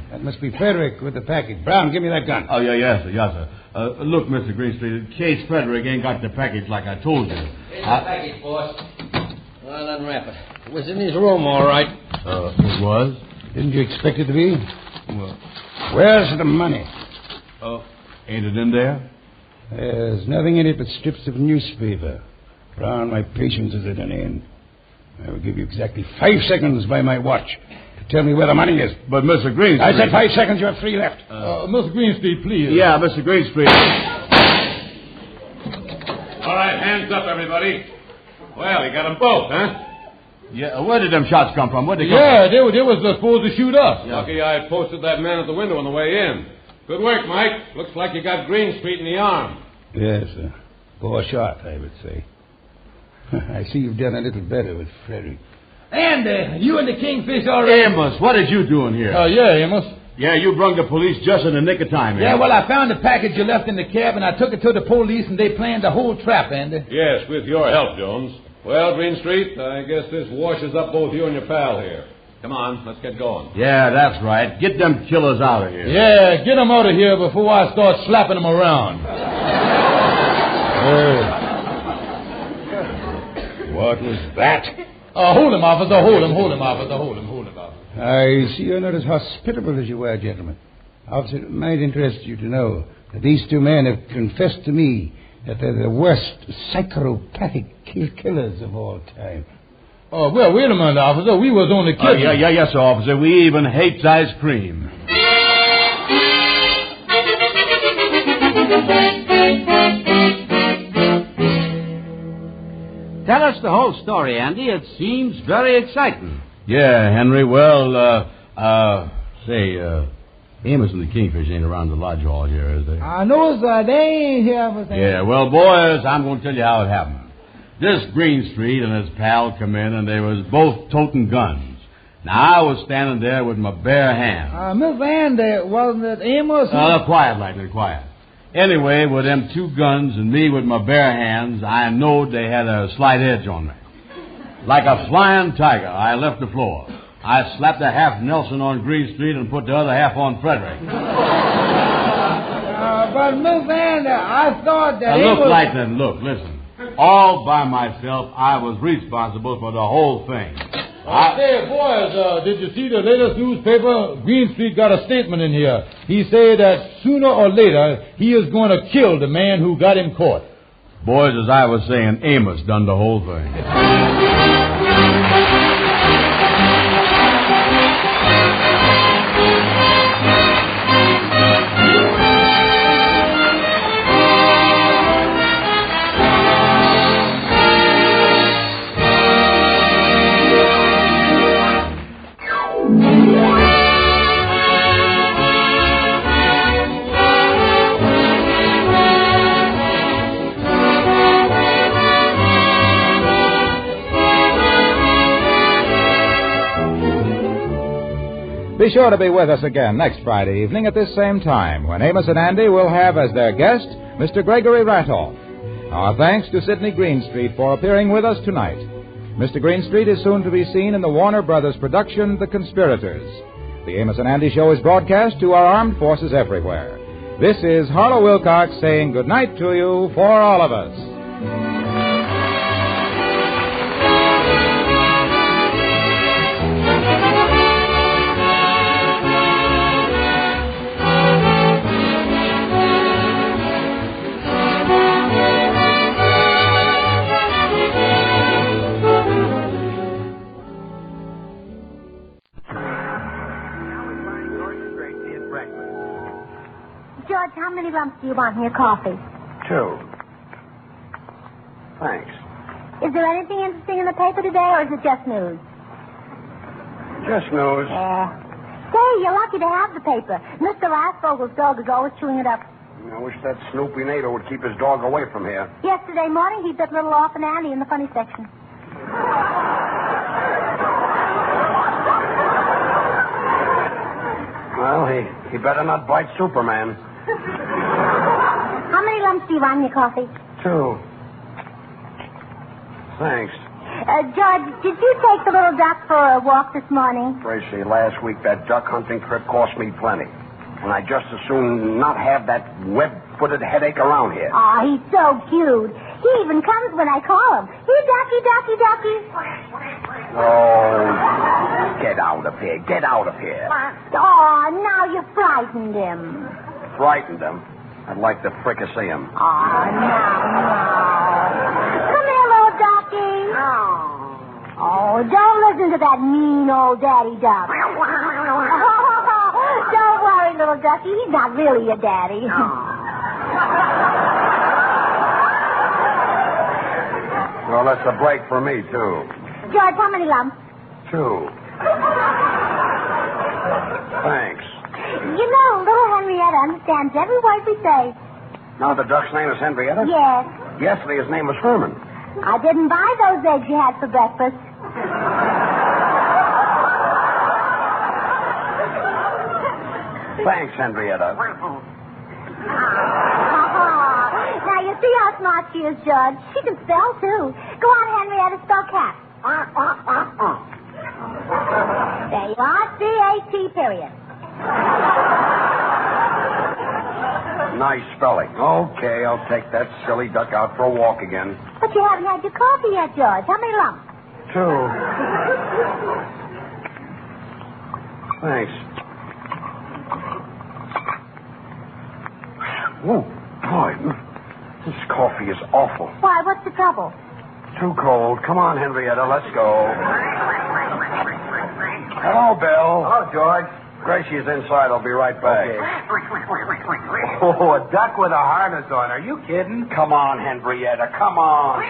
Speaker 3: That must be Frederick with the package. Brown, give me that gun.
Speaker 19: Oh, yes, sir. Look, Mr. Greenstreet, in case Frederick ain't got the package like I told you.
Speaker 6: Here's the package, boss. Well, unwrap it. It was in his room, all right.
Speaker 19: It was?
Speaker 3: Didn't you expect it to be?
Speaker 19: Well,
Speaker 3: where's the money?
Speaker 19: Ain't it in there?
Speaker 3: There's nothing in it but strips of newspaper. Brown, my patience is at an end. I will give you exactly 5 seconds by my watch to tell me where the money is.
Speaker 19: But, Mr. Greenstreet...
Speaker 3: I said 5 seconds. You have 3 left.
Speaker 24: Mr. Greenstreet, please.
Speaker 19: Yeah, Mr. Greenstreet.
Speaker 11: All right, hands up, everybody. Well, you got them both, huh?
Speaker 19: Yeah, where did them shots come from? Where'd they come
Speaker 24: from? They were supposed to shoot us.
Speaker 11: Lucky I posted that man at the window on the way in. Good work, Mike. Looks like you got Greenstreet in the arm.
Speaker 3: Yes, sir. Poor shot, I would say. I see you've done a little better with Frederick.
Speaker 24: And you and the Kingfish already...
Speaker 19: Amos, what is you doing here?
Speaker 24: Yeah, Amos.
Speaker 19: Yeah, you brung the police just in the nick of time,
Speaker 12: Yeah, well, I found the package you left in the cab, and I took it to the police, and they planned the whole trap, Andy.
Speaker 11: Yes, with your help, Jones.
Speaker 9: Well, Greenstreet, I guess this washes up both you and your pal here. Come on, let's get going.
Speaker 19: Yeah, that's right. Get them killers out of here.
Speaker 12: Yeah, get them out of here before I start slapping them around.
Speaker 19: What was that?
Speaker 12: Hold him, officer. Hold him, officer. Hold him, officer.
Speaker 3: I see you're not as hospitable as you were, gentlemen. Officer, it might interest you to know that these two men have confessed to me that they're the worst psychopathic killers of all time.
Speaker 12: Oh, well, wait a minute, officer. We was only kidding.
Speaker 19: Yes, officer. We even hate ice cream.
Speaker 8: Tell us the whole story, Andy. It seems very exciting.
Speaker 19: Yeah, Henry. Well, Amos and the Kingfish ain't around the lodge hall here, is they?
Speaker 2: No, sir. They ain't here.
Speaker 19: Yeah, well, boys, I'm going to tell you how it happened. This Greenstreet and his pal come in, and they was both toting guns. Now, I was standing there with my bare hands.
Speaker 2: Miss Andy, wasn't it Amos?
Speaker 19: Quiet, Lightning, quiet. Anyway, with them two guns and me with my bare hands, I knowed they had a slight edge on me. Like a flying tiger, I left the floor. I slapped a half Nelson on Greenstreet and put the other half on Frederick.
Speaker 2: But Miss Andy, I thought that
Speaker 19: look, Lightning, look, listen. All by myself, I was responsible for the whole thing.
Speaker 12: Hey, boys, did you see the latest newspaper? Greenstreet got a statement in here. He said that sooner or later, he is going to kill the man who got him caught.
Speaker 19: Boys, as I was saying, Amos done the whole thing.
Speaker 9: Be sure to be with us again next Friday evening at this same time, when Amos and Andy will have as their guest Mr. Gregory Ratoff. Our thanks to Sidney Greenstreet for appearing with us tonight. Mr. Greenstreet is soon to be seen in the Warner Brothers production, The Conspirators. The Amos and Andy Show is broadcast to our armed forces everywhere. This is Harlow Wilcox saying good night to you for all of us.
Speaker 20: George, how many lumps do you want in your coffee?
Speaker 4: 2. Thanks.
Speaker 20: Is there anything interesting in the paper today, or is it just news?
Speaker 4: Just news.
Speaker 20: Say, you're lucky to have the paper. Mr. Rasvogel's dog is always chewing it up.
Speaker 4: I wish that Snoopy Nato would keep his dog away from here.
Speaker 20: Yesterday morning, he bit little Orphan Annie in the funny section.
Speaker 4: Well, he better not bite Superman.
Speaker 20: How many lumps do you want in your coffee?
Speaker 4: 2. Thanks.
Speaker 20: George, did you take the little duck for a walk this morning?
Speaker 4: Gracie, last week that duck hunting trip cost me plenty. And I just as soon not have that web-footed headache around here.
Speaker 20: Oh, he's so cute. He even comes when I call him. Here, ducky, ducky, ducky.
Speaker 4: Oh, get out of here. Get out of here.
Speaker 20: Oh, now you frightened him.
Speaker 4: Frightened him? I'd like to fricassee him.
Speaker 20: Oh, now. Come here, little ducky. Oh, don't listen to that mean old daddy duck. Don't worry, little ducky. He's not really your daddy.
Speaker 4: Well, that's a break for me, too.
Speaker 20: George, how many lumps?
Speaker 4: 2. Thanks.
Speaker 20: You know, little Henrietta understands every word we say.
Speaker 4: Now, the duck's name is Henrietta?
Speaker 20: Yes.
Speaker 4: Yesterday, his name was Herman.
Speaker 20: I didn't buy those eggs you had for breakfast.
Speaker 4: Thanks, Henrietta.
Speaker 20: Now, you see how smart she is, Judge. She can spell, too. Go on, Henrietta, spell cat. There you are. C-A-T, period.
Speaker 11: Nice spelling. Okay, I'll take that silly duck out for a walk again.
Speaker 20: But you haven't had your coffee yet, George. How many lumps?
Speaker 11: 2. Thanks. Oh, boy. This coffee is awful.
Speaker 20: Why, what's the trouble?
Speaker 11: Too cold. Come on, Henrietta, let's go. Hello, Bill.
Speaker 13: Hello, George.
Speaker 11: Gracie's inside. I'll be right back.
Speaker 13: Okay. Oh, a duck with a harness on. Are you kidding?
Speaker 11: Come on, Henrietta. Come on.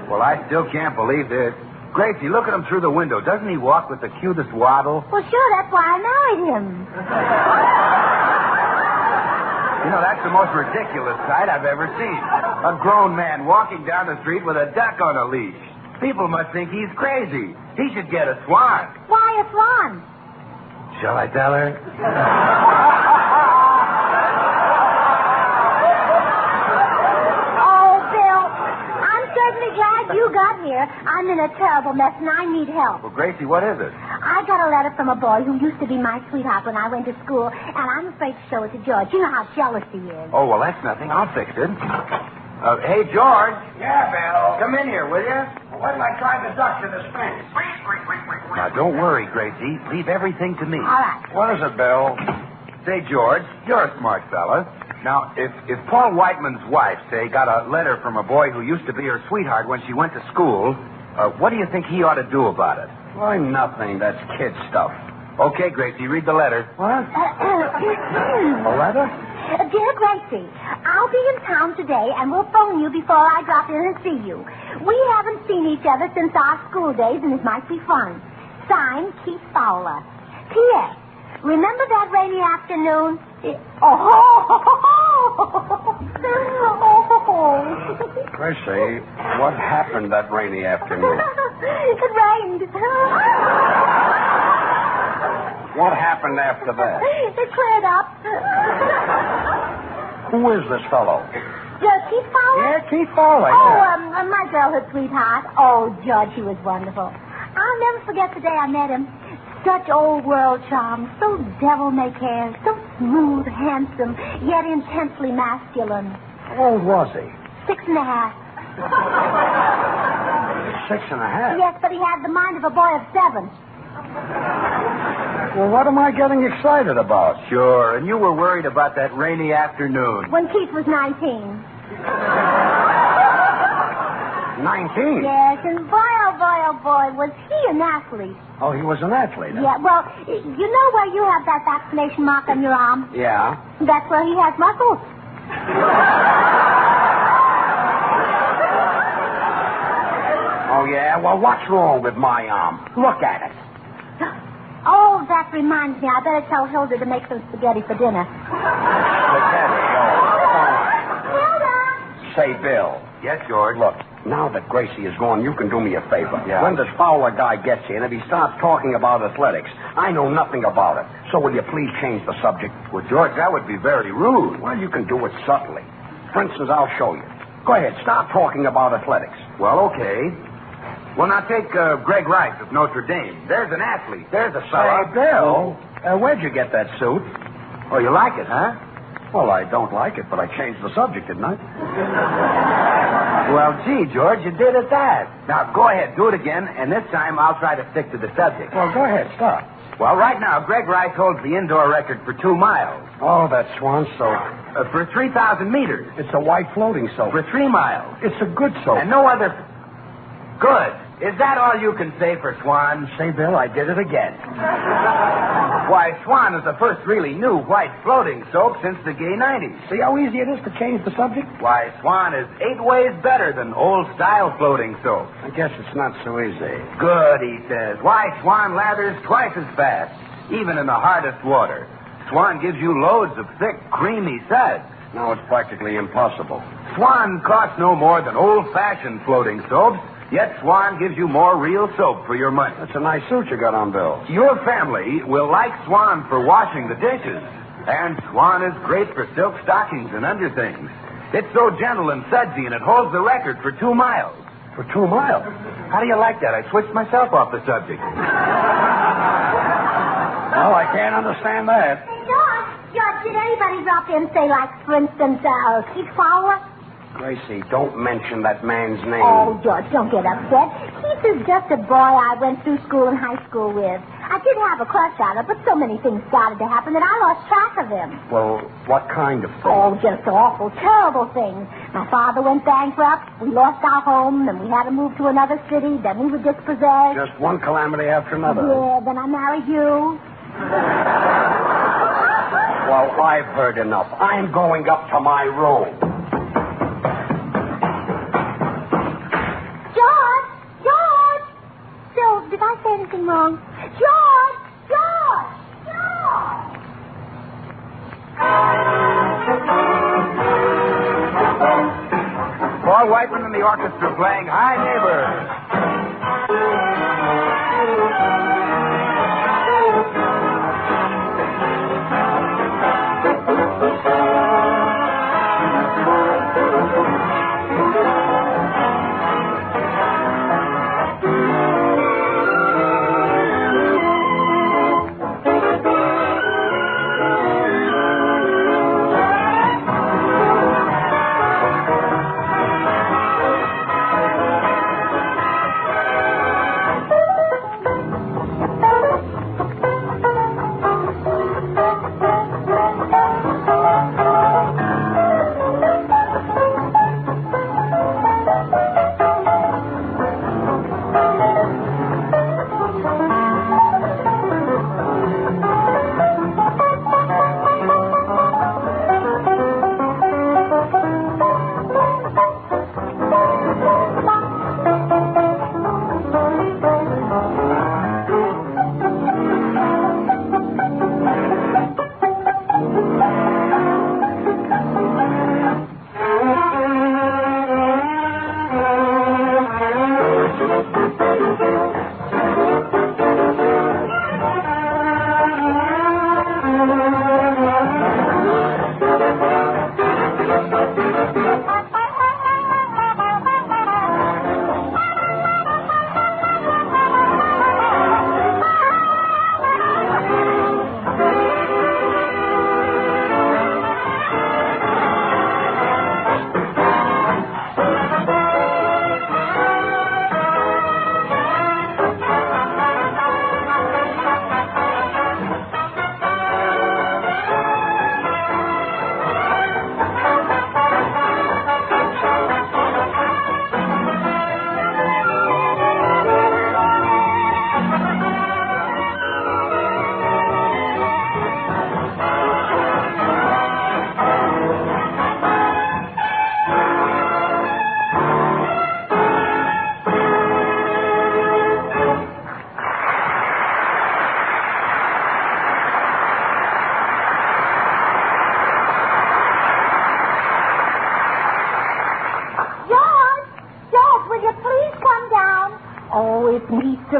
Speaker 13: Well, I still can't believe this. Gracie, look at him through the window. Doesn't he walk with the cutest waddle?
Speaker 20: Well, sure, that's why I married him.
Speaker 13: You know, that's the most ridiculous sight I've ever seen. A grown man walking down the street with a duck on a leash. People must think he's crazy. He should get a swan.
Speaker 20: Why a swan?
Speaker 13: Shall I tell her?
Speaker 20: Oh, Bill, I'm certainly glad you got here. I'm in a terrible mess, and I need help.
Speaker 13: Well, Gracie, what is it?
Speaker 20: I got a letter from a boy who used to be my sweetheart when I went to school, and I'm afraid to show it to George. You know how jealous he is.
Speaker 13: Oh, well, that's nothing. I'll fix it. Hey, George.
Speaker 11: Yeah, Bill.
Speaker 13: Come in here, will you?
Speaker 11: Why did I try the duck to the fence?
Speaker 13: Now, don't worry, Gracie. Leave everything to me.
Speaker 20: All right.
Speaker 11: What is it, Bill?
Speaker 13: Say, George, you're a smart fella. Now, if Paul Whiteman's wife, say, got a letter from a boy who used to be her sweetheart when she went to school, what do you think he ought to do about it?
Speaker 11: Why, nothing. That's kid stuff.
Speaker 13: Okay, Gracie, read the letter.
Speaker 11: What? A letter?
Speaker 20: Dear Gracie, I'll be in town today, and we'll phone you before I drop in and see you. We haven't seen each other since our school days, and it might be fun. Signed, Keith Fowler. P.S. Remember that rainy afternoon?
Speaker 11: Gracie, what happened that rainy afternoon?
Speaker 20: It rained.
Speaker 11: What happened after that?
Speaker 20: It cleared up.
Speaker 11: Who is this fellow?
Speaker 20: Keith Fowler?
Speaker 11: Yeah, Keith Fowler.
Speaker 20: Oh, my girlhood sweetheart. Oh, Judge, he was wonderful. I'll never forget the day I met him. Such old world charm, so devil-may-care, so smooth, handsome, yet intensely masculine.
Speaker 11: How old was he?
Speaker 20: 6.5.
Speaker 11: 6.5?
Speaker 20: Yes, but he had the mind of a boy of 7.
Speaker 11: Well, what am I getting excited about?
Speaker 13: Sure, and you were worried about that rainy afternoon.
Speaker 20: When Keith was 19.
Speaker 11: 19?
Speaker 20: Yes, and boy, oh boy, was he an athlete.
Speaker 11: Oh, he was an athlete, huh?
Speaker 20: Yeah, well, you know where you have that vaccination mark on your arm?
Speaker 11: Yeah.
Speaker 20: That's where he has muscles.
Speaker 11: Oh, yeah? Well, what's wrong with my arm? Look at it.
Speaker 20: Oh, that reminds me. I better tell Hilda to make some spaghetti for dinner.
Speaker 11: Spaghetti,
Speaker 20: Hilda!
Speaker 11: Say, Bill.
Speaker 13: Yes, George?
Speaker 11: Look, now that Gracie is gone, you can do me a favor.
Speaker 13: Yeah.
Speaker 11: When this Fowler guy gets in and he starts talking about athletics, I know nothing about it. So will you please change the subject?
Speaker 13: Well, George, that would be very rude.
Speaker 11: Well, you can do it subtly. For instance, I'll show you. Go ahead, start talking about athletics.
Speaker 13: Well, okay. Well, now take Greg Rice of Notre Dame. There's an athlete. There's a fella.
Speaker 11: Hey, Bill, where'd you get that suit?
Speaker 13: Oh, you like it, huh?
Speaker 11: Well, I don't like it, but I changed the subject, didn't I?
Speaker 13: Well, gee, George, you did at that. Now, go ahead, do it again, and this time I'll try to stick to the subject.
Speaker 11: Well, go ahead, start.
Speaker 13: Well, right now, Greg Rice holds the indoor record for 2 miles.
Speaker 11: Oh, that swan soap.
Speaker 13: For 3,000 meters.
Speaker 11: It's a white floating soap.
Speaker 13: For 3 miles.
Speaker 11: It's a good soap.
Speaker 13: And no other... Good. Is that all you can say for Swan?
Speaker 11: Say, Bill, I did it again.
Speaker 13: Why, Swan is the first really new white floating soap since the gay 90s.
Speaker 11: See how easy it is to change the subject?
Speaker 13: Why, Swan is 8 ways better than old-style floating soap.
Speaker 11: I guess it's not so easy.
Speaker 13: Good, he says. Why, Swan lathers twice as fast, even in the hardest water. Swan gives you loads of thick, creamy suds.
Speaker 11: Now it's practically impossible.
Speaker 13: Swan costs no more than old-fashioned floating soaps, yet Swan gives you more real soap for your money.
Speaker 11: That's a nice suit you got on, Bill.
Speaker 13: Your family will like Swan for washing the dishes, And Swan is great for silk stockings and underthings. It's so gentle and sudsy, and it holds the record for 2 miles.
Speaker 10: For 2 miles?
Speaker 13: How do you like that? I switched myself off the subject.
Speaker 10: Well, I can't understand that.
Speaker 20: Hey, George, did anybody drop in, say, like, for instance, Keith Fowler?
Speaker 10: Gracie, don't mention that man's name.
Speaker 20: Oh, George, don't get upset. Keith is just a boy I went through school and high school with. I did have a crush on him, but so many things started to happen that I lost track of him.
Speaker 10: Well, what kind of thing?
Speaker 20: Oh, just awful, terrible things. My father went bankrupt, we lost our home, then we had to move to another city, then we were dispossessed.
Speaker 10: Just one calamity after another.
Speaker 20: Yeah, then I married you.
Speaker 10: Well, I've heard enough. I'm going up to my room.
Speaker 20: Did I say anything wrong? George!
Speaker 13: Paul Whiteman and the orchestra playing High Neighbor.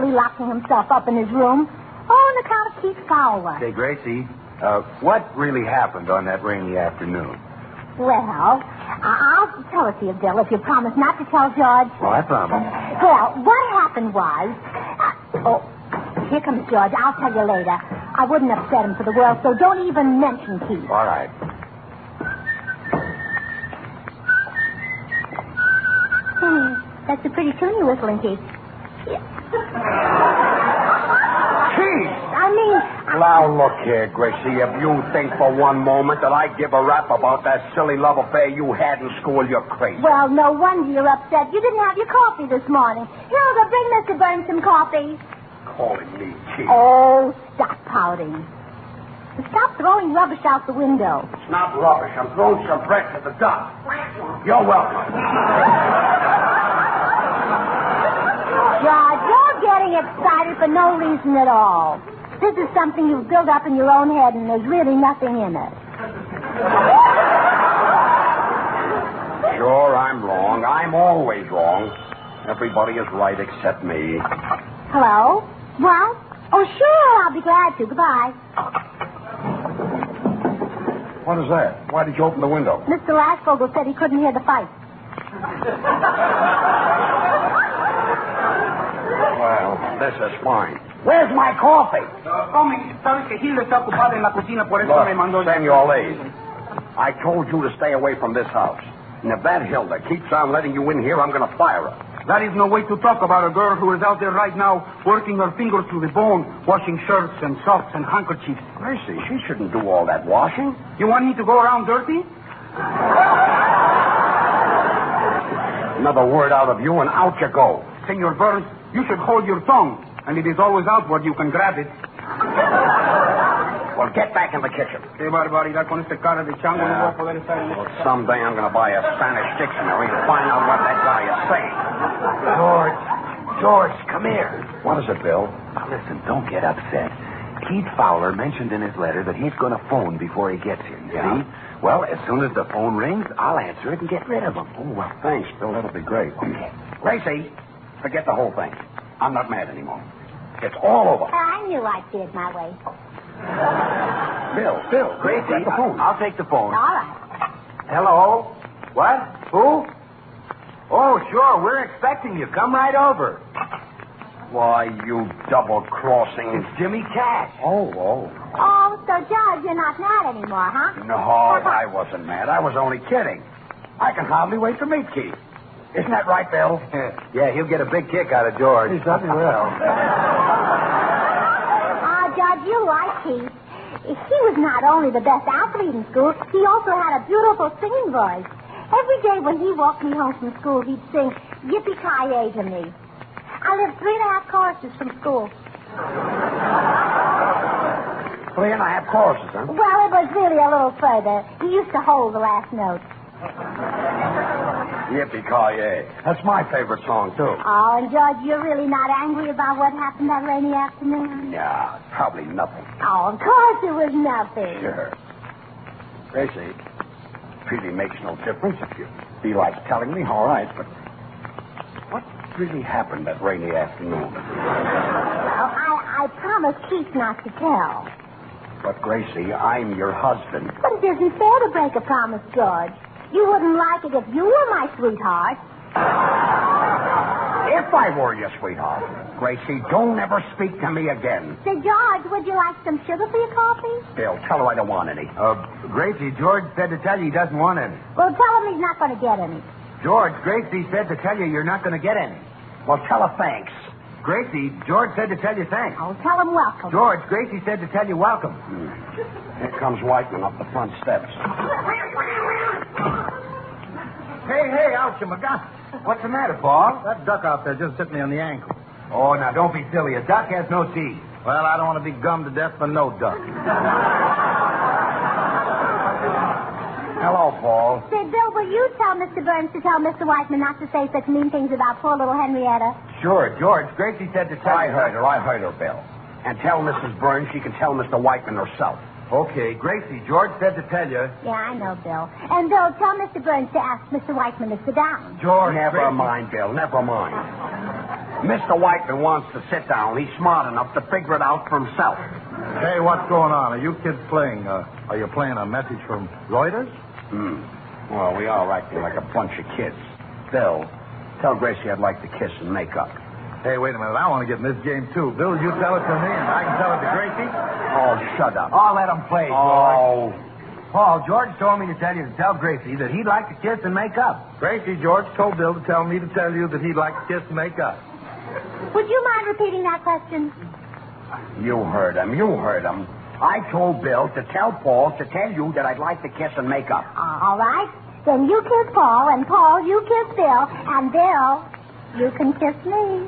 Speaker 20: Locking himself up in his room. On account of Keith Fowler.
Speaker 13: Say, Gracie, what really happened on that rainy afternoon?
Speaker 20: Well, I'll tell it to you, Bill, if you promise not to tell George.
Speaker 13: Well, I promise.
Speaker 20: Well, what happened was... here comes George. I'll tell you later. I wouldn't upset him for the world, so don't even mention Keith.
Speaker 13: All right.
Speaker 20: That's a pretty tune you're whistling, Keith.
Speaker 10: Now, look here, Gracie. If you think for one moment that I give a rap about that silly love affair you had in school, you're crazy.
Speaker 20: Well, no wonder you're upset. You didn't have your coffee this morning. Hilda, bring Mr. Burns some coffee.
Speaker 10: Calling me cheap.
Speaker 20: Oh, stop pouting. Stop throwing rubbish out the window.
Speaker 10: It's not rubbish. I'm throwing some bricks at the dock. You're welcome.
Speaker 20: George, you're getting excited for no reason at all. This is something you've built up in your own head, and there's really nothing in it.
Speaker 10: Sure, I'm wrong. I'm always wrong. Everybody is right except me.
Speaker 20: Hello? Well? Oh, sure, I'll be glad to. Goodbye.
Speaker 10: What is that? Why did you open the window?
Speaker 20: Mr. Lashvogel said he couldn't hear the fight.
Speaker 10: Well, this is fine.
Speaker 13: Where's my coffee?
Speaker 10: Look, Senor Lee, I told you to stay away from this house. And if that Hilda keeps on letting you in here, I'm going to fire her.
Speaker 14: That is no way to talk about a girl who is out there right now working her fingers to the bone, washing shirts and socks and handkerchiefs.
Speaker 10: Gracie, she shouldn't do all that washing.
Speaker 14: You want me to go around dirty?
Speaker 10: Another word out of you and out you go.
Speaker 14: Senor Burns, you should hold your tongue. And it is always outward you can grab it.
Speaker 10: Well, get back in the kitchen. Well, someday I'm going to buy a Spanish dictionary and find out what that guy is saying.
Speaker 13: George, come here.
Speaker 10: What is it, Bill?
Speaker 13: Now, listen, don't get upset. Keith Fowler mentioned in his letter that he's going to phone before he gets here.
Speaker 10: Yeah?
Speaker 13: See? Well, as soon as the phone rings, I'll answer it and get rid of him.
Speaker 10: Oh, well, thanks, Bill. That'll be great.
Speaker 13: Okay.
Speaker 10: Gracie, forget the whole thing. I'm not mad anymore. It's all over.
Speaker 20: I knew I'd see it my way.
Speaker 10: Bill,
Speaker 13: Gracie,
Speaker 10: take the phone.
Speaker 13: I'll take the phone.
Speaker 20: All right.
Speaker 13: Hello? What? Who? Oh, sure. We're expecting you. Come right over.
Speaker 10: Why, you double-crossing...
Speaker 13: It's Jimmy Cash.
Speaker 10: Oh.
Speaker 20: Oh, so, George, you're not mad anymore, huh?
Speaker 10: No, I wasn't mad. I was only kidding. I can hardly wait to meet Keith. Isn't that right, Bill?
Speaker 13: Yeah, he'll get a big kick out of George.
Speaker 10: He certainly will.
Speaker 20: George, you like Keith. He was not only the best athlete in school, he also had a beautiful singing voice. Every day when he walked me home from school, he'd sing Yippee-Ki-Yay to me. I lived 3.5 choruses from school.
Speaker 10: 3.5 choruses, huh?
Speaker 20: Well, it was really a little further. He used to hold the last note.
Speaker 10: Yippee-Ki-Yay. That's my favorite song, too.
Speaker 20: Oh, and George, you're really not angry about what happened that rainy afternoon?
Speaker 10: Yeah, probably nothing.
Speaker 20: Oh, of course it was nothing.
Speaker 10: Sure. Gracie, really makes no difference if you feel like telling me, all right, but what really happened that rainy afternoon?
Speaker 20: Well, I promised Keith not to tell.
Speaker 10: But, Gracie, I'm your husband.
Speaker 20: But it isn't fair to break a promise, George. You wouldn't like it if you were my sweetheart.
Speaker 10: If I were your sweetheart. Gracie, don't ever speak to me again.
Speaker 20: Say, George, would you like some sugar for your coffee?
Speaker 10: Bill, tell her I don't want any.
Speaker 13: Gracie, George said to tell you he doesn't want any.
Speaker 20: Well, tell him he's not going to get any.
Speaker 13: George, Gracie said to tell you you're not going to get any.
Speaker 10: Well, tell her thanks.
Speaker 13: Gracie, George said to tell you thanks.
Speaker 20: Oh, tell him welcome.
Speaker 13: George, Gracie said to tell you welcome.
Speaker 10: Here comes Whiteman up the front steps.
Speaker 2: Hey, ouch, my God.
Speaker 13: What's the matter, Paul?
Speaker 2: That duck out there just hit me on the ankle.
Speaker 13: Oh, now, don't be silly. A duck has no teeth.
Speaker 2: Well, I don't want to be gummed to death for no duck.
Speaker 10: Hello, Paul.
Speaker 20: Say, Bill, will you tell Mr. Burns to tell Mr. Whiteman not to say such mean things about poor little Henrietta?
Speaker 13: Sure, George. Gracie said to tell
Speaker 10: I heard her, Bill. And tell Mrs. Burns she can tell Mr. Whiteman herself.
Speaker 13: Okay, Gracie, George said to tell you.
Speaker 20: Yeah, I know, Bill. And, Bill, tell Mr. Burns to ask Mr. Whiteman to sit down.
Speaker 10: George, never mind, Bill, never mind. Mr. Whiteman wants to sit down. He's smart enough to figure it out for himself.
Speaker 2: Hey, what's going on? Are you kids playing? Are you playing a message from Reuters?
Speaker 10: Well, we are acting like a bunch of kids. Bill, tell Gracie I'd like to kiss and make up.
Speaker 2: Hey, wait a minute. I want to get in this game, too. Bill, you tell it to me, and I can tell it to Gracie?
Speaker 10: Oh, shut up.
Speaker 13: Oh, let him play, George. Paul, George told me to tell you to tell Gracie that he'd like to kiss and make up.
Speaker 2: Gracie, George told Bill to tell me to tell you that he'd like to kiss and make up.
Speaker 20: Would you mind repeating that question?
Speaker 10: You heard him. I told Bill to tell Paul to tell you that I'd like to kiss and make up.
Speaker 20: All right. Then you kiss Paul, and Paul, you kiss Bill, and Bill, you can kiss me.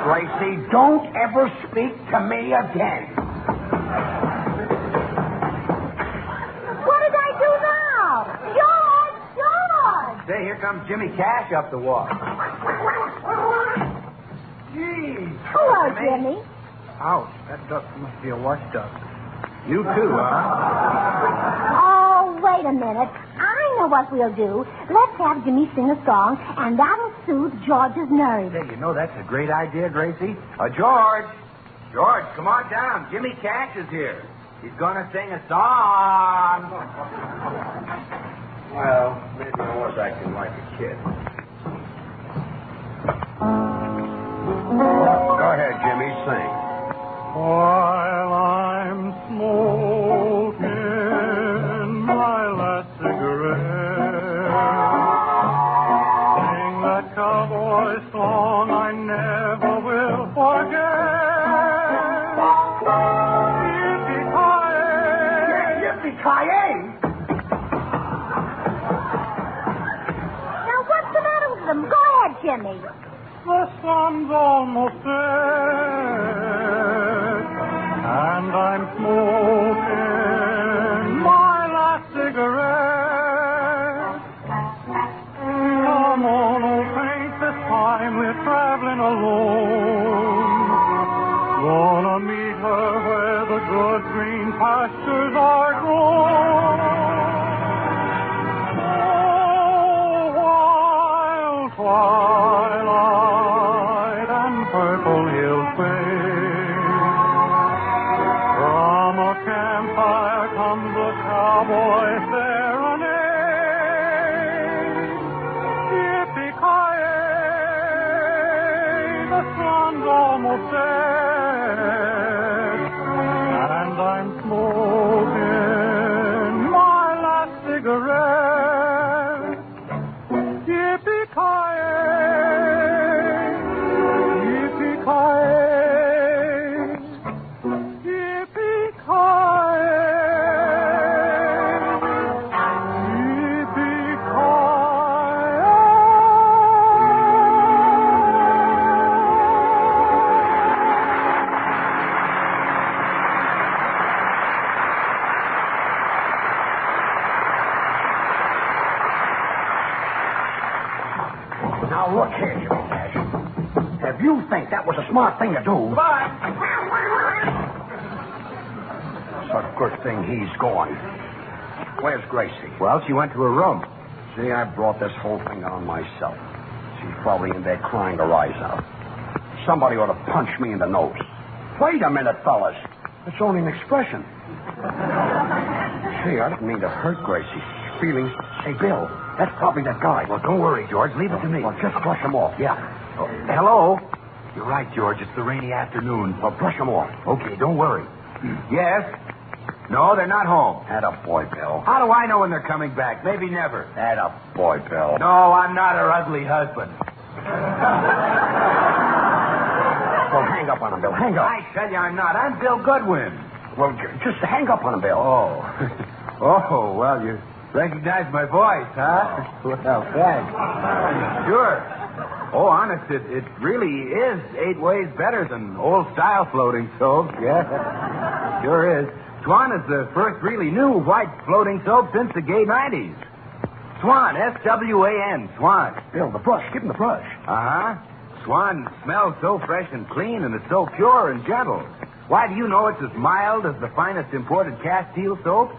Speaker 10: Gracie, don't ever speak to me again.
Speaker 20: What did I do now? George!
Speaker 13: Say, here comes Jimmy Cash up the walk.
Speaker 2: Gee.
Speaker 20: Hello, Jimmy.
Speaker 2: Ouch, that duck must be a wash duck. You too, huh?
Speaker 20: Oh, wait a minute. I know what we'll do. Let's have Jimmy sing a song, and that'll soothe George's nerves.
Speaker 13: Hey, you know that's a great idea, Gracie. George, come on down. Jimmy Cash is here. He's gonna sing a song.
Speaker 10: Well, maybe I was acting like a kid. Go ahead, Jimmy, sing.
Speaker 15: While I'm smoking my last cigarette, sing that cowboy song I never will forget. Yippee-ki-yay!
Speaker 18: Yippee-ki-yay!
Speaker 20: Now, what's the matter with them? Go ahead, Jimmy.
Speaker 15: The sun's almost set, and I'm smoking my last cigarette. Come on, old paint, this time we're traveling alone. Gonna meet her where the good green pastures are grown. Oh, wild twilight and purple hills fade. From a campfire comes a cowboy serenade. Yippee-ki-yay, the sun's almost set, and I'm smoking my last cigarette. Yippee-ki-yay, yippee-ki-yay,
Speaker 10: Now, look here, Jimmy Cash. If you think that was a smart thing to do...
Speaker 18: Bye.
Speaker 10: It's a good thing he's gone. Where's Gracie?
Speaker 13: Well, she went to her room.
Speaker 10: See, I brought this whole thing on myself. She's probably in there crying her eyes out. Somebody ought to punch me in the nose. Wait a minute, fellas. It's only an expression. Gee, I didn't mean to hurt Gracie's feelings. Hey, Bill, that's probably that guy.
Speaker 13: Well, don't worry, George. Leave it to me.
Speaker 10: Well, just brush him off.
Speaker 13: Yeah. Oh, hello? You're right, George. It's the rainy afternoon.
Speaker 10: Well, brush him off.
Speaker 13: Okay, don't worry. Yes? No, they're not home.
Speaker 10: Attaboy, Bill.
Speaker 13: How do I know when they're coming back? Maybe never.
Speaker 10: Attaboy, Bill.
Speaker 13: No, I'm not her ugly husband.
Speaker 10: Well, hang up on him, Bill. Hang up.
Speaker 13: I tell you I'm not. I'm Bill Goodwin.
Speaker 10: Well, just hang up on him, Bill.
Speaker 13: Oh. Oh, well, you recognize my voice, huh? Well, thanks. Sure. Oh, honest, it really is 8 ways better than old-style floating soap. Yeah, sure is. Swan is the first really new white floating soap since the gay 90s. Swan, S-W-A-N, Swan.
Speaker 10: Bill, the brush. Give him the brush.
Speaker 13: Uh-huh. Swan smells so fresh and clean, and it's so pure and gentle. Why, do you know it's as mild as the finest imported Castile soap?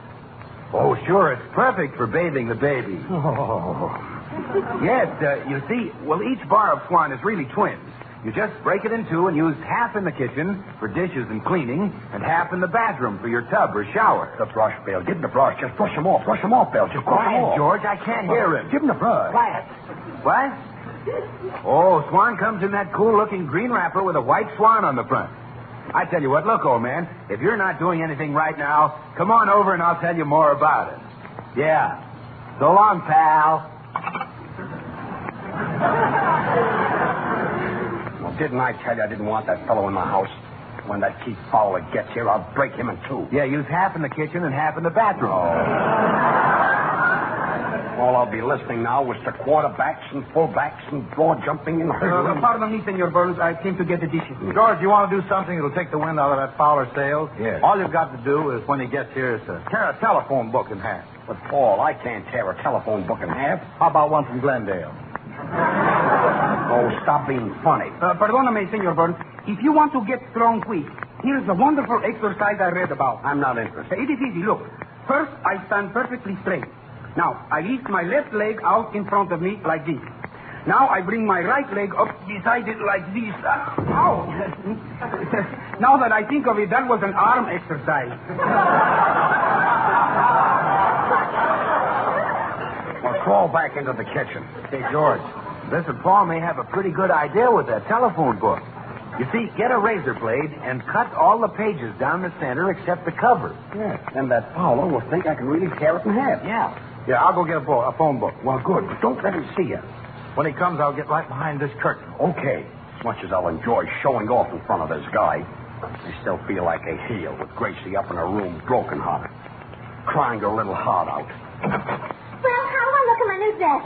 Speaker 13: Oh, sure, it's perfect for bathing the baby.
Speaker 10: Oh.
Speaker 13: Yes, you see, well, each bar of Swan is really twins. You just break it in two and use half in the kitchen for dishes and cleaning and half in the bathroom for your tub or shower.
Speaker 10: The brush, Bill. Give him the brush. Just brush him off. Brush him off, Bill. Just brush him off.
Speaker 13: George, I can't hear him.
Speaker 10: Give him the brush.
Speaker 13: Quiet. What? Oh, Swan comes in that cool-looking green wrapper with a white swan on the front. I tell you what, look, old man, if you're not doing anything right now, come on over and I'll tell you more about it. Yeah. So long, pal.
Speaker 10: Well, didn't I tell you I didn't want that fellow in the house? When that Keith Fowler gets here, I'll break him in two.
Speaker 13: Yeah, use half in the kitchen and half in the bathroom.
Speaker 10: All I'll be listening now is to quarterbacks and fullbacks and broad jumping and hurdling.
Speaker 14: Pardon me, Senor Burns. I came to get the dishes.
Speaker 6: George, you want to do something that'll take the wind out of that Fowler sails?
Speaker 10: Yeah.
Speaker 6: All you've got to do is, when he gets here, is to tear a telephone book in half.
Speaker 10: But, Paul, I can't tear a telephone book in half.
Speaker 6: How about one from Glendale?
Speaker 10: Oh, stop being funny.
Speaker 14: Perdóname, Senor Burns. If you want to get strong quick, here's a wonderful exercise I read about.
Speaker 10: I'm not interested.
Speaker 14: It is easy. Look. First, I stand perfectly straight. Now, I lift my left leg out in front of me like this. Now I bring my right leg up beside it like this. Ow! Now that I think of it, that was an arm exercise.
Speaker 10: Well, crawl back into the kitchen.
Speaker 13: Hey, George, Mr. Paul may have a pretty good idea with that telephone book. You see, get a razor blade and cut all the pages down the center except the cover.
Speaker 10: Yeah, and that Paolo will think I can really tear it in half.
Speaker 13: Yeah.
Speaker 10: Yeah, I'll go get a phone book. Well, good, but don't let him see you.
Speaker 13: When he comes, I'll get right behind this curtain.
Speaker 10: Okay. As much as I'll enjoy showing off in front of this guy, I still feel like a heel with Gracie up in her room, broken-hearted, crying her little heart out.
Speaker 20: Well, how do I look in my new dress?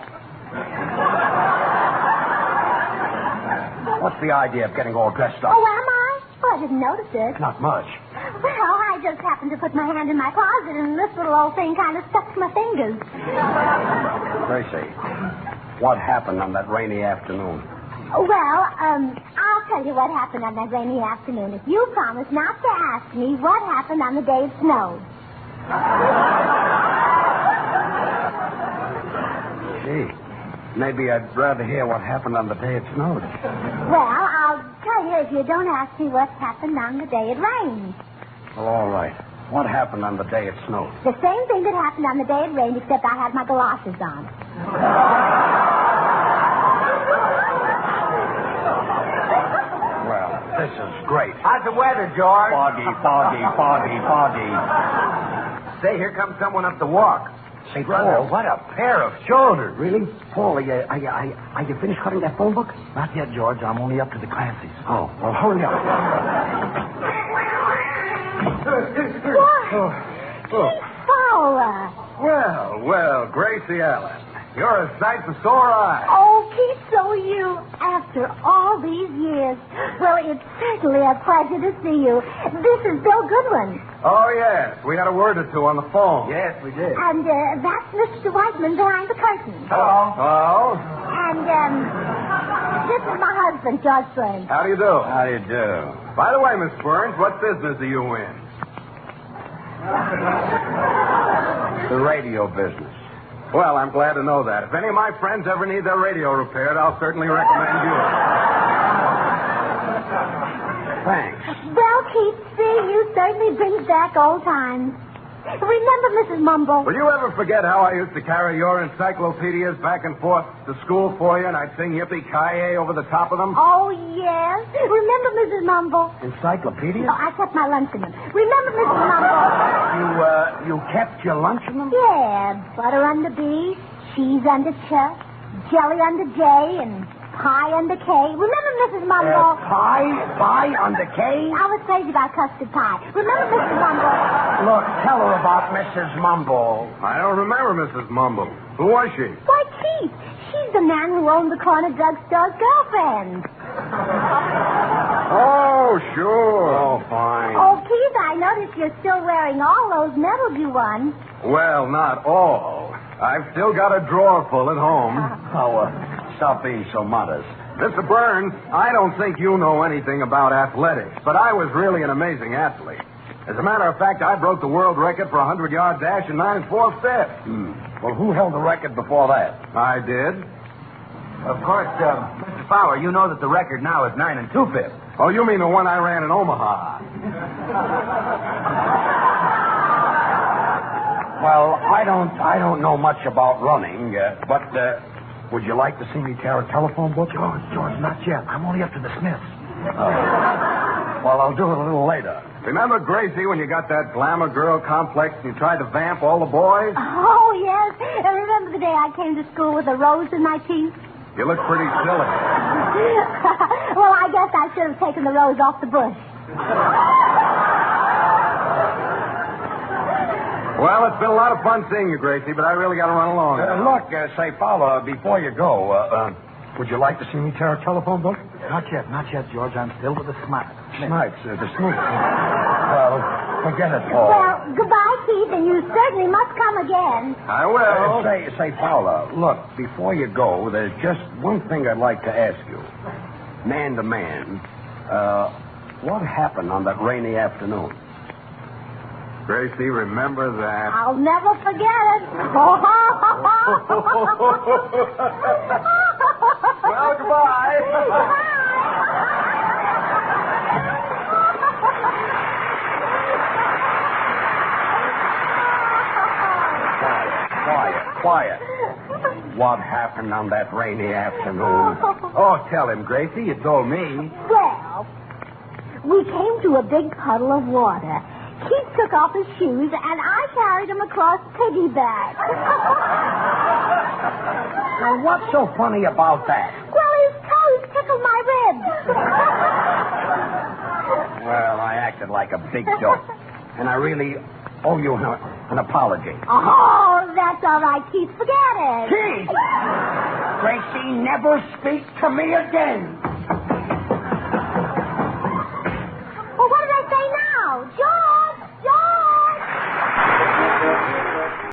Speaker 10: What's the idea of getting all dressed up?
Speaker 20: Oh, am I? Oh, I didn't notice it.
Speaker 10: Not much.
Speaker 20: Well, I just happened to put my hand in my closet, and this little old thing kind of stuck to my fingers.
Speaker 10: Gracie, what happened on that rainy afternoon?
Speaker 20: Well, I'll tell you what happened on that rainy afternoon if you promise not to ask me what happened on the day it snowed.
Speaker 10: Gee, maybe I'd rather hear what happened on the day it snowed.
Speaker 20: Well, I'll tell you if you don't ask me what happened on the day it rained.
Speaker 10: Well, all right. What happened on the day it snowed?
Speaker 20: The same thing that happened on the day it rained, except I had my galoshes on.
Speaker 10: Well, this is great.
Speaker 13: How's the weather, George?
Speaker 10: Foggy, foggy, foggy, foggy.
Speaker 13: Say, here comes someone up the walk.
Speaker 10: Say,
Speaker 13: Brother,
Speaker 10: Paul.
Speaker 13: what a pair of shoulders.
Speaker 10: Really? Paul, are you finished cutting that phone book?
Speaker 13: Not yet, George. I'm only up to the Gracies.
Speaker 10: Oh, well, hurry up.
Speaker 20: Paula.
Speaker 13: Well, Gracie Allen. You're a sight for sore eyes.
Speaker 20: Oh, Pete, so you. After all these years. Well, it's certainly a pleasure to see you. This is Bill Goodwin.
Speaker 13: Oh, yes. We had a word or two on the phone. Yes, we did.
Speaker 20: And that's Mr. Whiteman behind the curtain.
Speaker 13: Hello.
Speaker 20: And this is my husband, George Burns.
Speaker 13: How do you do?
Speaker 10: How do you do?
Speaker 13: By the way, Miss Burns, what business are you in?
Speaker 10: The radio business.
Speaker 13: Well, I'm glad to know that. If any of my friends ever need their radio repaired, I'll certainly recommend you.
Speaker 10: Thanks.
Speaker 20: Well, Keith, see, you certainly brings back old times. Remember Mrs. Mumble?
Speaker 13: Will you ever forget how I used to carry your encyclopedias back and forth to school for you, and I'd sing Yippee-Ki-Yay over the top of them?
Speaker 20: Oh, yes. Remember Mrs. Mumble?
Speaker 10: Encyclopedias?
Speaker 20: Oh, I kept my lunch in them. Remember Mrs. Mumble?
Speaker 10: You kept your lunch in them?
Speaker 20: Yeah, butter under B, cheese under Ch, jelly under J, and pie under K. Remember Mrs. Mumble?
Speaker 10: Pie under K?
Speaker 20: I was crazy about custard pie. Remember Mrs. Mumble?
Speaker 10: Look, tell her about Mrs. Mumble.
Speaker 13: I don't remember Mrs. Mumble. Who was she?
Speaker 20: Why, Keith, she's the man who owned the corner drugstore's girlfriend.
Speaker 13: Oh, sure. Oh, fine.
Speaker 20: Oh, Keith, I notice you're still wearing all those medals you won.
Speaker 13: Well, not all. I've still got a drawer full at home.
Speaker 10: Stop being so modest.
Speaker 13: Mr. Burns, I don't think you know anything about athletics, but I was really an amazing athlete. As a matter of fact, I broke the world record for a 100-yard dash in 9 4/5.
Speaker 10: Well, who held the record before that?
Speaker 13: I did. Of course, Mr. Fowler, you know that the record now is 9 2/5. Oh, you mean the one I ran in Omaha?
Speaker 10: Well, I don't know much about running, but would you like to see me tear a telephone book?
Speaker 13: George, not yet. I'm only up to the Smiths.
Speaker 10: Well, I'll do it a little later.
Speaker 13: Remember, Gracie, when you got that glamour girl complex and you tried to vamp all the boys?
Speaker 20: Oh, yes. And remember the day I came to school with a rose in my teeth?
Speaker 13: You look pretty silly.
Speaker 20: Well, I guess I should have taken the rose off the bush.
Speaker 13: Well, it's been a lot of fun seeing you, Gracie, but I really got to run along.
Speaker 10: Look, say, Fowler, before you go, would you like to see me tear a telephone book?
Speaker 13: Not yet, George. I'm still with the Smiths.
Speaker 10: The Smiths. Well, forget it, Paul.
Speaker 20: Well, goodbye, Keith, and you certainly must come again.
Speaker 13: I will.
Speaker 10: Say, Fowler, look, before you go, there's just one thing I'd like to ask you. Man to man, what happened on that rainy afternoon?
Speaker 13: Gracie, remember that.
Speaker 20: I'll never forget it.
Speaker 13: Well, goodbye.
Speaker 10: Quiet. What happened on that rainy afternoon?
Speaker 13: Oh, tell him, Gracie. You told me.
Speaker 20: Well, we came to a big puddle of water. Keith took off his shoes, and I carried him across piggyback.
Speaker 10: Now, what's so funny about that?
Speaker 20: Well, his toes tickled my ribs.
Speaker 10: Well, I acted like a big dope. And I really owe you an apology.
Speaker 20: Oh, that's all right, Keith. Forget it.
Speaker 10: Keith! Gracie, never speak to me again.